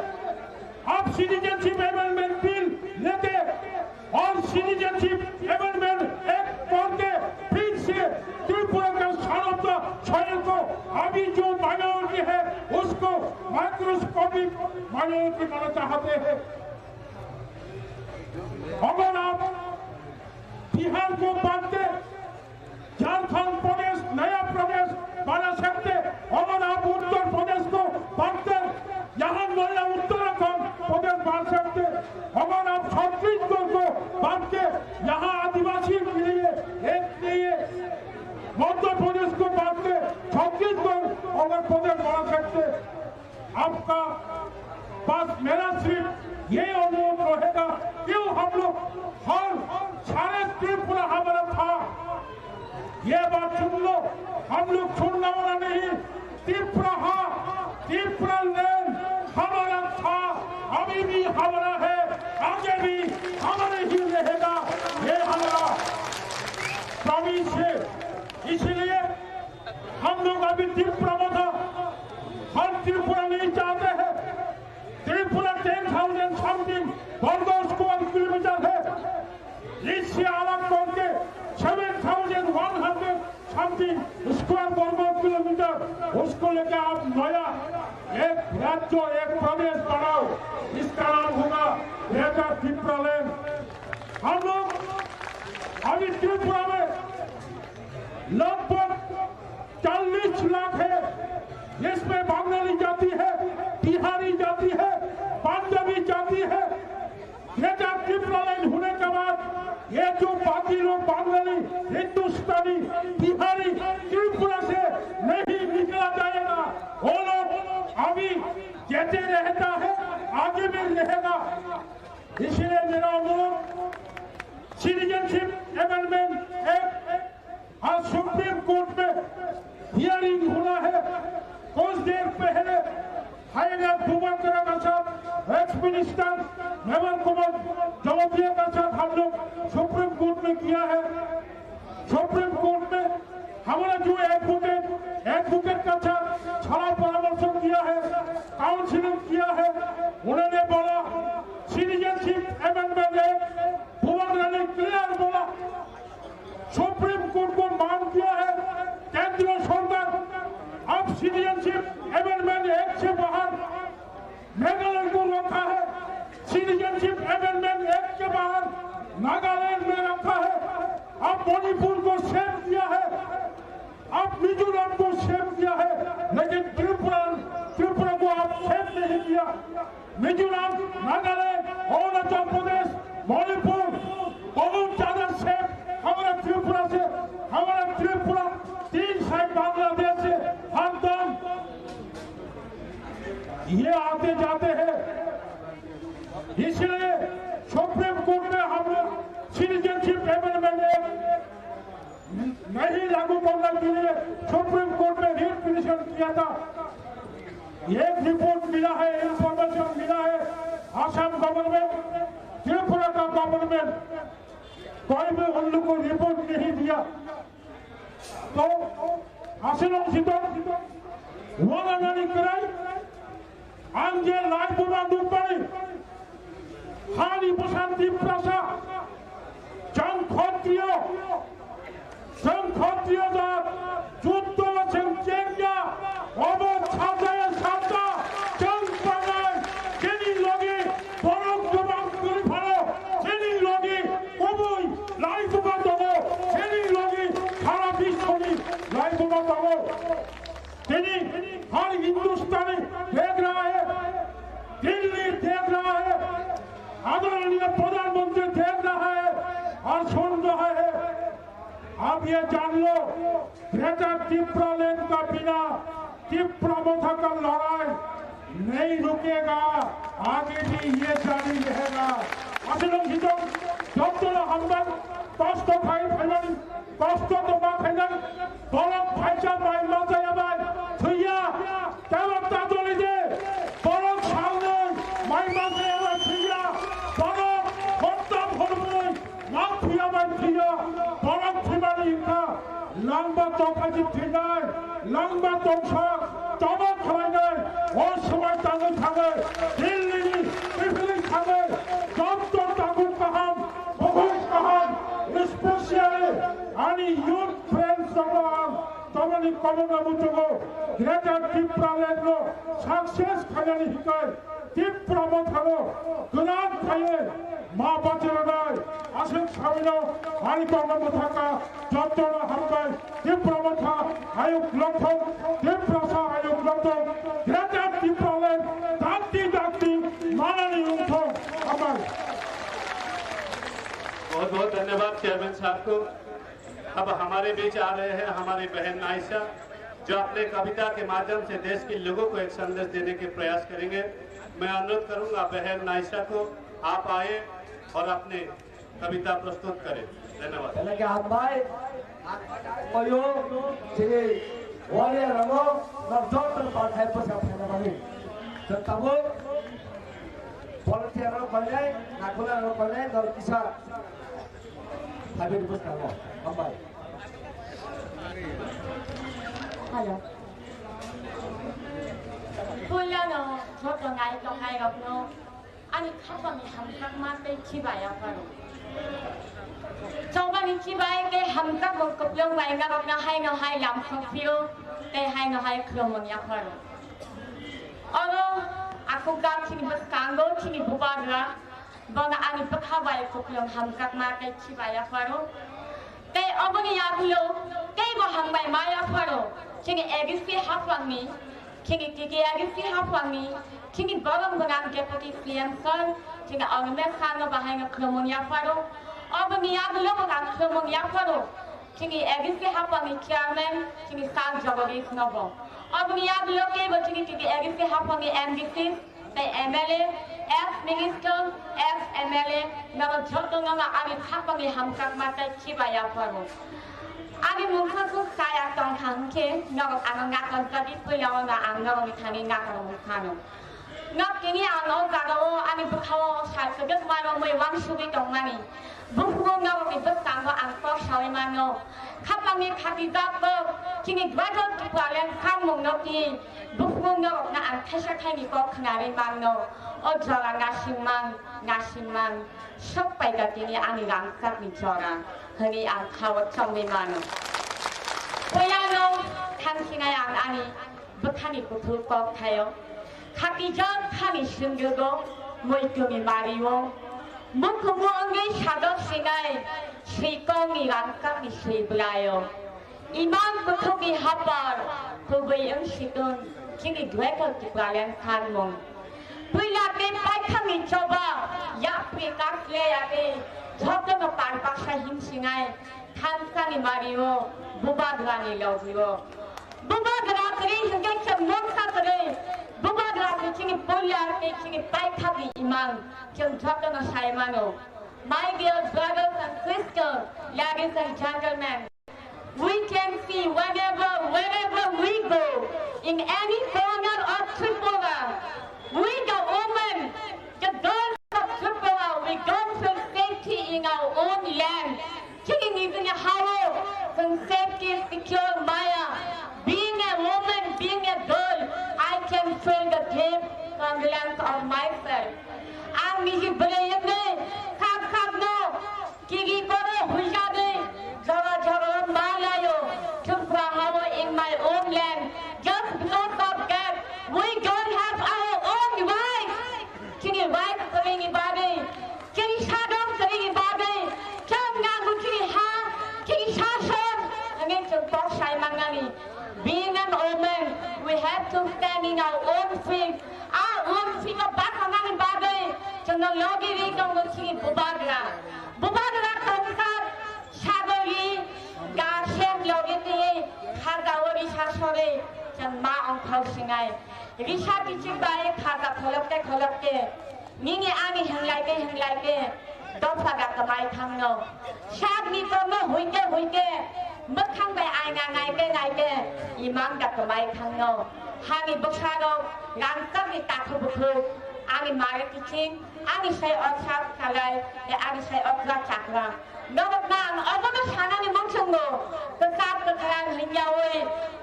आप सिटीजनशिप अमेंडमेंट बिल लेके और सिटीजनशिप अमेंडमेंट एक्ट करके फिर से त्रिपुरा का सार्वभौम स्वयं को अभी जो माइनॉरिटी है उसको माइक्रोस्कोपिक माइनॉरिटी बनाना चाहते हैं। अगर आप बिहार को बांट के झारखंड प्रदेश नया प्रदेश बना सकते, अगर आप उत्तर प्रदेश को बांटकर यहाँ नया उत्तराखंड प्रदेश बना सकते, अगर आप छत्तीसगढ़ को बांट के यहाँ आदिवासी के लिए मध्य प्रदेश को बांट के छत्तीसगढ़ अगर प्रदेश बना सकते। आपका पास मेरा सिर्फ ये अनुरोध रहेगा, क्यों हम लोग हर सारे त्रिपुरा हमारा था, ये बात सुन लो, हम लोग छोड़ने वाला नहीं। त्रिपुरा लैंड हमारा था, अभी भी हमारा है, आगे भी हमारे ही रहेगा, ये हमारा प्रॉमिस है। इसलिए हम लोग अभी त्रिपुरा में था, हर त्रिपुरा नहीं चाहते हैं। त्रिपुरा 10,000 समथिंग वर्ग स्क्वायर किलोमीटर है, इससे अलग करके 7,100 समथिंग स्क्वायर वर्ग किलोमीटर उसको लेकर आप नया एक राज्य एक प्रदेश बनाओ, इसका नाम होगा ग्रेटर त्रिपुरा लैंड। हम लोग अभी त्रिपुरा में लगभग 40 लाख है, इसमें बंगाली जाति है, बिहारी जाति है, पंजाबी जाति है। ग्रेटर त्रिपुरा लैंड होने के बाद ये जो बाकी लोग बंगाली हिंदुस्तानी बिहारी त्रिपुरा से नहीं निकला जाएगा, वो लोग अभी जैसे रहता है आगे भी रहेगा। इसलिए मेरा अनुरोध, सिटीजनशिप अमेंडमेंट एक्ट आज सुप्रीम कोर्ट में हियरिंग होना है। कुछ देर पहले हाईलाइट बुबाकरा का साथ एक्स मिनिस्टर मेमन कुमार जलोदिया का साथ हम लोग सुप्रीम कोर्ट में किया है। सुप्रीम कोर्ट में हमारा जो एडवोकेट का साथ छला परामर्श किया है, काउंसिलिंग किया है, उन्होंने बोला सिटीजनशिप अमेंडमेंट एक्ट बुबाकरा ने क्लियर बोला, सुप्रीम कोर्ट को मान किया है केंद्र सरकार अब सिटीजनशिप अमेंडमेंट एक्ट से बाहर मेघालय को रखा है, सिटीजनशिप अमेंडमेंट एक्ट के बाहर नागालैंड में रखा है, अब मणिपुर को सेव किया है, अब मिजोरम को सेव किया है, लेकिन त्रिपुरा को आप सेव नहीं किया। मिजोरम, नागालैंड, अरुणाचल प्रदेश, मणिपुर बहुत ज्यादा सेव हमारा त्रिपुरा से, हमारा त्रिपुरा 3 साइड बांग्लादेश से हमदम ये आते जाते हैं। इसलिए सुप्रीम कोर्ट में हम लोग सिटीजनशिप अमेंडमेंट एक्ट नहीं लागू करने के लिए सुप्रीम कोर्ट में रिट पिटीशन किया था। एक रिपोर्ट मिला है, इंफॉर्मेशन मिला है, आसाम गवर्नमेंट, त्रिपुरा का गवर्नमेंट कोई भी उन लोग को रिपोर्ट नहीं दिया। तो आसिलों सिद्धों वाला नहीं कराई, आंजे लाइफ बुरा दुपड़ी हानि बसंती प्रसा जंखत्रियो दा যুদ্ধ চেঙ্গা অবস্থায় সাতা জং পাগায় কেনি লগে বরক জবাব করে दिल्ली देख रहा है, आदरणीय प्रधानमंत्री देख रहा है और सुन रहा है। अब ये जान लो, ग्रेटर त्रिपुरा लैंड का बिना त्रिपुरा का लड़ाई नहीं रुकेगा, आगे भी ये जारी रहेगा। আসলে হিতক যতটা হামবান কষ্ট খাই ফাইনাল কষ্ট তো মা ফাইনাল বরফ ফাইচা বাই মাথায় আবার থুইয়া কেমন তা দলে যে বরফ সামনে মাই মাথায় আবার থুইয়া বরফ হত্যা ভরবই মা থুইয়া বাই থুইয়া বরফ থুইবানি ইনকা লম্বা তকাজি থুইনাই লম্বা তংশক তমক খাইনাই ও সময় তাঙ্গল থাকে দিল্লি পিপলি থাকে Dr. Tagun Kaham, Bahut Kaham, especially any youth friends of ours, Tamani Kamana Mutugo, Greater Tripura Lendo, success Kayani Hikai, Tripura Mothano, Gunan Kaye, Ma Bachiranai, Ashik Savino, Ani Kamana Muthaka, Dr. Hambai, Tripura Motha, Ayuk Lothon, Tripura Sa Ayuk Lothon, Greater Tripura Land, Dakti, Manani Unthon, Hambai. बहुत बहुत धन्यवाद chairman साहब को। अब हमारे बीच आ रहे हैं हमारी बहन नाइशा, जो अपने कविता के माध्यम से देश के लोगों को एक संदेश देने के प्रयास करेंगे। मैं अनुरोध करूंगा बहन नाइशा को, आप आए और अपने कविता प्रस्तुत करें। धन्यवाद। Volunteer orang pandai, nakulah orang pandai, kalau bisa habis di kamu, bye. Halo. Pulang 저도 나이가 없노. 아니 카방이 함각 맛에 키바야 바로. 저번에 키바에게 함각 먹고 병 와이가 없나 하이 람커피로 때 하이 그러면야 바로. Aku kini berkanggo kini bubadra banga ani berkawai kupiong hamkat makai cibaya faro kay obani yabulo kay bo hambay maya faro kini egisi hafwangi kini egisi hafwangi kini barang bengang deputy fliamson kini orme khano bahanga kromonia faro obani yabulo bengang kromonia faro kini egisi hafwangi chairman kini sang jagori nobo Abang yang belum ke begini kita egisi hapangi MDC, MLA, ex-minister, ex-MLA, nama jodoh nama ani hapangi hamkak mata cibaya baru. Ani mungkin tu saya tentang ke, nama anak ngakon tadi pulau nama anak kami ngakon mukano. Ngak kini anak kado ani berkawan saya sejuk mana mewang subi tongani. Bukan nama kita tangga angkor sawi mana. Kapangi kaki dapur, kini badan kepala kamu nanti bukan nak angkasa kini kau kenari mana, orang ngasiman, sampai katini ani angkat bicara, hari angkau cumi mana. Payano kan singa yang ani berkani kutu kau tayo, kaki jam kani sungguh muikumi mariwo, mukumu angin sadar singai. Sri Kongi Rangkap di Sri Belayo Imam Kutubi Hapar Kubi Yang Sidun Kini Dwekal di Belayan Kanmung Bila Kepai kami coba Yapi kakle yapi Jodoh nopar paksa himsingai Kansani Mario Bubadrani Lauziwo Bubadrakri hingga kemung sakri Bubadrakri kini Bulia kini Pai kami Imam Kini Jodoh no Saimano My dear brothers and sisters, ladies and gentlemen, we can see wherever we go, in any corner of Tripura, we the women, the girls of Tripura, we don't feel safety in our own land. King is in a hollow, some safety is secure, Maya. Being a woman, being a girl, I can feel the deep confidence of myself. I'm Kiki kore hujade, jaga malayo, Tripura hawa in my own land. Just because of that, we don't have our own rights. Kini rights sering ibade, kini sadam sering ibade, kang ngaku kini shashan, angin contoh saya mangani. Being an woman, we have to stand in our own feet of back जोंनो लगिरि दङ थिनि बुबाग्रा कंसार सागरि गासें लगिरि खारगावरि सासरे जों मा अंखाव सिङाय रिसा बिथिं bye खारगा खलबके निनि आनि हेंलायके दफागा कमाय थांनो सागनि कमो हुइके मोखांबाय आयना नायके इमान गा कमाय थांनो हानि बसारो रांकाबनि ताखोबुखो आंनि मारे किथिं आंनि साय अथसा खालाय आंनि साय अथला चाकरा नगदना अबनो सानानि मंसंगो कसाब हिन्यावै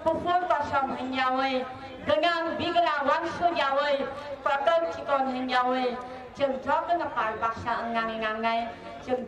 पुफुर कसम हिन्यावै गनां बिगरा वांसु यावै पटल चिकन हिन्यावै जों जगन पार बासा अंगानि नांनाय जों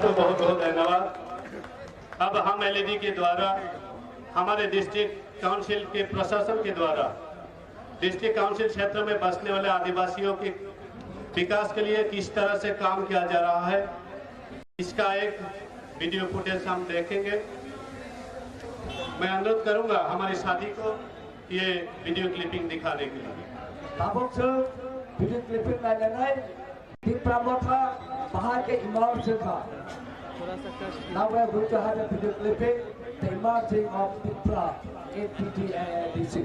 तो बहुत धन्यवाद। अब हम एलईडी के द्वारा हमारे डिस्ट्रिक्ट काउंसिल के प्रशासन के द्वारा डिस्ट्रिक्ट काउंसिल क्षेत्र में बसने वाले आदिवासियों के विकास के लिए किस तरह से काम किया जा रहा है इसका एक वीडियो फुटेज हम देखेंगे। मैं अनुरोध करूंगा हमारे साथी को ये वीडियो क्लिपिंग दिखाने के लिए। वीडियो क्लिपिंग लाइननाय Pramotha Bahage emerging. Now we are going to have a video clipping the emerging of Pipra APT and ADC.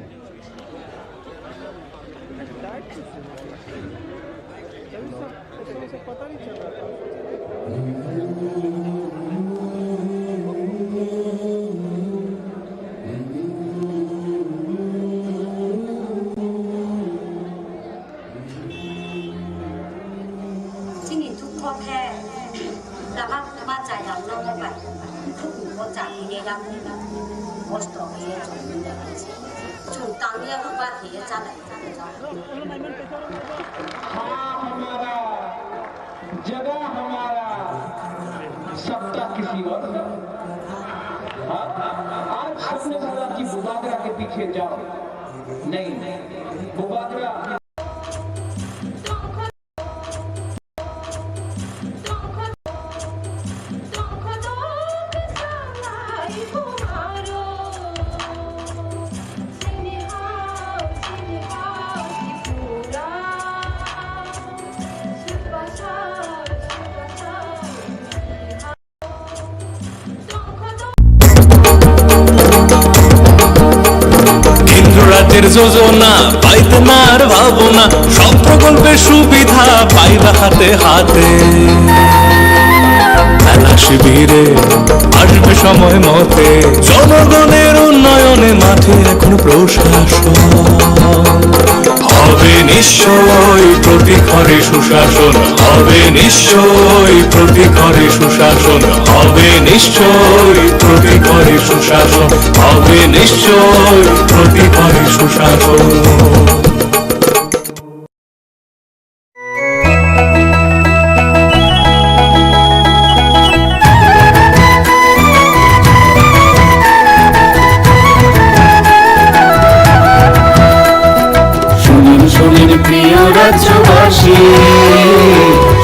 जगह हमारा सत्ता किसी और आज सपने भरा कि बुबागरा के पीछे जाओ नहीं बुबागरा রাজ্যের যোজনা পাইতে না আর ভাবনা সব প্রকল্পের সুবিধা পাইবা হাতে হাতে মেলা শিবিরে আসবে সময় মতে জনগণের উন্নয়নে মাঠে এখন প্রশাসন হবে নিশ্চয়ই প্রতি ঘরে সুশাসন হবে নিশ্চয়ই প্রতি ঘরে সুশাসন হবে নিশ্চয়ই প্রতি ঘরে সুশাসন হবে নিশ্চয়ই প্রতি ঘরে সুশাসন প্রিয় রাজ্যবাসী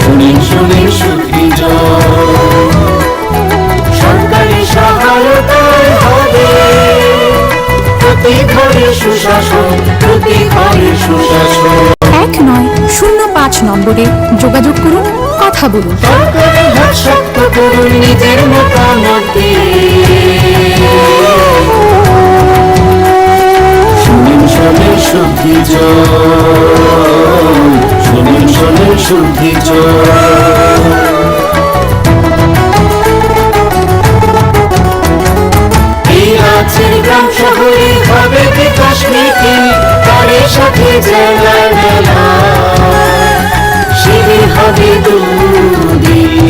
শুনেন শুনেন সুখীজ সরকারি সহায়তায় হবে প্রতি ঘরে সুশাসন প্রতি ঘরে সুশাসন 1-9-0-5 নম্বরে যোগাযোগ করুন কথা বলুন সরকারি হাত শক্ত করুন নিজের মতামত দিয়ে শুনেন শুনেন সুখী শুদ্ধি শোনেন শোনেন শুদ্ধি এই রাজ্যের গ্রাম শহরে হবে বিকাশ নীতি, তারে সাথে জেলায় মেলা শিবির হবে দুদিন।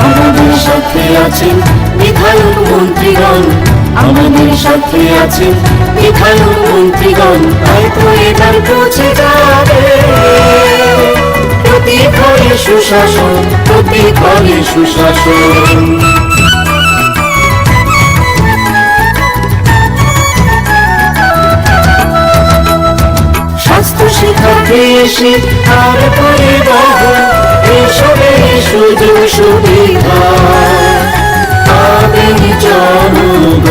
আমাদের সাথে আছেন বিধায়ক মন্ত্রীগণ, আমাদের সাথে আছেন বিধায়ক মন্ত্রীগণ, তাই তো এবার পৌঁছে যাবে প্রতি ঘরে সুশাসন, প্রতি ঘরে সুশাসন। স্বাস্থ্য শিক্ষা কৃষি আর পরিবহন এসবের সুযোগ সুবিধা পাবেন জনগণ।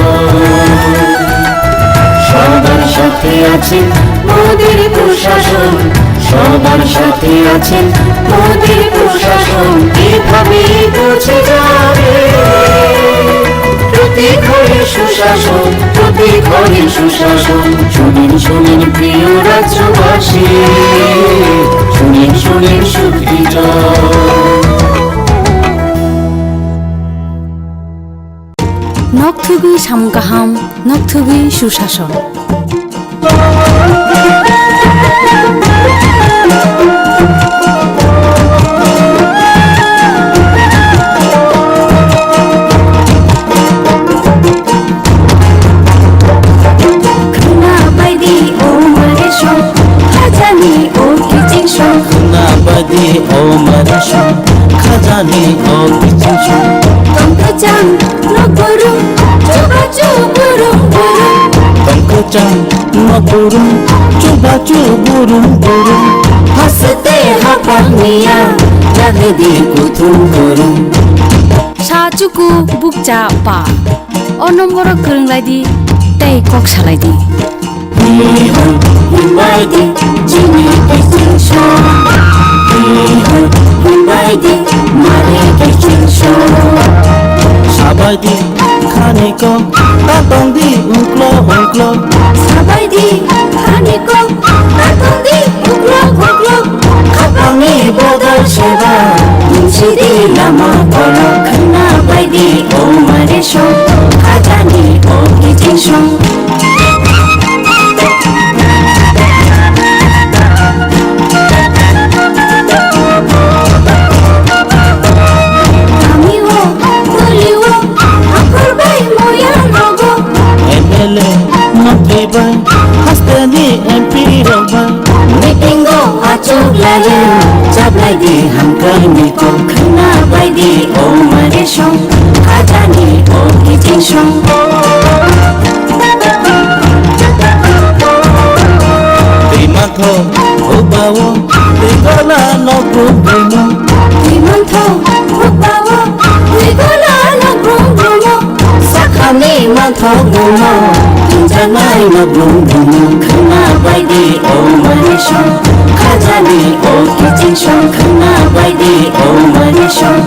সবার সাথে আছেন মোদির প্রশাসন, সবার সাথে আছেন মোদির প্রশাসন, এভাবে পৌঁছে যাবে প্রতি ঘরে সুশাসন, প্রতি ঘরে সুশাসন। শুনেন শুনেন প্রিয় রাজ্যবাসী, শুনেন শুনেন শুদ্ধি নকথুগি সামগাহাম নকথুগি সুশাসন। খাজানি ও মারেশন, খাজানি ও কিচিশন, তঙ্কচাং নগরুম চুবাচু বুরুম বুরুম, তঙ্কচাং নগরুম চুবাচু বুরুম বুরুম, হাসতে হাপানিয়া জাগদি কুথুম করুম। সাচুকু বুকচা পা অ নম্বর গোरोंलायदि তাই কক সালাयदि हिबायदि जिनि किचिशो, हिबायदि मारे किचिशो, साबायदि खानिको तातंदि उंक्लो उंक्लो, साबायदि खानिको तातंदि उंक्लो उंक्लो, खापांनि बदल सेबा मुंसिदि लामा कलो, खना बायदि ओ मारेशो खाजानि ओ किचिशो। Hastani MP Roba, Meetingo acuk lagi, cap lagi hamkar miko, kena baidi o maresong, kajani o kicingsong. Timantho, ubawo, tigola no grumo, Timantho, ubawo, tigola no grumo, sakani mantho grumo. Janai na blum blum, kena baidi o maresong, kajani o kicingsong, kena baidi o maresong,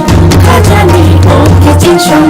kajani o kicingsong.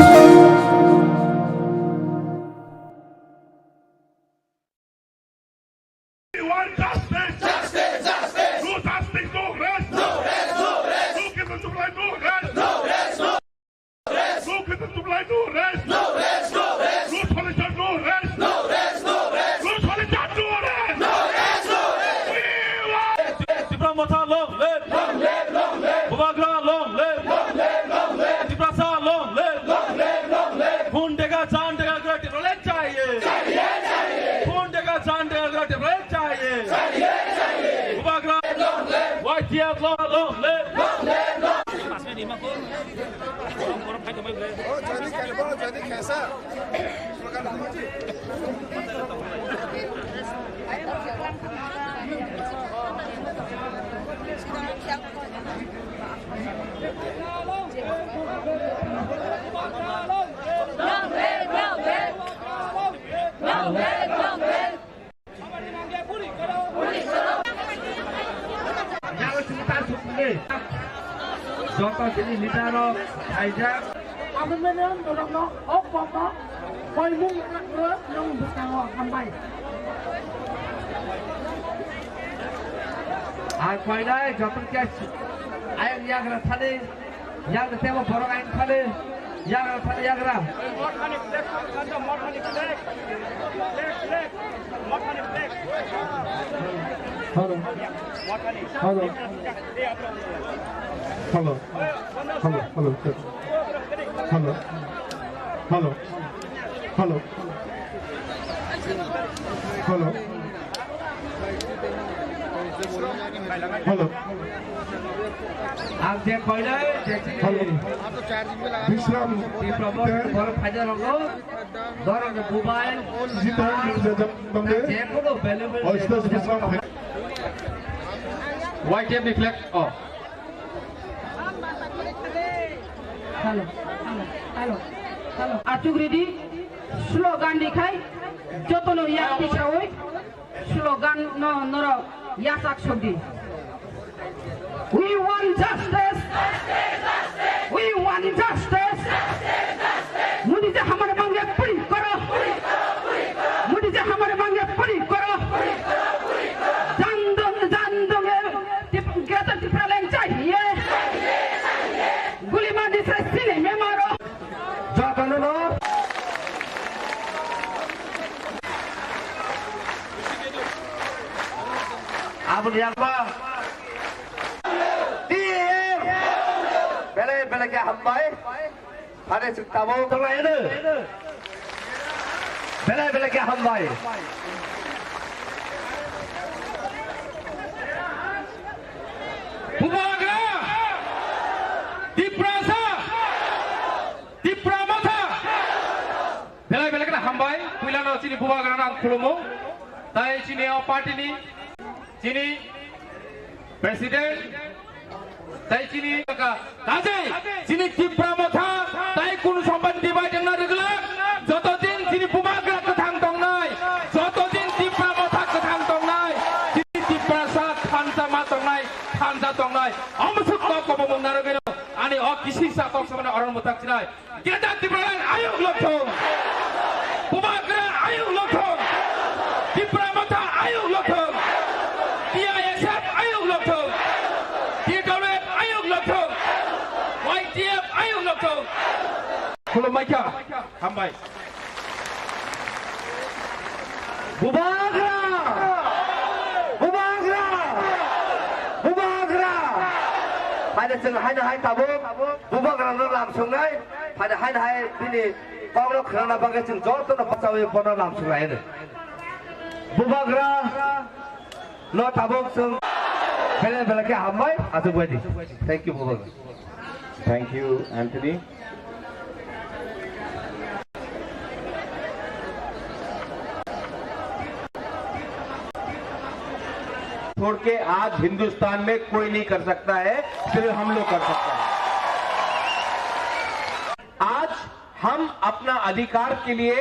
Jota sini litaro hijack. Apa menem dorong no? Oh papa, kau mung nak nong bertawa sampai. Ai quay đây, cho tôi kia. Ai yang ra thale, yang ra tema borong ai thale, yang ra thale yang ra. Hello. Hello. Hello. Hello. Hello. Hello. Hello. Hello. Hello. Hello. आप जे कोई नहीं Hello. Vishram. di promote baru fajar logo baru ke mobile Jita bangde. je kono available Oysters Vishram. YTM reflect off. Halo, halo, halo. Atuk ready? Slogan dikai. Jotono yak tisawoi. Slogan no noro yasak shogdi. We want justice. We want justice. मुझे से हमारे मांगे पूरी करो. मुझे से हमारे मांगे पूरी करो. जानदों कहते टिप्पणी चाहिए. गुली मार दिसे सीने में मारो. जानो नो. अब लिया apa? Bela ke hambai, ada ceritamu tengah ini. Bela ke hambai. Bubagra, Diprasa, Dipramata. Bela ke hambai, kuilana sini Bubagra nang kulumu. Tai sini parti ni, sini presiden. তাই চিনি কাজে চিনি টিপ্রামথা তাই কোন সম্পদ দিবাই দেনা রেগলা যতদিন চিনি বুমাগ্রা কথাং দং নাই যতদিন টিপ্রামথা কথাং দং নাই চিনি টিপ্রাসা খানসা মা দং নাই খানসা দং নাই আমসুক তো কবম নারগেন আনি অ কিসিসা কক সমান অরণ মতাক চিনাই গেদা টিপ্রালান আয়ুক লক্ষং বুমাগ্রা আয়ুক লক্ষং টিপ্রামথা আয়ুক লক্ষং TISF আয়ুক লক্ষং YTM ayo lokto. Kulo maika, hambai. Bubagra, Bubagra, Bubagra. Pada seng hai hai tabu, Bubagra no lam sungai. Pada hai ini konglo kerana bagai seng jor tu na pasal yang pernah lam sungai ini. Bubagra, no tabu seng. Bela ke hambai, atu buati. Thank you Bubagra. Thank you, Anthony. छोड़ के आज हिंदुस्तान में कोई नहीं कर सकता है, सिर्फ हम लोग कर सकते हैं। आज हम अपना अधिकार के लिए,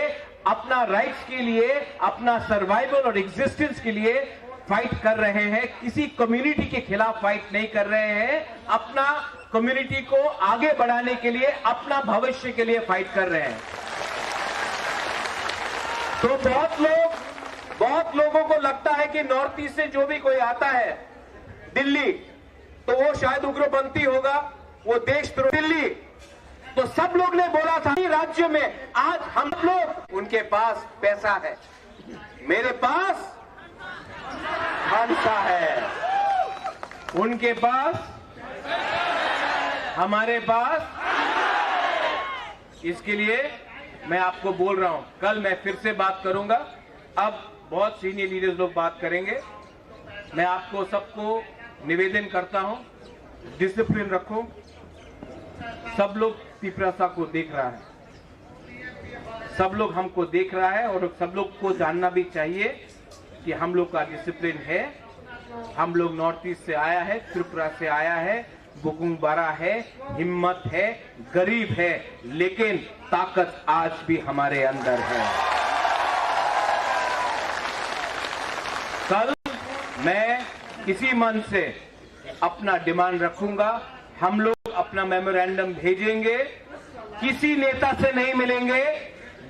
अपना राइट्स के लिए, अपना सर्वाइवल और एग्जिस्टेंस के लिए फाइट कर रहे हैं। किसी कम्युनिटी के खिलाफ फाइट नहीं कर रहे हैं, अपना कम्युनिटी को आगे बढ़ाने के लिए, अपना भविष्य के लिए फाइट कर रहे हैं। तो बहुत लोगों को लगता है कि नॉर्थ ईस्ट से जो भी कोई आता है दिल्ली, तो वो शायद उग्रपंथी होगा, वो देशद्रोही। दिल्ली तो सब लोग ने बोला था राज्य में, आज हम लोग उनके पास पैसा है, मेरे पास खानसा है, उनके पास, हमारे पास। इसके लिए मैं आपको बोल रहा हूं, कल मैं फिर से बात करूंगा। अब बहुत सीनियर लीडर्स लोग बात करेंगे। मैं आपको सबको निवेदन करता हूं, डिसिप्लिन रखो। सब लोग तिपरासा को देख रहा है, सब लोग हमको देख रहा है, और सब लोग को जानना भी चाहिए कि हम लोग का डिसिप्लिन है। हम लोग नॉर्थ ईस्ट से आया है, त्रिपुरा से आया है, बुकुंग बड़ा है, हिम्मत है, गरीब है, लेकिन ताकत आज भी हमारे अंदर है। कल मैं किसी मन से अपना डिमांड रखूंगा, हम लोग अपना मेमोरेंडम भेजेंगे, किसी नेता से नहीं मिलेंगे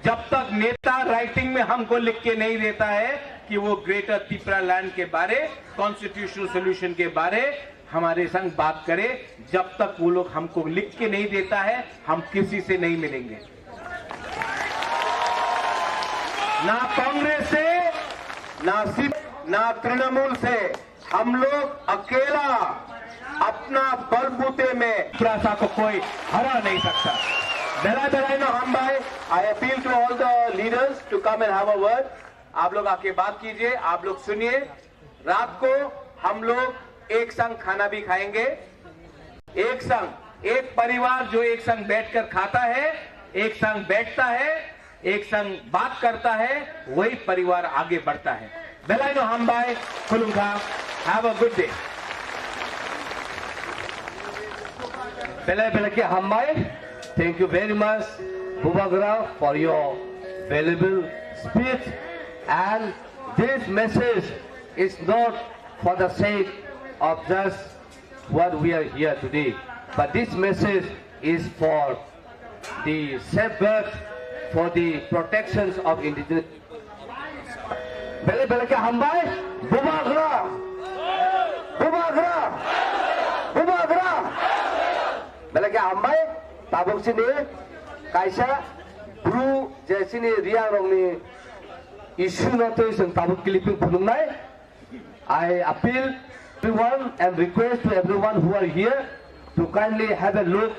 जब तक नेता राइटिंग में हमको लिख के नहीं देता है। कि वो ग्रेटर त्रिपुरा लैंड के बारे, कॉन्स्टिट्यूशनल सोल्यूशन के बारे हमारे संग बात करे। जब तक वो लोग हमको लिख के नहीं देता है, हम किसी से नहीं मिलेंगे, ना कांग्रेस से, ना तृणमूल से। हम लोग अकेला अपना बलबूते में त्रिपुरा को कोई हरा नहीं सकता। I appeal to all the leaders to come and have a word. आप लोग आके बात कीजिए, आप लोग सुनिए। रात को हम लोग एक संग खाना भी खाएंगे, एक संग, एक परिवार जो एक संग बैठकर खाता है, एक संग बैठता है, एक संग बात करता है, वही परिवार आगे बढ़ता है। बेलाइनो हमबाई खुलुंगा, have a good day. Bela ke Hambai, thank you very much, Bubagra, for your valuable speech. And this message is not for the sake of just what we are here today, but this message is for the safeguard, for the protections of indigenous. Bela ke Hambai, Bubagra, Bubagra, Bubagra. Belakang Hambai, tabuk sini, kaisa, bru, sini riang rong ni, isu nanti sen tabuk kiliping punung nai. I appeal everyone and request to everyone who are here to kindly have a look.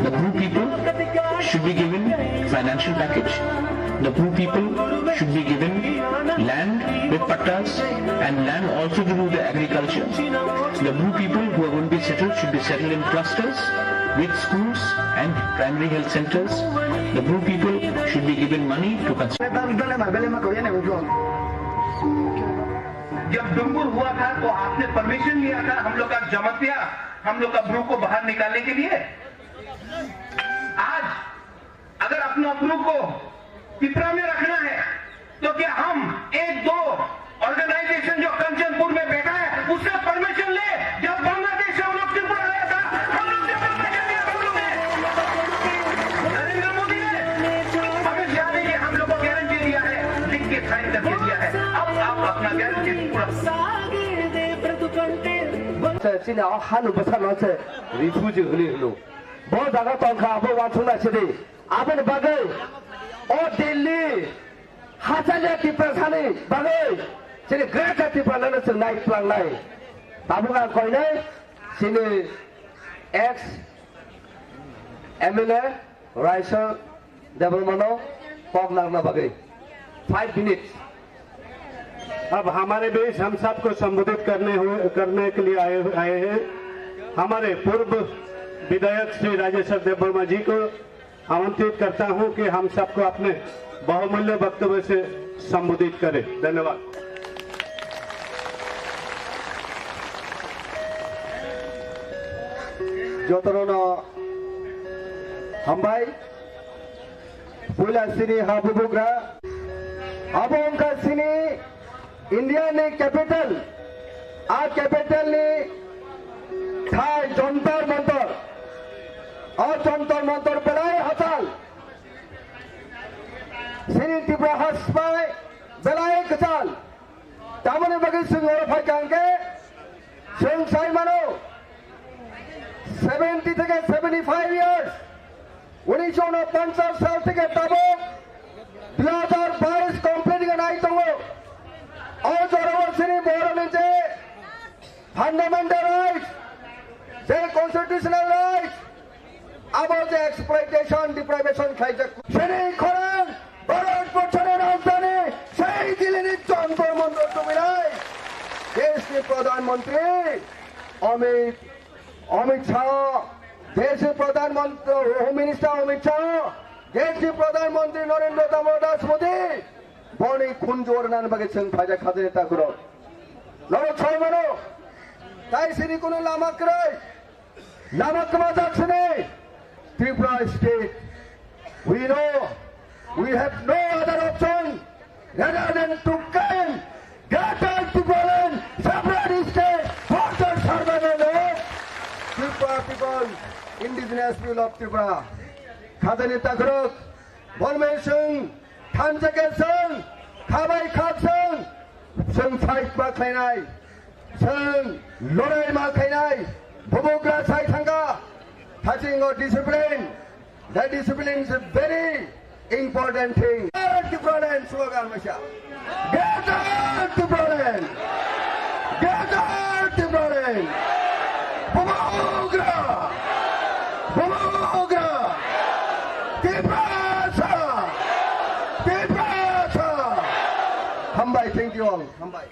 The poor people should be given financial package. The poor people should be given land with pattas and land also to do the agriculture. The poor people who are going to be settled should be settled in clusters with schools and primary health centers. The poor people should be given money to जब डुंगुर हुआ था तो आपने permission लिया था हम लोग का जमतिया, हम लोग का ब्रू को बाहर निकालने के लिए। आज अगर अपना ब्रू को पिपरा में रखना है तो क्या हम एक दो ऑर्गेनाइजेशन जो कंचनपुर में बैठा है उससे परमिशन ले? जब बांग्लादेश से हम लोग त्रिपुरा आया था, हम लोग से परमिशन लिया हम लोग ने। नरेंद्र मोदी ने हमें जाने की हम लोग को गारंटी दिया है, लिख के साइन करके दिया है। अब आप अपना गारंटी पूरा sini hanu besar nase rifuji huni hulu. Bo daga tongka bo wansuna sini. Aben bagai o Delhi hasilnya Tripura sini bagai sini greater Tripura nana senai pulang nai. Tabukan kau ini sini ex MLA Raisa Development Pog Nagna bagai 5 minutes. अब हमारे बीच हम सबको संबोधित करने के लिए आए हैं हमारे पूर्व विधायक श्री राजेश्वर देव वर्मा जी को आमंत्रित करता हूं कि हम सबको अपने बहुमूल्य वक्तव्य से संबोधित करें। धन्यवाद। जोतरोनो हमबाई पुला सिनी हाबुबुग्रा अब उनका सिनी इंडिया ने कैपिटल आ कैपिटल ने था जंतर मंतर और जंतर मंतर बेलाय हताल सिनी त्रिपुरा हस्पाय बेलाय कचाल तामने बगे जों अरफाय गांगे जों साइ मानो 70 থেকে 75 ইয়ার্স 1949 সাল থেকে তাবো 2022 কমপ্লিট নাই দङ অজরবর্ষিনী বড়নি যে ফান্ডামেন্টাল রাইটস যে কনস্টিটিউশনাল রাইটস আবার যে এক্সপ্লয়টেশন ডিপ্রাইভেশন খাইছে সেনি খরান ভারতবর্ষের রাজধানী সেই দিল্লির যন্তর মন্তর জমিনাই দেশের প্রধানমন্ত্রী অমিত শাহ দেশের প্রধানমন্ত্রী হোম মিনিস্টার অমিত শাহ দেশের প্রধানমন্ত্রী নরেন্দ্র দামোদর মোদী বনি খুনজোর নান বাগে जों फाइजा खाजने ताकुरो नरो छय मानो ताई सिरि कुनु लामा कमा जाखसने Tripura state we know we have no other option rather than to gain greater Tripuran separate state for the survival of Tripura people indigenous people of Tripura खाजने ताकुरो बलमे जों थानजागेजों खाबाय खाबजों जों फाइट माखायनाय जों लड़ाई माखायनाय बुबुग्रा साइथांगा touching our discipline. That discipline is a very important thing. Get Tripuran slogan Masha. Get out Tripuran. Get out Tripuran. Bubugra. Bubugra. Tripura. Tripura. Hambai, thank you all. Hambai.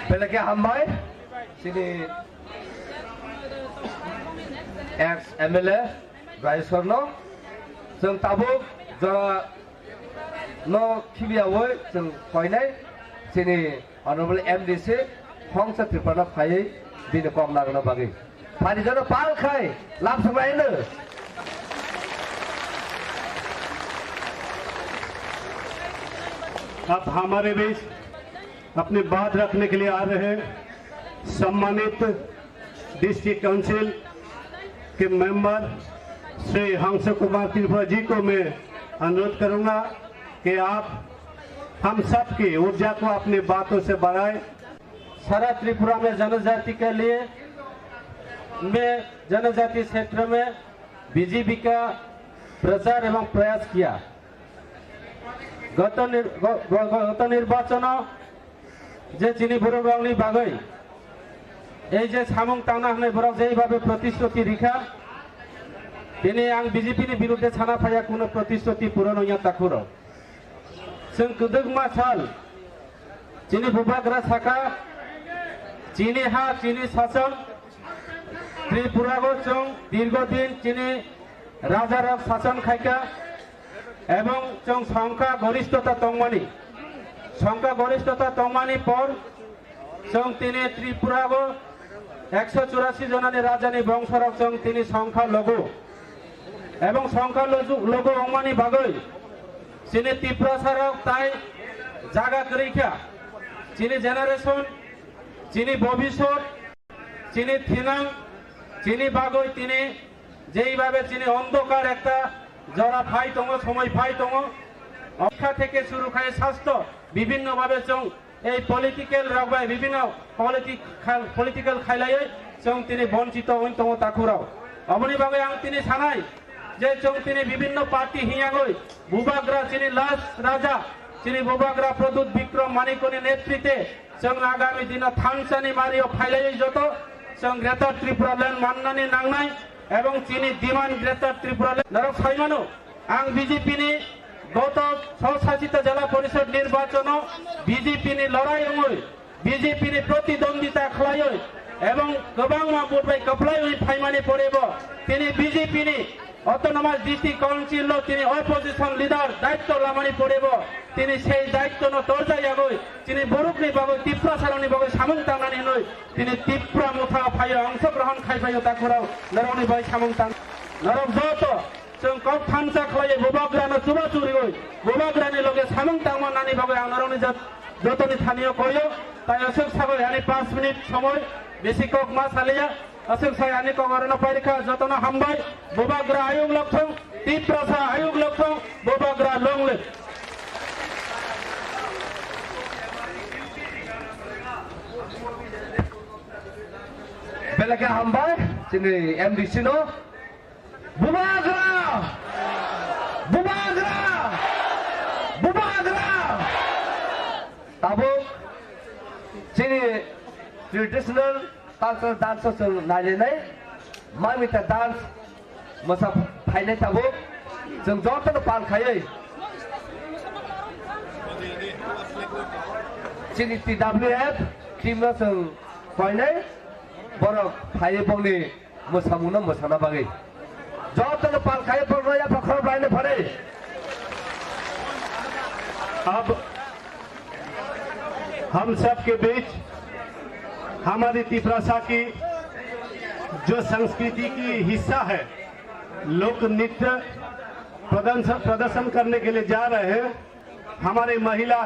Pelaknya hambai, sini ex MLA Raisorno, जों tabuk jara no kibiawoi जों koinai sini honorable MDC Hongsa Tripura khai bini kom nagno bagi. Pani jara pal khai lap samainu. अब हमारे बीच अपनी बात रखने के लिए आ रहे सम्मानित डिस्ट्रिक्ट काउंसिल के मेंबर श्री हंस कुमार त्रिपुरा जी को मैं अनुरोध करूंगा कि आप हम सब की ऊर्जा को अपनी बातों से बढ़ाएं। सारा त्रिपुरा में जनजाति के लिए मैं जनजाति क्षेत्र में बीजेपी का प्रचार एवं प्रयास किया। गत निर्वाचन जे चिनी बर'नि बागै এই যে সামুং টানা होनाय बर'क जेबाबे प्रतिश्रुति रिखा दिनै आं बीजेपीनि बिरुद्धे साना फाया कुनो प्रतिश्रुति पूरण होया ताकुरो जों गोदोगमा साल चिनी बुबाग्रा साखा चिनी हा चिनी शासन त्रिपुराखौ जों दीर्घदिन चिनी राजारा शासन खायका এবং जों সংখ্যা গরিষ্ঠতা তংমানি পর जों তিনি ত্রিপুরাগো 184 জনানি রাজানি বংশরক जों তিনি সংখ্যা লঘু এবং সংখ্যা লঘু অংমানি বাগৈ চিনি ত্রিপুরা সারক তাই জায়গা করিখা চিনি জেনারেশন চিনি ভবিষ্যৎ চিনি থিনাং চিনি বাগৈ তিনি যেইভাবে চিনি অন্ধকার একটা जरा फाई दङ समय फाई दङ शिक्षा থেকে শুরু করে স্বাস্থ্য বিভিন্ন ভাবে जों এই পলিটিক্যাল রাগবাই বিভিন্ন পলিটিক্যাল খাইলাই जों তিনি বঞ্চিত হইন দङ তাকুরাও অবনি ভাবে आं তিনি সানাই যে जों তিনি বিভিন্ন পার্টি হিয়াগৈ বুবাগ্রা চিনি লাস রাজা চিনি বুবাগ্রা প্রদূত বিক্রম মানিকনি নেতৃত্বে जों আগামী দিন থানসানি মারিও ফাইলাই যত जों গ্রেটার ত্রিপুরা ল্যান্ড মাননানি নাংনাই এবং চিনি ডিমান্ড গ্রেটার ত্রিপুরা নরক সাইমানো आं বিজেপিনি গত স্বশাসিত জেলা পরিষদ নির্বাচন বিজেপিনি লড়াই বিজেপিনি প্রতিদ্বন্দ্বিতা খালায় এবং গোবাং মাপুরবাই কপলাই ফাইমানি পড়েব তিনি বিজেপিনি অটোনমাস ডিস্ট্রিক্ট কাউন্সিল তিনি অপোজিশন লিডার দায়িত্ব লামানি পড়েব তিনি সেই দায়িত্ব ন তরজাই আগৈ তিনি বরুকনি বাগৈ ত্রিপুরা সারনি বাগৈ সামুং টাংনানি নই তিনি ত্রিপুরা মুথা ফায় অংশগ্রহণ খাইফায় তাকুরাও নরনি বাই সামুং টাং নরক যত जों कब थामसा खालाय बुबाग्रानो चुबा चुरि गय बुबाग्रानि लगे सामुं टांगमानानि बागै आं नरनि जतनि थानियो कयो ताय अशोक सागय यानी 5 मिनिट समय बेसि कक मा सालिया asal saya ani kongorana parika jatona hambai Bubagra ayung lokthong Tiprasa ayung lokthong Bubagra longle Belakang hambai sini MDC no Bubagra Bubagra Bubagra Tabuk sini traditional cultural dances nalinai mamita dance masa final tabuk जों ज'थनो पालखायै sini TWF timna जों final borok final बंनि मोसामुनो मोसाना बागै ज'थनो पालखायै बरनाया पखर बायने फरे अब हम सब के बीच हमारी तिपरासा की जो संस्कृति की हिस्सा है लोक नृत्य प्रदर्शन करने के लिए जा रहे हैं। हमारे महिला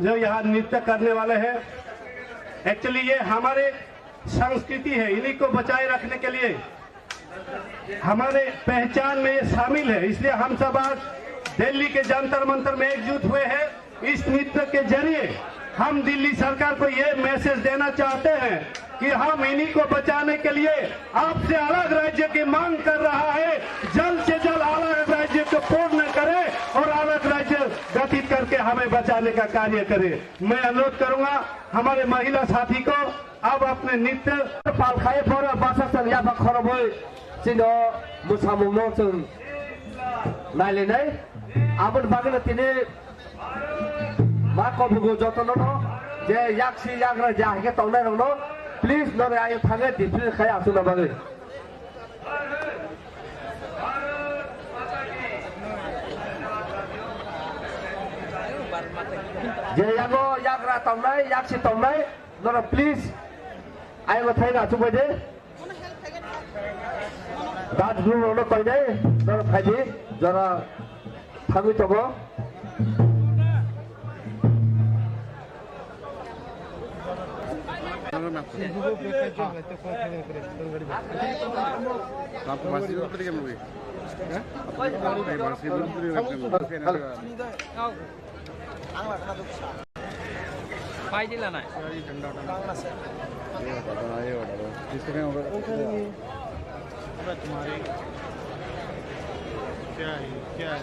जो यहाँ नृत्य करने वाले हैं एक्चुअली ये हमारे संस्कृति है, इन्हीं को बचाए रखने के लिए हमारे पहचान में शामिल है। इसलिए हम सब आज दिल्ली के जंतर मंतर में एकजुट हुए हैं। इस नृत्य के जरिए हम दिल्ली सरकार को ये मैसेज देना चाहते हैं कि हम इन्हीं को बचाने के लिए आपसे अलग राज्य की मांग कर रहा है। जल्द से जल्द अलग राज्य को पूर्ण करे और अलग राज्य गठित करके हमें बचाने का कार्य करे। मैं अनुरोध करूंगा हमारे महिला साथी को अब अपने नृत्य पालखायै पर बासासन या खरबै सिनो मुसामुनो जों नायलायनाय आबोद बागैनो तिने मा कबुगो जतन न जे याक्सी याग्रा जाहैके तंनाय रंनो प्लीज नरे आयो थाङे दिफ्रि खाय आसुना बागै जे यागो याग्रा तंनाय याक्सी तंनाय नरे प्लीज आयो थाङे आसुबाय दे दाद गुरुनो कइने नरे फाइदि जरा थाङै तबो क्या है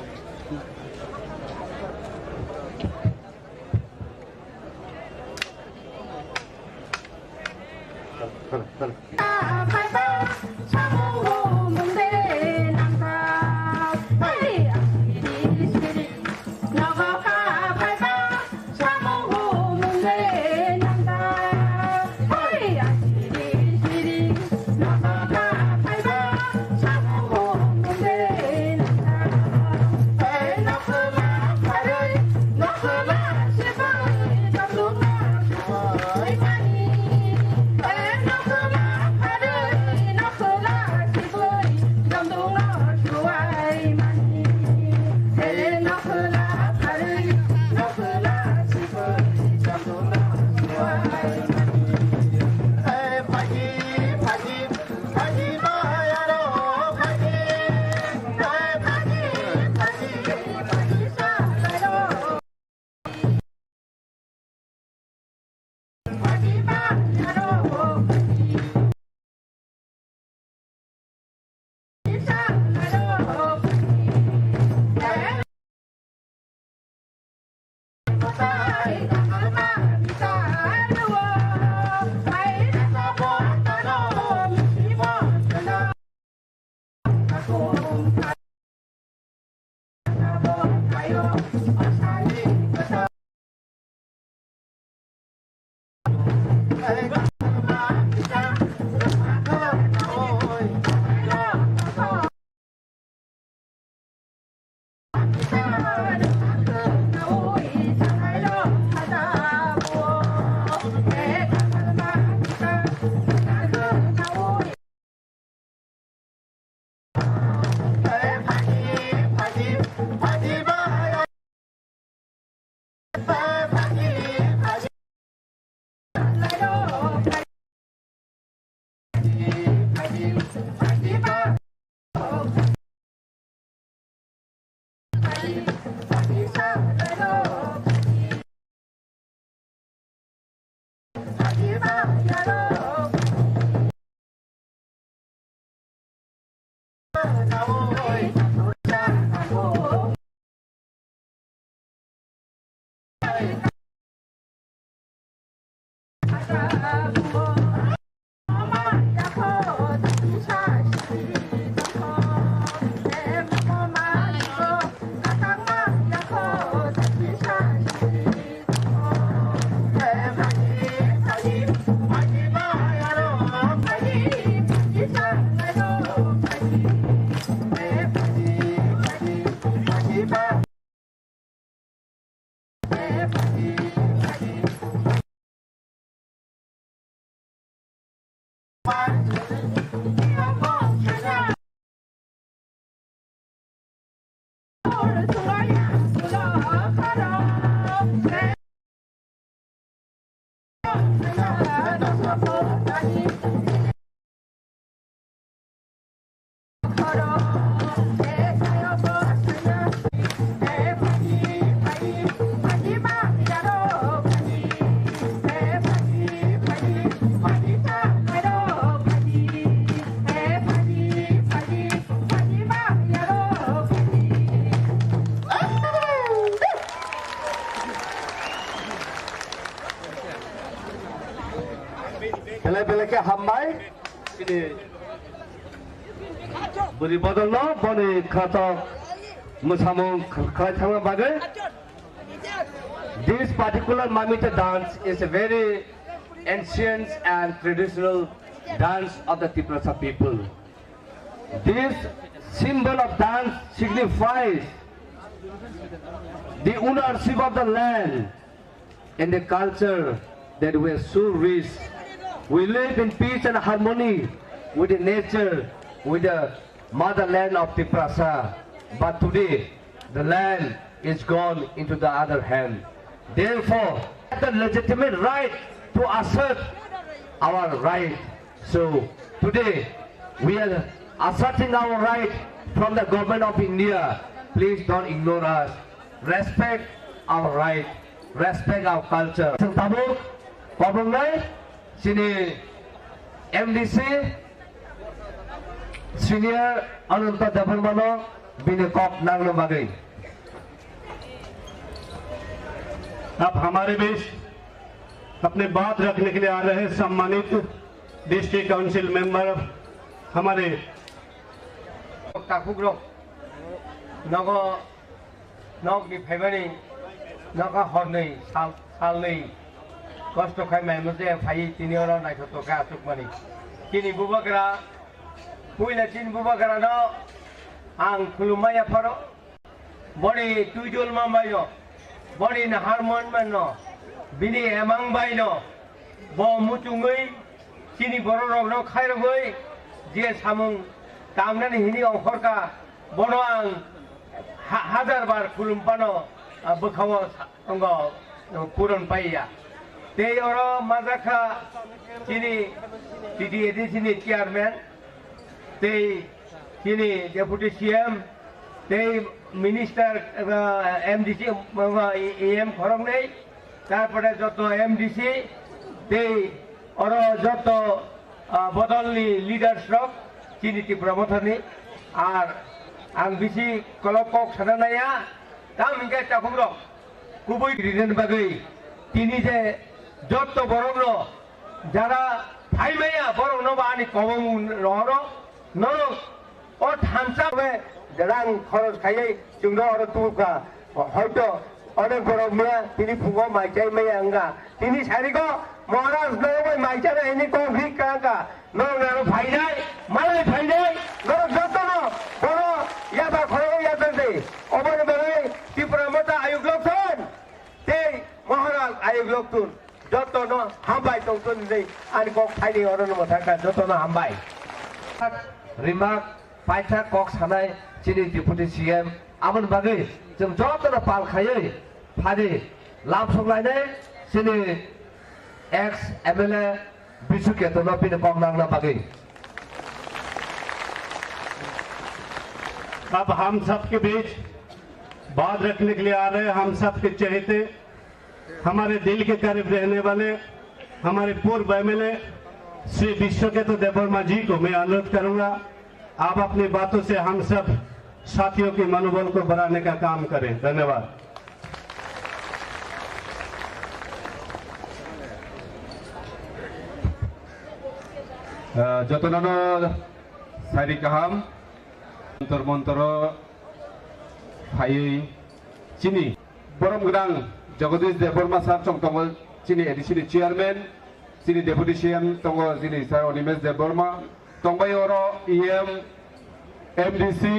Bela-bela hambai ini beri bodol no boni kata musamung kai thanga bagai. This particular Mamita dance is a very ancient and traditional dance of the Tiprasa people. This symbol of dance signifies the ownership of the land and the culture that we are so rich. We live in peace and harmony with the nature, with the motherland of Tiprasa. But today, the land is gone into the other hand. Therefore, the legitimate right to assert our right. So today, we are asserting our right from the government of India. Please don't ignore us. Respect our right. Respect our culture. Tabuk, problem sini MDC Senior Ananta Dapanmano bini kok nanglo bagai. अब हमारे बीच अपने बात रखने के लिए आ रहे हैं सम्मानित डिस्ट्रिक्ट काउंसिल मेंबर हमारे काकुग्रो नगो नग नि फाइबानी नगा हरनै सालनै कष्ट खाइ माइमसे फाइ तिनियर नाइखतो का सुकमानि किनि बुबाग्रा पुइला तिन बुबाग्रा न आं खुलुमाया फरो बडी तुइदुल मामायो बडी न हारमोन मानो बिनि एमां बाइनो ब मुचुङै चिनि बर रगनो खाइरगै जे सामुं तामनानि हिनि अंखरका बनो आं हाजार बार खुलुमपानो बखाव अंग पुरन पाइया ते ओरो माजाखा चिनि टीडीएडी चिनि चेयरमैन ते चिनि डेपुटी सीएम ते मिनिस्टर एमडीसी एम खरंगनै तारपरे जतो एमडीसी ते ओरो जतो बदलनि लीडरशिप चिनि त्रिपुरामथनि आर आं बिसि कलकक सानाया तामिंगे टाकुमरो गुबै रिजन बागै तिनि जे जतो बरंनो जारा फाइमाया बरंनो बानि कमम रहरो नरो ओ थामसाबे रां खरच खायै जोंनो आरो तुका हयतो अनेक बरंनिया तिनि फुङाव माइचाय माया अंगा तिनि सारिको महाराज नय माइचाय हैनि को भिकाका नरो फाइनाय मालाय फाइनाय नरो जतनो बरो याबा खरो यादे अबने बरे त्रिपुरा मता आयोग लोकन ते महाराज आयोग लोकन जतनो हामबाय तंतन दे आनि को फाइनि अरनो मथाका जतनो हामबाय रिमार्क पाइथा कक सानाय चिनि डिपुटी सीएम आमन बागै जों जतनो पाल खायै फादि लाभ संलायनाय चिनि एक्स एमएलए बिसु केतनो पिन कक नांना बागै अब हम सबके बीच बात रखने के लिए आ रहे हैं हम सब के चहेते, हमारे दिल के करीब रहने वाले हमारे पूर्व एमएलए श्री विश्वकेतु देववर्मा जी को मैं अनुरोध करूंगा, आप अपनी बातों से हम सब साथियों के मनोबल को बढ़ाने का काम करें। धन्यवाद। जतनानो सारी गाहाम मंतर मंतर फायै चिनी बरम गोनां जगदीश देववर्मा सार दङ चिनी एडिसिनि चेयारमेन चिनी डेपुटी सीएम दङ चिनी सार अनिमेश देववर्मा दंबाय अर इएम एमडीसी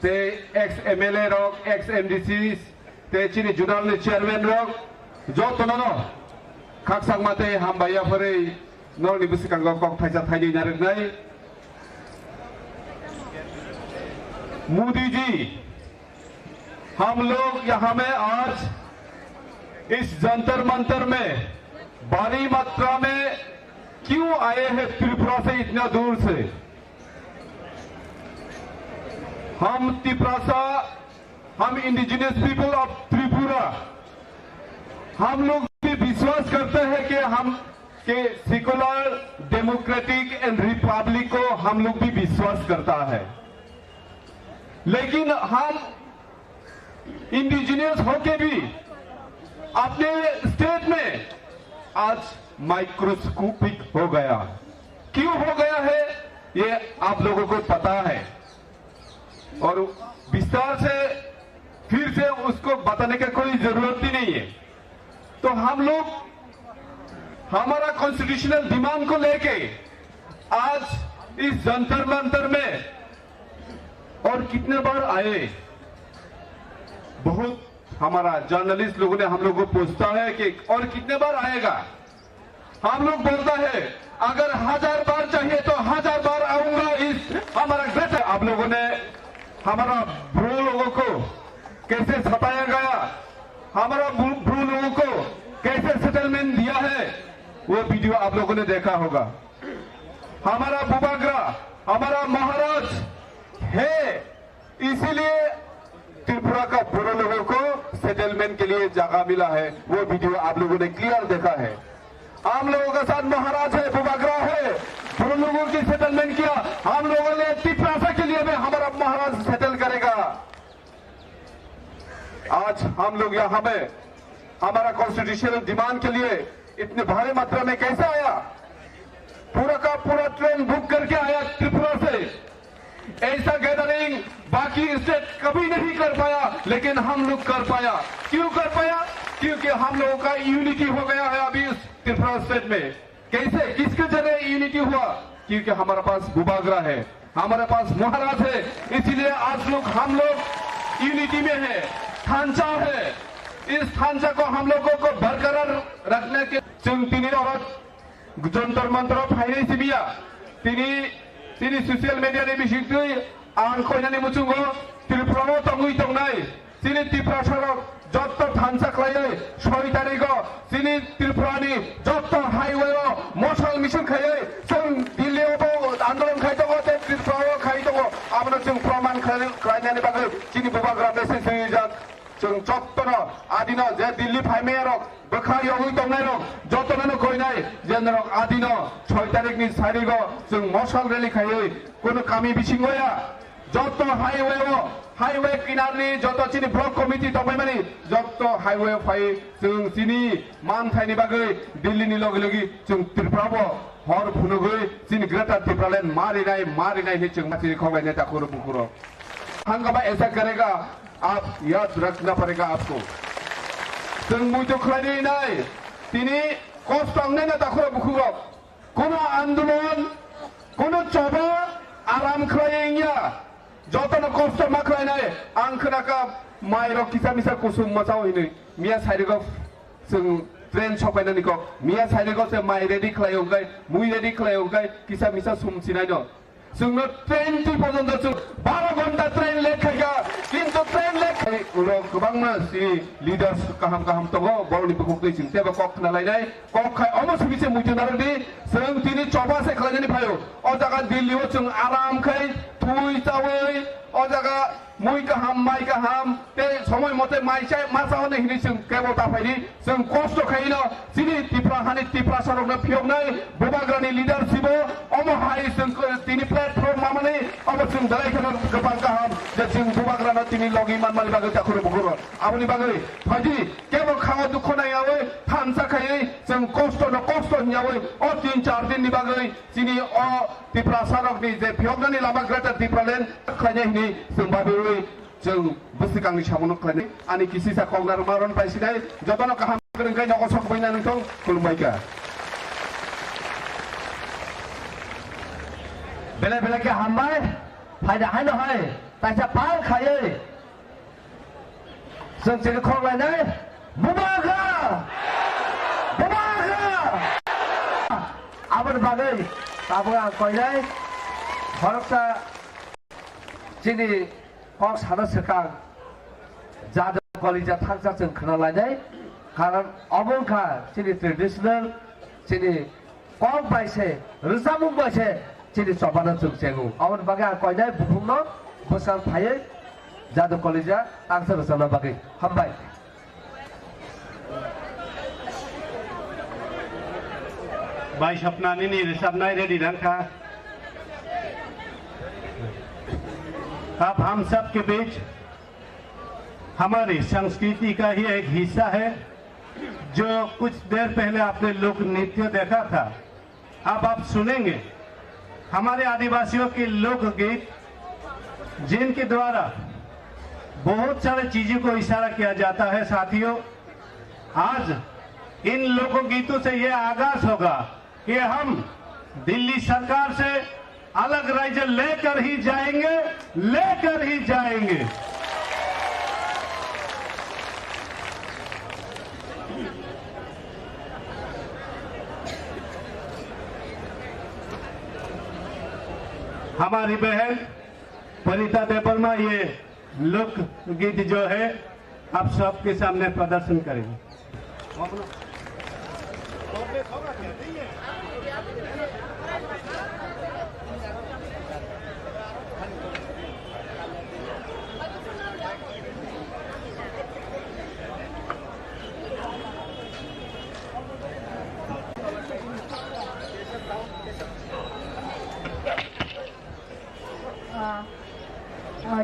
ते एक्स एमएलए रक एक्स एमडीसी ते चिनी जुनालनि चेयारमेन रक जतनानो खाकसांमाते हामबायाफोरै नौनि बुसिकांगो कक थाइजा थाइनि नारगनाय मोदी जी, हम लोग यहाँ में आज इस जंतर मंतर में भारी मात्रा में क्यों आए हैं त्रिपुरा से इतना दूर से? हम त्रिपुरा, हम इंडिजिनियस पीपल ऑफ त्रिपुरा, हम लोग भी विश्वास करते हैं कि हम के सेकुलर डेमोक्रेटिक एंड रिपब्लिक को हम लोग भी विश्वास करता है, लेकिन हम इंडिजिनियस होके भी अपने स्टेट में आज माइक्रोस्कोपिक हो गया। क्यों हो गया है ये आप लोगों को पता है और विस्तार से फिर से उसको बताने का कोई जरूरत ही नहीं है। तो हम लोग हमारा कॉन्स्टिट्यूशनल डिमांड को लेके आज इस जंतर मंतर में और कितने बार आए, बहुत हमारा जर्नलिस्ट लोगों ने हम लोग को पूछता है कि और कितने बार आएगा। हम लोग बोलता है अगर 1000 बार चाहिए तो 1000 बार आऊंगा। इस हमारा ग्रेट आप लोगों ने हमारा ब्रू लोगों को कैसे सताया गया, हमारा ब्रू लोगों को कैसे सेटलमेंट दिया है, वो वीडियो आप लोगों ने देखा होगा। हमारा बुबाग्रा हमारा महाराज है, इसीलिए त्रिपुरा का बुरो लोगों को सेटलमेंट के लिए जगह मिला है। वो वीडियो आप लोगों ने क्लियर देखा है। हम लोगों के साथ महाराज है, बुबाग्रा है, बुरो लोगों की सेटलमेंट किया। हम लोगों ने त्रिपुरा के लिए भी हमारा महाराज सेटल करेगा। आज हम लोग यहाँ में हमारा कॉन्स्टिट्यूशनल डिमांड के लिए इतने भारी मात्रा में कैसे आया? पूरा का पूरा ट्रेन बुक करके आया त्रिपुरा से। ऐसा गैदरिंग बाकी स्टेट कभी नहीं कर पाया, लेकिन हम लोग कर पाया। क्यों कर पाया? क्योंकि हम लोगों का यूनिटी हो गया है अभी इस त्रिपुरा स्टेट में। कैसे, किसके जरिए यूनिटी हुआ? क्योंकि हमारे पास बुबाग्रा है, हमारे पास महाराज है, इसीलिए आज हम लोग यूनिटी में है। ढांचा है, इस ढांचा को हम लोगों को बरकरार रखने के जंतर मंतर फाइनेंस बिया তিনি सोशल मीडिया ने बिसिंगै आं खयनानै मुचुंगो त्रिपुरा तंगुइ तंनाय सिनि त्रिपुरा सरक जत्त थानसा खलायै 6 तारिखो सिनि त्रिपुरानि जत्त हाईवे मसल मिशन खायै जों दिल्लीयाव आन्दोलन खायदों त्रिपुरायाव खायदों आबनो जों प्रमाण खायनानै बागै सिनि बुबाग्रा मेसेज होयो जों जत्तनो आदिनो जे दिल्ली फाइमेरक बखायाव दंनाय जत्तनो खयनाय जेनरक आदिनो 6 तारिखनि सारिगो जों मसल रेली खायै कोनो कामी बिसिंगया जत्त हाईवे किनारनि जत्त चिनि ब्लक कमिटि तबायमानि जत्त हाईवे फाय जों चिनि मानथायनि बागै दिल्लीनि लगे लगे जों त्रिपुराबो हर फुनुगै चिनि ग्रेटर त्रिपुरालेन मारिनाय नि जों माथि खगायनाय दाखुर बुकुरो हंगामा ऐसा करेगा आप याद रखना पड़ेगा आपको। जों मुइतो खलायनि नाय तिनि कष्ट आंनाय ना दाखुर बुकुरो कोनो आंदोलन कोनो चबा आराम खलायैया जतन कष्ट मा खलायनाय आं खोनाका माइरक किसा मिसा कुसुम मसावैनै मिया साइडगो जों ट्रेन सफायनानिखौ मिया साइडगो से माइ रेडि खलायौगाय मुइ रेडि खलायौगाय किसा मिसा सुमसिनायनो जोंनो ट्रेन टि पर्यन्त जों 12 घन्टा ट्रेन लेट खायगा किन्तु ट्रेन लेट उरो गोबां मानसि लिडार्स काहाम दङ बरनि बुकुदै जों तेबा कक नालायनाय कक खाय अमस बिसे मुइतनारदि जों तिनि चबासे खलायनानै फायो अ जागा दिल्लीयाव जों आराम खाय थुइ चावै अ जागा मुई गाहाम माइ गाहाम ते समय मते माइ चाय मासावने हिनि जों केबल ताफायनि जों कष्ट खायनो सिनि तिफ्रा हानि तिफ्रा सरकनो फियगनाय बुबाग्रानि लिडारशिप अमो हाय जों तिनि प्लेटफर्म माने अमो जों दालायखनो गोबां गाहाम जे जों बुबाग्रानो तिनि लगि मानमानि बागै जाखुरो बुगुरो आबनि बागै फायदि केबल खाङो दुख नायावै थानसा खायै जों कष्ट हियावै अ 3-4 दिननि बागै सिनि अ तिफ्रा सरकनि जे फियगनानि लामा ग्रेटार तिफ्रालेन खायनायनि जों बाबेरै जों बुसिगांनि सामनो खायनाय आनि किसिसा खंगार मारन पाइसिनाय जतन गाहाम गोरोंखाय नगसक बैना नोंथां खुलुमबायगा बेले बेले के हामबाय फायदा हायनो हाय ताइसा पाल खायै जों जेरै खंलायनाय बुबागा आबाद बागै दाबो आं कयनाय फरकसा जोंनि हक सादा सोखां जादों कलेजा थांसा जों खोनालायनाय कारण अबंखा जोंनि ट्रेडिशनेल जोंनि कम बायसे रोजामुं बायसे जोंनि सबाना जों जेगौ आबाद बागै आं कयनाय बुहुमनो बोसान फायै जादों कलेजा थांसा रोजाना बागै हामबाय भाई सपनानी ने रिसबनाई रेडी रखा। अब हम सब के बीच हमारी संस्कृति का ही एक हिस्सा है जो कुछ देर पहले आपने लोक नृत्य देखा था। अब आप सुनेंगे हमारे आदिवासियों के लोकगीत जिनके द्वारा बहुत सारे चीजों को इशारा किया जाता है। साथियों, आज इन लोकगीतों से यह आगाज होगा कि हम दिल्ली सरकार से अलग राज्य लेकर ही जाएंगे। हमारी बहन परिता देवर्मा ये लोकगीत जो है आप सबके सामने प्रदर्शन करेंगे।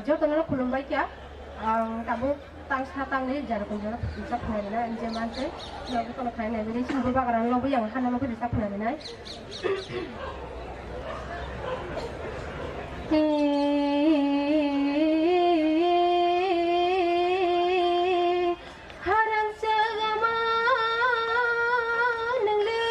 जो तो ना खुलुमबाय क्या काबू तांसा तांनि जारकुंजो बिसा फनायना एनजे मानसे लोग तो खायनाय बिदि सिंगुर बागारान लोग yang हाना लोग बिसा फनायना हारां सगमा नंले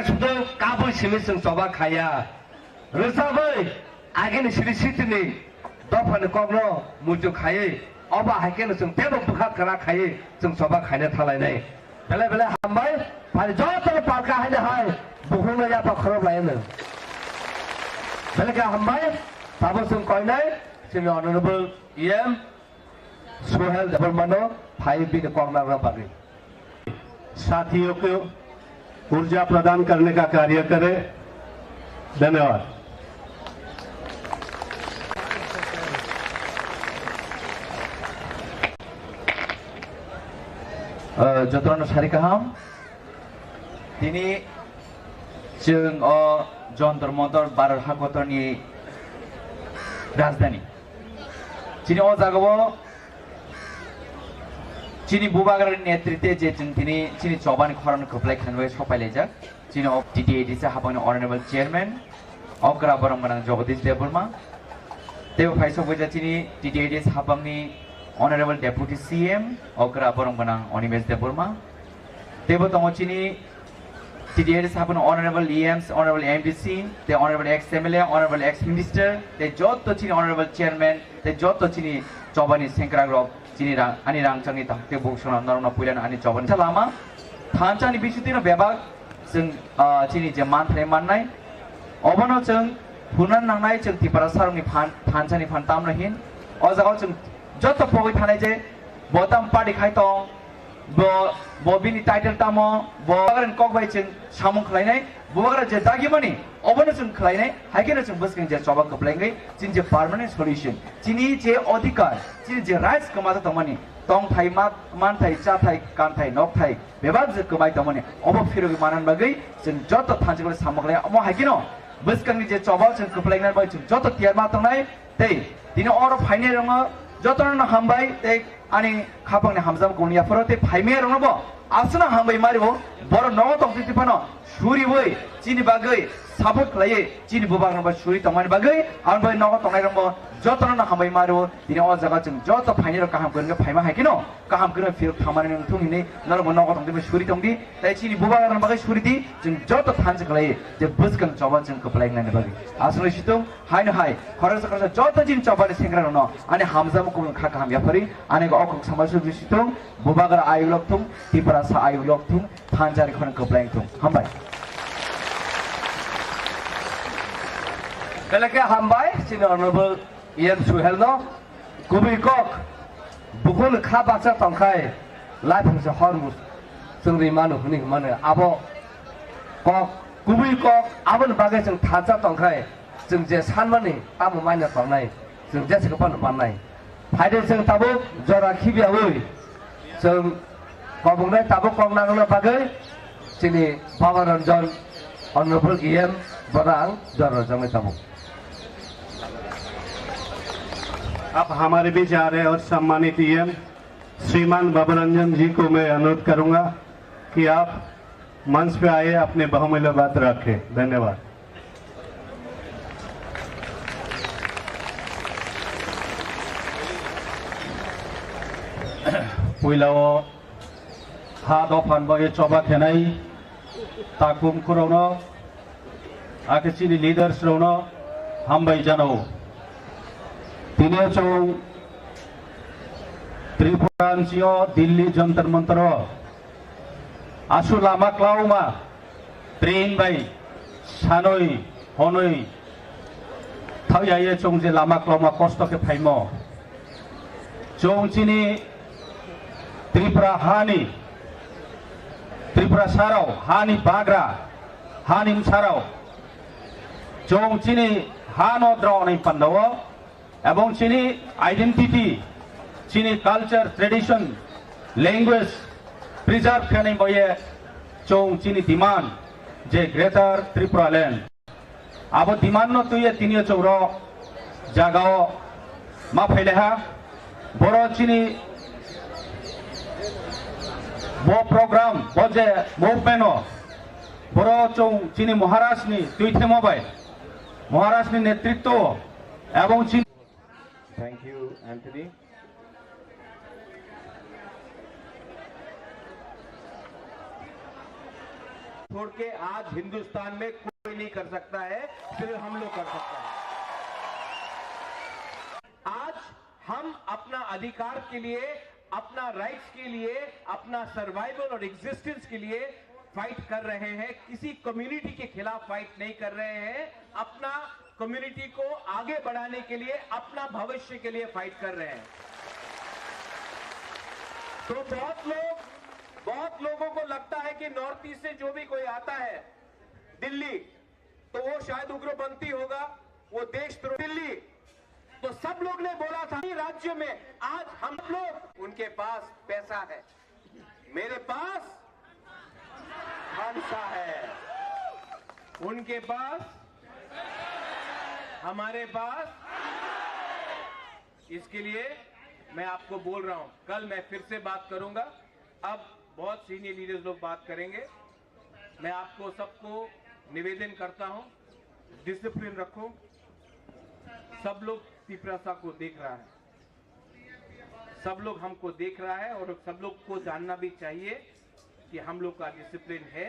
sudah kabel sini sing coba kaya. Resabai, agen sini sini दफान कग्लो मुजु खाये अब हाइकेन जों तेबो बुखात करा खाये जों सबा खायनो थालायनाय बेले बेले हामबाय फारि जत पालका हायनो हाय बुहुमनो या खरब लायनो बेले का हामबाय ताबो जों कयनाय जोंनि ऑनरेबल EM सोहेल देबरमानो फाइव बी कॉर्नर बागी साथियों को ऊर्जा प्रदान करने का कार्य करे। धन्यवाद। जतन सारिकाहाम दिनै जों जन्तर मन्तर भारत हादरनि राजधानी दिनै जायगायाव चीनी बुबागारनि नेतृत्वे जे जों दिनै चीनी चौबानि खरन खोप्लाय खानबाय सफायलायजाक चीनी TTAD से हाबानि ऑनरेबल चेयरमैन अग्रा बरमगनां जगदीश देबबर्मा तेबो फाइसो बजा चीनी TTAD से हाबानि ऑनरेबल डेप्यूटी CM अग्रा बरमगनां अनिमेश देबबर्मा तेबो दङ चीनी TTAD से हाबानि ऑनरेबल EMs ऑनरेबल MDC ते honourable ex MLA honourable ex minister ते जत चीनी ऑनरेबल चेयरमैन ते जत चीनी चौबानि सेंक्रा ग्रुप चीनी आनी रांचांनि ताकते बुकसना नरना पुइलान आनी चौबानि लामा थानचानि बिसुतिनो बेबाग जों चीनी जे मानथाय माननाय अबनो जों फुनान नांनाय जों तिपारा सारनि थानचानि फान तामनहिन अ जागाव जों जत पगै थानाय जे बताम पार्टी खाय दं बबिनि टाइटल तामो बगारन कगबाय जों सामुं खलायनाय बगार जे दागिमानि अबनो जों खलायनाय हायकेनो जों बसकिन जे चौबा कप्लायङै चिन जे परमानेंट सल्यूशन चिनी जे अधिकार चिनी जे राइट्स कमाता तमनि तंग थाइ मान थाइ चा थाइ कान थाइ नक थाइ बेबाद जे कमाय तमनि अब फिरोगि मानन बागै जों जत थानजगले सामखलाय अम हायकेनो बसकिन जे चौबा जों कप्लायनाय बाय जों जत तियार मा तंनाय तै दिनो अर फाइने रङ जतन हामबाय ते आनी खापांनि हामजाम गनियाफोराव ते फाइमे रङबो आसना हामबाय मारिबो बर नग तंति फानो सुरि वै चिनी बागै साबत खलायै चिनी बुबागनबा सुरि तमानि बागै आनबाय नग तंनाय रङबो जतन हामबाय मारिबो दिनै अ जागा जों जत फाइने काहाम गनगे फाइमा हायकिनो काहाम गनो फिर थामानि नथुंनि नरबो नग तंति सुरि तंदि तै चिनी बुबागन बागै सुरिदि जों जत थानज खलायै जे बसकन चौबा जों कप्लायनाय बागै आसनो सितुं हायनो हाय खरस खरस जत जिन चौबानि सेंग्रा रङ आनी हामजाम को खाका हाम याफरि आनी अक समाज बिसितुं बुबागर आयुलक तुं तिपरा सा आयुलक तुं थानजारि खन कप्लायं तुं हामबाय बेलेके हामबाय चिनी ऑनरेबल EM सोहेल नो गुबै कक बुकुल खा बाचा तंखाय लाइफं से हरमुस जोंनि मानु हुनि माने आबो कक गुबै कक आबन बागै जों थाजा तंखाय जों जे सानमानि आमो माइना तंनाय जों जेसेको पान माननाय फायदे जों ताबो जरा खिबियावै जों कबंनाय ताबो कगनागनो बागै चिनी बाबा रंजन ऑनरेबल EM बरां जरा जमे ताबो अब हमारे बीच आ रहे और सम्मानित EM श्रीमान बाबूरंजन जी को मैं अनुरोध करूंगा कि आप मंच पे आए अपने बहुमूल्य बात रखें। धन्यवाद। पहिलाव हा दफान बगे चौबा खेनाय ताकुम खुरौनो आकेसिनि लीडर्स रौनो हामबाय जानाव दिनै जों त्रिपुरानसियो दिल्ली जंतर मंतर आसु लामा क्लाउमा ट्रेन बाय सानै हनै थावयाये जों जे लामा क्लाउमा कष्ट के फाइमो जों चिनी त्रिपुरा हानि त्रिपुरा साराव हानि बाग्रा हानि साराव जों चिनी हानो द्रावनाय पान्दाव एवं चिनी आइडेंटिटी चिनी कल्चर ट्रेडिशन लैंग्वेज प्रिजर्व करने बये जों चिनी डिमांड जे ग्रेटर त्रिपुरा लैंड अब डिमांड न तुये तिनियो चौरो जागाओ मा फैलेहा बरो चिनी वो प्रोग्राम वो जे मूवमेंट बरो चौ चिनी महाराष्ट्र नि तुइथे मोबाइल महाराष्ट्र नि नेतृत्व एवं चिनी थैंक यू एंथनी। छोड़ के आज हिंदुस्तान में कोई नहीं कर सकता है, सिर्फ हम लोग कर सकते हैं। हम अपना अधिकार के लिए, अपना राइट्स के लिए, अपना सर्वाइवल और एग्जिस्टेंस के लिए फाइट कर रहे हैं। किसी कम्युनिटी के खिलाफ फाइट नहीं कर रहे हैं, अपना कम्युनिटी को आगे बढ़ाने के लिए, अपना भविष्य के लिए फाइट कर रहे हैं। तो बहुत लोगों को लगता है कि नॉर्थ ईस्ट से जो भी कोई आता है दिल्ली, तो वो शायद उग्रपंथी होगा, वो देशद्रोही। दिल्ली तो सब लोग ने बोला था राज्य में, आज हम लोग, उनके पास पैसा है, मेरे पास हंसा है, उनके पास, हमारे पास। इसके लिए मैं आपको बोल रहा हूं, कल मैं फिर से बात करूंगा। अब बहुत सीनियर लीडर्स लोग बात करेंगे। मैं आपको सबको निवेदन करता हूं, डिसिप्लिन रखो। सब लोग तिपरासा को देख रहा है, सब लोग हमको देख रहा है, और सब लोग को जानना भी चाहिए कि हम लोग का डिसिप्लिन है।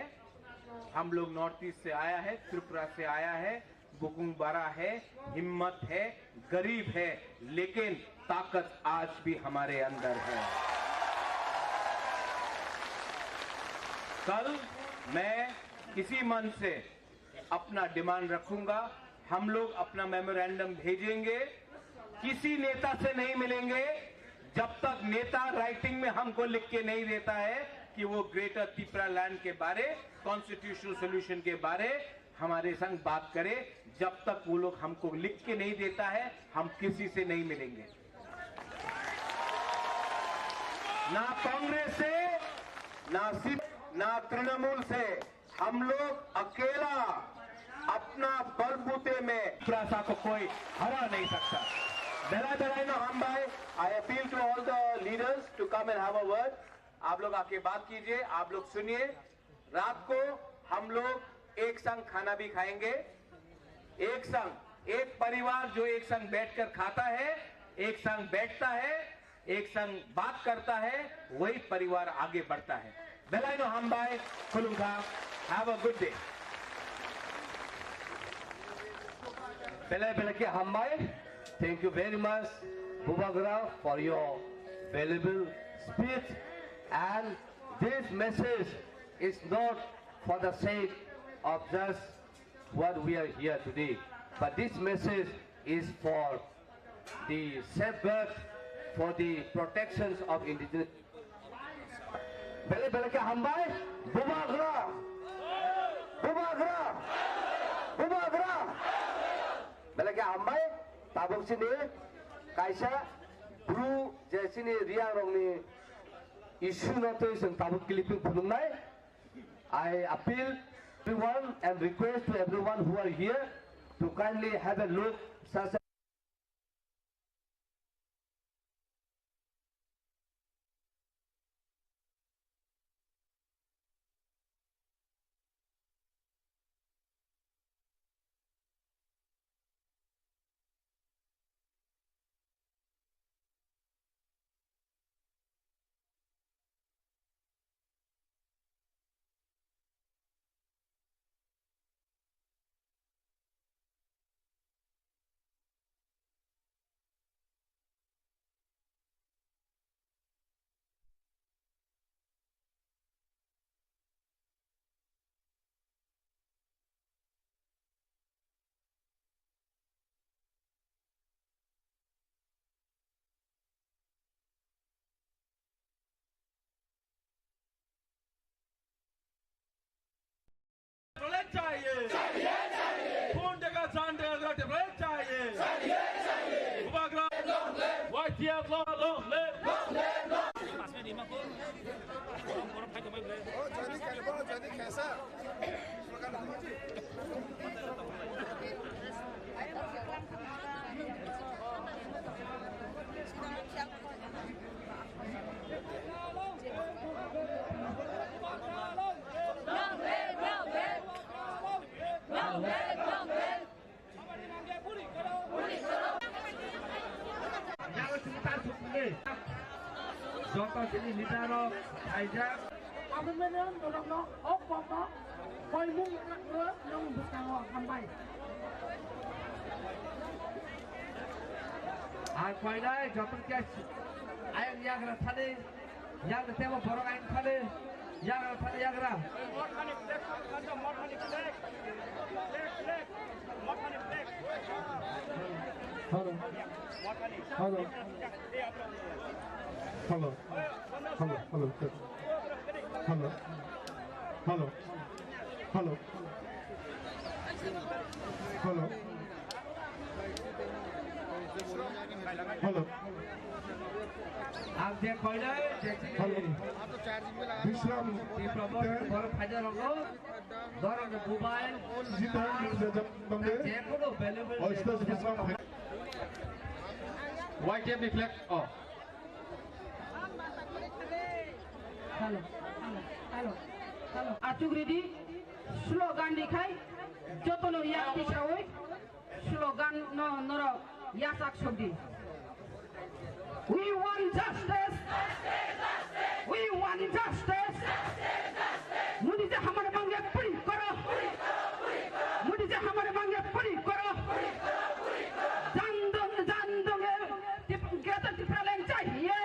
हम लोग नॉर्थ ईस्ट से आया है, त्रिपुरा से आया है, बुकुंग बारा है, हिम्मत है, गरीब है, लेकिन ताकत आज भी हमारे अंदर है। कल मैं किसी मन से अपना डिमांड रखूंगा, हम लोग अपना मेमोरेंडम भेजेंगे। किसी नेता से नहीं मिलेंगे जब तक नेता राइटिंग में हमको लिख के नहीं देता है कि वो ग्रेटर त्रिपुरा लैंड के बारे, कॉन्स्टिट्यूशनल सोल्यूशन के बारे हमारे संग बात करे। जब तक वो लोग हमको लिख के नहीं देता है, हम किसी से नहीं मिलेंगे, ना कांग्रेस से, ना तृणमूल से। हम लोग अकेला अपना बलबूते में त्रिपुरा को कोई हरा नहीं सकता। I appeal to all the leaders to come and have a word. आप लोग आके बात कीजिए, आप लोग सुनिए। रात को हम लोग एक संग खाना भी खाएंगे, एक संग, एक परिवार जो एक संग बैठकर खाता है, एक संग बैठता है, एक संग बात करता है, वही परिवार आगे बढ़ता है। बेलाइनो हमबाई खुलुंगा, have a good day. Belai-belai Hambai, thank you very much, Bubagra, for your valuable speech. And this message is not for the sake of just what we are here today, but this message is for the safeguard, for the protections of indigenous. Belai-belai Hambai, Bubagra, Bubagra, Bubagra. Belai Hambai, tabuk sini, kaisa, bru, sini riang rong ni issue nato iseng tabuk kiliping punungai. I appeal everyone and request to everyone who are here to kindly have a look. चाहिए, खून देगा, जान देगा, चाहिए, Bubagra, YTF, long live, jadi कैसा Joto sini Nitaro, Aijab. Apa mana orang nak apa? Kau mung nak buat yang besar hambai. আর কয়নায় যতকে আইন ইয়াগরা থানে ইয়াগরা তেমন বড় আইন থানে ইয়াগরা থানে ইয়াগরা hello hello hello hello hello hello hello hello hello hello आप देख कोई नहीं হ্যালো বিশ্রাম বড় ফায়দা হলো ধরো মোবাইল যে কোনো available White tape reflect off. Halo, halo, halo. Atuk ready? Slogan dikhai. Jotono yak dikhawai. Slogan no noro yasak shobdi. We want justice. We want justice. मुझे से हमारे मांगे पूरी करो. मुझे से हमारे मांगे पूरी करो. जानदोंगे कहते टिप्रालैंड चाहिए.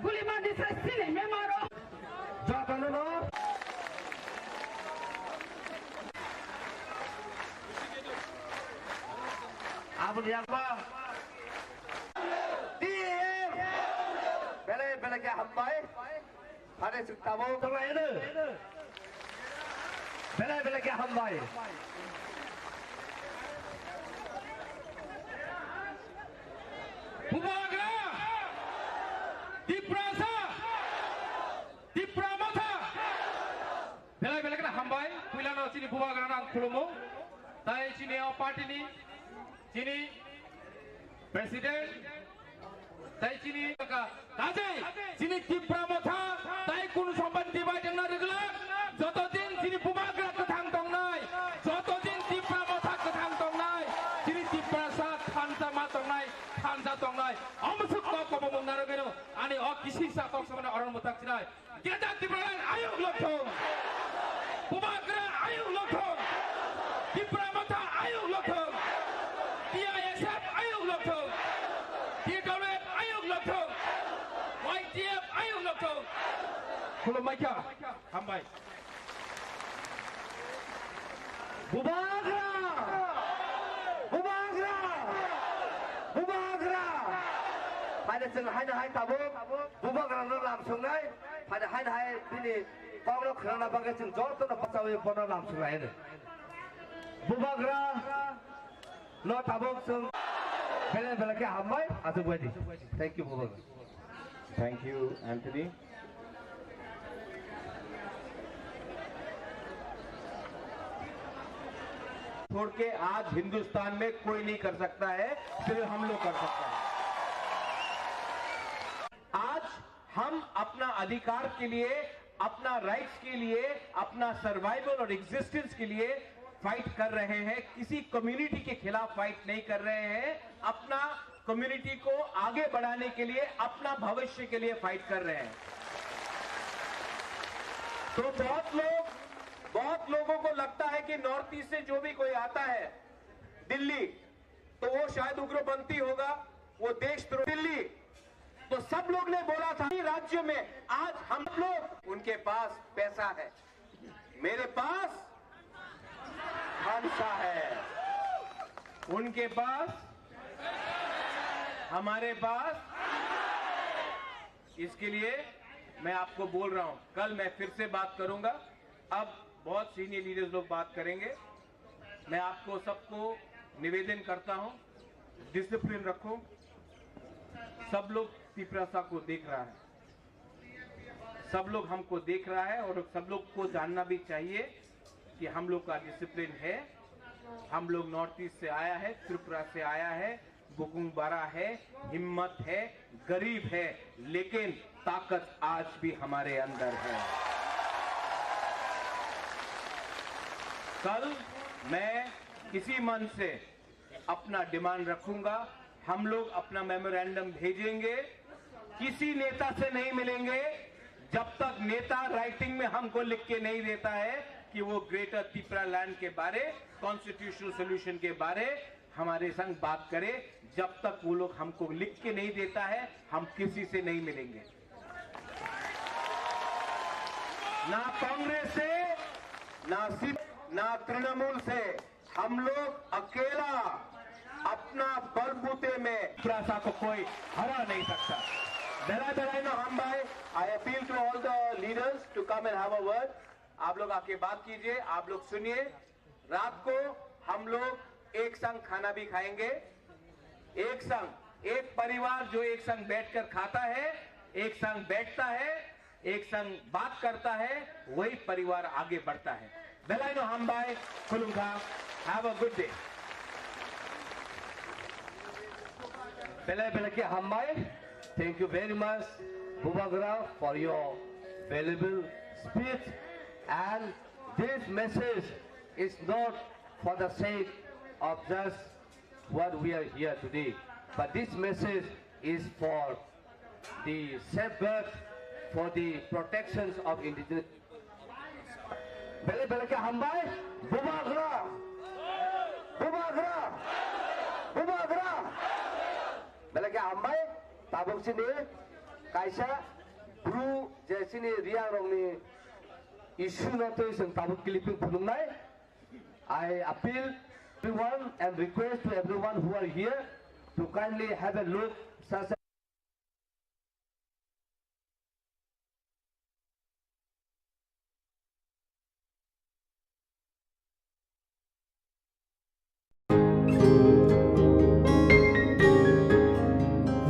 गुली मार से सीने में मारो. जानो लो. आप लिया पहले क्या हम पाए हरे सिक्ताबो तो नहीं ना पहले क्या हम पाए Bubagra, Diprasa, Dipramata. Bela kena hambai, kuilano sini Bubagra nang kulumo. Tai sini parti ni, sini presiden. Tai sini kaje, sini Dipramata. Tai kunu sampan dibai dengan regular. Joto din sini Bubagra ketang tong nai. Joto din Dipramata ketang tong nai. Sini Diprasa thansa matong nai. Hansa tong nai, amusuk kau kau mau naruh geno, ane oh kisi satu sama orang mutak cinai, kita Dipralan ayo lokong, Bubagra ayo lokong, Dipramata ayo lokong, DISF ayo lokong, DWF ayo lokong, YTF ayo lokong, kalau mereka, hambai, Bubagra. Hai hai tabuk Bubagra no lam sungai hai ini kau no kerana bagai cing jor tu dapat sawi pono lam sungai ini Bubagra no tabuk sung bela ke hambai atau buat thank you Bubagra Thank you Anthony छोड़ के आज हिंदुस्तान में कोई नहीं कर सकता है सिर्फ हम लोग कर सकते हैं आज हम अपना अधिकार के लिए अपना राइट्स के लिए अपना सर्वाइवल और एग्जिस्टेंस के लिए फाइट कर रहे हैं किसी कम्युनिटी के खिलाफ फाइट नहीं कर रहे हैं अपना कम्युनिटी को आगे बढ़ाने के लिए अपना भविष्य के लिए फाइट कर रहे हैं तो बहुत लोगों को लगता है कि नॉर्थ ईस्ट से जो भी कोई आता है दिल्ली तो वो शायद उग्रपंथी होगा वो देशद्रोही दिल्ली तो सब लोग ने बोला था राज्य में आज हम लोग उनके पास पैसा है मेरे पास हंसा है उनके पास हमारे पास इसके लिए मैं आपको बोल रहा हूं कल मैं फिर से बात करूंगा अब बहुत सीनियर लीडर्स लोग बात करेंगे मैं आपको सबको निवेदन करता हूं डिसिप्लिन रखो सब लोग तिप्रसा को देख रहा है सब लोग हमको देख रहा है और सब लोग को जानना भी चाहिए कि हम लोग का डिसिप्लिन है हम लोग नॉर्थ ईस्ट से आया है त्रिपुरा से आया है बुकुंग बड़ा है हिम्मत है गरीब है लेकिन ताकत आज भी हमारे अंदर है कल मैं किसी मन से अपना डिमांड रखूंगा हम लोग अपना मेमोरेंडम भेजेंगे किसी नेता से नहीं मिलेंगे जब तक नेता राइटिंग में हमको लिख के नहीं देता है कि वो ग्रेटर त्रिपुरा लैंड के बारे कॉन्स्टिट्यूशनल सोल्यूशन के बारे हमारे संग बात करे। जब तक वो लोग हमको लिख के नहीं देता है हम किसी से नहीं मिलेंगे, ना कांग्रेस से, ना तृणमूल से। हम लोग अकेला अपना बलबूते में प्रासा को कोई हरा नहीं सकता। I appeal to all the leaders to come and have a word. आप लोग आके बात कीजिए, आप लोग सुनिए। रात को हम लोग एक संग खाना भी खाएंगे, एक संग, एक परिवार जो एक संग बैठकर खाता है, एक संग बैठता है, एक संग बात करता है, वही परिवार आगे बढ़ता है। बेलाइनो हमबाई खुलुंगा, हैव अ गुड डे। बेले के हमबाई, thank you very much, Bubagara, for your valuable speech. And this message is not for the sake of just what we are here today, but this message is for the safeguard, for the protections of indigenous. Bele ke hambai, Bubagara, Bubagara, Bubagara. Bele ke hambai, tabuk sini, kaisa, bru, jesini riang rongni. Issue not to is tabuk kiliping punungai. I appeal everyone and request to everyone who are here to kindly have a look such a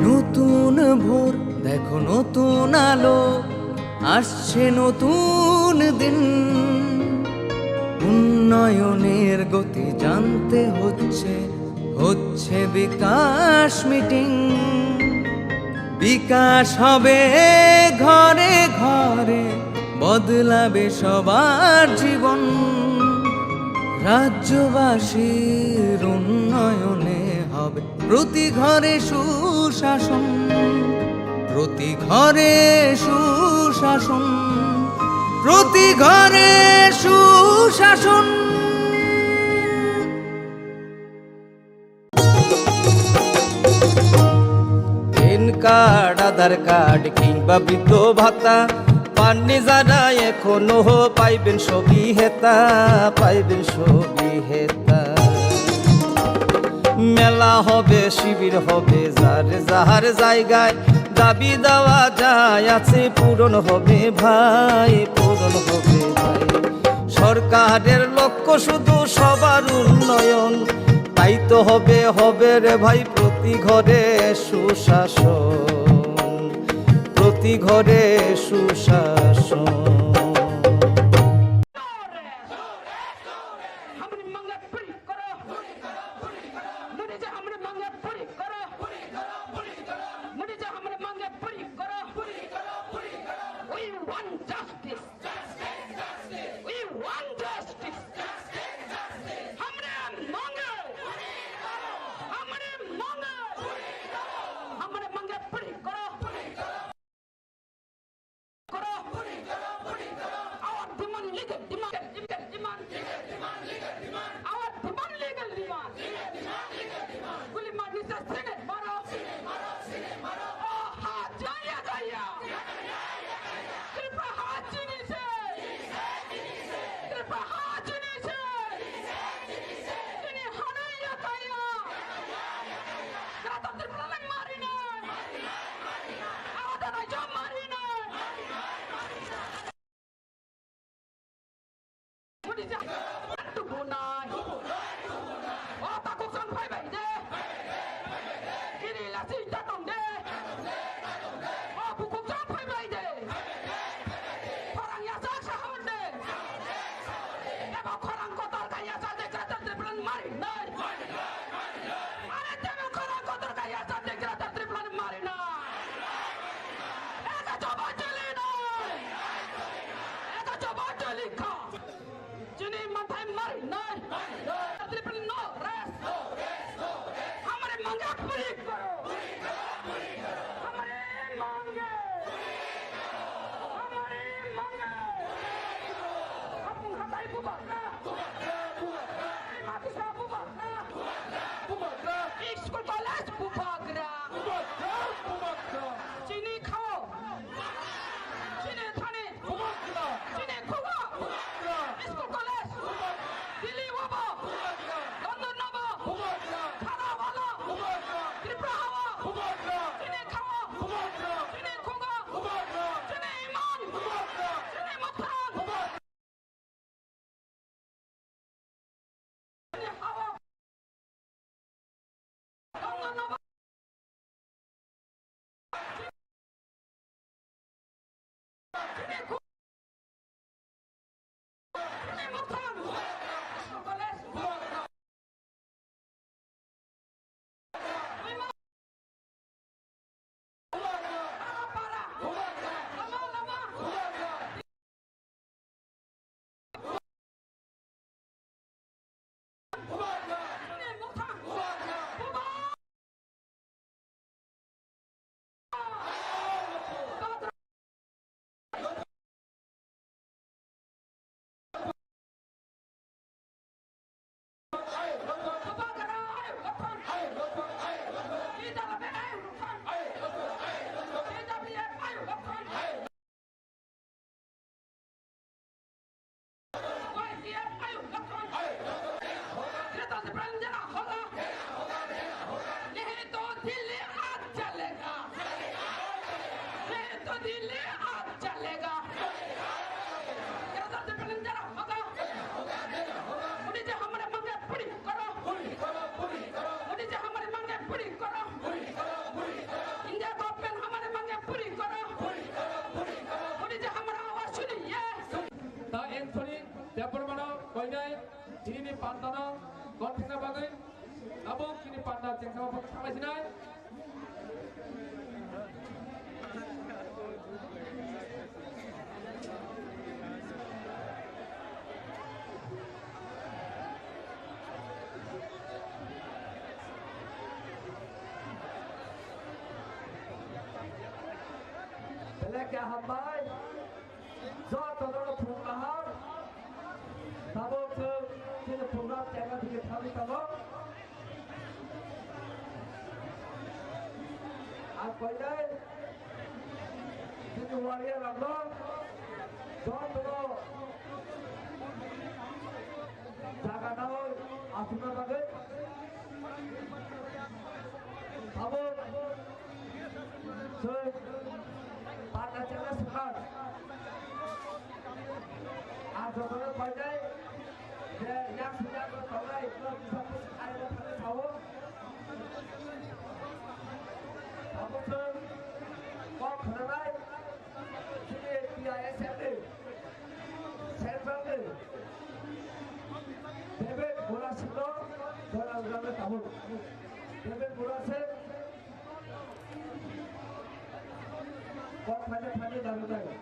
নতুন ভোর দেখো, নতুন আলো আসছে, নতুন দিন। উন্নয়নের গতি জানতে হচ্ছে, হচ্ছে বিকাশ মিটিং। বিকাশ হবে ঘরে ঘরে, বদলাবে সবার জীবন। রাজ্যবাসীর উন্নয়নে হবে প্রতি ঘরে সুশাসন, প্রতি ঘরে সুশাসন, প্রতি ঘরে সুশাসন। পেন কার্ড, আধার কার্ড কিংবা বৃদ্ধ ভাতা পাননি যারা এখনো পাইবেন সবই হেতা, পাইবেন সবই হেতা। মেলা হবে, শিবির হবে, যার যাহার জায়গায় দাবি দেওয়া যায় আছে, পূরণ হবে ভাই, পূরণ হবে ভাই। সরকারের লক্ষ্য শুধু সবার উন্নয়ন, তাই তো হবে, হবে রে ভাই প্রতি ঘরে সুশাসন, প্রতি ঘরে সুশাসন। Sini pantano, konfina bagai, abang sini pantau ceng sama pakai sampai sini. Belakang hambai, zat tolong perubahan, tabung sini program jangan diketahui tolong. Apa ini? Sini waria lambat, zat tolong jaga naul, asuna bagai, tabung pada jangan sekat. Ada orang pandai, yang sudah berpandai belum bisa ada pandai tahu. Kamu pun kau pandai, sini PISM, Central, David bola silo, bola ulang tahu. David bola se, kau pandai dalam dalam.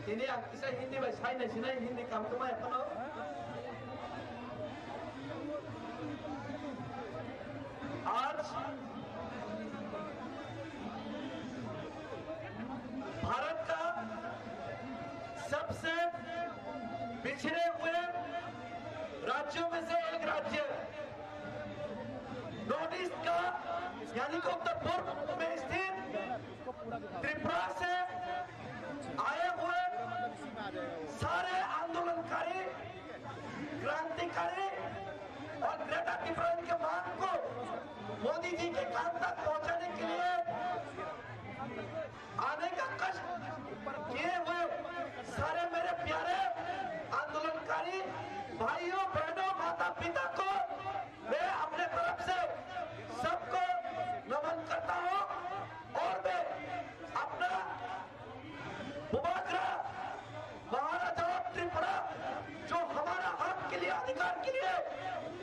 Ini yang kisah Hindi bahasa China sini Hindi kamu tuh apa no? आज भारत का सबसे पिछड़े हुए राज्यों में से एक राज्य नॉर्थ ईस्ट का यानी कि उत्तर पूर्व में स्थित त्रिपुरा से आए हुए सारे आंदोलनकारी क्रांतिकारी और ग्रेटर त्रिपुरा के मांग को मोदी जी के काम तक पहुंचाने के लिए आने का कष्ट किए हुए सारे मेरे प्यारे आंदोलनकारी भाइयों बहनों माता पिता को मैं अपने तरफ से सबको नमन करता हूं और मैं अपना बुबाग्रा महाराजा त्रिपुरा जो हमारा हक के लिए अधिकार के लिए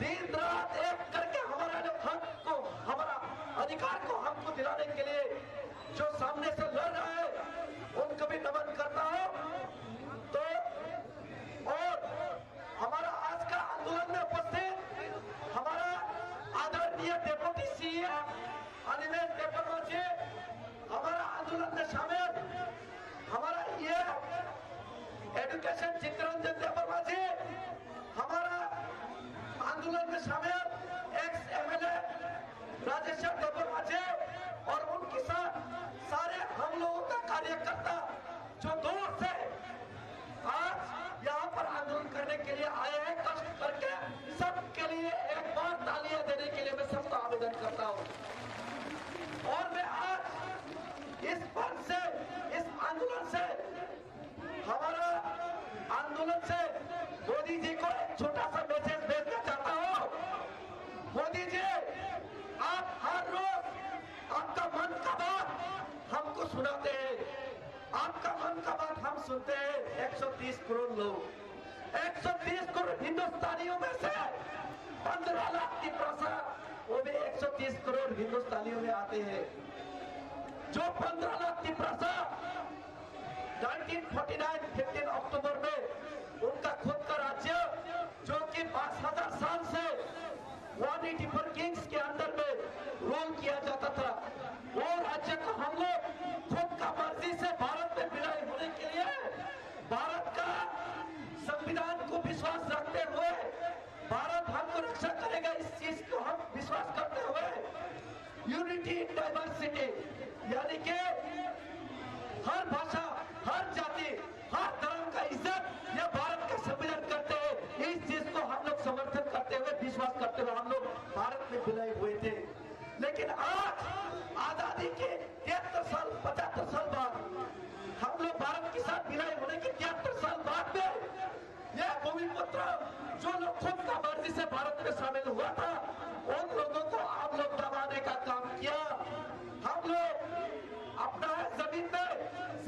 दिन रात एक करके हमारा हक को हमारा अधिकार को हमको दिलाने के लिए जो सामने से लड़ रहा है उनको भी नमन करता हूं। तो और हमारा आज का आंदोलन में उपस्थित हमारा आदरणीय डेप्यूटी सीएम अनिमेश देववर्मा जी हमारा आंदोलन में शामिल हमारा ये एजुकेशन चित्तरंजन देववर्मा जी हमारा आंदोलन में शामिल एक्स एमएलए राजेश्वर देववर्मा जी और उनके साथ सारे हम लोगों का कार्यकर्ता जो दूर से आज यहाँ पर आंदोलन करने के लिए आए हैं कष्ट करके सबके लिए एक बार तालियां देने के लिए मैं सबका आवेदन करता हूँ। और मैं आज इस मंच से सुनाते हैं, आपका मन का बात हम सुनते हैं। 130 करोड़ लोग, 130 करोड़ हिंदुस्तानियों में से 15 लाख की प्रसा, वो भी 130 करोड़ हिंदुस्तानियों में आते हैं। जो 15 लाख की प्रसा 1949 15 अक्टूबर में उनका खुद का राज्य, जो कि 5000 साल से 184 किंग्स के अंदर में रूल किया जाता था, वो राज्य को हम लोग खुद का मर्जी से भारत में विलय होने के लिए भारत का संविधान को विश्वास रखते हुए, भारत हमको रक्षा करेगा इस चीज को हम विश्वास करते हुए, यूनिटी इन डाइवर्सिटी, यानी कि हर भाषा, हर जाति, हर धर्म का इज्जत यह भारत का संविधान करते हैं। इस चीज को हम लोग समर्थन करते हुए, विश्वास करते हुए हम लोग भारत में विलय हुए थे। लेकिन आज आजादी के 73 साल 75 साल बाद हम लोग भारत के साथ विलय होने के 73 साल बाद में यह भूमिपुत्र जो लोग खुद का मर्जी से भारत में शामिल हुआ था, उन लोगों को आप लोग दबाने का काम किया। हम लोग अपना है जमीन में,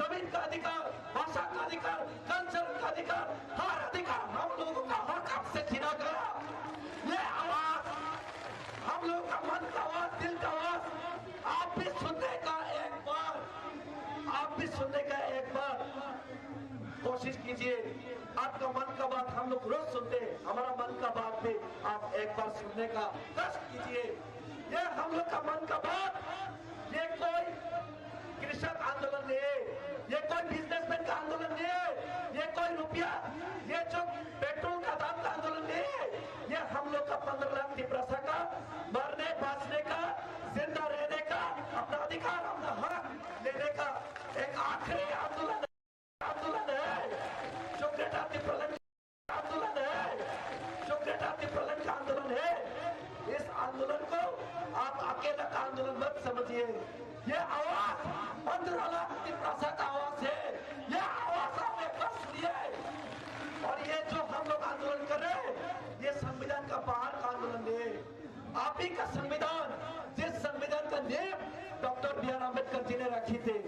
जमीन का अधिकार, भाषा का अधिकार, कल्चर का अधिकार, हर अधिकार हम लोगों का हक आपसे छीना गया। ये आवाज हम लोग का मन का आवाज, दिल का आवाज आप भी सुनने का एक बार, आप भी सुनने का एक बार कोशिश कीजिए। आपका मन का बात हम लोग रोज सुनते हैं, हमारा मन का बात भी आप एक बार सुनने का कष्ट कीजिए। ये हम लोग का मन का बात, ये कोई कृषक आंदोलन नहीं है, ये कोई बिजनेसमैन का आंदोलन नहीं है, ये कोई रुपया, ये जो पेट्रोल का दाम का आंदोलन नहीं है, ये हम लोग का 15 लाख की प्रसा का, मरने बांचने का, जिंदा रहने का, अपना अधिकार, अपना हक लेने का एक आखिरी आंदोलन है, जो ग्रेटर त्रिप्रलन आंदोलन है, जो ग्रेटर त्रिप्रलन का आंदोलन है। इस आंदोलन को आप अकेला का आंदोलन मत समझिए। ये आवाज 15 लाख की प्रसा का आवाज है, ये आवाज आप एक बार सुनिए। और ये जो हम लोग आंदोलन कर रहे हैं, ये संविधान का बाहर का आंदोलन नहीं है। आप ही का संविधान, जिस संविधान का नींव doctor B R Ambedkar ji ने रखी थी,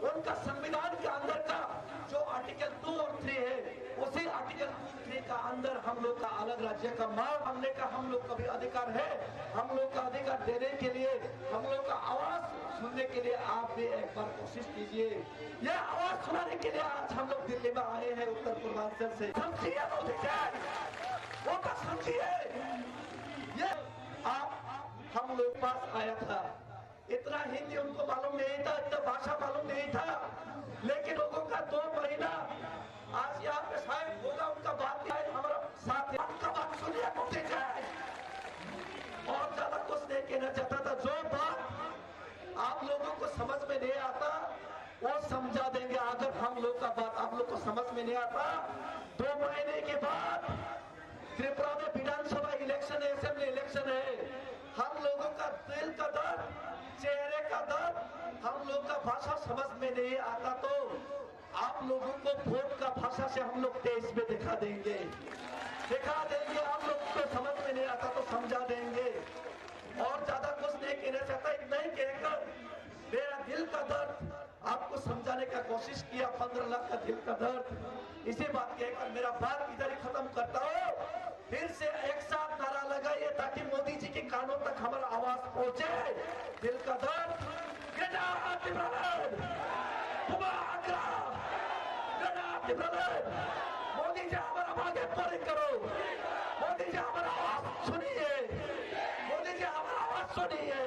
उनका संविधान के अंदर का जो आर्टिकल 2 और 3 है, उसी आर्टिकल 2 और 3 का अंदर हम लोग का अलग राज्य का मांग करने का हम लोग का भी अधिकार है। हम लोग का अधिकार देने के लिए, हम लोग का आवाज सुनने के लिए आप भी एक बार कोशिश कीजिए। यह आवाज सुनाने के लिए आज हम लोग दिल्ली में आए हैं, उत्तर पूर्वांचल से। समझिए मोदी जी, वो तो समझिए। ये आप हम लोग पास आया था, इतना हिंदी उनको मालूम नहीं था, इतना भाषा मालूम नहीं था, लेकिन लोगों का 2 महीना आज यहाँ पे शायद होगा, उनका बात हमारा साथ है, उनका बात सुनिए मोदी जी। और ज्यादा कुछ नहीं कहना चाहता था। जो बात आप लोगों को समझ में नहीं आता वो समझा देंगे। अगर हम लोग का बात आप लोग को समझ में नहीं आता, 2 महीने के बाद त्रिपुरा में विधानसभा इलेक्शन है, असेंबली इलेक्शन है। हम लोगों का दिल का दर्द, चेहरे का दर्द, हम लोग का भाषा समझ में नहीं आता तो आप लोगों को वोट का भाषा से हम लोग देश में दिखा देंगे। आप लोग को समझ में नहीं आता तो समझा देंगे। और ज्यादा कुछ नहीं कहना चाहता, इतना ही कहकर मेरा दिल का दर्द आपको समझाने का कोशिश किया। 15 लाख का दिल का दर्द, इसी बात कहकर मेरा बात इधर ही खत्म करता हूँ। फिर से एक साथ नारा लगाइए ताकि मोदी जी के कानों तक हमारा आवाज पहुंचे। दिल का दर्द, मोदी जी हमारा आगे परे करो, मोदी जी हमारा आवाज सुनिए, मोदी जी हमारा आवाज सुनिए।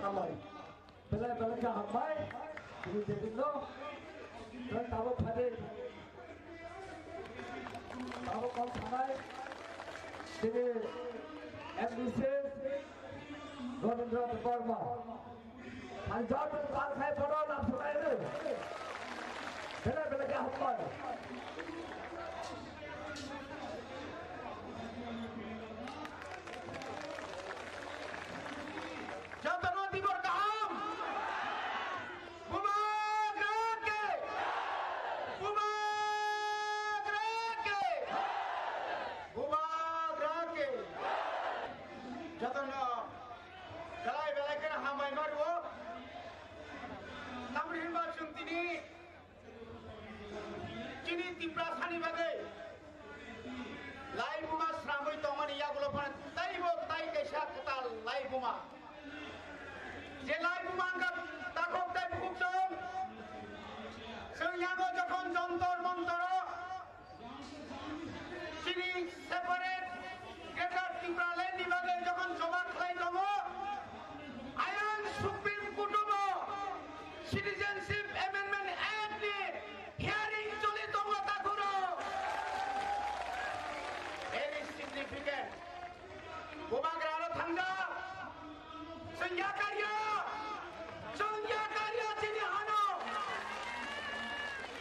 हमारी बेला का हमारे देखो ताबो फादे ताबो कौन थानाय তিনি এমবিসিএস রবীন্দ্রনাথ বর্মা আর যত কাল খায় পড়ো না শোনায় রে বেলা বেলা কে হম্মার boma jelai bumangka takok tai buksong sengyago jokon jontor montoro sini separate greater Tripura land di bagai jokon coba khlai dongo ayan Supreme Court Citizenship Amendment Act ni hearing chole dongo takuro very significant bubagralo thangda sengya karya chini hano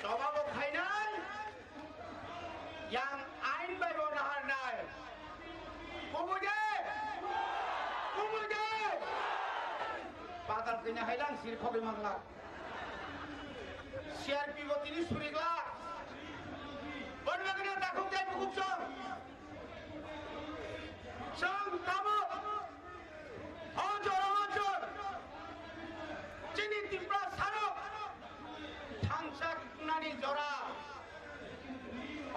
coba bo khainai yang ain bai bo nahar nai kumuje patal kenya hailang sir khobe mangla CRP go tini surigla bonbagna takuk jai bukuk song tamo ojor chini Tripura saro thangsak nani jora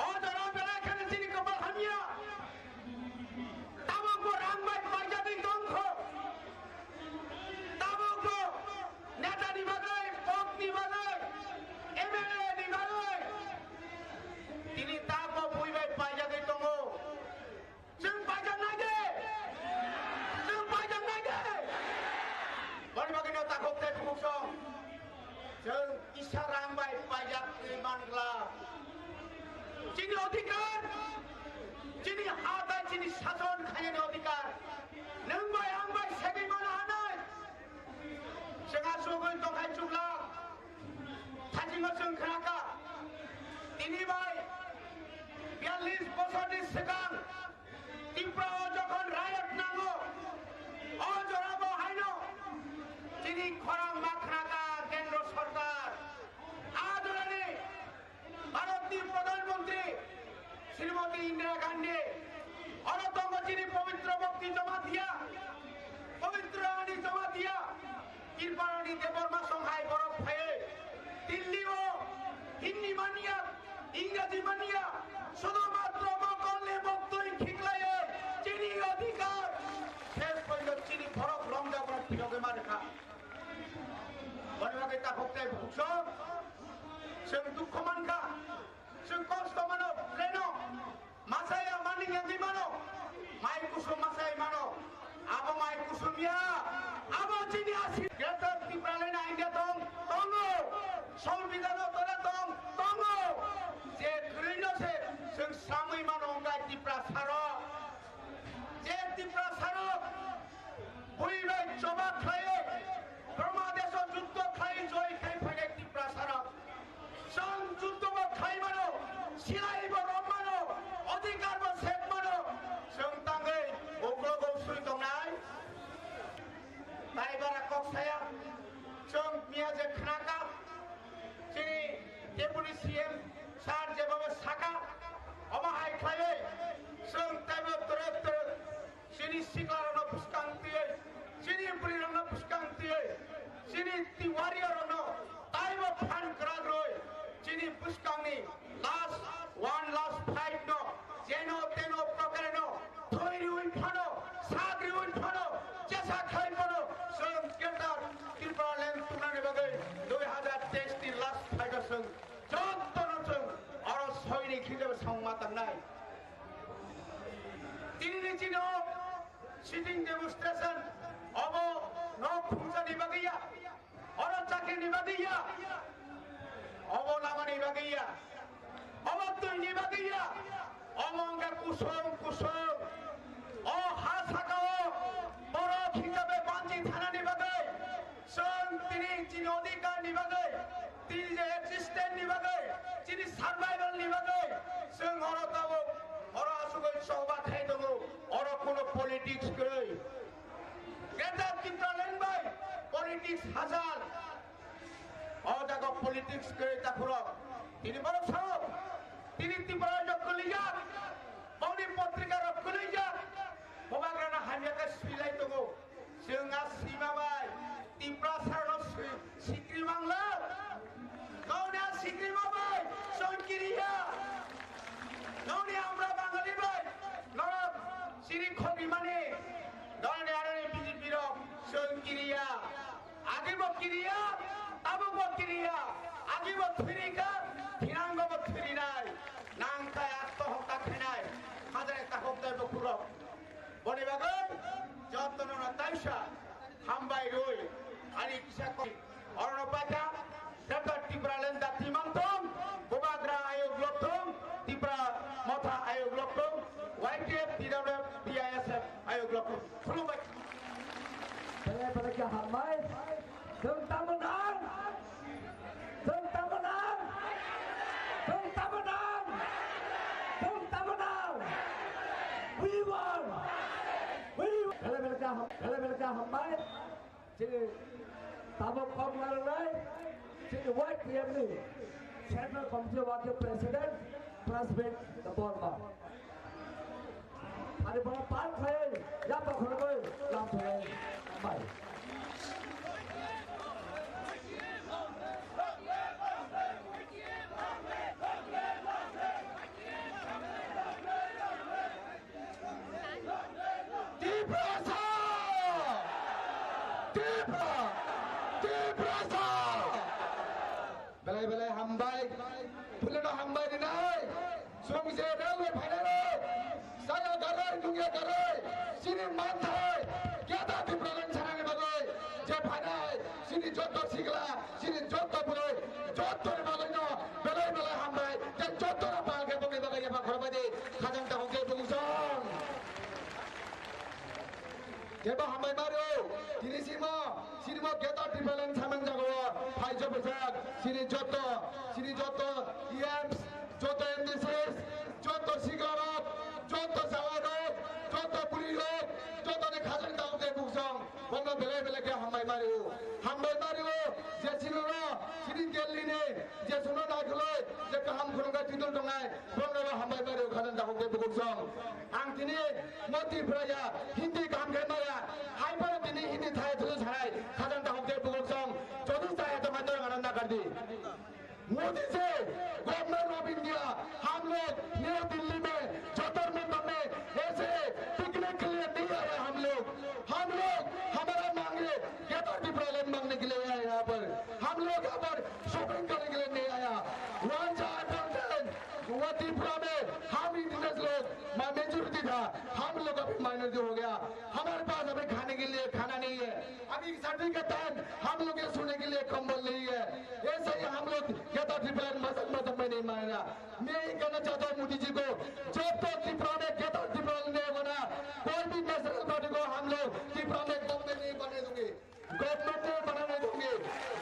ojora bela khane chini kapal hamia tamo ko rambai pajati dongkho tamo ko neta ni bagai pok ni bagai MLA ni bagai tini tamo puibai pajati tongo sung pajak nage bari bagino takok te buksong jeng isarang bai pajak mangla chini odhikar chini hatai chini shason khayani odhikar nang bai ang bai segi mana hanai senga sugoi tokai chuklak thajingo sung khraka tini bai 42 বছর ni sekang Tripura যখন riot nango অজরাবো হাইনো তিনি খরাং মাখরাকা কেন্দ্র সরকার আদরণে ভারতীয় প্রধানমন্ত্রী শ্রীমতী ইন্দিরা গান্ধী অনতঙ্গ যিনি পবিত্র ভক্তি জমা দিয়া পবিত্র আনি জমা দিয়া কৃপারানী দেববর্মা সংখ্যায় বরফ হয়ে দিল্লি ও হিন্দি মানিয়া ইংরেজি মানিয়া শুধুমাত্র মকলে বক্তই ঠিকলাই যিনি অধিকার শেষ পর্যন্ত যিনি বরফ রমজা বরফ বিয়োগে মারেখা বনবাগে তা ভক্তাই ভুকস जों दुख मानखा जों कष्ट मानो प्लेनो मासाया मानिंगि मानो माइ कुसुम मासाय मानो आबो माइ कुसुमिया आबो जिनि आसि ग्रेटर Tripura लेना आइडिया दं दंगो संविधान तोरा दं दंगो जे ग्रिनो से जों सामै मानो गाय Tripura सारो जे Tripura सारो बुइबाय जबा खायो ब्रह्मदेश युद्ध खाइ जय खाइ फैनाय Tripura सारो जों जुद्धबो खाइ मानो सिलाइबो रम मानो अधिकारबो सेक मानो जों तांगै उग्र गौसुइ दंनाय ताइबारा कक्साया जों मियाजे खनाका जोंनि डेपुटि CM सार जेबाबो साका अबाहाय खायै जों ताइबो तरफ तरफ जोंनि सिगारनो फुसकांतियै जोंनि बुरिरनो फुसकांतियै जोंनि तिवारियरनो ताइबो फान कराग्रय जोंनि फुसकांनि लास्ट फाइट नो जेनो तेनो प्रकारेनो थैरि उइफानो साग्रि उइफानो जेसा खाइफानो जों ग्रेटर Tripura लेन्ड टुर्नामेन्ट बागै 2023 नि लास्ट फाइटआव जों जत्तनो जों आरो सैनिक हिसाबै संमा थांनाय दिनैनि दिनाव सिटिं डेमनस्ट्रेशन अबो न खुंजानि बागैया अरो चाकरिनि बागैया अबो लामानि बागैया अबो दैनि बागैया अबो अंगा कुसुम अ हा साकाओ बर' हिसाबै बान्जि थानानि बागै जों दिनै जिनि अधिकारनि बागै दिनै जे एक्सिस्टेन्सनि बागै जिनि सार्भाइभेलनि बागै जों अरो दाबो अरो आसुगै सौबा खाइ दङ अरो कोनो पलिटिक्स गै greater Tripura land by politics हाजार अजागो पलिटिक्स गै ताखुरो तिनि बरफ सारो तिनि Tripura जक्कलिया बावनि पत्रिका रक्कलिया बबाग्राना हामियाका सिलाइ दङ जोंहा सिमाबाय Tripura सारनो सिक्रि मांला गावना सिक्रि माबाय संकिरिया गावनि आमरा बाङालि बाय नरक सिरि खबि माने दलनि आरो बिजेपिर किरिया आगे वो किरिया तब वो किरिया आगे वो फिरिका फिरांग वो फिरिनाय नांका आत्महत्या खेनाय हाजारे ताहबदाय बकुरक बने बागन जतनना ताइसा हामबाय रय आनि किसा कय अरनपाता डॉक्टर टिप्रालेन दाति मांथम बोबाग्रा आयोग लक्थम टिप्रा मथा आयोग लक्थम वाइटीएफ डीडब्ल्यूएफ बीआईएसएफ आयोग लक्थम खुलुमबाय Bela ke hambai जों तामोनां we won bela ke hambai jadi tabok kom ngai jadi white PM ni Central Committee wakil Presiden Presiden the Burma ada berapa pan saya ya pak khoi lam thoi bai Belai hambai, pulana hambai ni nai. Sung se railway phane re. Saya garai dunia garai. Sini manthai. Kya da dipralan chharane bagai. Je phane sini joto sigla, sini joto puroi, joto ni bagai no. Belai hambai. Je joto na bagai bagai bagai ya bagai bagai. Khajang ta hoke bungsong. Keba hambai mario. Kini sini mo keta dipralan chamang jago. Hai jo besar. Sini joto EMs, joto MDCs, joto sigaret, joto sawarok, joto pulirok, joto ne khazan tahu ke buksong, bangga bela ke hambai mariu, sini Delhi ne, je suno na guloi, je kaham khurunga tidur dongai, bangga hambai mariu khazan tahu ke buksong, ang tini moti praja Hindi kaham ke maya, hai par tini Hindi thai thulu sarai, khazan tahu ke buksong, jodoh saya to mandor ananda kardi. Modi से governor of India हम लोग नई दिल्ली में ज्योतिर्मंदिर में ऐसे picnic के लिए नहीं आए हम लोग हमारा मांगे गेटर डिप्रोलेन मांगने के लिए आए यहाँ पर हम लोग यहाँ पर शॉपिंग करने के लिए नहीं आया वो त्रिपुरा में हम इंडियंस लोग मेजोरिटी था हम लोग अभी माइनॉरिटी हो गया हमारे पास अभी खाने के लिए खाना नहीं है अभी सर्दी के टाइम हम लोग ये सोने के लिए कंबल नहीं है ऐसे ही हम लोग मजहब में नहीं मानेगा मैं ये कहना चाहता हूँ मोदी जी को जब तक त्रिपुरा में गेटर ट्रिब्यूनल नहीं बना कोई भी नेशनल पार्टी को हम लोग त्रिपुरा में गवर्नमेंट नहीं बनने देंगे गवर्नमेंट नहीं बनाने देंगे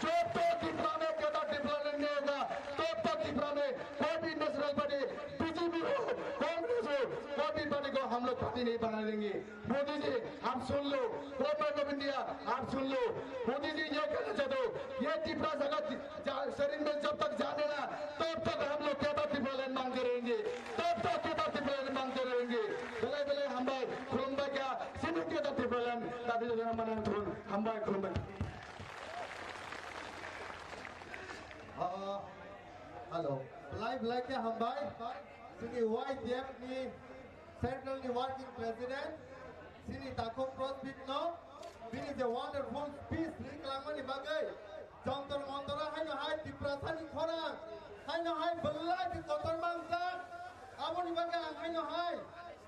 जब तक त्रिपुरा में गेटर ट्रिब्यूनल नहीं होगा तब तक त्रिपुरा में कोई भी नेशनल पार्टी बीजेपी हो कांग्रेस हो कोई भी पार्टी को हम लोग पार्टी नहीं बना देंगे मोदी जी आप सुन लो गवर्नमेंट ऑफ इंडिया आप सुन लो मोदी जी ये कहना चाहते हो ये त्रिपुरा जगत शरीर में जब तक जाने ना तब तक हम लोग गेटर ट्रिब्यूनल मांगते रहेंगे तब तक गेटर ट्रिब्यूनल मांगते रहेंगे बेले हम भाई खुलुम्बा क्या सिर्फ गेटर ट्रिब्यूनल तभी जो हम भाई खुलुम्बा Hello. Belai ke hambai. Sini YTF ni Central ni Working President. Sini Takom Prosbit no. This is a wonderful speech. Sini kelangmani bagai. Jontor montora hai diprasani khorang. Hai belai di kotor mangsa. Amoni bagai hai.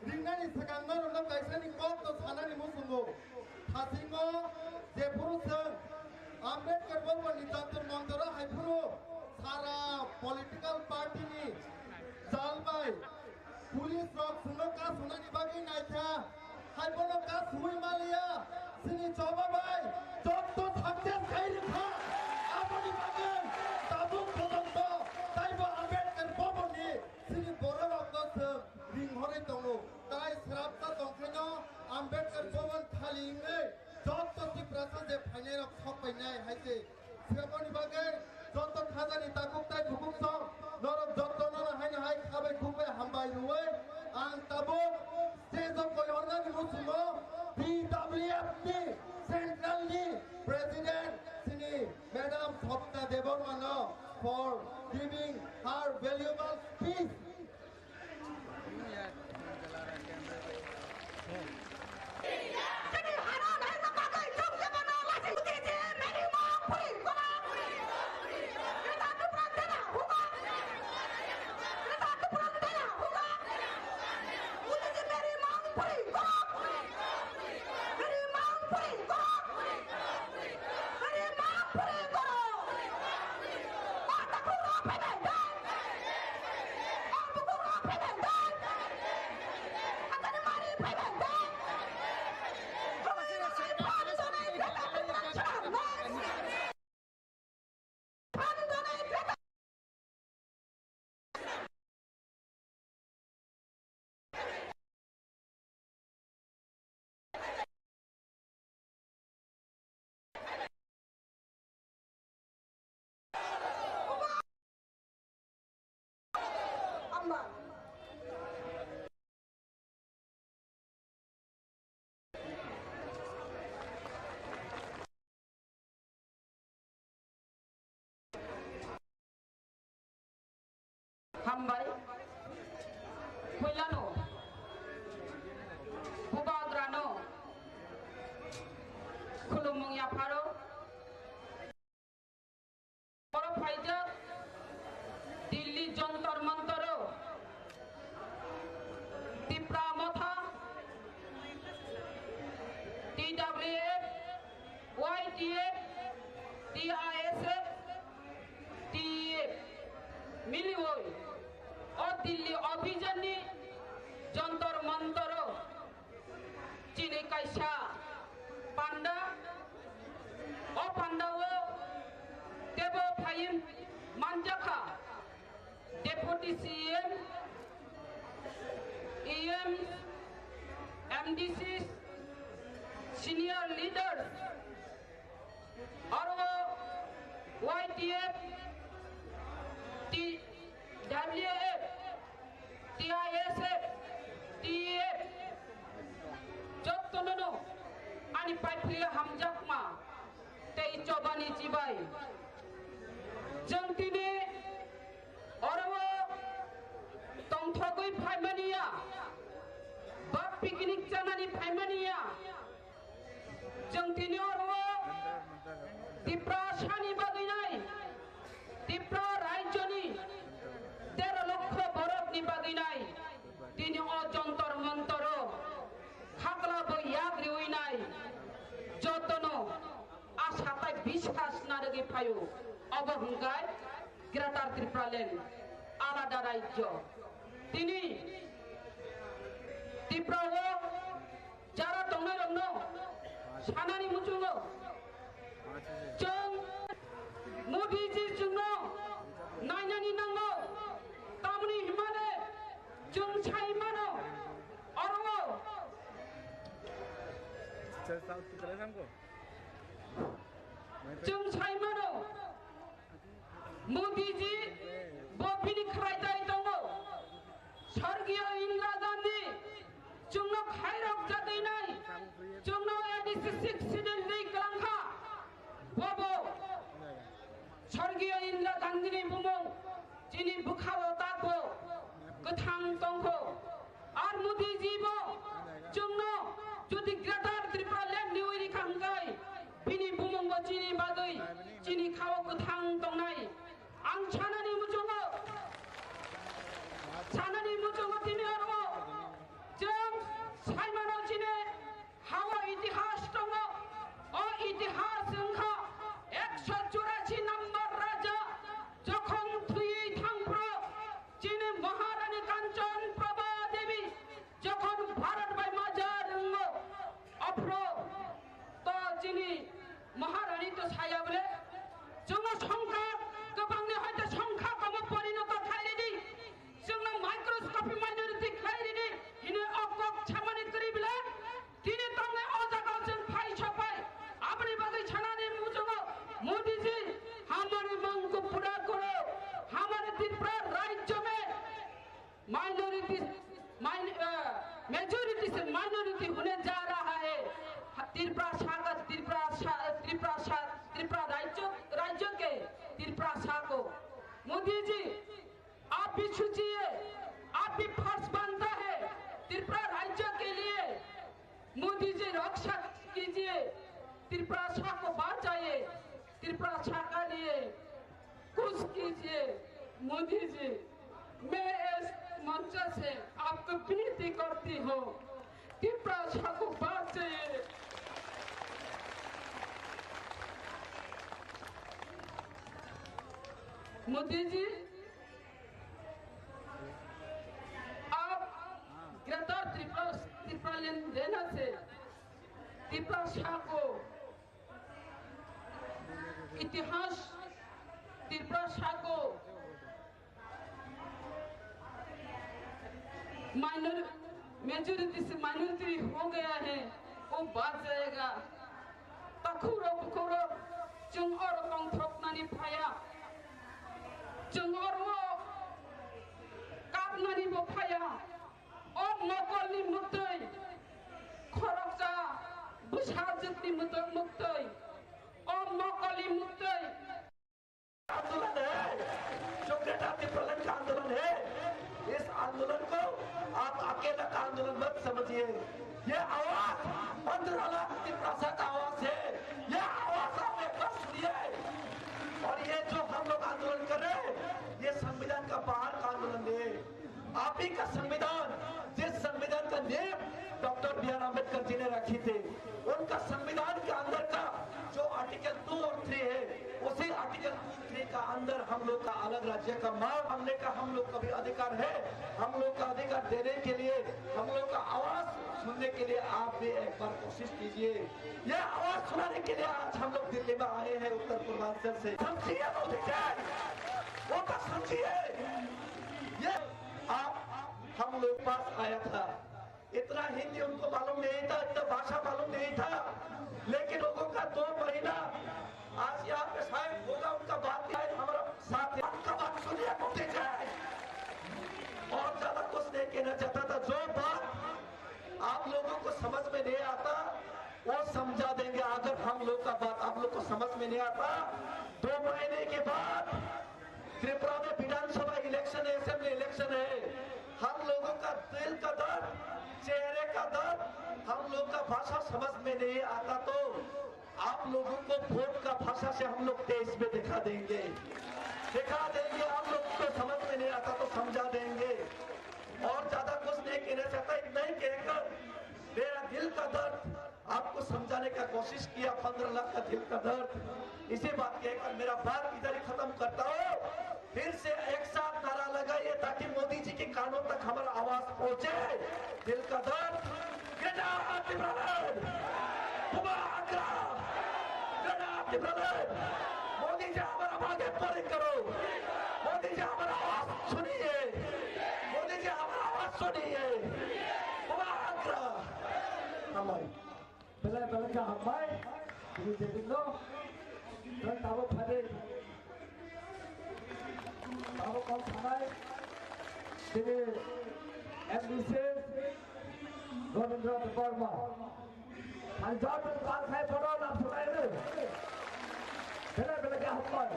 Ringnani sakangna rona kaisani kop to sanani musungo. Thasingo je purusang. Ambedkar bolbo ni jontor montora hai puru. सारा political party नि जालबाय police रक सुनो का सुनानी बागी नाय था हाय बोलो का सुई मालिया सिनी चबाबाय जब तो सक्सेस खाइ रखा आबोनी बागी ताबु पदंतो ताइबो आम्बेडकर बबनि सिनी बोरो रक्तस रिंग हरे दङो ताइ स्राबता दंखैनो आम्बेडकर बबन थालिङै जब तो तिप्रासा जे फाइनाय रक सपायनाय हायसे सिगाबोनी बागी जोंतो खाजानि ताकुकताय बुकुकसं नरक जत्तनो हाय खाबाय खुबाय हामबाय रुवै आं ताबो स्टेज अफ गयरनानि मुसुमो बीडब्ल्यूएफ नि सेंट्रल नि प्रेसिडेंट सिनि मैडम सप्ता देबरमानो for giving her valuable speech सिनि हारा नै नपाकै जब बना हामबाय फैलानो बुबाग्रानो खुलुममुं याफारो बर' फाइजो दिल्ली जंतर मंतरो तिप्रा मथा TWF YTF TISF TEF मिलिवय और दिल्ली अभियाननि जंतर मंतर चीनी कैसा पांडा और पांडाव तेबो फाइम मानजाखा deputy CM EM MDC senior leader और वो YTF TWF TISF TEF जत्तननो आनी पाइफिल हामजाकमा तेई चौबानी जिबाई जंतिने और वो तंथगै फाइमानिया बा पिकनिक जानानी फाइमानिया जंतिने और वो तिप्रा शानी बागैनाय तिप्रा राज्यनि 13 लक्ष बरफनि बागैनाय दिनै अ जंतर मंतर खागलाबो याग्रिवैनाय जतनो आसाताय बिश्वास नारगै फायो अबहंगाय ग्रेटार त्रिपुरालेण्ड आलादा राज्य दिनै त्रिपुराव जारा दंनाय दंनो सानानि मुजुङो जों मोदीजी जोंनो नायनानै नांगौ तामनि हिमाले जों साइमानो अरङो जों साइमानो मोदीजी बफिनि खायदाय दङ स्वर्गीय इंदिरा गांधी जोंनो खायरक जादैनाय जोंनो 86 सिडिल दै गलांखा बबो स्वर्गीय इंदिरा गांधीनि बुमुं जिनि बुखावो ताबो गोथां दंखो आर मोदीजीबो जोंनो जुदि ग्रेटार त्रिपुरालेण्ड निवैरि खांगाय बिनि बुमुंबो जिनि बागै जिनि खावो गोथां दंनाय आं सानानि मुजुङो दिनै आरो जों साइमानाव जिने हावा इतिहास दङ अ इतिहास जोंहा 184 नम्बर राजा যখন থুই থাংপ্র যিনি মহারানী কাঞ্চন প্রভা দেবী যখন ভারত বাই মাজার অফ্র তো যিনি মহারানী তো ছায়া বলে जोंनो संख्या गोबांनि हयতো संख्या कम परिणत खायरिनि जोंनो माइक्रोस्कोपि माइनरिटी खायरिनि हिने अकक छामानि करिबिला दिनै तंगे अजागाव जों फायसबाय आपनि बागै छानानि मुजुङो मोदीजी हमारी मांग को पूरा करो हमारे त्रिपुरा राज्य में माइनॉरिटी मेजॉरिटी से माइनॉरिटी होने जा रहा है त्रिपुरा राज्य के त्रिपुरा शाह को मोदी जी आप भी सोचिए आप भी फर्ज बनता है त्रिपुरा राज्य के लिए मोदी जी रक्षा कीजिए त्रिपुरा शाह को बचाइए त्रिपुरा शाह के लिए कुछ कीजिए मोदी जी मैं इस मंच से आपको विनती करती हूँ त्रिपुरा शाह को बचाइए मोदी जी आप ग्रेटर त्रिपुरालैंड देने से त्रिपुरा शाह को इतिहास त्रिपुरा शाह को मेजॉरिटी से माइनॉरिटी हो गया है वो बच जाएगा तखुरो बुखुरो जों और कंथ्रपनानि फाया जों और वो काबना ni mutai khorokja busajitni mutai om mokali mutai आंदोलन है जो ग्रेटर टिम्बरलैंड का आंदोलन है। इस आंदोलन को आप अकेला का आंदोलन मत समझिए। ये आवाज 15 लाख तिब्रासा का आवाज है। ये आवाज आप एक बार सुनिए। और ये जो हम लोग आंदोलन कर रहे हैं ये संविधान का बाहर का आंदोलन है। आप ही का संविधान, जिस संविधान का नींव डॉक्टर बी.आर. अम्बेडकर जी ने रखी थी, उनका संविधान के अंदर का जो आर्टिकल 2 और 3 है, उसी आर्टिकल 2 और 3 का अंदर हम लोग का अलग राज्य का मांग हमने का हम लोग का भी अधिकार है। हम लोग का अधिकार देने के लिए, हम लोग का आवाज सुनने के लिए आप भी एक बार कोशिश कीजिए। ये आवाज सुनाने के लिए आज हम लोग दिल्ली में आए हैं, उत्तर पूर्वांचल से। समझिए मोदी जी, वो तो समझिए। ये आप हम लोग पास आया था, इतना हिंदी उनको मालूम नहीं था, इतना भाषा मालूम नहीं था, लेकिन लोगों का 2 महीना आज यहाँ पे शायद होगा उनका बात हमारा साथ है। उनका बात सुनिए मोदी जी। और ज्यादा कुछ नहीं कहना चाहता था। जो बात आप लोगों को समझ में नहीं आता वो समझा देंगे। अगर हम लोग का बात आप लोग को समझ में नहीं आता, 2 महीने के बाद त्रिपुरा में विधानसभा इलेक्शन है, असेंबली इलेक्शन है। हम लोगों का दिल का दर्द, चेहरे का दर्द, हम लोग का भाषा समझ में नहीं आता तो आप लोगों को वोट का भाषा से हम लोग देश में दिखा देंगे। आप लोग को समझ में नहीं आता तो समझा देंगे। और ज्यादा कुछ नहीं कहना चाहता, इतना ही कहकर मेरा दिल का दर्द आपको समझाने का कोशिश किया। 15 लाख का दिल का दर्द, इसी बात कहकर मेरा बात इधर ही खत्म करता हूँ। फिर से एक साथ नारा लगाइए ताकि मोदी जी के कानों तक हमारा आवाज पहुंचे। दिल का दर्द, मोदी जी हमारा आगे परे करो। मोदी जी हमारा आवाज सुनिए। मोदी जी हमारा आवाज सुनिए। Bela ka hambai, ini jadi lo, dan tahu pada, tahu kau sampai, ini MDC, Governor Department, Anjat Department saya pernah langsung ini, bela ka hambai.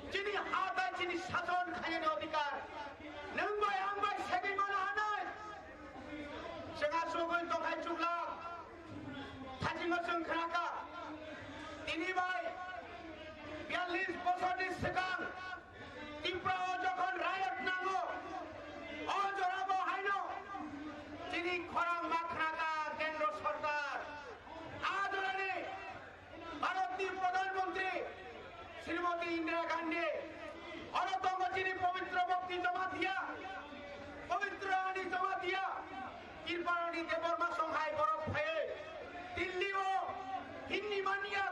Sini ada sini satu orang kaya ni अधिकार, neng bayang सुगुन तोखाय चुगलाक थाजिमा जों खोनाका তিনি ভাই 42 বছরের সিগাং ত্রিপুরাও যখন রায়ত নামো অজরাব হাইন তিনি খরাং মাখনাকা কেন্দ্র সরকার আদরণে ভারতীয় প্রধানমন্ত্রী শ্রীমতী ইন্দিরা গান্ধী অনতঙ্গ যিনি পবিত্র ভক্তি জমা দিয়া পবিত্র আনি জমা দিয়া কৃপারানী দেববর্মা সংহাই বরফ হয়ে দিল্লি ও হিন্দি মানিয়া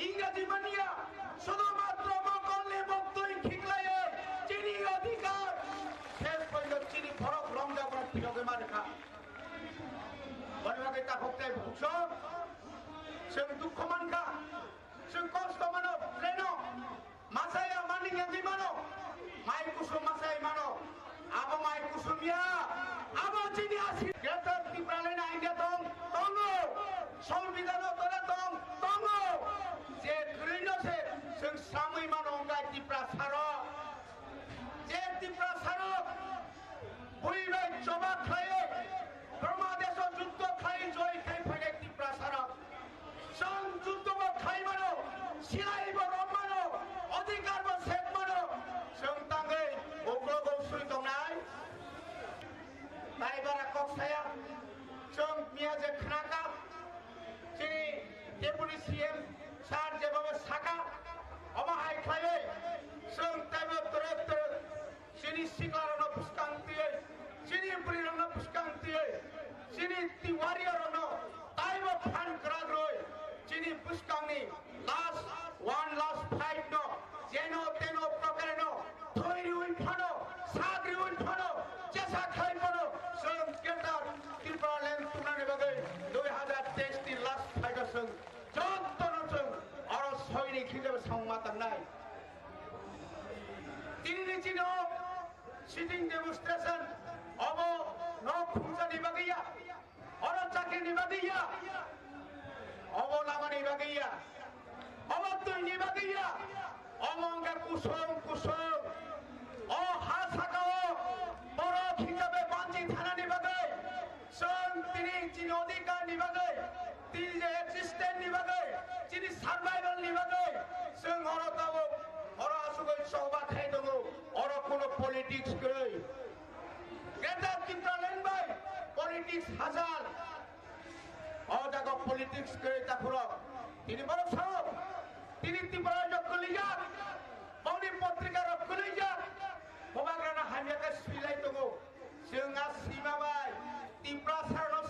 ইংরেজি মানিয়া শুধুমাত্র মকলে বক্তই খিকলায়ে যিনি অধিকার শেষ পর্যন্ত যিনি বরফ রংজা বরফ বিয়োগে মারেখা বনবাগে তা ভক্তাই ভুক্স जों दुख मानखा जों कष्ट मानो प्लेनो मासाया मानिंगांगि मानो माइ कुसुम मासाय मानो आबो माइ कुसुमिया आबो जिनि आसि गेटर टिप्राले ना आइडिया दं दंगो संविधान तोरा दं दंगो जे ग्रिनो से जों सामै मानो गाय टिप्रा सारो जे टिप्रा सारो बुइबाय जबा खायो ब्रह्मदेश युद्ध खाइ जय खाइ फैले टिप्रा सारो जों जुद्धबो खाइ मानो सिलाइबो रम मानो अधिकारबो सेट मानो जों तांगै उग्रबो सुइ दंनाय ताइबारा कक्साया जों मियाजे खनाका जिनि डेपुटी सीएम सार जेबाबो साका अमाहाय खायै जों ताइबो तरत तरत जिनि सिग्लारनो फुसकांतियै जिनि बुरिरनो फुसकांतियै जिनि तिवारियरनो ताइबो फान कराग्रय जिनि पुष्कांनि लास्ट फाइट नो जेनो तेनो प्रकारे नो थोइरि उइफानो साग्रि उइफानो जेसा खाइफानो जों गेटार त्रिपुरा लेन्ड टुर्नामेन्ट बागै 2023 नि लास्ट फाइटार जों जत्तनो जों आरो सैनिक हिसाबै संमा थांनाय दिनैनि दिनाव सिटिं डेमनस्ट्रेशन अबो न खुंजानि बागैया अरो चाकरिनि बागैया अबो लामानि बागैया अबो दैनि बागैया अमंगा कुसुम कुसुम अ हा सागाओ बर' हिसाबै बान्जि थानानि बागै जों दिनै जिनि अधिकारनि बागै दिनै जे एक्सिस्टेन्सनि बागै जिनि सार्भाइभेलनि बागै जों अर दाबो अर आसुगै सौबा खाइ दङ अर कोनो पलिटिक्स गै greater Tipra lend by politics हाजार अजागा पलिटिक्स करे ताखुरो तिनि बरफ साहब तिनि त्रिपुरा जक्कलिया बावनि पत्रिका रक्कलिया बबाग्राना हामियाका सुइलाय दङो जोंहा सिमाबाय त्रिपुरा सारनो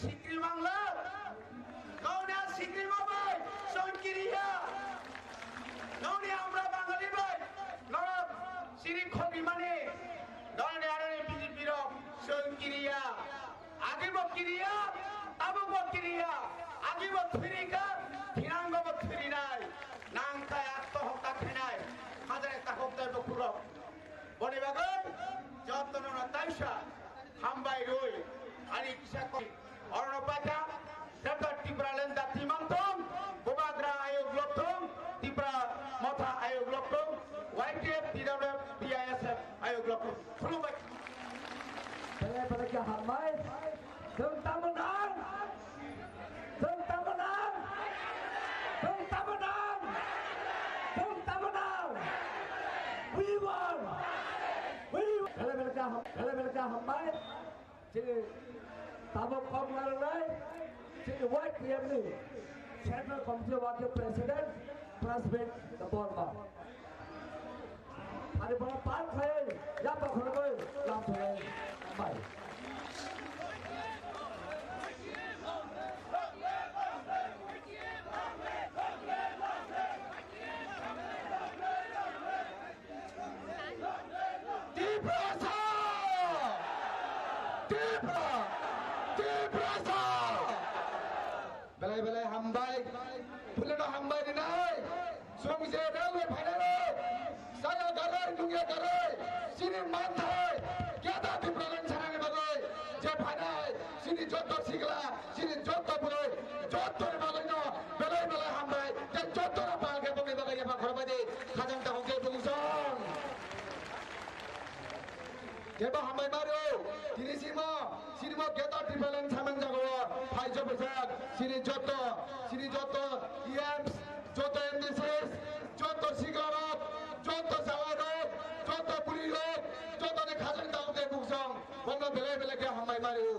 सिक्रि मांला गावना सिक्रि माबाय संकिरिया गावनि आमरा बाঙালি बाय नरक सिरि खबिमानि दलनि आरो बिजेपि रक संकिरिया आगे बकिरिया ताबो बकिरिया आगे बथिरिका फिरांगो बथिरिनाय नांखाय आत्महत्या खानाय हाजारे ताखबदाय बकुरो बनि बागै जतनना ताइसा हामबाय रय आनि किसा कय अरनपाता डक्टर टिप्रा लेन्ड दाति मांथम बबाग्रा आयोग लक्थम टिप्रा मथा आयोग लक्थम वाइटिएफ डिडब्लिउ डिआइएसएफ आयोग लक्थम खुलुमबाय बेले क्या हामबाय जों तामोनां जों तामोनां जों तामोनां जों तामोनां we won बेले क्या हामबाय जिनि ताबो कम लानाय जिनि वाइट पिएमनि सेन्ट्रल कमिटि वाके प्रेसिडेन्ट बर्मा आरो बरा पान खायै या बखरबै लामथै बाय बेलाय हामबाय फुलेनो हामबाय दिनै सुंजे रेलवे फाइनाले साया गारै दुंगे गारै सिनि मानथाय गेदा दिप्रालेन सानानि बागै जे फाइनाल सिनि जत्त सिगला सिनि जत्त बुरै जत्तनि बागैनो बेलाय हामबाय जे जत्तरा बागै बगे बागै एबा खरबादि खाजांता हके बुंसन जेबा हामबाय मारो दिनैसिम सिनिमा गेदा दिप्रालेन सामान বেসাক সিনি যত ইয়ামস যত এমডিসিস যত সিগারত যত সাওয়ারত যত পুলিরত যত নে খাজান দাউতে বুকসং বঙ্গ বেলে কে হামবাই মারিও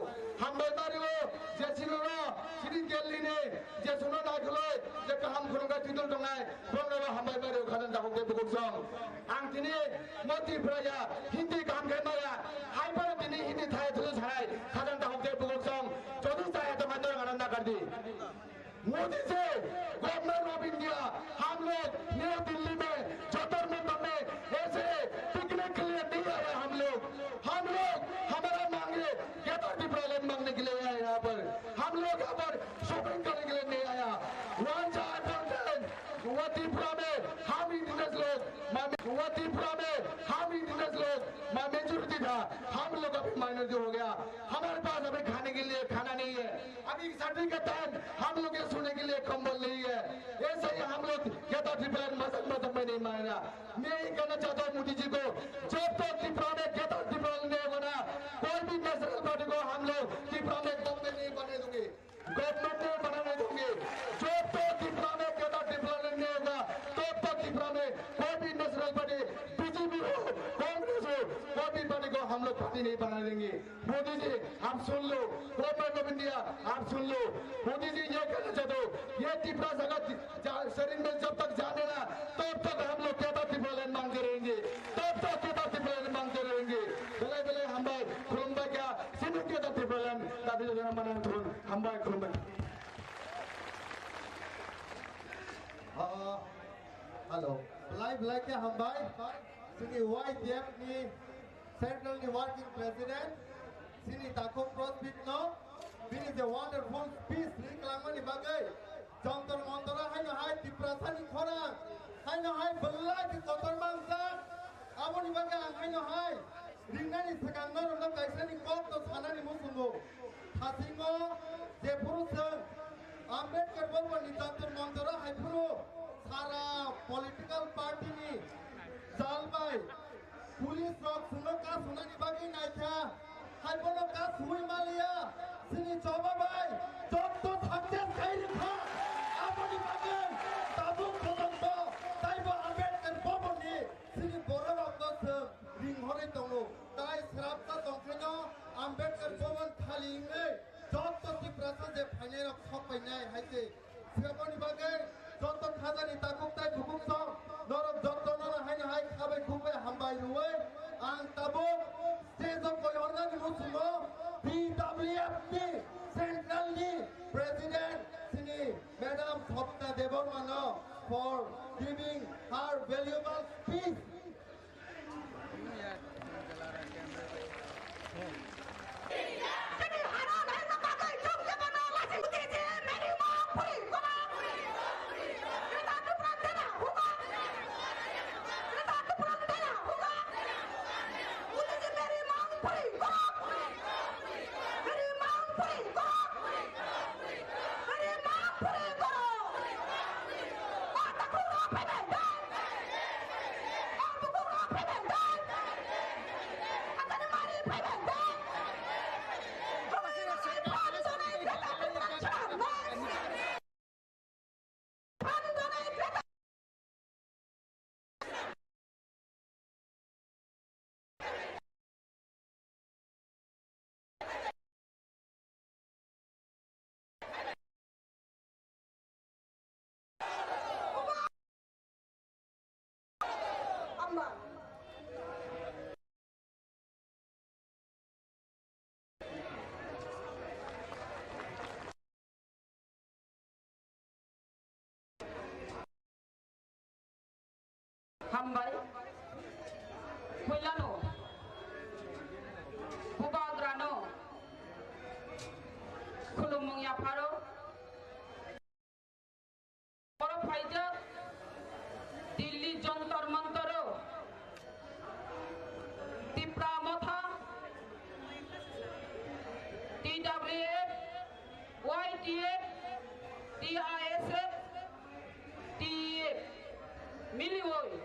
যে সিনুরা সিনি গেলিনে যে সুনো নাগলই যে কাহাম খুরুঙ্গা তিদুল দंगाय বঙ্গ হামবাই মারিও খাজান দাউতে বুকসং आं दिनै मन्त्रिफोरा हिन्दी गान गायमाया हाइपर दिनै हिन्दी थाय थुल छाय खाजान दाउते बुकसं जदि चाहे तो मानदर गाना ना कर दी मोदी से गवर्नर ऑफ इंडिया हम लोग नई दिल्ली में ज्योतिर्मठ में ऐसे पिकनिक के लिए नहीं आए हम लोग हमारा मांगे यथार्थी प्रॉब्लम मांगने के लिए आए यहाँ पर हम लोग यहाँ पर शॉपिंग करने के लिए नहीं आया त्रिपुरा में हम इंडियंस लोग त्रिपुरा में हम इंडियंस लोग मेजोरिटी था हम लोग अभी माइनॉरिटी हो गया हमारे पास अभी खाने के लिए खाना नहीं है अभी सर्दी के टाइम हम लोग ये सोने के लिए कंबल नहीं है ऐसे ही हम लोग यथार्थी प्रॉब्लम मजहब में नहीं मानेगा मैं ये कहना चाहता हूँ मोदी जी को जब तक त्रिपुरा में यथार्थी प्रॉब्लम नहीं होगा ना कोई भी नेशनल पार्टी को हम लोग त्रिपुरा में गवर्नमेंट नहीं बने देंगे गवर्नमेंट नहीं बनाने देंगे जब तक त्रिपुरा में यथार्थी प्रॉब्लम नहीं होगा तब तक त्रिपुरा में कोई भी नेशनल पार्टी बीजेपी हो कांग्रेस हो कोई भी पार्टी को हम लोग पार्टी नहीं बना देंगे मोदी जी आप सुन लो गवर्नमेंट ऑफ इंडिया आप सुन लो मोदी जी ये कहना चाहते हो ये त्रिपुरा जगत शरीर में जब तक जाने ना तब तक हम लोग यथार्थी प्रॉब्लम मांगते रहेंगे तब तक यथार्थी प्रॉब्लम मांगते रहेंगे बेले हम भाई खुरुम्बा क्या सिर्फ यथार्थी प्रॉब्लम तभी जो हम मना खुरुम हम भाई खुरुम्बा हेलो लाइव के हम भाई सिनी YTF ni Central ni Working President sini Takum Prosbitno this is a wonderful speech ni kelangmani bagai jontor montora haino hai diprasani khorang haino hai belai di kotor mangsa amoni bagai haino hai ringnani sakangno rongam kaisani kop to sanani musungo thasingo je purusang Ambedkar bolbani jontor montora hai puru सारा political party नि जालबाय police रक सुनो का सुनानि बागै नायखा हाइबनो का सुइ मालिया सिनि चबाबाय जत्तो success खाइरिखा आबनि बागै ताबु पदन्त ताइबो आम्बेडकर बबनि सिनि बर रक्तस रिंहरै दङो ताइ स्राबता दंखैनो आम्बेडकर बबन खालिङै जत्तो तिप्रासा जे फाइनाय रक सपाइनाय हाइसे सिगाबनि बागै जत्तो खाजानि ताकुकताय बुकुकसं नरक जत्तो नर हाइनो हाइ खाबै खुबै हामबाय रुवै आं ताबो स्टेज अफ गयहरनानि मुसुमो PWF नि सेन्ट्रल नि प्रेसिडेंट सिनि मैडम सप्ता देबरमानो for giving her valuable speech Hambai, Hulano, Bubagrano, Kulumung Yaparo, Poro Phaija, Dilli Jantar Mantaro, Tripura Motha, TWF, YTF, TISF, TEF, Milivoy.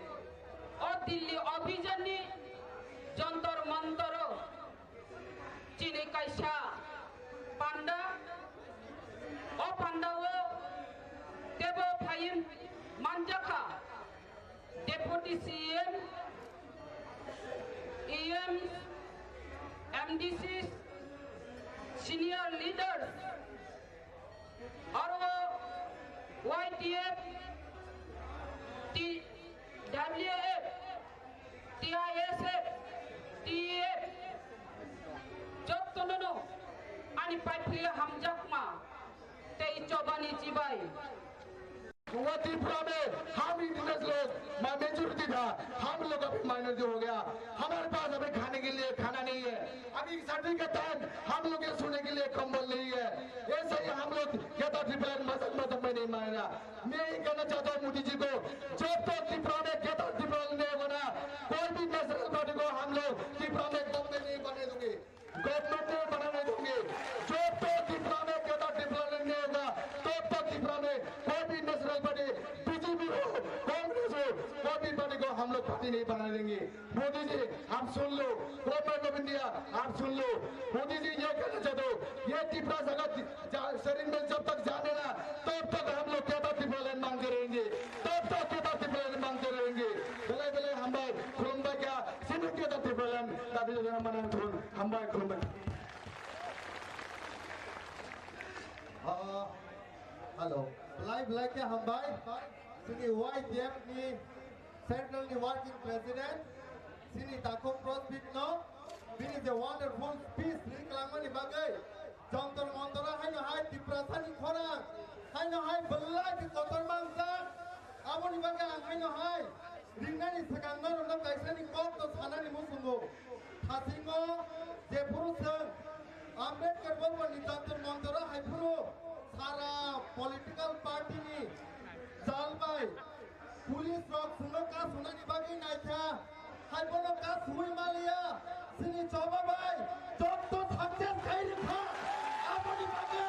और दिल्ली अभियानी जंतर मंतर चीनी कैसा पांडा Fahim Manjaka, Deputy CM, EM, MDCs, senior leaders, RO, YTF, TWF, TISF, TEF, Jotonono, Ani Paiplia Hamjakma, Tei Chobani Chibai. वो त्रिपुरा में हम Indians लोग majority था, हम लोग अभी माइनॉरिटी हो गया। हमारे पास अभी खाने के लिए खाना नहीं है, अभी सर्दी के टाइम हम लोग के सोने के लिए कंबल नहीं है। ऐसे ही हम लोग कहता त्रिपुरा मजहब में नहीं मानेगा। मैं ये कहना चाहता हूँ मोदी जी को, जब तो त्रिपुरा में कहता त्रिपुरा नहीं होगा, कोई भी नेशनल पार्टी को हम लोग त्रिपुरा में गवर्नमेंट नहीं बनने देंगे, गवर्नमेंट नहीं बनाने देंगे। जब तो त्रिपुरा में कहता त्रिपुरा नहीं होगा, तब तक त्रिपुरा में कोई भी नेशनल पार्टी, बीजेपी हो, कांग्रेस हो, कोई भी पार्टी को हम लोग पार्टी नहीं बना देंगे। मोदी जी आप सुन लो, गवर्नमेंट ऑफ इंडिया आप सुन लो। मोदी जी ये कहना चाहते हो, ये त्रिपुरा शरीर में जब तक जाने ना, तब तक हम लोग कहता त्रिपुरा लैंड मांगते रहेंगे, तब तक कहता त्रिपुरा लैंड मांगते रहेंगे। पहले पहले हम भाई खुलुम्बा क्या सिर्फ कहता त्रिपुरा लैंड तभी जो हम मना थोन हम भाई खुलुम्बा। Hello. Like हम भाई sini YTF ni Central ni Working President sini Takum Prospit no this is a wonderful speech ni kelangman ni bagai jontor montora hai no hai Tripura ni khorang hai no hai belai di kotor mangsa abo ni bagai hai no hai ringna ni sakangno no kaisa ni kop to sana ni musungo thasingo je purusang Ambedkar babu ni jontor montora hai puro सारा political party नि जालबाय police रक सुनो का सुनानी बागी नाइथा हाय बोलो का सुई मालिया सिनी चबाबाय जब तो सक्सेस खाइरि खा आबोनि बागे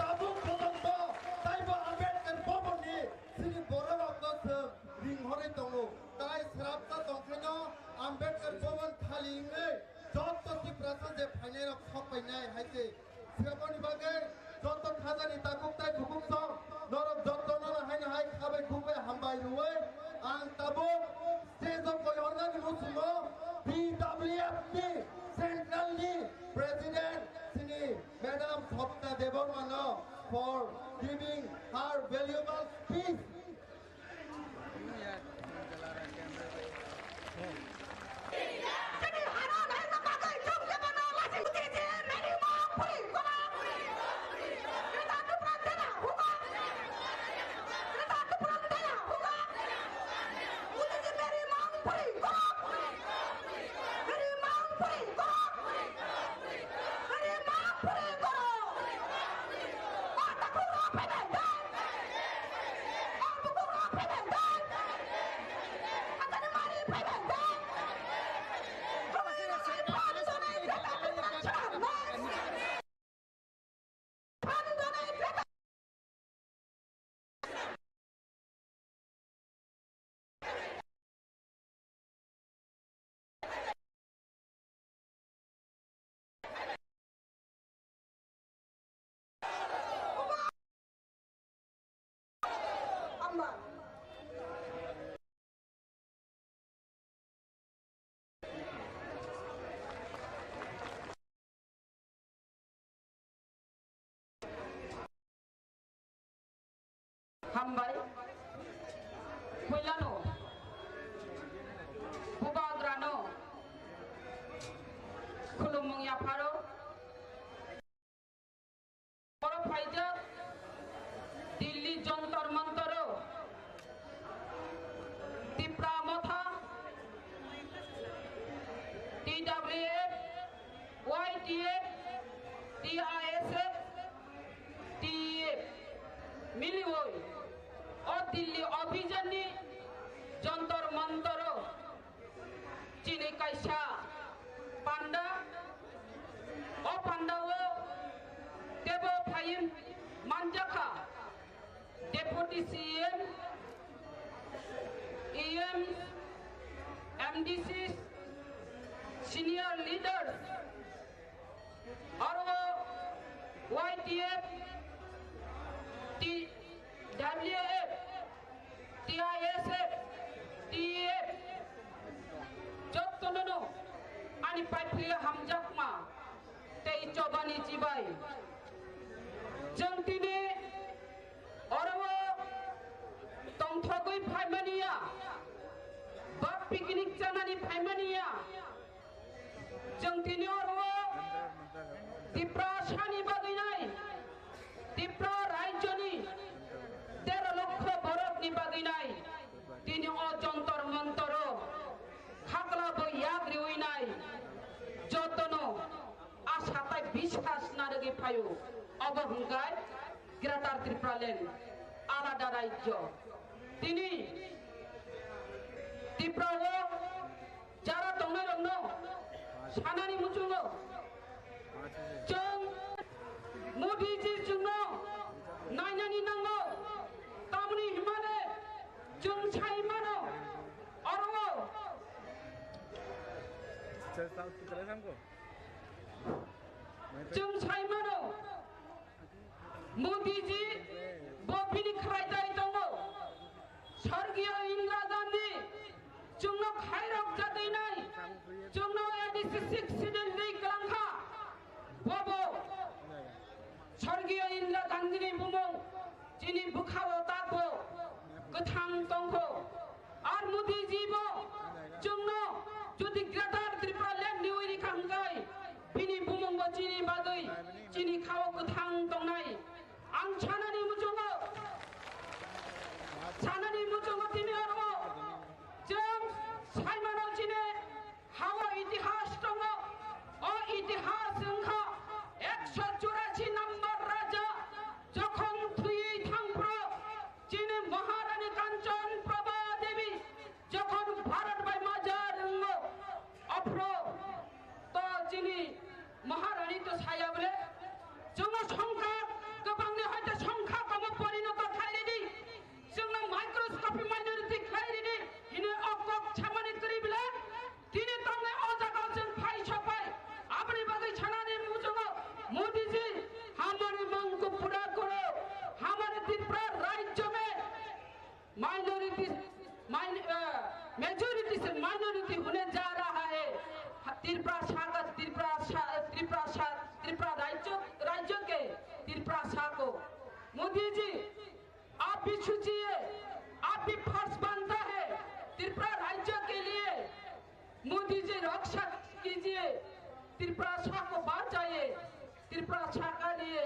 ताबु पदन्त ताइबा आम्बेडकर बाबुनि सिनी बोरो रक्तस रिं हरे दङो ताइ स्राबता दंखैनो आम्बेडकर बाबुन थालिङै जब तो त्रिपुरा जे फाइनाल खपाइनाय हायसे सियाबोनि बागे Joto khazani takuk tai khukuk song norok joto nora hai na hai khabai khukbai hambai ruwai ang tabuk stage of koyorna ni musumo PWF ni Central ni President sini Madam Sapna Debormano for giving her valuable speech. Hambai, Pulano, Bubagrano, Kulumung Yaparo, Poro Paija, Dilli Jontor Montoro, Tripura Motha, TWF, YTF, TISF, TEF, Milivoy. Delhi अभियानी जंतर मंतर चीनी कैसा पांडा ओ पांडाओ देवो फाइम मांजखा deputy CM EM MDCs senior leaders RO YTF TWF jobani cibai jeng tini orawo tongthogui phaimania bab picnic janani phaimania jeng tini orawo Tipra shani baginai Tipra rajoni 13 লক্ষ বরফ ni baginai tini o jontor montoro khakla bo yagri uinai jotono asatai bishas naragi phayo অবহংকার greater Tripuraland আলাদা রাজ্য তিনি ত্রিপুরা যারা দংনাই রং সানানি মুচুং जों मोदीजी जोंनो नायनानि नांगौ तामनि हिमाले जों साइमानो अरवो जों साइमानो मोदीजी बबिनि खरायदाय दङ स्वर्गीय इंदिरा गांधी जोंनो खायरक जादैनाय जोंनो 86 सिडेन्टनि गलांखा Bobo, Sergio Indra Gandhi Bumong, Jini Bukhawo Tapo, Gathang Tongko, Ar Mudi Jibo, Jungno, Judi Greater Tripuraland Niwiri Kangai, Bini Bumong Jini Bagui, Jini Kawo Gathang Tongnai, Ang Chanani Mujongo, Chanani Mujongo Timiaro, Jung, Simano Jine, Hawa Itihas Tongo, O Itihas Sangha. 184 নম্বর রাজা যখন থুই থাংপ্র যিনি মহারানী কাঞ্চন প্রভা দেবী যখন Bharat by মাজার অফ্র তো যিনি মহারানী তো ছায়া বলে জনসংখ্যা গোবাংনি হয়তো সংখ্যা কম পরিণত খাইরিনি जोंनो माइक्रोस्कोपिक माइनरिटी खाइरिनि हिने अকক ছামানি করিবলে তিনি তংনে অজাগাও जों फाइ छपाय আপনি বাগै ছানানি মুজঙ্গ मोदी जी हमारे मांग को पूरा करो हमारे त्रिपुरा राज्य में मेजोरिटी से माइनॉरिटी होने जा रहा है त्रिपुरा राज्य के त्रिपुरा शाह को मोदी जी आप भी सोचिए आप भी फर्ज बनता है त्रिपुरा राज्य के लिए मोदी जी रक्षा कीजिए त्रिपुरा शाह को बचाइए त्रिपुरा शाह के लिए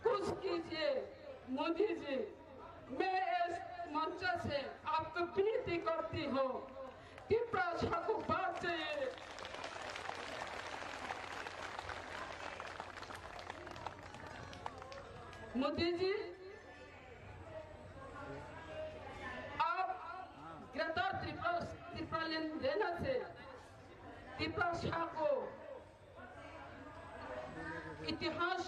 कुछ कीजिए मोदी जी मैं इस मंच से आपको विनती करती हूँ त्रिपुरा शाह को बचाइए मोदी जी आप ग्रेटर त्रिपुरालैंड देने से त्रिपुरा शाह को इतिहास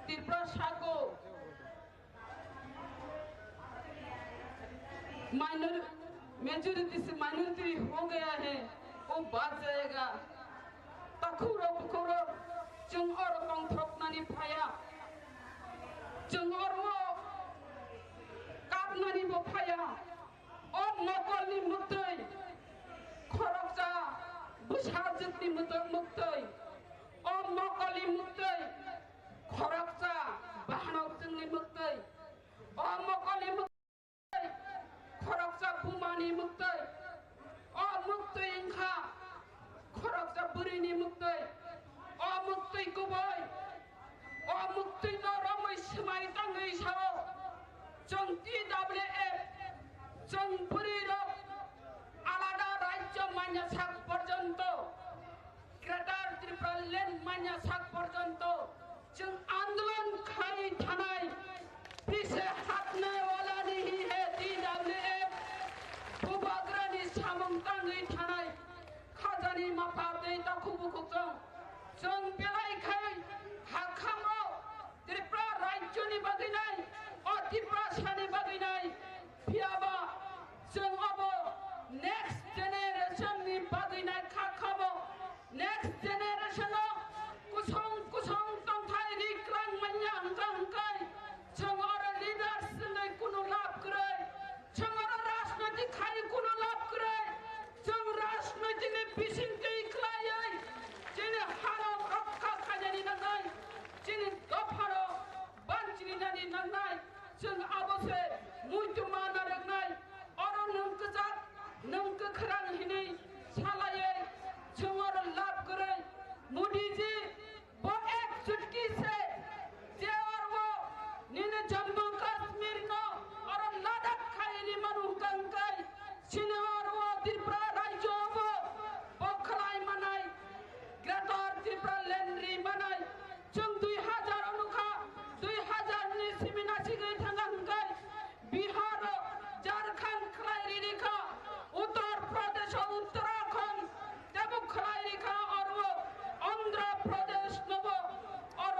त्रिपुरा शाह को मेजोरिटी से माइनॉरिटी हो गया है वो बच जाएगा तखुरो बुखुरो जों और कंथ्रपनानि फाया जों और वो कापनानि बो फाया और नकलनि मुक्तै खरकजा बुसाजोंनि मुक्तै O Mokoli Muktay, Khoroksa, Bahanok Jungni Muktay, O Mokoli Muktay, Khoroksa Bumani Muktay, O Muktay Inkha, Khoroksa Burini Muktay, O Muktay Kuboy, O Muktay Noromai Smai Tangai Sao, Jung TWF, Jung Burirok, Alada Rajya Manyasak Porjanto, greater Tripuraland मान्य साक पर्यंत जों आंदोलन खाई थानाय पीछे हटने वाला नहीं है TWF बुबाग्रानि सामंतांगै थानाय खाजानि माफादै दाखुबुखुजों जों बेलायखाय हाखामो त्रिपुरा राज्यनि बागैनाय अ त्रिपुरा सानि बागैनाय फियाबा जों अब next जेनेरेशननि बागैनाय खाखामो Next generation kusong tongthai rikrang manyang tangkai changara leaders nei kuno lab krai changara rajnaitik khai kuno lab krai chang rajnaitik ne bisin kai khlai jene haro rakha khajani रोंनाय जों आबसे मुइतु माना रोंनाय और नोंखो जात नोंखो खरां हिनि सालाये जों और लाभ करे मोदी जी वो एक चुटकी से जे और वो निने जम्मू कश्मीर को और लद्दाख खाली मनु कंकाई चिने और वो त्रिपुरा राज्य वो खलाई मनाई ग्रेटर त्रिपुरा लैंड मनाई जों 2000 अनुखा 2000 नि सिमिनासी गई थांगांगाई बिहार झारखंड खलाई रेखा उत्तर प्रदेश उत्तराखंड देबो खलाई रेखा और वो आंध्र प्रदेश नबो और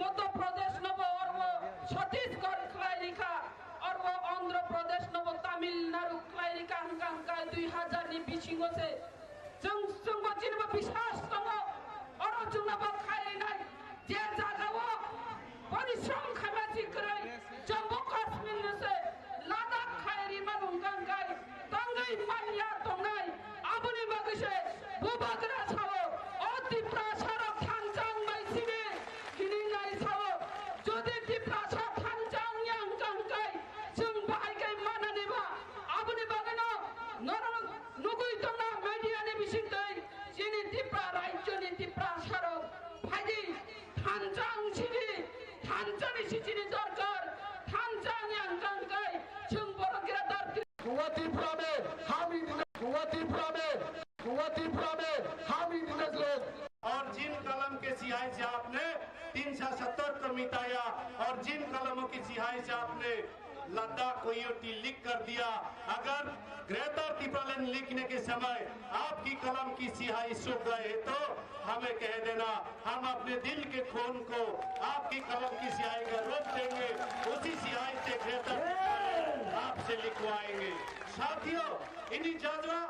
मध्य प्रदेश नबो और वो छत्तीसगढ़ खलाई रेखा और वो आंध्र प्रदेश नबो तमिलनाडु खलाई रेखा हंगा 2000 नि बिचिंगो से जों जिनबो विश्वास दङ और जोंनाबो खायनाय जे जागावो परिश्रम खामानि करे जम्मू काश्मीर से लद्दाख खायरि मानुंगांगाय तंगै मानिया दंनाय आबुनि बागैसे बुबाग्रा सावो ओ त्रिपुरा सारा थांजां माइसिबे हिनि नाय सावो जदि त्रिपुरा सा थांजां यांगांगाय जों बाहायगाय मानानिबा आबुनि बागैनो नरं नुगै दंना मीडियानि बिसिंदै जिनि त्रिपुरा राज्यनि त्रिपुरा सारो फायदि थांजां सिनि थांजानि सिनि दरकार थांजां यांगांगाय जों बर ग्रेटर त्रिपुरा में हम ही लोग और जिन कलम के सिहाई से आपने 370 को मिटाया और जिन कलमों की सिहाई से आपने लद्दाख को यूटी लिख कर दिया, अगर ग्रेटर त्रिपुरा लिखने के समय आपकी कलम की सिहाई सूख गए तो हमें कह देना, हम अपने दिल के खून को आपकी कलम की सिहाई का रोक देंगे, उसी सिहाई से ग्रेटर आपसे लिखवाएंगे। साथियों, इन्हीं जज्बा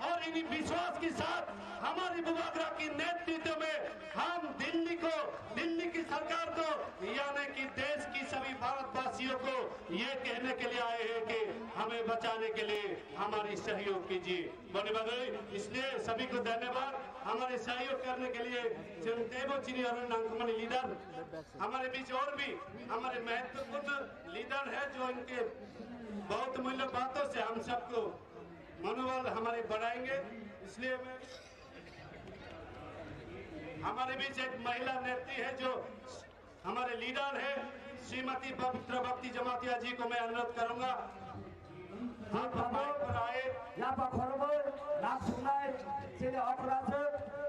और इन्हीं विश्वास के साथ हमारी बुबागरा की नेतृत्व में हम दिल्ली की सरकार को यानी कि देश की सभी भारतवासियों को ये कहने के लिए आए हैं कि हमें बचाने के लिए हमारी सहयोग कीजिए। बने बगई, इसलिए सभी को धन्यवाद। हमारे सहयोग करने के लिए लीडर हमारे बीच और भी हमारे महत्वपूर्ण लीडर है जो इनके बहुत मूल्य बातों से हम सबको मनोबल हमारे बढ़ाएंगे। इसलिए मैं हमारे बीच एक महिला नेत्री है जो हमारे लीडर है, श्रीमती पवित्र भक्ति जमातिया जी को मैं अनुरोध करूंगा आप माइक पर आए।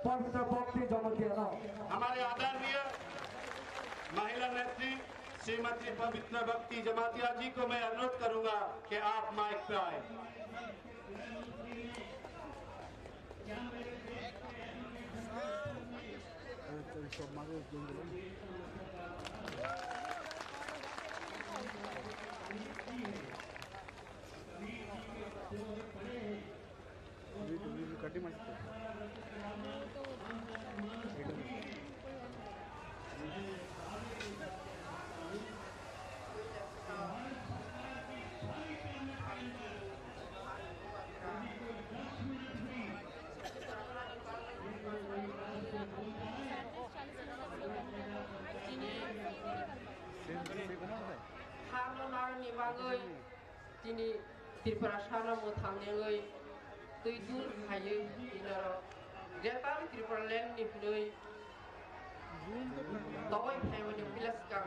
पवित्र भक्ति जमातिया हमारे आदरणीय महिला नेत्री श्रीमती पवित्र भक्ति जमातिया जी को मैं अनुरोध करूंगा कि आप माइक पर आए। ಕಟ್ಟಿ ಮಾಡಿ हामनारनि बागै दिनै त्रिपुरा सानाव थांनानै दै दूर हायो दिनार ग्रेटर त्रिपुरा लेन्डनिफ्राय दावै फायमानि बिलासका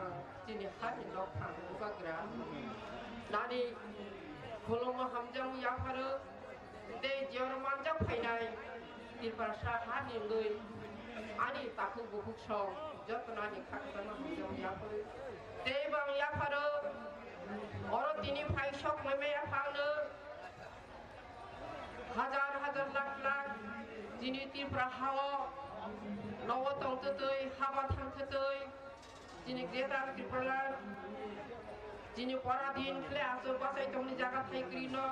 दिनै हारिनाव थांबाग्रा नानि खुलुमो हामजां याफारो दे जरमानजां फायनाय त्रिपुरा सा हारिनै आनि ताखु बुहुक सं जतनानि खाखताना हामजां याफारो देबां याफारो और दिनै फायसक मैमे याफानो हजार लाख दिनै त्रिपुरा हाव नव तंतै हाबा थांथै दिनै ग्रेटर त्रिपुरा दिनै पराधीन प्ले आसो बासाय तंनि जागा थाइग्रिनो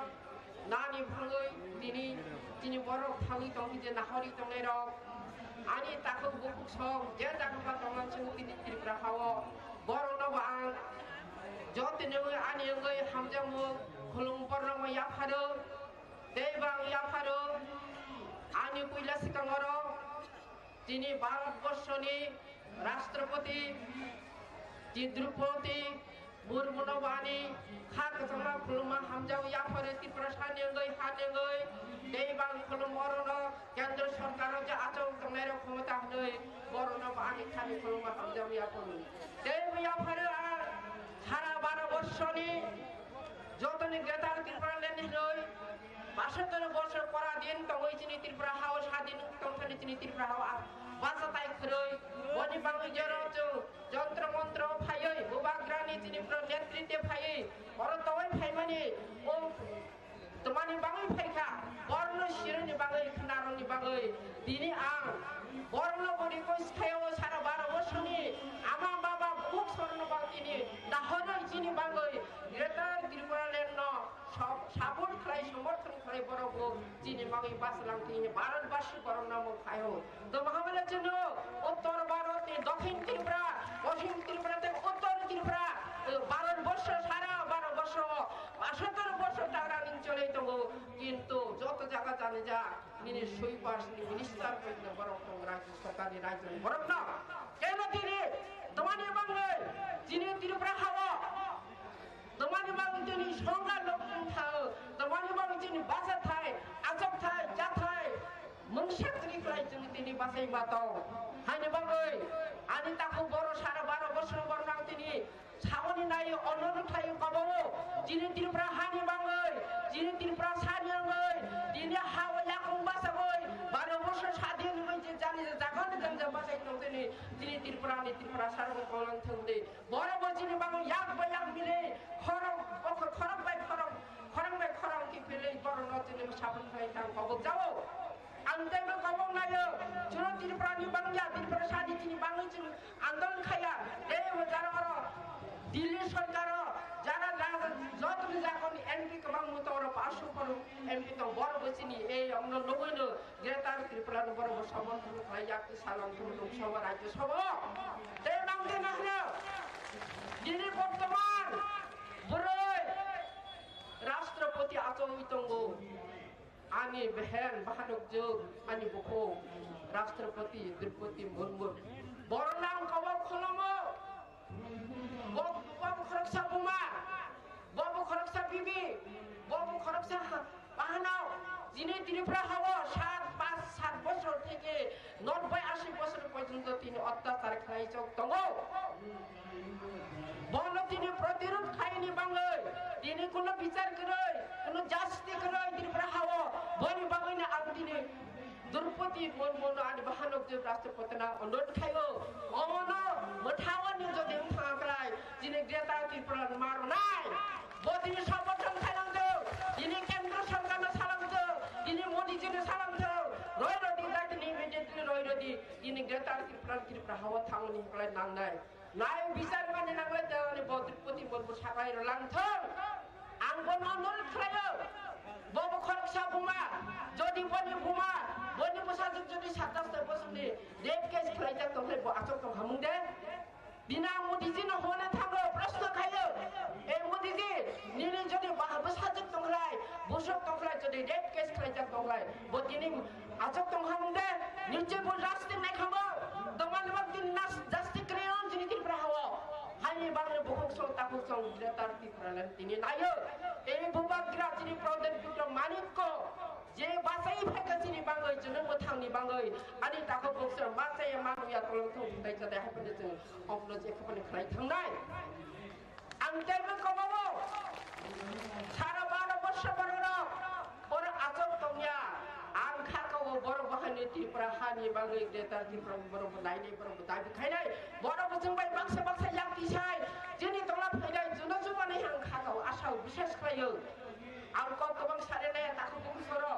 नानि भाङै दिनै बर' थाङै तंनि जे नाहरि तंनाय रक आनि ताखौ बुकुक सं जे जागा तंनाय जों दिनै त्रिपुरा हाव बर' नव आं जतनो आनि अंगै हामजामु खुलुम परनम याफारो देबां याफारो आनि कुइला सिकांगरो दिनै भारतबर्षनि राष्ट्रपति Draupadi burmono bani khak sama khulma hamjau ya pare Tripura sanengai hanengai dei bang khulum borono kendra sarkar je achong tongnai ক্ষমতা hne borono bani khani khulma hamjau ya pare dei ya pare সারা 12 বছরনি যতনি greater Tripura lane হই 75 বছর পরা দিন তো ওই চিনি ত্রিপুরা হাও স্বাধীন তখনি চিনি ত্রিপুরা হাও বাসা তাই খরই বনি বাংলা জেরচ যন্ত্র মন্ত্র ফাইই বুবাগ্রানি চিনি প্র নেতৃত্বে ফাইই বড় তই ফাইমানি ও তোমানি বাঙাই ফাইখা বর্ণ শিরনি বাঙাই খনারনি বাঙাই দিনি আং বর্ণ বডি কই খায়ও সারা 12 বছরনি আমা বাবা বুক স্বর্ণ বাতিনি দাহরই চিনি বাঙাই গ্রেটার ত্রিপুরা লেন ন সব সাবর খাই সমর্থন খাই বড় বুক চিনি বাঙাই বাসলাম তিনি ভারতবাসী বড় নাম খায়ও তো মহাবলের জন্য উত্তর ভারতে দক্ষিণ ত্রিপুরা পশ্চিম ত্রিপুরাতে উত্তর ত্রিপুরা 12 বছর সারা 12 বছর 75 বছর তারা চলে তো কিন্তু যত জায়গা জানে যা তিনি সুইপার মিনিস্টার কইতে বড় রাজ্য সরকারি রাজ্য বড় না কেন তিনি তোমানি বাংলায় যিনি ত্রিপুরা হাওয়া তোমানি বাংলা তিনি সংজ্ঞা লোক থাও তোমানি বাংলা যিনি বাসা থাই আজব থাই যা থাই মংসা ত্রিপুরায় তিনি বাসাই বাতাও হাইনি বাংলায় আনি তাকু বড় সারা 12 বছর বড় না তিনি সামনে নাই অনন্য ঠাই কবাবো যিনি ত্রিপুরা হানি বাংলায় যিনি ত্রিপুরা সানিয়াঙ্গই যিনি হাওয়া ইয়াকুং বাসাগই 12 বছর স্বাধীন হইছে জানি জাগান জানজা বাসাই নতেনি যিনি ত্রিপুরা সারব কলন থন্দে বড় বড় বাংলা ইয়াক বায়াক মিলে খরম বাই খরম কি পেলে বড় নতিনি সাবন খাই তাং কব যাও আন্দোলন কব নাইও চুনো ত্রিপুরানি বাংলা ত্রিপুরা সানি যিনি বাংলা যিনি আন্দোলন খাইয়া এই যারা দিল্লি সরকার যারা যত যখন এমপি কবাং মতো ওরা 500 পর এমপি তো বড় বসিনি এই অন্য লগইন গ্রেটার ত্রিপুরা বড় সমর্থন হয় যাকে সালাম লোকসভা রাজ্যসভা এই বাংলা না যিনি বর্তমান বড় রাষ্ট্রপতি আচমিতঙ্গ আনি বেহেন বাহানক যোগ আনি বখো রাষ্ট্রপতি দ্রৌপদী মুর্মু বড় নাম কবক খলমো Babu Khoroksa Buma, Babu Khoroksa Bibi, Babu Khoroksa Pahanau, যিনি ত্রিপুরা হাওয়া 7 বছর থেকে 90-80 বছর পর্যন্ত তিনি অত্যাচার খাইছে তঙ্গ বল তিনি প্রতিরোধ খাইনি বাংলায় তিনি কোনো বিচার করে কোনো জাস্তি করে ত্রিপুরা হাওয়া বনি বাঙালি আর তিনি দ্রৌপদী মুর্মু আর বাহানক যে রাষ্ট্রপতি না অনুরোধ খাইও অমন মঠাওয়ানি যদি থাকলাই যিনি গ্রেটার ত্রিপুরা মার নাই বদিনী সমর্থন খাইলাম তো যিনি কেন্দ্র সরকার সালাম তো যিনি মোদি যিনি সালাম তো রয় রদি দাইতে ইমিডিয়েটলি রয় রদি যিনি গ্রেটার ত্রিপুরা হাওয়া থাংনি হলাই নাংনাই নাই বিচার মানে নাংলাই দেওয়ানি দ্রৌপদী মুর্মু সাকাই লাংথং আঙ্গন অনুরোধ খাইও Babu Khoroksa Buma, যদি বনি বুমা বনি বসাজক যদি 27 বছরনি রেপ কেস খাইতা তলে আচক তো হামুদে বিনা মোদিজি ন হনে থাকো প্রশ্ন খাইও এই মোদিজি নিনি যদি বসাজক তংলাই বসক তংলাই যদি রেপ কেস খাইতা তংলাই বদিনি আচক তো হামুদে নিচে বল রাস্তে নাই খাবো দমান দিন নাস জাস্তি ক্রিয়ন যিনি ত্রিপুরা হাওয়া হানি বাংলা বহুক সং তাকুক সং গ্রেটার ত্রিপুরা তিনি নাইও এই বুবাগ্রা যিনি প্রদেশ দুটো মানিক্য যে বাসাই ফেকা যিনি বাঙাই জন্য মোথাংনি বাঙাই আনি তাকো বক্সর বাসাই মানুয়া তলং থং দাই জাদা হাপনে जों অপলো যে খাপনে খাই থাংনাই আং তেবে কমাবো সারা 12 বছর বড় আচক তংয়া আং খাকাও বড় বাহানি ত্রিপুরা হানি বাঙাই গ্রেটার ত্রিপুরা বড় নাইনি বড় দাবি খাইনাই বড় বজং বাই বাক্সা ইয়াকি সাই যিনি তলা ফাইনাই জুনো জুমানি হাং খাকাও আশাও বিশেষ খাইও आं गोबां सारेनाय ताखौ बुंसरो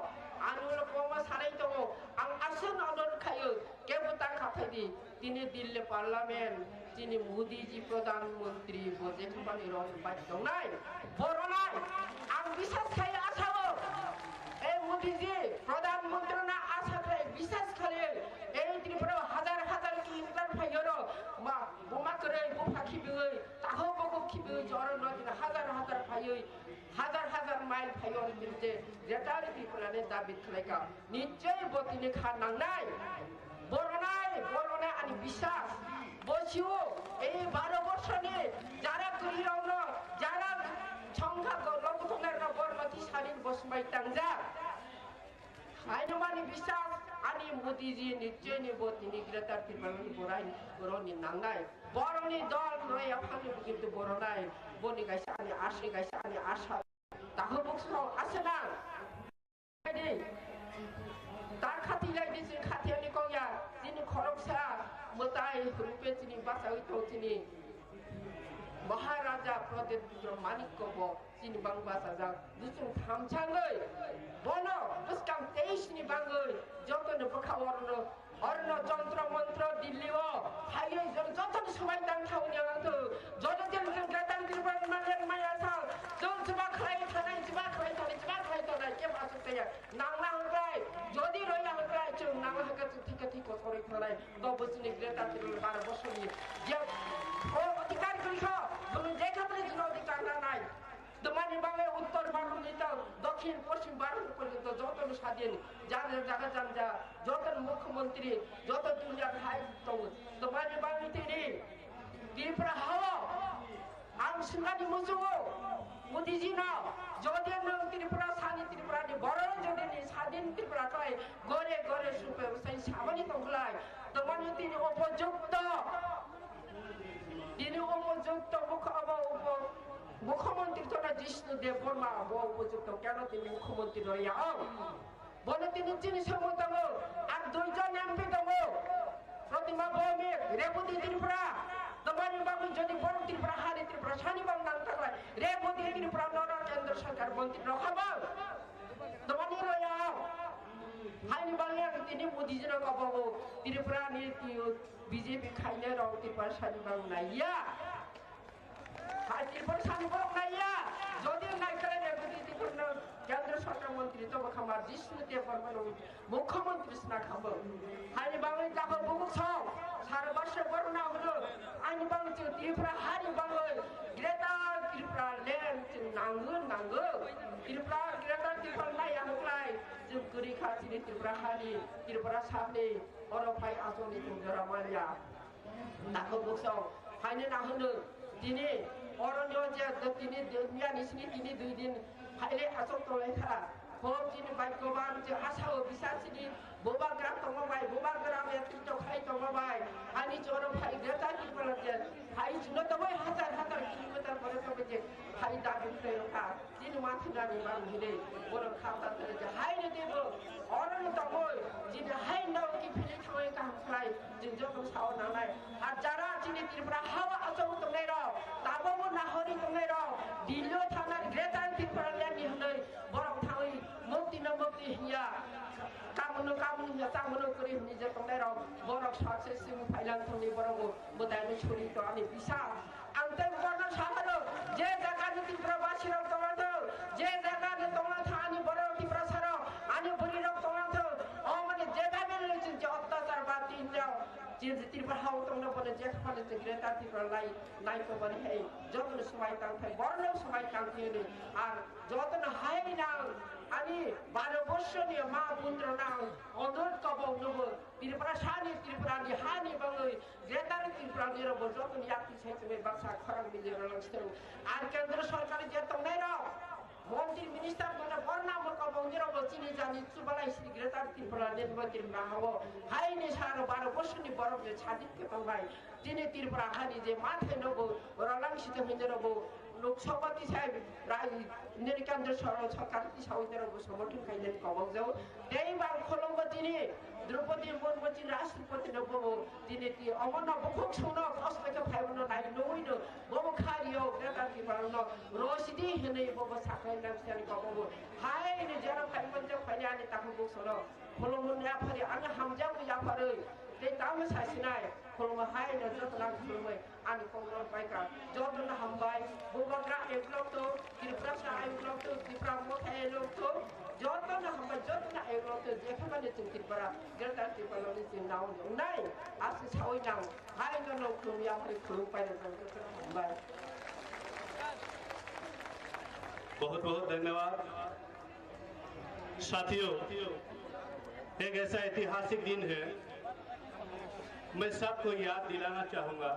आंल गोबां साराय दङ आं आसन अनुरोध खायो केबुतां खाफायदि दिनै दिल्ली पार्लामेन्ट दिनै मोदीजी प्रधानमन्त्री बजे खामानि रन बाय दंनाय बरनाय आं बिसास खायो आसावो ए मोदीजी प्रधानमन्त्री ना आसा खाय बिसास खायो ए त्रिपुरा हाजार किलोमिटार फायो मा बमा करे बुफा खिबियै ताखौ बको खिबियै जर नदि हाजार फायो हाजार माइल फायो बिनते ग्रेटार ত্রিপুরানে দাবি খালাইকা নিশ্চয় বতিনি খা নাংনাই বরনাই আনি বিশ্বাস বসিও এই 12 বছরে যারা করিরাও no jara chongkha ko logo thongai no bormati sarin bosmai tangja Ainumani bisas ani Modi ji nicheni botini Greta Thunberg borai boroni nangai boroni dol roi afani begitu boronai boni gaisa ani asha tahu bukso asena ini tar khati lai disi khati ani koya jini khoroksa mutai rupe jini basai to jini Maharaja Pradet Putra Manik Kobo jini bang basa jang dusung thamchangai bono puskam 23 ni bangai joto ne pakhawarno orno jantra mantra dilliwo hayo joto samai dang thawni angtu joto jeng gatan dirban maler maya sal jong chba khlai thanai ke basutaya nangna hangrai jodi roya hangrai chung nangla haka thik ko thori thanai do busni greta tirul 12 বছরই যে ও অধিকার করিছো তুমি দেখাতে জন্য অধিকার নাই তোমার বাংলা উত্তর ভারত দক্ষিণ পশ্চিম ভারত পর্যন্ত যত স্বাধীন যাদের জায়গা যান যা যত মুখ্যমন্ত্রী যত দুনিয়ার হাই তোমার বাংলা তিনি ত্রিপুরা হাওয়া আম সিংহানি মুজুও মোদিজি না যদি নং ত্রিপুরা সানি ত্রিপুরা নি বড় যদি নি স্বাধীন ত্রিপুরা কয় গরে গরে সুপে সেই সাবনি তংলাই তোমার তিনি উপযুক্ত মুখ্যমন্ত্রী তোরা জিষ্ণু দেব বর্মা উপযুক্ত কেন তিনি মুখ্যমন্ত্রী রইয়া বলে তিনি চিনি সমতম আর 2 জন এমপি দম প্রতিমা ভৌমিক রেবতী ত্রিপুরা তোমার বাবু যদি বড় ত্রিপুরা হারি ত্রিপুরা সানি বাংলা থাকলে রেবতী ত্রিপুরা নর কেন্দ্র সরকার মন্ত্রী রখাবো তোমার রইয়া হাইনি বাংলা তিনি মোদিজির কবাবো ত্রিপুরা নি বিজেপি খাইলে রং ত্রিপুরা সানি বাংলা ইয়া ত্রিপুরা সানি বাংলা ইয়া যদি নাই করে রেবতী ত্রিপুরা কেন্দ্র সরকার মন্ত্রী তো খামার জিষ্ণু দেব বর্মন মুখ্যমন্ত্রী স্না খাবো হাইনি বাংলা যাবো বুক সব সারা বর্ষ করোনা হলো আইনি বাংলা ত্রিপুরা হারি বাংলা গ্রেটা ত্রিপুরা লেন নাঙ্গো ত্রিপুরা গ্রেটা ত্রিপুরা নাই আমলাই जों गोरि खाथिनि त्रिपुरा हारि त्रिपुरा साबनि अरफाय आसनि जोंजरा मारिया दाखो बक्सौ हायनो नाहोनो दिनै अरण्य जे दिनै दुनिया निसिनि दिनै 2 दिन हायले आसक तलायखा होब दिनै बायगोबां जे आसाव बिसासिनि बोबाग्रा तंगबाय बोबाग्रा नेतृत्व खाय तंगबाय हानि अरफाय ग्रेटा त्रिपुरा जे हाय जुनो तबाय हाजार किलोमिटार परे तबे जे हाय दाबि फ्रेरखा दिनै माथिनानि बांहिरे बर खाता जे हायनो देबो अरण्य तंगय दिनै हाय नाव कि फिले थाङै कामफ्लाय जों जतो साव नानाय आर जारा दिनै त्रिपुरा हावा आसौ तंगै र दाबो नाहरि तंगै र दिल्ली थाना ग्रेटा त्रिपुरा लेनि हनै बरम थाङै मुक्ति हिया कामनो हिया चामनो करि हनि जे तंगै र बरक सक्सेस सिम फाइलान थंनि बरगो बदायनो छोरि त अनि बिसा आंते बरन साहरो जे जागानि त्रिपुरा बासिर तंगै जे जागानि तंगै थानि बर त्रिपुरा सार अनि बुरि रक तंगै अ माने जे दाबेले जे अत्याचार बाति हिन्जाव जे त्रिपुरा हाउ तंगै बने जे खाले जे ग्रेटा त्रिपुरा लाई तो बने हे जतन समाय तांथाय बरन समाय तांथेनि आर जतन हाय ना अनि 12 বছরনি মা পুত্র না অনুরোধ কবো নব त्रिपुरा सानि त्रिपुरानि हानि बाङै ग्रेटार त्रिपुरानि रब जतन याति सेचमे बाक्सा खरां मिलेर लंस्थौ आर केन्द्र सरकार जे तंगै र मन्त्री मिनिस्टर बने बरना मकबौ रब चिनि जानि चुबालाय श्री ग्रेटार त्रिपुरा नेतमन्त्री नाहावो हायनि सार 12 বছরनि बरफ जे छादित के तंबाय दिनै त्रिपुरा हानि जे माथे नबो रलांसित हिन्दरब लोकसभाती साहेब राय नेरि केन्द्र सरकार साउदरब समर्थन खाइले कबौ देइ बां खोलंबो दिनै द्रौपदी मुर्मु राष्ट्रपति नबो दिनै ति अमन बुखुक सुनो फसलके फाइबनो नाइ नोइनो बबो खारियो ग्रेटार त्रिपुरा रसिदी हेनै बबो साखै नामसियानि कबौ हाय ने जरा फाइबन जे फाइयानि ताखु बुसरो खोलंबो नाफारि आङो हामजाबो याफारै ते तामो सासिनाय खोलंबो हाय ने जतना खुलमै आनि कंग्रेस बाइका जतना हामबाय बोबाग्रा एकलक्तो त्रिपुरा सा एकलक्तो त्रिपुरा मोथा एकलक्तो जतना हामबाय जतना एकलक्तो जेखमाने जों त्रिपुरा ग्रेटार त्रिपुरानि जों नाव नाय आसि सावै नाव हाय न खुलमिया फरि खुलुमबाय जों हामबाय बहुत बहुत धन्यवाद साथियों। एक ऐसा ऐतिहासिक दिन है, मैं सबको याद दिलाना चाहूँगा।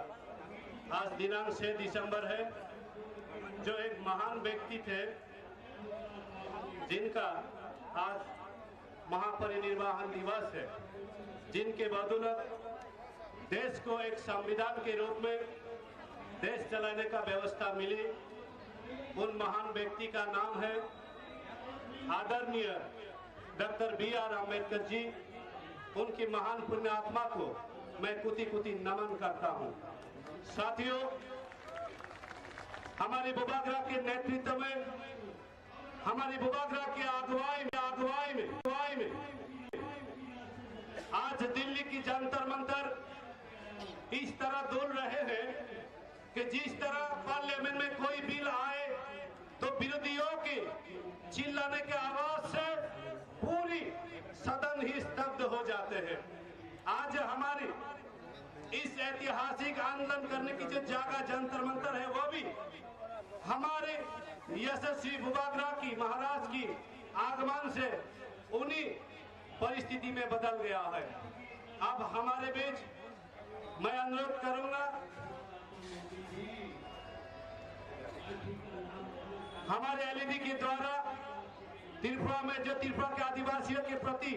आज दिनांक 6 दिसंबर है जो एक महान व्यक्ति थे, जिनका आज महापरिनिर्वाण दिवस है, जिनके बदौलत देश को एक संविधान के रूप में देश चलाने का व्यवस्था मिली। उन महान व्यक्ति का नाम है आदरणीय डॉक्टर B.R. अम्बेडकर जी। उनकी महान पुण्य आत्मा को मैं कुति कुति नमन करता हूं। साथियों, हमारे बुबागरा के नेतृत्व में, हमारी बुबागरा के अगुवाई में आज दिल्ली की जंतर मंतर इस तरह डोल रहे हैं कि जिस तरह पार्लियामेंट में कोई बिल आए तो विरोधियों के चिल्लाने के आवाज से पूरी सदन ही स्तब्ध हो जाते हैं। आज हमारी इस ऐतिहासिक आंदोलन करने की जो जगह जंतर मंतर है, वो भी हमारे यशस्वी बुबागरा की महाराज की आगमन से उन्हीं परिस्थिति में बदल गया है। अब हमारे बीच मैं अनुरोध करूंगा, हमारे एलईडी के द्वारा त्रिपुरा में जो त्रिपुरा के आदिवासियों के प्रति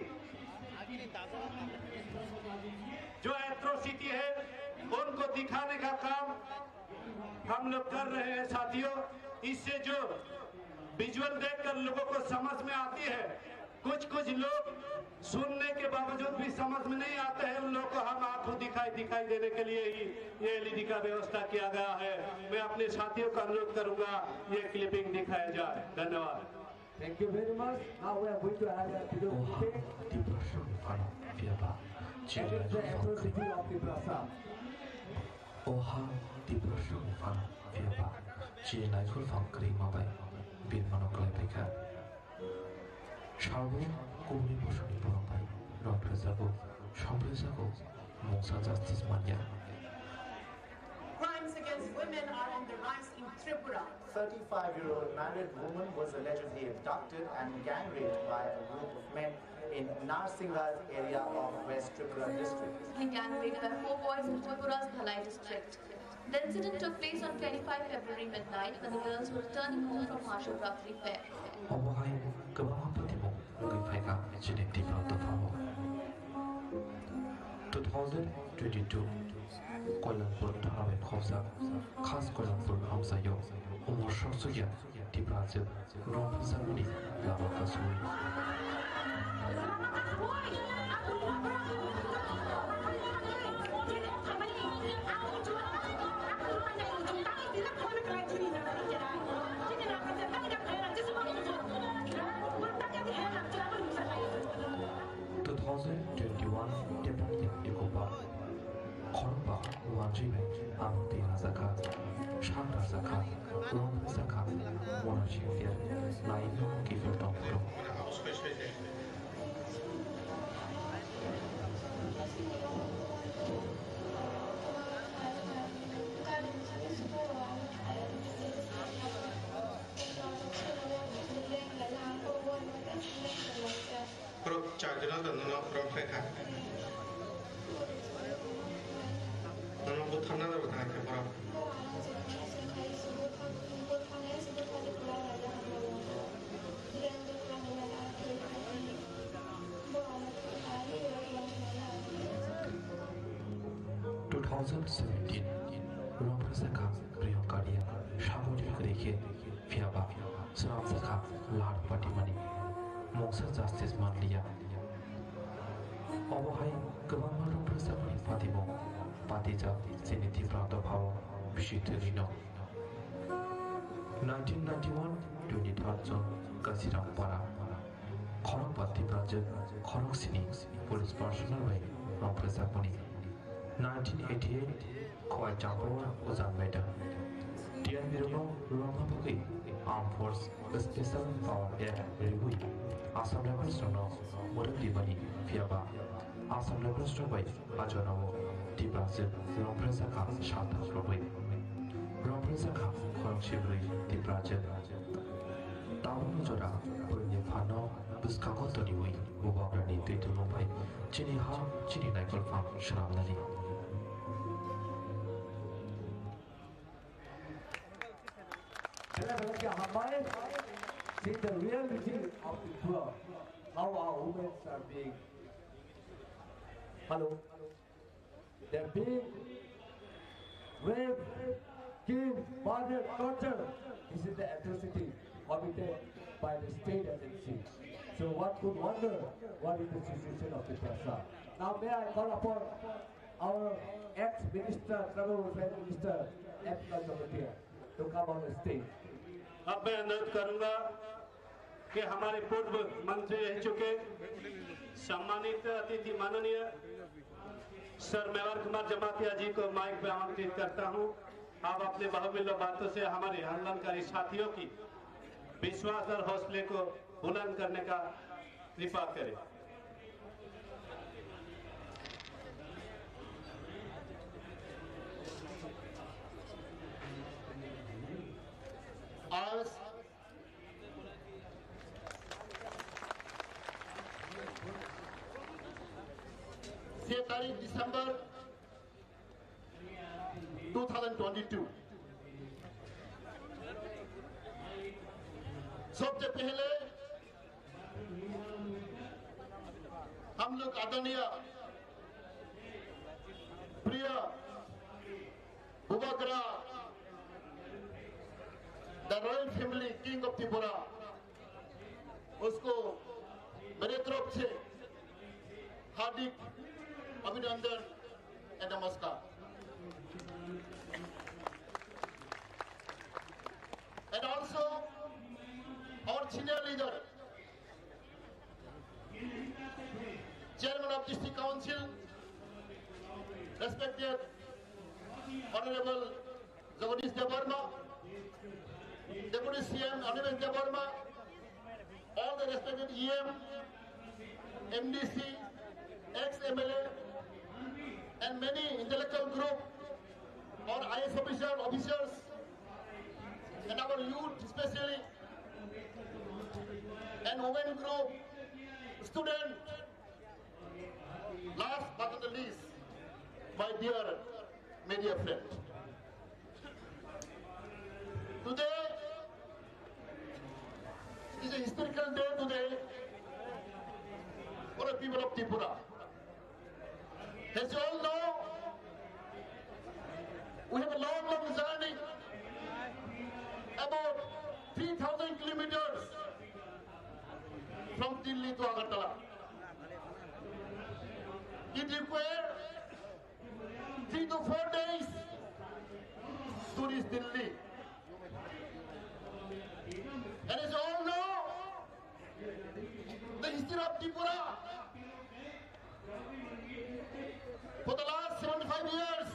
जो एट्रोसिटी है, उनको दिखाने का काम हम लोग कर रहे हैं। साथियों, इससे जो विजुअल देखकर लोगों को समझ में आती है, कुछ लोग सुनने के बावजूद भी समझ में नहीं आते हैं, उन लोगों को हम आंखों दिखाई देने के लिए ही ये एलईडी का व्यवस्था किया गया है। मैं अपने साथियों का अनुरोध करूंगा, ये क्लिपिंग दिखाया जाए। धन्यवाद। Thank you very much. Now we are going to have a video meeting. That is the atrocity of the Prasa. Oha Depression Fan Fiaba Chi Naikul Fan Krimabai Bin Monoklapika Sharbu Kumi Poshoni Borambai Roprezago Shoprezago Musa Justice Mania. Crimes against women are on the rise in Tripura. 35-year-old married woman was allegedly abducted and gang raped by a group of men in Narsinghas area of West Tripura district. The gang raped by 4 boys in Tripura's Dhalai district. The incident took place on 25 February midnight when the girls were returning home from Mahashivratri fair. Obohai Gabama Patimo Gifaka Genetic of the Famo 2022 Kuala-Lumpur Dharawi Khawsa Khas Kuala-Lumpur Hamsayo Umar Shaksuya Dibrazil Rom Zamuni Lava Kasuri Amti Razaka, Sham Razaka, Rom Razaka, Monachifia, Naino Kifertompro. Pro Chagra the Nana Profeta. Nana Butana the Butaka. Romprasaka, Priyankadia, Shabudik Reke, Fiaba, Saramsaka, Lard Patimani, Moksa Justice Manlia. Obohai, Government Romprasaka Patimo, Patija, Seniti Prata Power, Bishiturino. 1991, 23rd June, Kasiram Para, Korok Pati Project, Korok Sini, Police Personal Way, Romprasakoni. 1988 Khoi Champawar Uzanmeta Tian Virano Ramapaki Armed Force Special Power Air Review Assam Level Stono Murali Bani Fiaba Assam Level Stono Ajonawo Tibrazil Rompresaka Shanta Rowe Rompresaka Khorok Shibri Tibrazil Taun Jora Purnya Pano Buskako Toniwi Mubagrani Titu Mumbai Chini Ha Chini Naikol Farm Shramnali. Belakang Hambai, see the reality of the poor, how our women are being, they're being raped, killed, murdered, tortured. This is the atrocity committed by the state agency. So one could wonder what is the situation of the Prasa. Now may I call upon our ex-minister, Tribal Welfare Minister, M. Kandomatia, to come on the stage. अब मैं अनुरोध करूंगा कि हमारे पूर्व मंत्री रह चुके सम्मानित अतिथि माननीय सर मेवार कुमार जमातिया जी को माइक पे आमंत्रित करता हूं। आप अपने बहुमूल्य बातों से हमारे आंदोलनकारी साथियों की विश्वास और हौसले को बुलंद करने का कृपा करें। आज 3 दिसंबर 2022 सबसे पहले हम लोग आदरणीय प्रिय Bubagra the royal family king of Tripura उसको मेरे तरफ से हार्दिक अभिनंदन एंड नमस्कार। And also our senior leader, Chairman of District Council, respected Honorable Jagadish Devarma, Deputy CM Honorable Devarma, all the respected EM, MDC, ex-MLA, and many intellectual group, or IS officers, and our youth especially, and women group, student, last but not the least, my dear media friend. Today is a historical day today for the people of Tripura. As you all know, we have a long journey, about 3,000 kilometers from Delhi to Agartala. It requires 3 to 4 days to reach Delhi. And as you all know, the history of Tripura for the last 75 years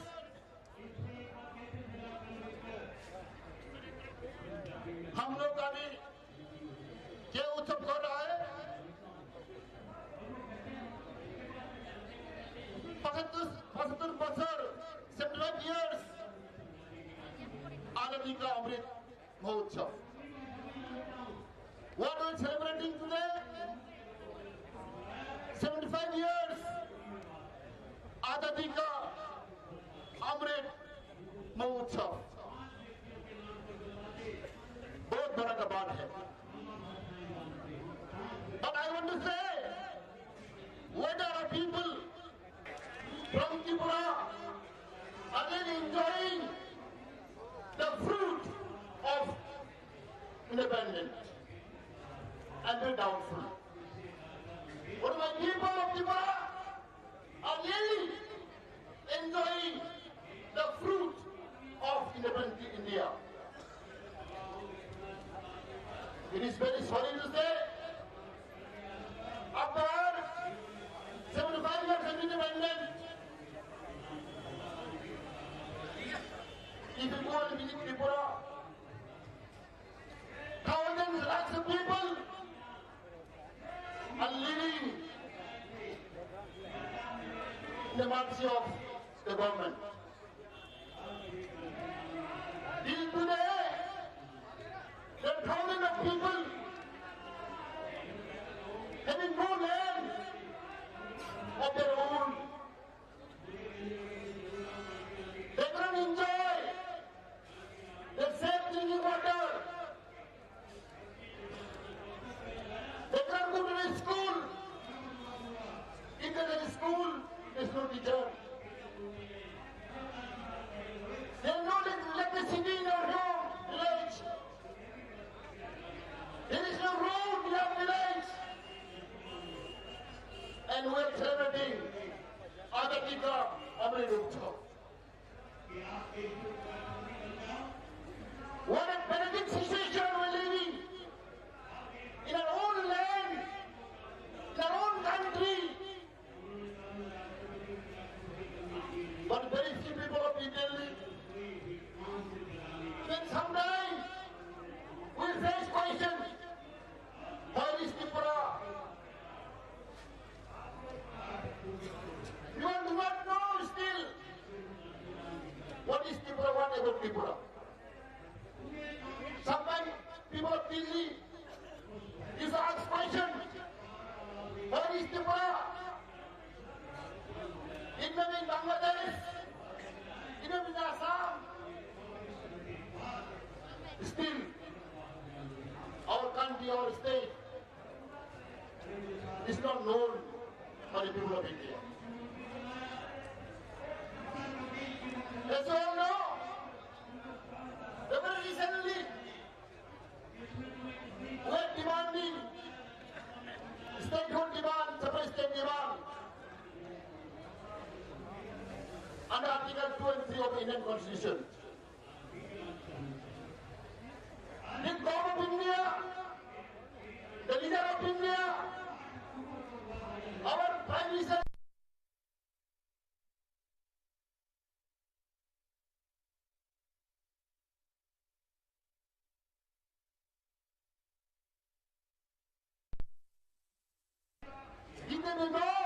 हम लोग अभी क्या उत्सव कर रहा है? 75 बছর 75 years आजादी का Amrit Mahotsav. What are we celebrating today? 75 years आजादी का अमृत महोत्सव। बहुत बड़ा का बात है। But I want to say, whether our people from Tripura are really enjoying the fruit of independence, and very doubtful. But my people of Tripura are really enjoying the fruit of independent India. It is very sorry to say, after 75 years of independence, if you go and visit Tripura, thousands, lakhs of people are living in the mercy of the government. Till today, there are thousands of people having no land of their own. They cannot enjoy the safe drinking water face question. Where is Tripura? You do not know still what is Tripura, what about Tripura. Sometimes people of Delhi is asked question, where is Tripura? It may be in Bangladesh, it may be in Assam. Still, our country, our state is not known by the people of India. As you all know, very recently, we are demanding statehood demand, separate state demand under Article 2 and 3 of the Indian Constitution. The government of India, the leader of India, our Prime Minister, he didn't know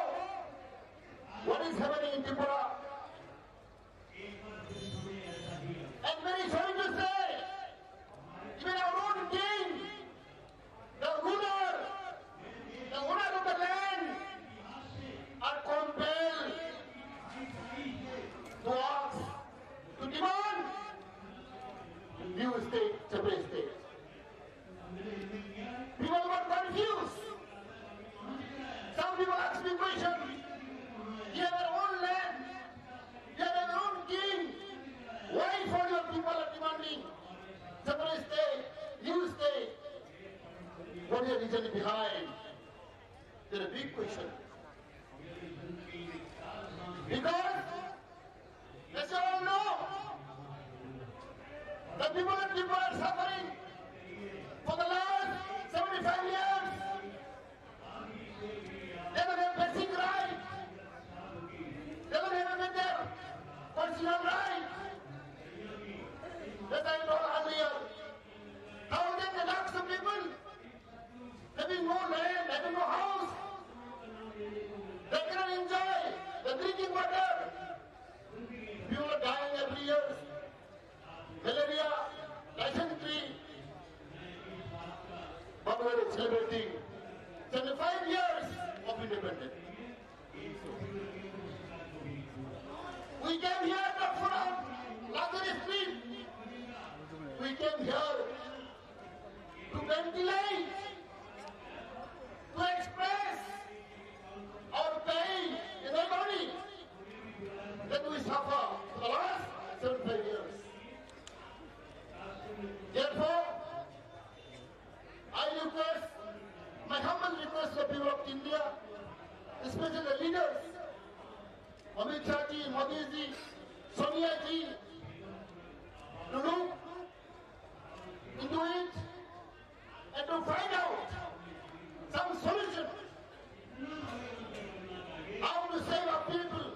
what is happening in Tripura. And very sorry to say, even our own king, the ruler of the land, are compelled to ask, to demand new state, separate state. People were confused. Some people ask me question, you have your own land, you have your own king, why for your people are demanding separate state, new state? What is the reason behind? There is a big question. Because, as you all know, the people of Tripura are suffering for the last 75 years. They don't have basic right. They don't have their constitutional right. As I told earlier, thousands and lakhs of people having no land, having no house. They cannot enjoy the drinking water. People are dying every year. Malaria, dysentery. But we are celebrating 75 years of independence. We came here not for a luxury street. We came here to ventilate, to express our pain in our body that we suffer for the last 75 years. Therefore, I request, my humble request to the people of India, especially the leaders, Amit Shah ji, Modi ji, Sonia ji, to look into it and to find out some solution. How to save our people,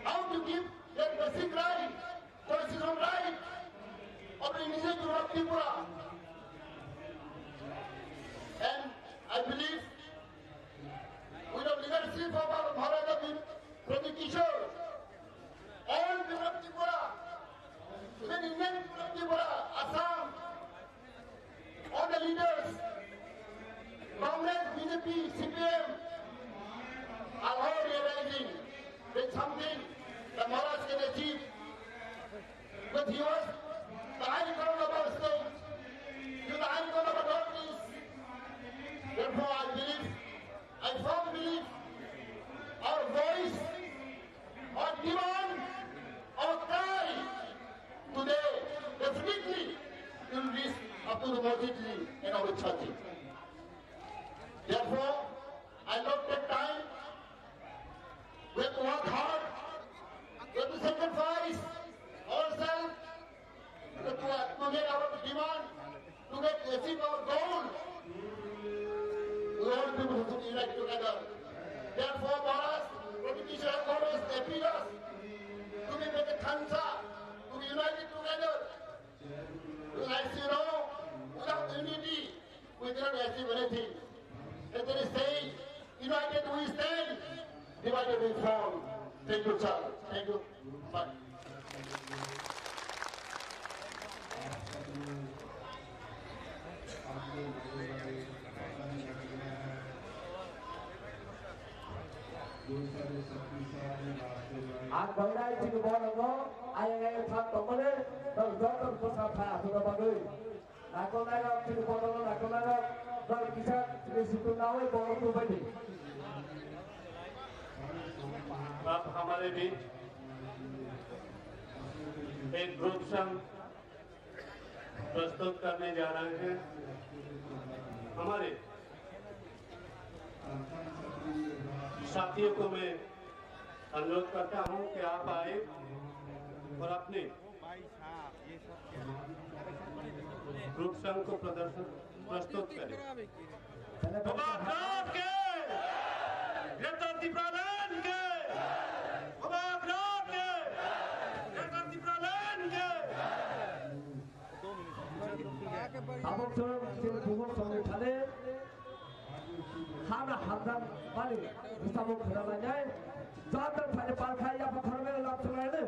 how to give their basic right, constitutional right of the initiative of Tripura. And I believe with the leadership of our Maharaja Pradip Kishore, all people of Tripura, even Indian people of Tripura, Assam, all the leaders, Congress, BJP, CPM, are all realizing that something that Maharaj can achieve. But he was the icon of our state, he was the icon of our northeast. Therefore, I firmly believe, our voice, our demand, our cry today definitely will reach up to the majority in our church. Therefore, I don't take time. We have to work hard. We have to sacrifice ourselves to get our demand, to achieve our goal. We all people should unite together. Therefore, Maharaj, Pradip Kishore has always appealed us to be with the Khansa, to be united together. As you know, without unity, Indira ऐसी बनी थी It is saying united we stand divided we fall. Thank you sir. Thank you. Bye. Ak bangdai cini borongo ayang ayang thap tomane dal jotor kosa pha sudah bagai. Nakon nakon cini borongo nakon nakon dal kisah cini situ nawe borong tu bani. अब हमारे बीच एक group song प्रस्तुत करने जा रहे हैं। हमारे साथियों को मैं अनुरोध करता हूं कि आप आए और अपने ग्रुप सॉन्ग को प्रस्तुत करें। Abang turun cini bungok sambil thale, hana hamdan balik bisa mau kenalannya, jangan pada parkai apa kerana langsung ada.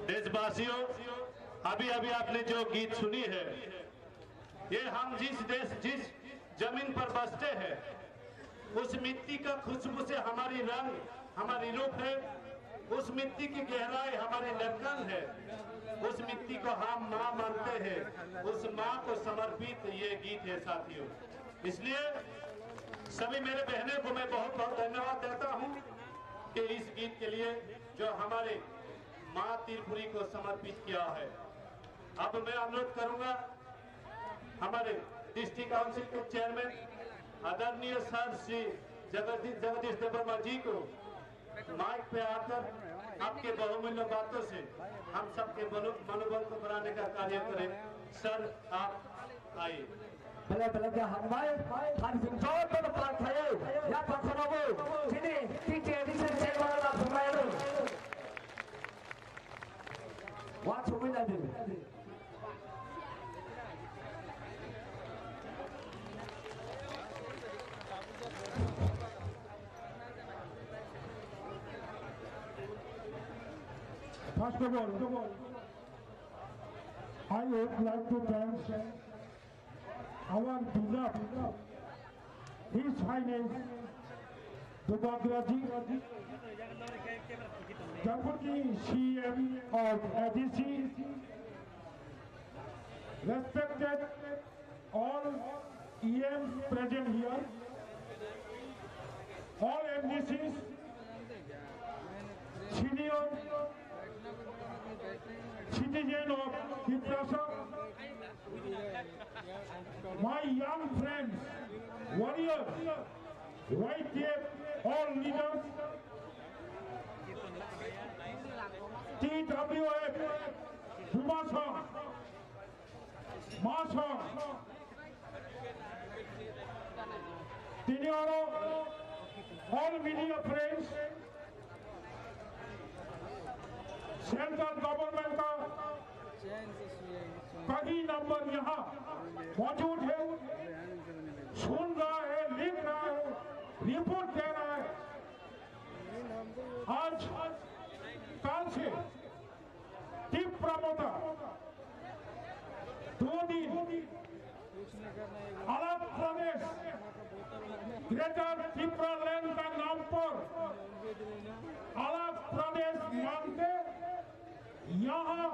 देशवासियों, अभी अभी आपने जो गीत सुनी है, ये हम जिस जमीन पर बसते हैं, उस मिट्टी का खुशबू से हमारी रंग, हमारी रूप है, उस मिट्टी की गहराई हमारी धड़कन है, उस मिट्टी को हम माँ मानते हैं, उस माँ को समर्पित ये गीत है साथियों। इसलिए सभी मेरे बहनों को मैं बहुत बहुत धन्यवाद देता हूँ कि इस गीत के लिए जो हमारे माँ त्रिपुरी को समर्पित किया है। अब मैं अनुरोध करूंगा हमारे डिस्ट्रिक्ट काउंसिल के चेयरमैन आदरणीय सर श्री जगदीश देवर्मा जी को माइक पे आकर आपके बहुमूल्य बातों से हम सबके मनोबल को बढ़ाने का कार्य करें। सर आप आइए। Bela-bela hambai, hansing jauh pada partai, ya paksanabu, sini TJ Edison Chairman lah pemain. Wah cumi nanti. First of all, I would like to thank our beloved His Highness Dubagraji, Deputy CM of ADC, respected all EMs present here, all MDCs, senior citizen of Hiprasa, my young friends, warriors, YTF, all leaders, TWF, Humasong, Masong, Tinioro, all media friends, central government का कई number यहाँ मौजूद है, सुन रहा है, लिख रहा है, रिपोर्ट दे रहा है। आज कल से टीम प्रमोटर 2 दिन अलग प्रदेश ग्रेटर त्रिपुरा लैंड का नाम पर अलग प्रदेश मांगते यहाँ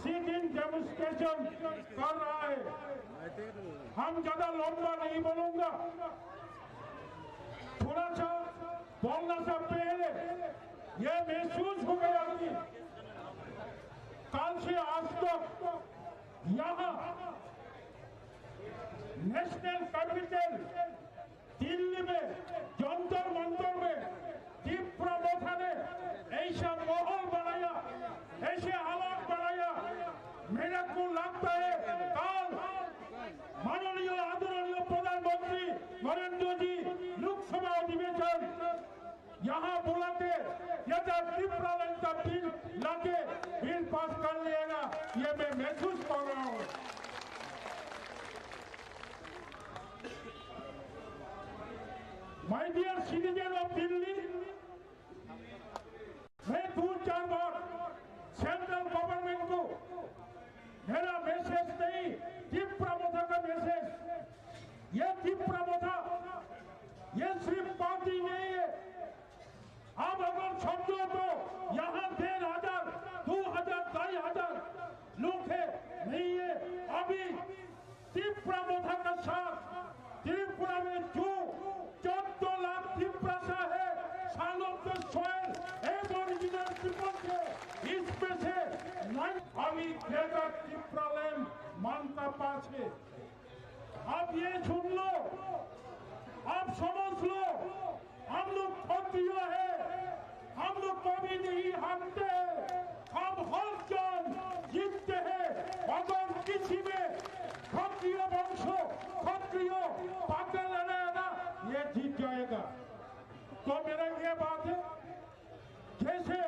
सिट इन डेमोन्स्ट्रेशन कर रहा है। हम ज्यादा लंबा नहीं बोलूंगा, थोड़ा सा बोलना सा पहले ये महसूस हो गया कि कल से आज तक यहाँ नेशनल कैपिटल दिल्ली में जंतर मंतर में तीव्र मोथा ने ऐसा माहौल बनाया, ऐसे हालात बनाया, मेरे को लगता है कल माननीय आदरणीय प्रधानमंत्री नरेंद्र जी लोकसभा अधिवेशन यहाँ बुला के तीव्र का बिल लाके बिल पास कर लेगा, ये मैं महसूस कर रहा हूँ। My dear citizen of Delhi, मैं 2-4 बार सेंट्रल गवर्नमेंट को मेरा मैसेज नहीं, तीव्र मोथा का मैसेज, ये तीव्र मोथा ये सिर्फ पार्टी नहीं है। अब अगर समझो तो यहाँ 1,500, 2,000, 2,500 लोग है नहीं है। अभी तीव्र मोथा का साथ त्रिपुरा में जो 14 लाख तीव्रसा है सालों के सोयल एबोरिजिनल पीपल से, इसमें से अभी ग्रेटर त्रिपुरालैंड मान का पास है। अब ये सुन लो, अब समझ लो, हम लोग क्षत्रिय है, हम लोग कभी नहीं हारते, हम हर जंग जीतते हैं। अगर किसी में क्षत्रिय वंश क्षत्रिय पागल है ना, ये जीत जाएगा। तो मेरा ये बात है, जैसे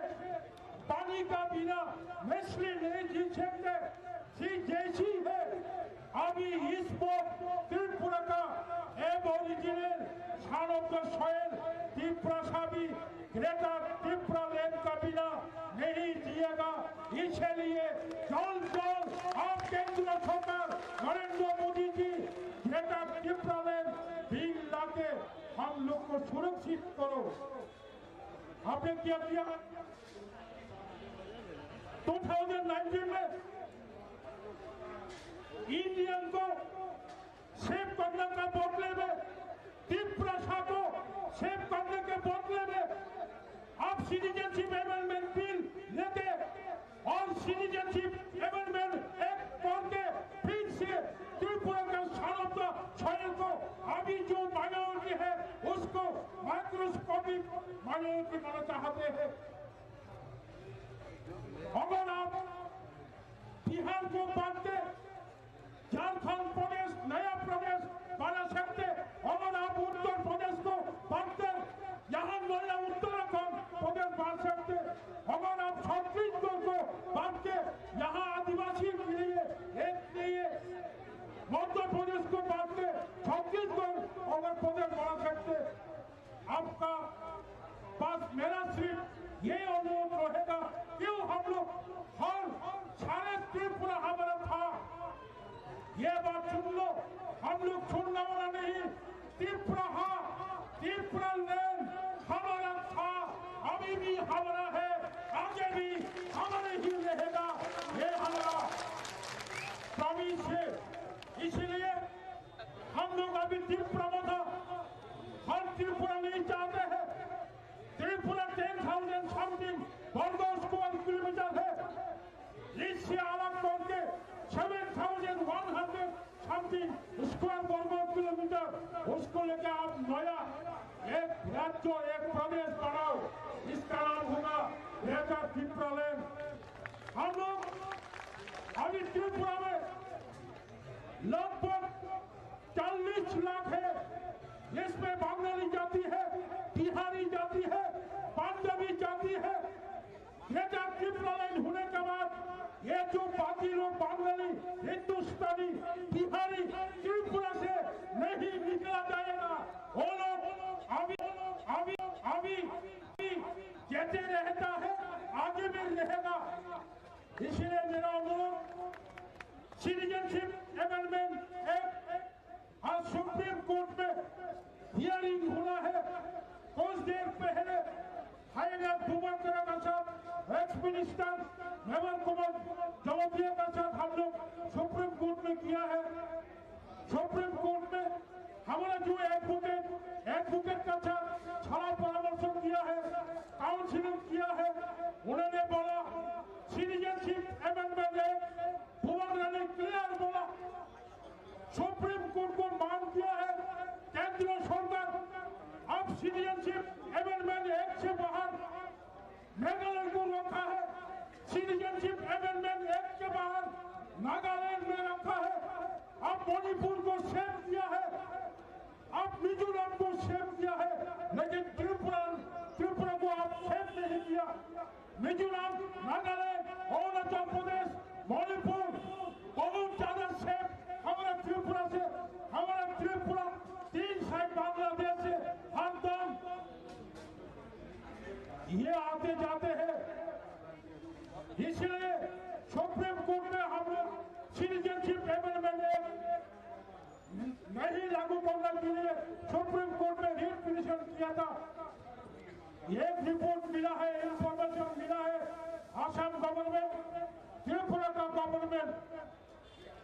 पानी का बिना मछली नहीं जीत सकते, सी जैसी है अभी इस त्रिपुरा का एबोरिजिनल सालों का सोयल त्रिपुरा भी ग्रेटर त्रिपुरालैंड का बिना नहीं जिएगा। इसलिए जल्द आप केंद्र सरकार नरेंद्र मोदी जी ग्रेटर त्रिपुरालैंड बिल लाके हम लोग को सुरक्षित करो। आपने क्या किया 2019 में इंडियन को सेव करने का बदले में, त्रिपुरा को सेव करने के बदले में आप सिटीजनशिप अमेंडमेंट बिल लेके और सिटीजनशिप अमेंडमेंट एक्ट करके फिर से त्रिपुरा का सालों सोयल को अभी जो माइनॉरिटी है उसको माइक्रोस्कोपिक माइनॉरिटी बनाना चाहते हैं। अगर आप बिहार को बांट के झारखंड प्रदेश नया प्रदेश बना सकते, अगर आप उत्तर प्रदेश को बांटते यहाँ नया उत्तराखंड प्रदेश बन सकते, अगर आप छत्तीसगढ़ को बांट के यहाँ आदिवासी के लिए एक लिए मध्य प्रदेश को बांट के छत्तीसगढ़ अगर प्रदेश बना सकते। आपका पास मेरा सिर्फ ये अनुरोध रहेगा, क्यों हम लोग हर सारे त्रिपुरा हमारा था, ये बात सुन लो, हम लोग छोड़ने वाला नहीं। त्रिपुरालैंड हमारा था, अभी भी हमारा है, आगे भी हमारे ही रहेगा, ये हमारा प्रॉमिस है। इसलिए हम लोग अभी त्रिपुरा में था, हर त्रिपुरा नहीं चाहते हैं। त्रिपुरा 10,000 समथिंग वर्ग स्क्वायर किलोमीटर है, इससे अलग करके 7,100 समथिंग स्क्वायर वर्ग किलोमीटर, उसको लेकर आप नया एक राज्य एक प्रदेश बनाओ, इसका नाम होगा ग्रेटर त्रिपुरालैंड। हम लोग अभी त्रिपुरा में लगभग 40 लाख है, इसमें बंगाली जाति है, बिहारी जाति है, पंजाबी जाति है। ग्रेटर त्रिपुरालैंड होने के बाद ये जो बाकी लोग बंगाली हिंदुस्तानी बिहारी त्रिपुरा से नहीं निकला जाएगा, वो लोग अभी जैसे रहता है आगे भी रहेगा। इसलिए मेरा अनुरोध, सिटीजनशिप अमेंडमेंट एक्ट आज सुप्रीम कोर्ट में हियरिंग होना है। कुछ देर पहले हाईला दुबाकरा का साथ एक्स मिनिस्टर नवल कुमार जवदिया का साथ हम लोग सुप्रीम कोर्ट में किया है। सुप्रीम कोर्ट में हमारा जो एडवोकेट का छड़ा परामर्श किया है, काउंसिलिंग किया है, उन्होंने बोला सिटीजनशिप अमेंडमेंट एक्ट भुवनगरा ने क्लियर बोला, सुप्रीम कोर्ट को मान दिया है केंद्र सरकार। अब सिटीजनशिप अमेंडमेंट एक्ट से बाहर मेघालय को रखा है, सिटीजनशिप अमेंडमेंट एक्ट के बाहर नागालैंड में रखा है, अब मणिपुर को सेव किया है, अब मिजोरम को सेव किया है, लेकिन त्रिपुरा को आप सेव नहीं किया। मिजोरम, नागालैंड, अरुणाचल प्रदेश, मणिपुर बहुत ज्यादा सेव हमारा त्रिपुरा से, हमारा त्रिपुरा 3 साइड बांग्लादेश से हरदम ये आते जाते हैं। इसलिए सुप्रीम कोर्ट में हम लोग सिटीजनशिप अमेंडमेंट एक्ट नहीं लागू करने के लिए सुप्रीम कोर्ट में रिट पिटीशन किया था। एक रिपोर्ट मिला है, इंफॉर्मेशन मिला है, असम गवर्नमेंट, त्रिपुरा का गवर्नमेंट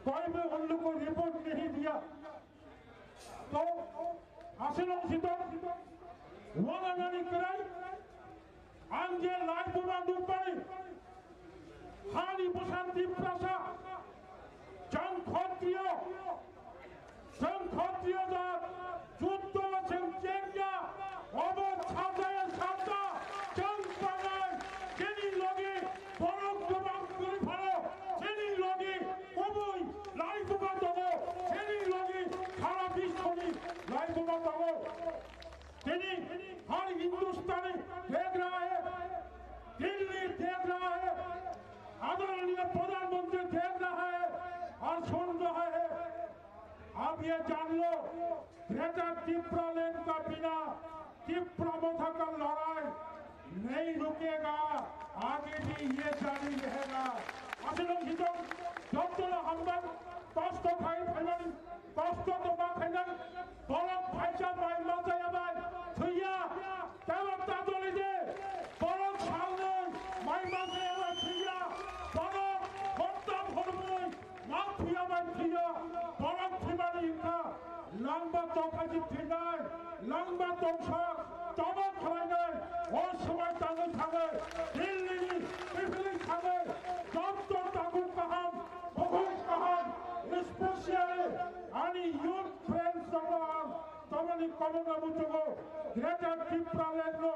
कोई भी उन लोग को रिपोर्ट नहीं दिया। तो आसिलों सितों वाला नहीं कराई, आंजे लाइफ बुरा दुपड़ी हानि बसंती प्रसा जंग खत्रियो दा जुद्ध संचेंगा अबोध साजाय साजा जंग पानाय जेनी लोगे बरक गबां करे फालो जेनी लोगे कबुई लाइफ बुरा दबो जेनी लोगे खारा बिस्कोनी लाइफ बुरा दबो जेनी हर हिंदुस्तानी देख रहा है, दिल्ली देख रहा है, आदरणीय प्रधानमंत्री देख रहा है और सुन रहा है। अब ये जान लो, ग्रेटर त्रिपुरा लैंड का बिना त्रिपुरा मोथा का लड़ाई नहीं रुकेगा, आगे भी ये जारी रहेगा। असलों हितों जब तो हम कष्ट खाई फैलन कष्ट तो बा फैलन बरक फाइचा माई माजाया माई थुया तेवता दोले दे बरक सालने माई माजाया माई थुया बरक होता भरमुई मा थुया माई थुया बरक थिमानी इंका लंबा तोखाजी थिनाय लंबा तोखा तबा खलाइनाय और समय तांगो थांगो दिल्ली पिफिलिंग थांगो जब तो तांगो कहाम बहुत कहाम स्पेशली आणि यूथ फ्रेंड्स सगळं तमनी कमंगा मुचगो ग्रेटर त्रिपुरा लैंड लो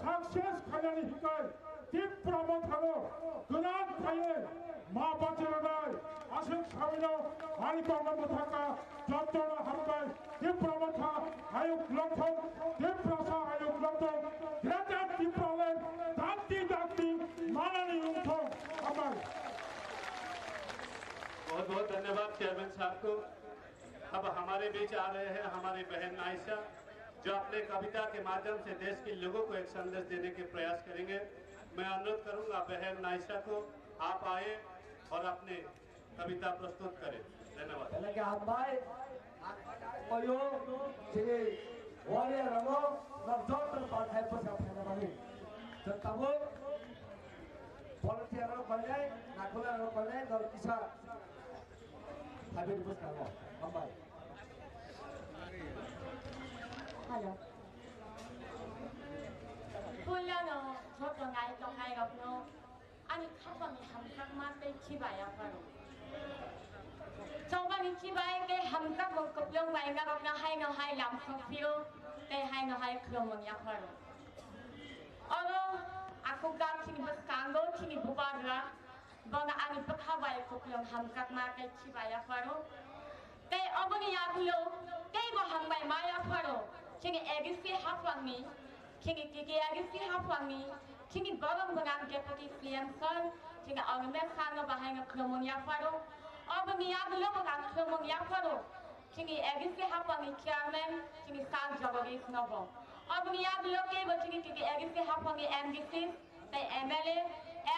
सक्सेस खायानी हिकाय त्रिपुरा मथागो गनात खाये मा बचरनाय आसेक सामिनो आणि कमंगा मथाका जत्तोनो हमबाय त्रिपुरा मथा आयोग लथम त्रिपुरा सा आयोग Latham greater Tripura land Danti माननी उठो हमार। बहुत बहुत धन्यवाद चेयरमैन साहब को। अब हमारे बीच आ रहे हैं हमारी बहन नाइशा, जो अपने कविता के माध्यम से देश के लोगों को एक संदेश देने के प्रयास करेंगे। मैं अनुरोध करूंगा बहन नाइशा को, आप आए और अपने कविता प्रस्तुत करें। धन्यवाद। Lagi hambai, oyo, sini wali ramo, nafjot terpakai pesawat kami. Tetamu, polisi ramo kolej, nakula ramo kolej, kalau bisa habis pesawat hambai. Hello. Pulang jod dongai gapno, ani kapan ni hamkak mate kibaya paru. Coba ni kibai ke hamkak bongkop long mai gapna hai lam khofio, te hai kromon ya paru. Oro aku gap kini berkanggo kini bubadra, banga ani berkhabai koplong hamkak mate kibaya paru. Te obani yagulo, te bo hambai maya paru. Kini egisi hafwangi, kini egisi hafwangi, kini barang barang deputy CM kini ormen khano bahanga kromon ya paru. Obani yagulo barang kromon ya paru. Kini egisi hafwangi chairman, kini sang jogoris nobo. Obani yagulo ke bo kini egisi hafwangi MDC, te MLA,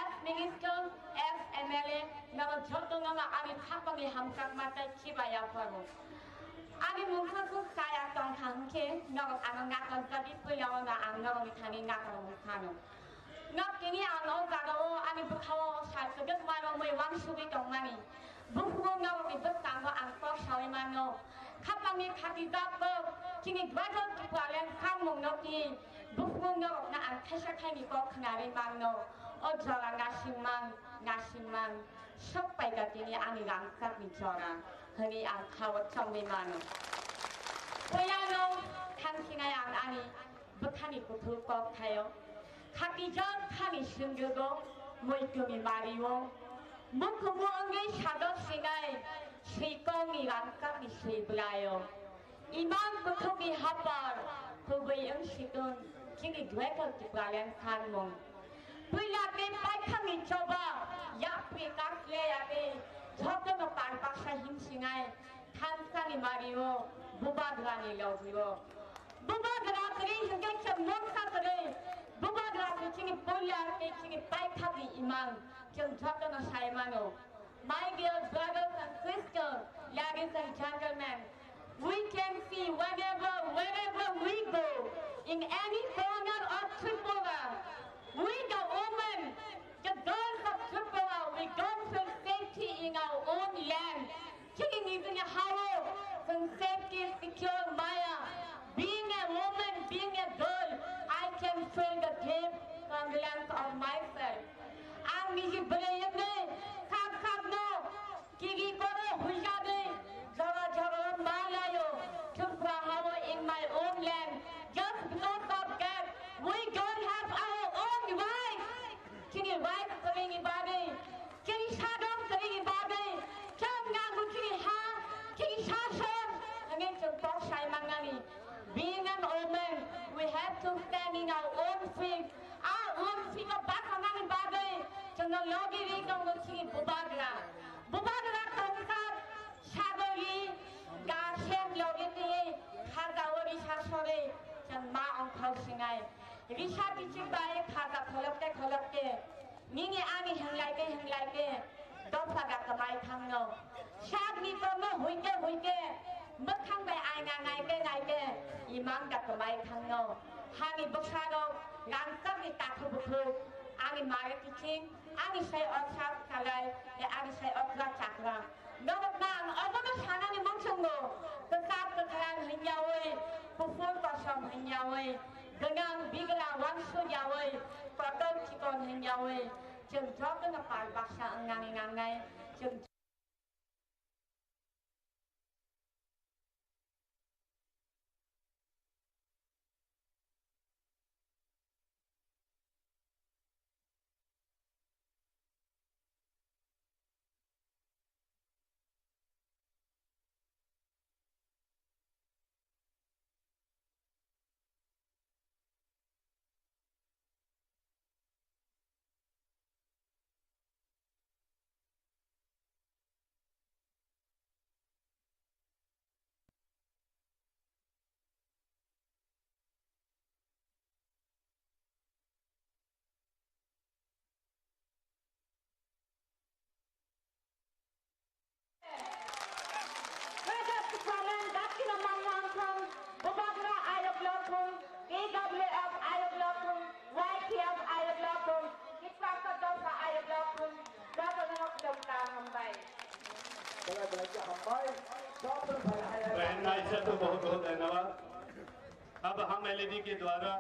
F Minister, F MLA, naga joto naga ari hafwangi hamkak mata kibaya paru. Ani mungkin tu saya tongkang ke, nak angkat jadi pulau nak angkat ni kami angkat mungkin. Nak kini angkat kalau ani berkau saya sejuk mana mai wang subi tong mani. Bukan nak ni bertangga angkat saya mana. kapangni khati zapko kini gwajo tupalan kamong no ki bukmung no na an khasha khaini ko khnari mangno o jara ngasingman sok pai ga tini ani rang sak ni jara hani an khawat chongmi mano koyano tangsingai an ani bukhani kutu ko thayo khati jan khani sunggo moikumi mariwo mukhumo angai sadok singai Srikongi rangkap di Sri Belayo Imam kutubi hapar Kubai ang situn Kini dwekal di Belayan Kanmong Pula ke paikang icoba Yapi kakle yapi Joko no panpaksa himsingai Kansangi mariwo Bubadrani lauziwo Bubadrani hingga ke mongsa tere Bubadrani kini pula ke kini paikang di imam Kini joko no saimano My dear brothers and sisters, ladies and gentlemen, we can see wherever we go, in any corner of Tripura, we the women, the girls of Tripura, we don't feel safety in our own land. King is in a hollow, from safety is secure Maya. Being a woman, being a girl, I can feel the deep confidence of myself. I'm Kiri koro hujade, jara malayo, Tuprahawa in my own land. Just because of that, we don't have our own rights. Kini rights kering ibade, kini sadam kering ibade, kam ngagu kini sasam, angin contoh saya mangani. Being an woman, we have to stand in our own feet. Our own feet of back on ibade, jangan lagi ringan kini bubagra. Bubagra tongkat sabari gasen logiti khagawari sasore jan ma angkhau singai risa bichik bae khaga kholapte ningi ani hanglai ke dopsa ga kamai thangno sab ni tomo huike makhang bai aina ngai ke imam ga kamai thangno hangi boksado langkap ni takhu bukhu ani mare teaching ani say otsap kalai ani say otra chakra nobot nang obono sanani mongchongo kesat kekalan hinyawe puful kosong hinyawe dengan bigla wangsu yawe kotor cikon hinyawe jeung jok na par baksa ngangai jeung को बहुत बहुत धन्यवाद। अब हम LED के द्वारा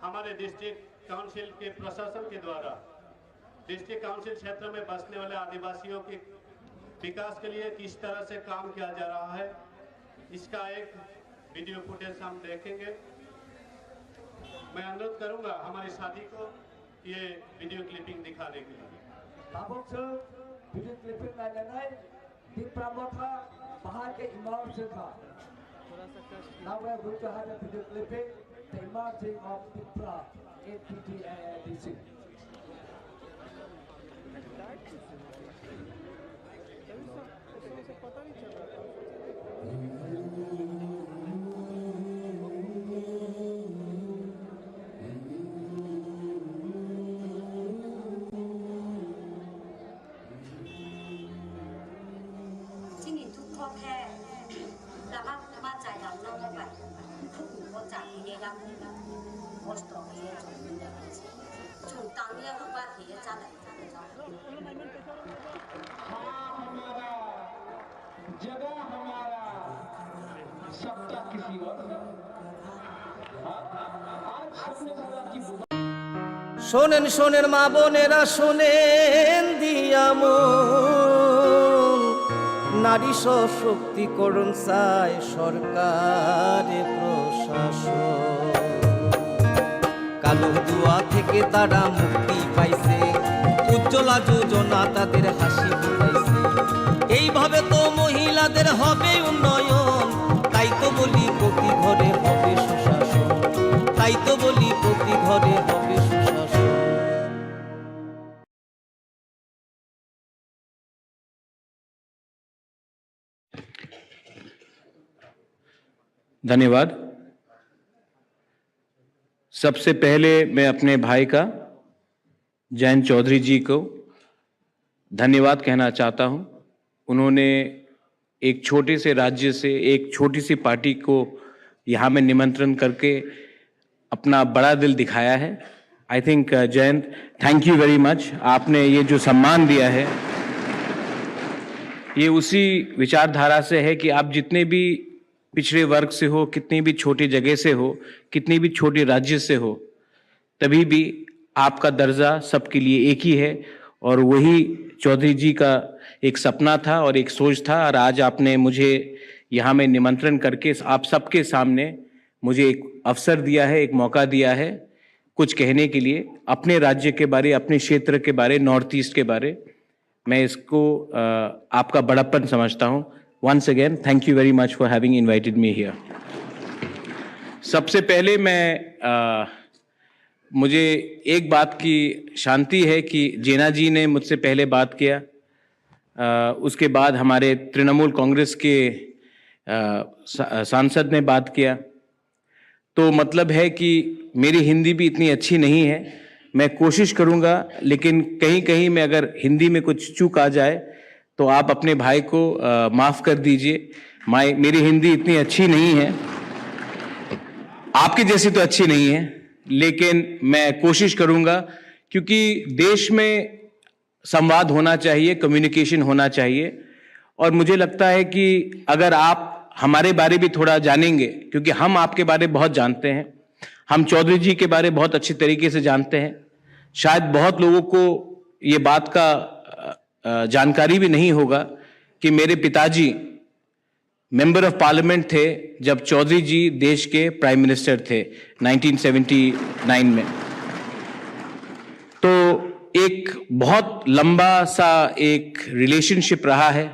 हमारे district council के प्रशासन के द्वारा डिस्ट्रिक्ट काउंसिल क्षेत्र में बसने वाले आदिवासियों के विकास के लिए किस तरह से काम किया जा रहा है इसका एक वीडियो फुटेज हम देखेंगे। मैं अनुरोध करूंगा हमारी साथी को ये वीडियो क्लिपिंग दिखाने के लिए। वीडियो क्लिपिंग लाने di Pramotha Bahar ke Imam Singha. Now we are going to have a video clipping the emerging of Pipra in PTADC. जगह सकता किसी और आज सामने वाला की শোনেন শোনেন মা বোনেরা শোনেন দিয়া মন, নারী সশক্তিকরণ চায় সরকারে প্রশাসন। কালো দুয়া থেকে তারা মুক্তি পাইছে, উজ্জ্বলা যোজনা তাদের হাসি ফুটাইছে। এইভাবে তো মহিলাদের হবে উন্নয়ন, তাই তো বলি প্রতি ঘরে হবে সুশাসন, তাই তো বলি প্রতি ঘরে হবে সুশাসন। धन्यवाद। सबसे पहले मैं अपने भाई का जयंत चौधरी जी को धन्यवाद कहना चाहता हूं। उन्होंने एक छोटे से राज्य से एक छोटी सी पार्टी को यहाँ में निमंत्रण करके अपना बड़ा दिल दिखाया है। I think Jayant, thank you very much. आपने ये जो सम्मान दिया है ये उसी विचारधारा से है कि आप जितने भी पिछड़े वर्ग से हो, कितनी भी छोटी जगह से हो, कितनी भी छोटी राज्य से हो, तभी भी आपका दर्जा सबके लिए एक ही है। और वही चौधरी जी का एक सपना था और एक सोच था, और आज आपने मुझे यहाँ में निमंत्रण करके आप सबके सामने मुझे एक अवसर दिया है, एक मौका दिया है कुछ कहने के लिए अपने राज्य के बारे, अपने क्षेत्र के बारे, नॉर्थ ईस्ट के बारे। मैं इसको आपका बड़प्पन समझता हूँ। Once again, thank you very much for having invited me here. सबसे पहले मुझे एक बात की शांति है कि जेना जी ने मुझसे पहले बात किया, उसके बाद हमारे तृणमूल कांग्रेस के सांसद ने बात किया, तो मतलब है कि मेरी हिंदी भी इतनी अच्छी नहीं है। मैं कोशिश करूंगा, लेकिन कहीं कहीं में अगर हिंदी में कुछ चूक आ जाए तो आप अपने भाई को माफ कर दीजिए। मेरी हिंदी इतनी अच्छी नहीं है, आपकी जैसी तो अच्छी नहीं है, लेकिन मैं कोशिश करूंगा, क्योंकि देश में संवाद होना चाहिए, कम्युनिकेशन होना चाहिए। और मुझे लगता है कि अगर आप हमारे बारे भी थोड़ा जानेंगे, क्योंकि हम आपके बारे बहुत जानते हैं, हम चौधरी जी के बारे बहुत अच्छी तरीके से जानते हैं। शायद बहुत लोगों को ये बात का जानकारी भी नहीं होगा कि मेरे पिताजी मेंबर ऑफ पार्लियामेंट थे जब चौधरी जी देश के प्राइम मिनिस्टर थे 1979 में। तो एक बहुत लंबा सा एक रिलेशनशिप रहा है।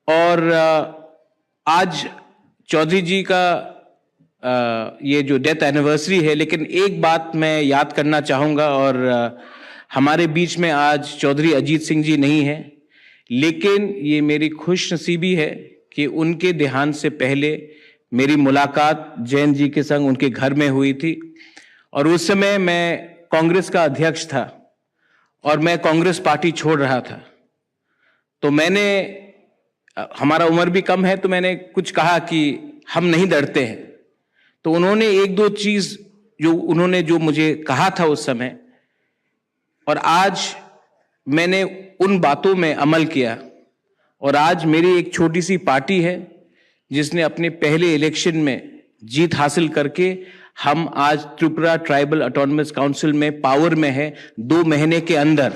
और आज चौधरी जी का ये जो डेथ एनिवर्सरी है, लेकिन एक बात मैं याद करना चाहूँगा, और हमारे बीच में आज चौधरी अजीत सिंह जी नहीं है, लेकिन ये मेरी खुशनसीबी है कि उनके देहांत से पहले मेरी मुलाकात जयंत जी के संग उनके घर में हुई थी। और उस समय मैं कांग्रेस का अध्यक्ष था और मैं कांग्रेस पार्टी छोड़ रहा था। तो मैंने, हमारा उम्र भी कम है, तो मैंने कुछ कहा कि हम नहीं डरते हैं। तो उन्होंने एक दो चीज जो मुझे कहा था उस समय, और आज मैंने उन बातों में अमल किया। और आज मेरी एक छोटी सी पार्टी है जिसने अपने पहले इलेक्शन में जीत हासिल करके हम आज त्रिपुरा ट्राइबल ऑटोनमस काउंसिल में पावर में है 2 महीने के अंदर।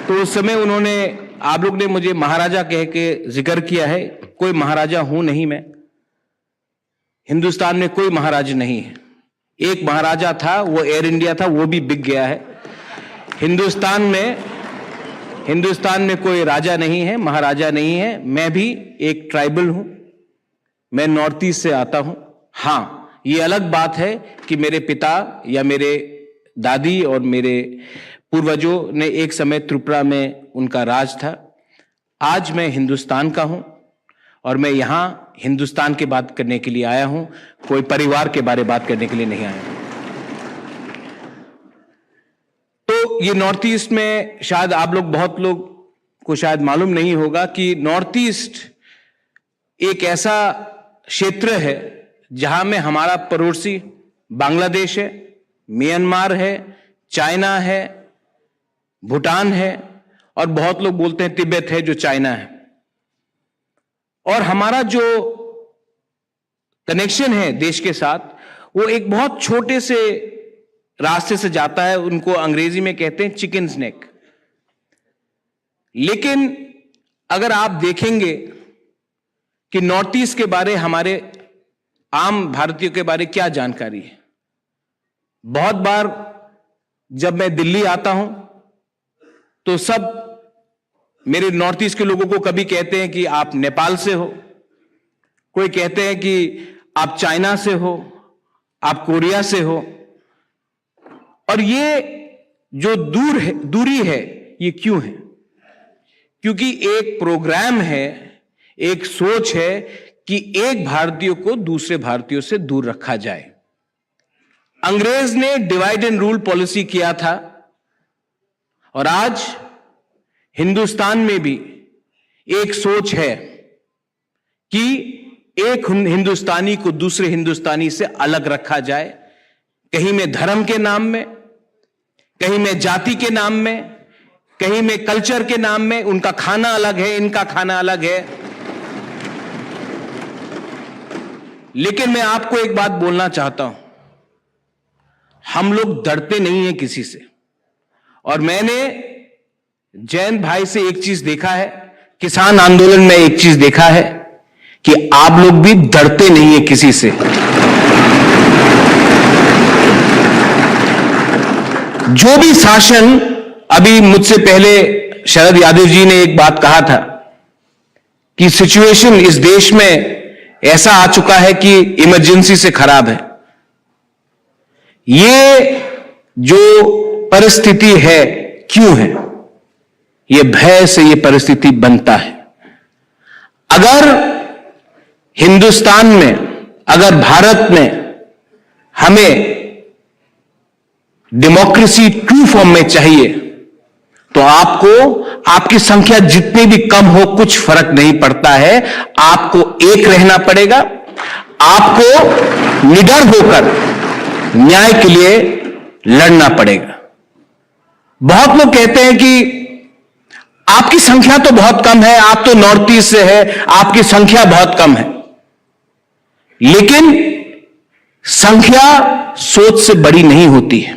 तो उस समय उन्होंने, आप लोग ने मुझे महाराजा कह के जिक्र किया है, कोई महाराजा हूं नहीं मैं। हिंदुस्तान में कोई महाराजा नहीं है। एक महाराजा था, वो एयर इंडिया था, वो भी बिक गया है। हिंदुस्तान में कोई राजा नहीं है, महाराजा नहीं है। मैं भी एक ट्राइबल हूं, मैं नॉर्थ ईस्ट से आता हूं। हां, ये अलग बात है कि मेरे पिता या मेरे दादी और मेरे पूर्वजों ने एक समय त्रिपुरा में उनका राज था। आज मैं हिंदुस्तान का हूं और मैं यहां हिंदुस्तान की बात करने के लिए आया हूं, कोई परिवार के बारे बात करने के लिए नहीं आया हूं। तो ये नॉर्थ ईस्ट में शायद आप लोग, बहुत लोग को शायद मालूम नहीं होगा कि नॉर्थ ईस्ट एक ऐसा क्षेत्र है जहां में हमारा पड़ोसी बांग्लादेश है, म्यांमार है, चाइना है, भूटान है, और बहुत लोग बोलते हैं तिब्बत है जो चाइना है। और हमारा जो कनेक्शन है देश के साथ वो एक बहुत छोटे से रास्ते से जाता है, उनको अंग्रेजी में कहते हैं चिकन स्नैक। लेकिन अगर आप देखेंगे कि नॉर्थ ईस्ट के बारे हमारे आम भारतीयों के बारे क्या जानकारी है, बहुत बार जब मैं दिल्ली आता हूं तो सब मेरे नॉर्थ ईस्ट के लोगों को कभी कहते हैं कि आप नेपाल से हो, कोई कहते हैं कि आप चाइना से हो, आप कोरिया से हो। और ये जो दूरी है ये क्यों है? क्योंकि एक प्रोग्राम है, एक सोच है कि एक भारतीय को दूसरे भारतीयों से दूर रखा जाए। अंग्रेज ने डिवाइड एंड रूल पॉलिसी किया था और आज हिंदुस्तान में भी एक सोच है कि एक हिंदुस्तानी को दूसरे हिंदुस्तानी से अलग रखा जाए, कहीं में धर्म के नाम में, कहीं में जाति के नाम में, कहीं में कल्चर के नाम में। उनका खाना अलग है, इनका खाना अलग है। लेकिन मैं आपको एक बात बोलना चाहता हूं, हम लोग डरते नहीं हैं किसी से। और मैंने जैन भाई से एक चीज देखा है, किसान आंदोलन में एक चीज देखा है कि आप लोग भी डरते नहीं हैं किसी से। जो भी शासन, अभी मुझसे पहले शरद यादव जी ने एक बात कहा था कि सिचुएशन इस देश में ऐसा आ चुका है कि इमरजेंसी से खराब है। ये जो परिस्थिति है क्यों है? ये भय से ये परिस्थिति बनता है। अगर हिंदुस्तान में, अगर भारत में हमें डेमोक्रेसी ट्रू फॉर्म में चाहिए तो आपको, आपकी संख्या जितनी भी कम हो कुछ फर्क नहीं पड़ता है, आपको एक रहना पड़ेगा। आपको निडर होकर न्याय के लिए लड़ना पड़ेगा। बहुत लोग कहते हैं कि आपकी संख्या तो बहुत कम है, आप तो नॉर्थ ईस्ट से है, आपकी संख्या बहुत कम है। लेकिन संख्या सोच से बड़ी नहीं होती है।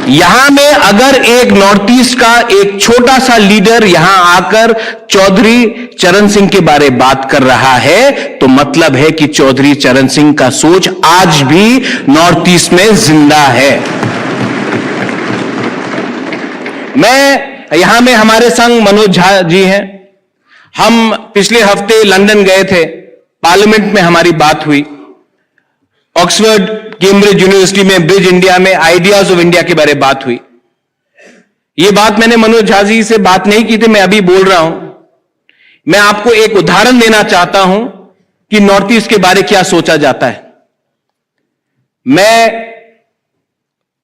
यहां में अगर एक नॉर्थ ईस्ट का एक छोटा सा लीडर यहां आकर चौधरी चरण सिंह के बारे में बात कर रहा है तो मतलब है कि चौधरी चरण सिंह का सोच आज भी नॉर्थ ईस्ट में जिंदा है। मैं यहां में, हमारे संग मनोज झा जी हैं। हम पिछले हफ्ते लंदन गए थे, पार्लियामेंट में हमारी बात हुई। ऑक्सफोर्ड, कैम्ब्रिज यूनिवर्सिटी में, ब्रिज इंडिया में आइडियाज ऑफ इंडिया के बारे में बात हुई। यह बात मैंने मनोज झा जी से बात नहीं की थी, मैं अभी बोल रहा हूं। मैं आपको एक उदाहरण देना चाहता हूं कि नॉर्थ ईस्ट के बारे क्या सोचा जाता है। मैं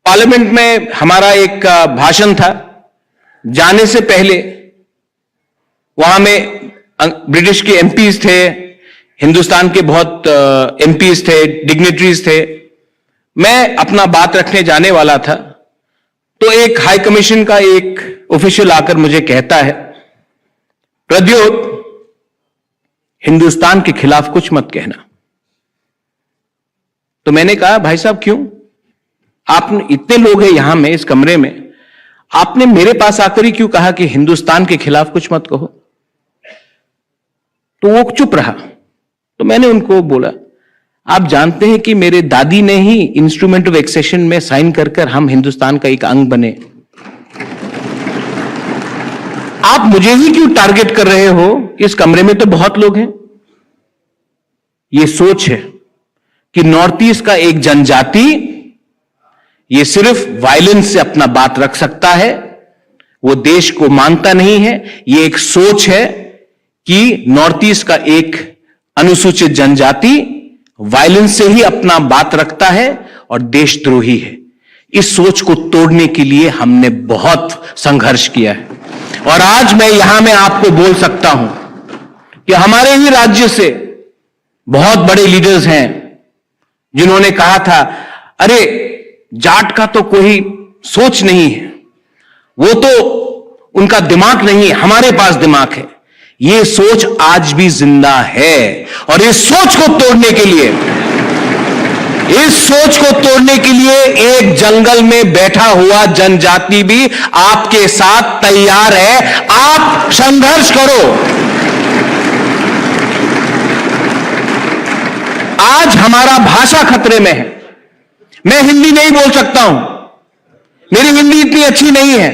पार्लियामेंट में, हमारा एक भाषण था, जाने से पहले वहां में ब्रिटिश के एमपीज थे, हिंदुस्तान के बहुत एमपीज थे, डिग्नेटरीज थे। मैं अपना बात रखने जाने वाला था तो एक हाई कमीशन का एक ऑफिशियल आकर मुझे कहता है, प्रद्योत, हिंदुस्तान के खिलाफ कुछ मत कहना। तो मैंने कहा, भाई साहब क्यों? आपने, इतने लोग हैं यहां में इस कमरे में, आपने मेरे पास आकर ही क्यों कहा कि हिंदुस्तान के खिलाफ कुछ मत कहो? तो वो चुप रहा। तो मैंने उनको बोला, आप जानते हैं कि मेरे दादी ने ही इंस्ट्रूमेंट ऑफ एक्सेशन में साइन कर कर हम हिंदुस्तान का एक अंग बने। आप मुझे ही क्यों टारगेट कर रहे हो? इस कमरे में तो बहुत लोग हैं। ये सोच है कि नॉर्थ ईस्ट का एक जनजाति ये सिर्फ वायलेंस से अपना बात रख सकता है, वो देश को मानता नहीं है। ये एक सोच है कि नॉर्थ ईस्ट का एक अनुसूचित जनजाति वायलेंस से ही अपना बात रखता है और देशद्रोही है। इस सोच को तोड़ने के लिए हमने बहुत संघर्ष किया है। और आज मैं यहां में आपको बोल सकता हूं कि हमारे ही राज्य से बहुत बड़े लीडर्स हैं जिन्होंने कहा था, अरे जाट का तो कोई सोच नहीं है, वो तो उनका दिमाग नहीं है, हमारे पास दिमाग है। ये सोच आज भी जिंदा है और इस सोच को तोड़ने के लिए, एक जंगल में बैठा हुआ जनजाति भी आपके साथ तैयार है। आप संघर्ष करो। आज हमारा भाषा खतरे में है। मैं हिंदी नहीं बोल सकता हूं, मेरी हिंदी इतनी अच्छी नहीं है,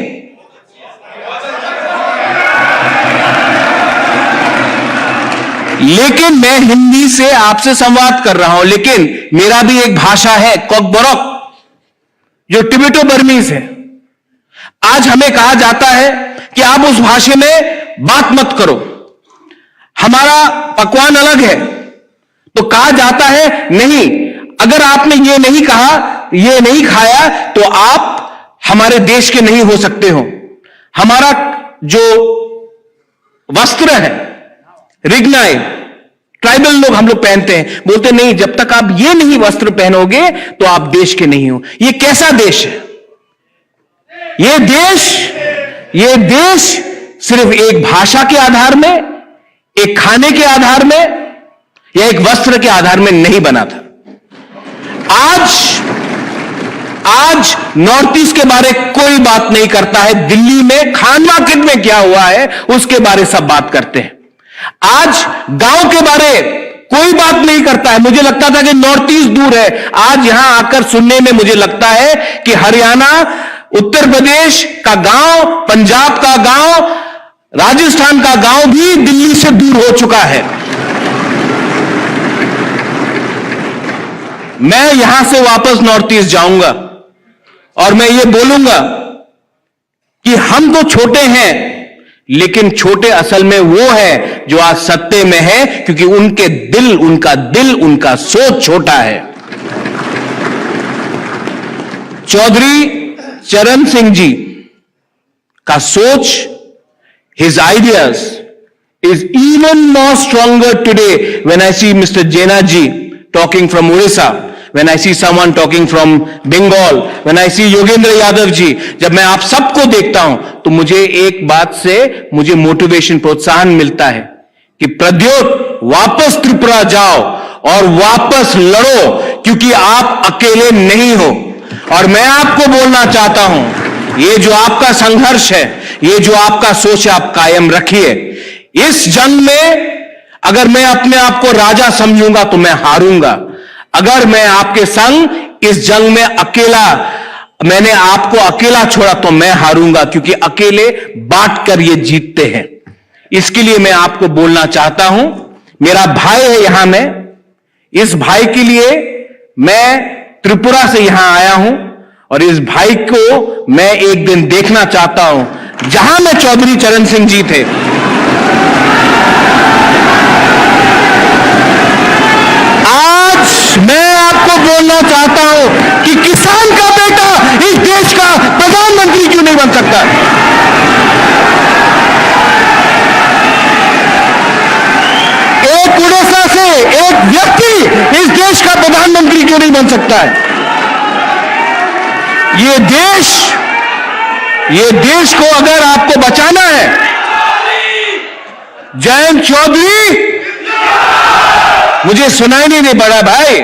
लेकिन मैं हिंदी से आपसे संवाद कर रहा हूं। लेकिन मेरा भी एक भाषा है कोकबोरोक, जो टिबेटो बर्मीज है। आज हमें कहा जाता है कि आप उस भाषा में बात मत करो, हमारा पकवान अलग है। तो कहा जाता है नहीं, अगर आपने ये नहीं कहा, ये नहीं खाया, तो आप हमारे देश के नहीं हो सकते हो। हमारा जो वस्त्र है, रिग्नाई, ट्राइबल लोग हम लोग पहनते हैं, बोलते नहीं, जब तक आप ये नहीं वस्त्र पहनोगे तो आप देश के नहीं हो। ये कैसा देश है? ये देश सिर्फ एक भाषा के आधार में, एक खाने के आधार में या एक वस्त्र के आधार में नहीं बना था। आज नॉर्थ ईस्ट के बारे कोई बात नहीं करता है। दिल्ली में खान मार्केट में क्या हुआ है उसके बारे सब बात करते हैं। आज गांव के बारे कोई बात नहीं करता है। मुझे लगता था कि नॉर्थ ईस्ट दूर है, आज यहां आकर सुनने में मुझे लगता है कि हरियाणा, उत्तर प्रदेश का गांव, पंजाब का गांव, राजस्थान का गांव भी दिल्ली से दूर हो चुका है। मैं यहां से वापस नॉर्थ ईस्ट जाऊंगा और मैं ये बोलूंगा कि हम तो छोटे हैं, लेकिन छोटे असल में वो है जो आज सत्ते में है, क्योंकि उनका दिल, उनका सोच छोटा है। चौधरी चरण सिंह जी का सोच, his ideas is even more stronger today when I see Mr. Jena ji talking from Orissa, when I see someone talking from Bengal, when I see Yogendra Yadav ji. जब मैं आप सबको देखता हूं तो मुझे एक बात से मुझे मोटिवेशन, प्रोत्साहन मिलता है कि प्रद्योत वापस त्रिपुरा जाओ और वापस लड़ो, क्योंकि आप अकेले नहीं हो। और मैं आपको बोलना चाहता हूं, ये जो आपका संघर्ष है, ये जो आपका सोच है, आप कायम रखिए। इस जंग में अगर मैं अपने आप को राजा समझूंगा तो मैं हारूंगा। अगर मैं आपके संग इस जंग में मैंने आपको अकेला छोड़ा तो मैं हारूंगा, क्योंकि अकेले बांट कर ये जीतते हैं। इसके लिए मैं आपको बोलना चाहता हूं, मेरा भाई है यहां में, इस भाई के लिए मैं त्रिपुरा से यहां आया हूं और इस भाई को मैं एक दिन देखना चाहता हूं जहां में चौधरी चरण सिंह जी थे। आज मैं आपको बोलना चाहता हूं कि किसान का बेटा इस देश का प्रधानमंत्री क्यों नहीं बन सकता? एक उड़ीसा से एक व्यक्ति इस देश का प्रधानमंत्री क्यों नहीं बन सकता है? ये देश को अगर आपको बचाना है, जयंत चौधरी, मुझे सुनाई नहीं दे बड़ा भाई,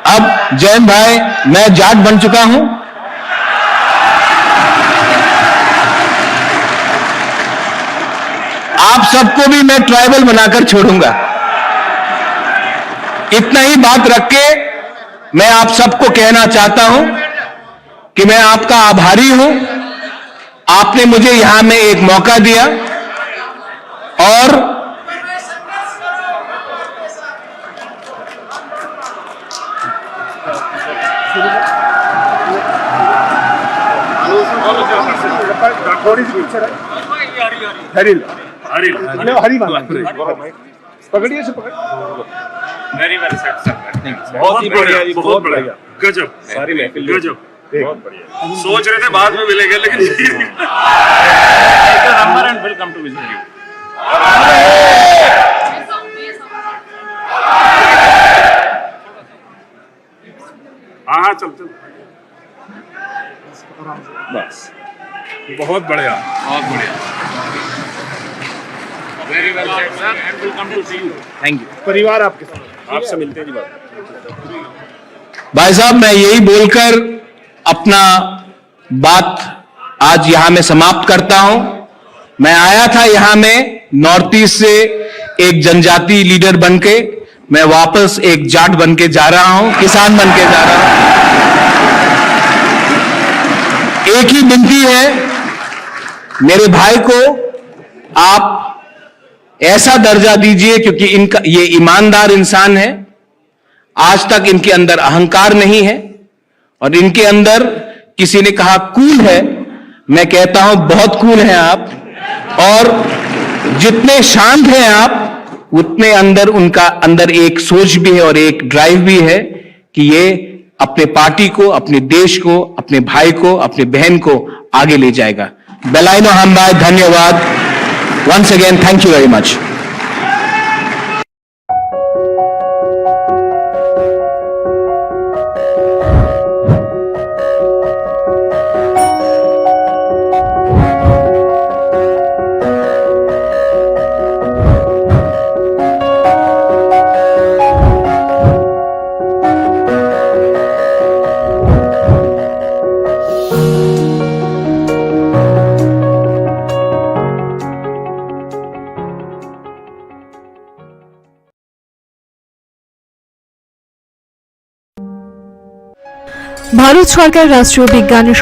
अब जयंत भाई, मैं जाट बन चुका हूं। आप सबको भी मैं ट्राइबल बनाकर छोड़ूंगा। इतना ही बात रख के मैं आप सबको कहना चाहता हूं कि मैं आपका आभारी हूं। आपने मुझे यहां में एक मौका दिया और पकड़िए से वेरी वेल सेट सर, बहुत ही बढ़िया जी, बहुत बढ़िया, गजब, सारी महफिल गजब। सोच रहे थे बाद में मिलेंगे लेकिन number and welcome to visit you. हाँ चल चल बस बहुत बढ़िया very well sir and welcome to see you. Thank you. परिवार आपके साथ आपसे मिलते हैं जी बात। भाई साहब, मैं यही बोलकर अपना बात आज यहां में समाप्त करता हूं। मैं आया था यहां में नॉर्थ ईस्ट से एक जनजाति लीडर बनके, मैं वापस एक जाट बनके जा रहा हूं, किसान बनके जा रहा हूं। एक ही विनती है मेरे भाई को, आप ऐसा दर्जा दीजिए क्योंकि इनका ये ईमानदार इंसान है। आज तक इनके अंदर अहंकार नहीं है और इनके अंदर किसी ने कहा कूल है, मैं कहता हूं बहुत कूल हैं आप। और जितने शांत हैं आप उतने अंदर उनका अंदर एक सोच भी है और एक ड्राइव भी है कि ये अपने पार्टी को, अपने देश को, अपने भाई को, अपने बहन को आगे ले जाएगा। बेलाइनो हमबाई, धन्यवाद। Once again thank you very much. Bharat সরকার রাষ্ট্রীয় বিজ্ঞান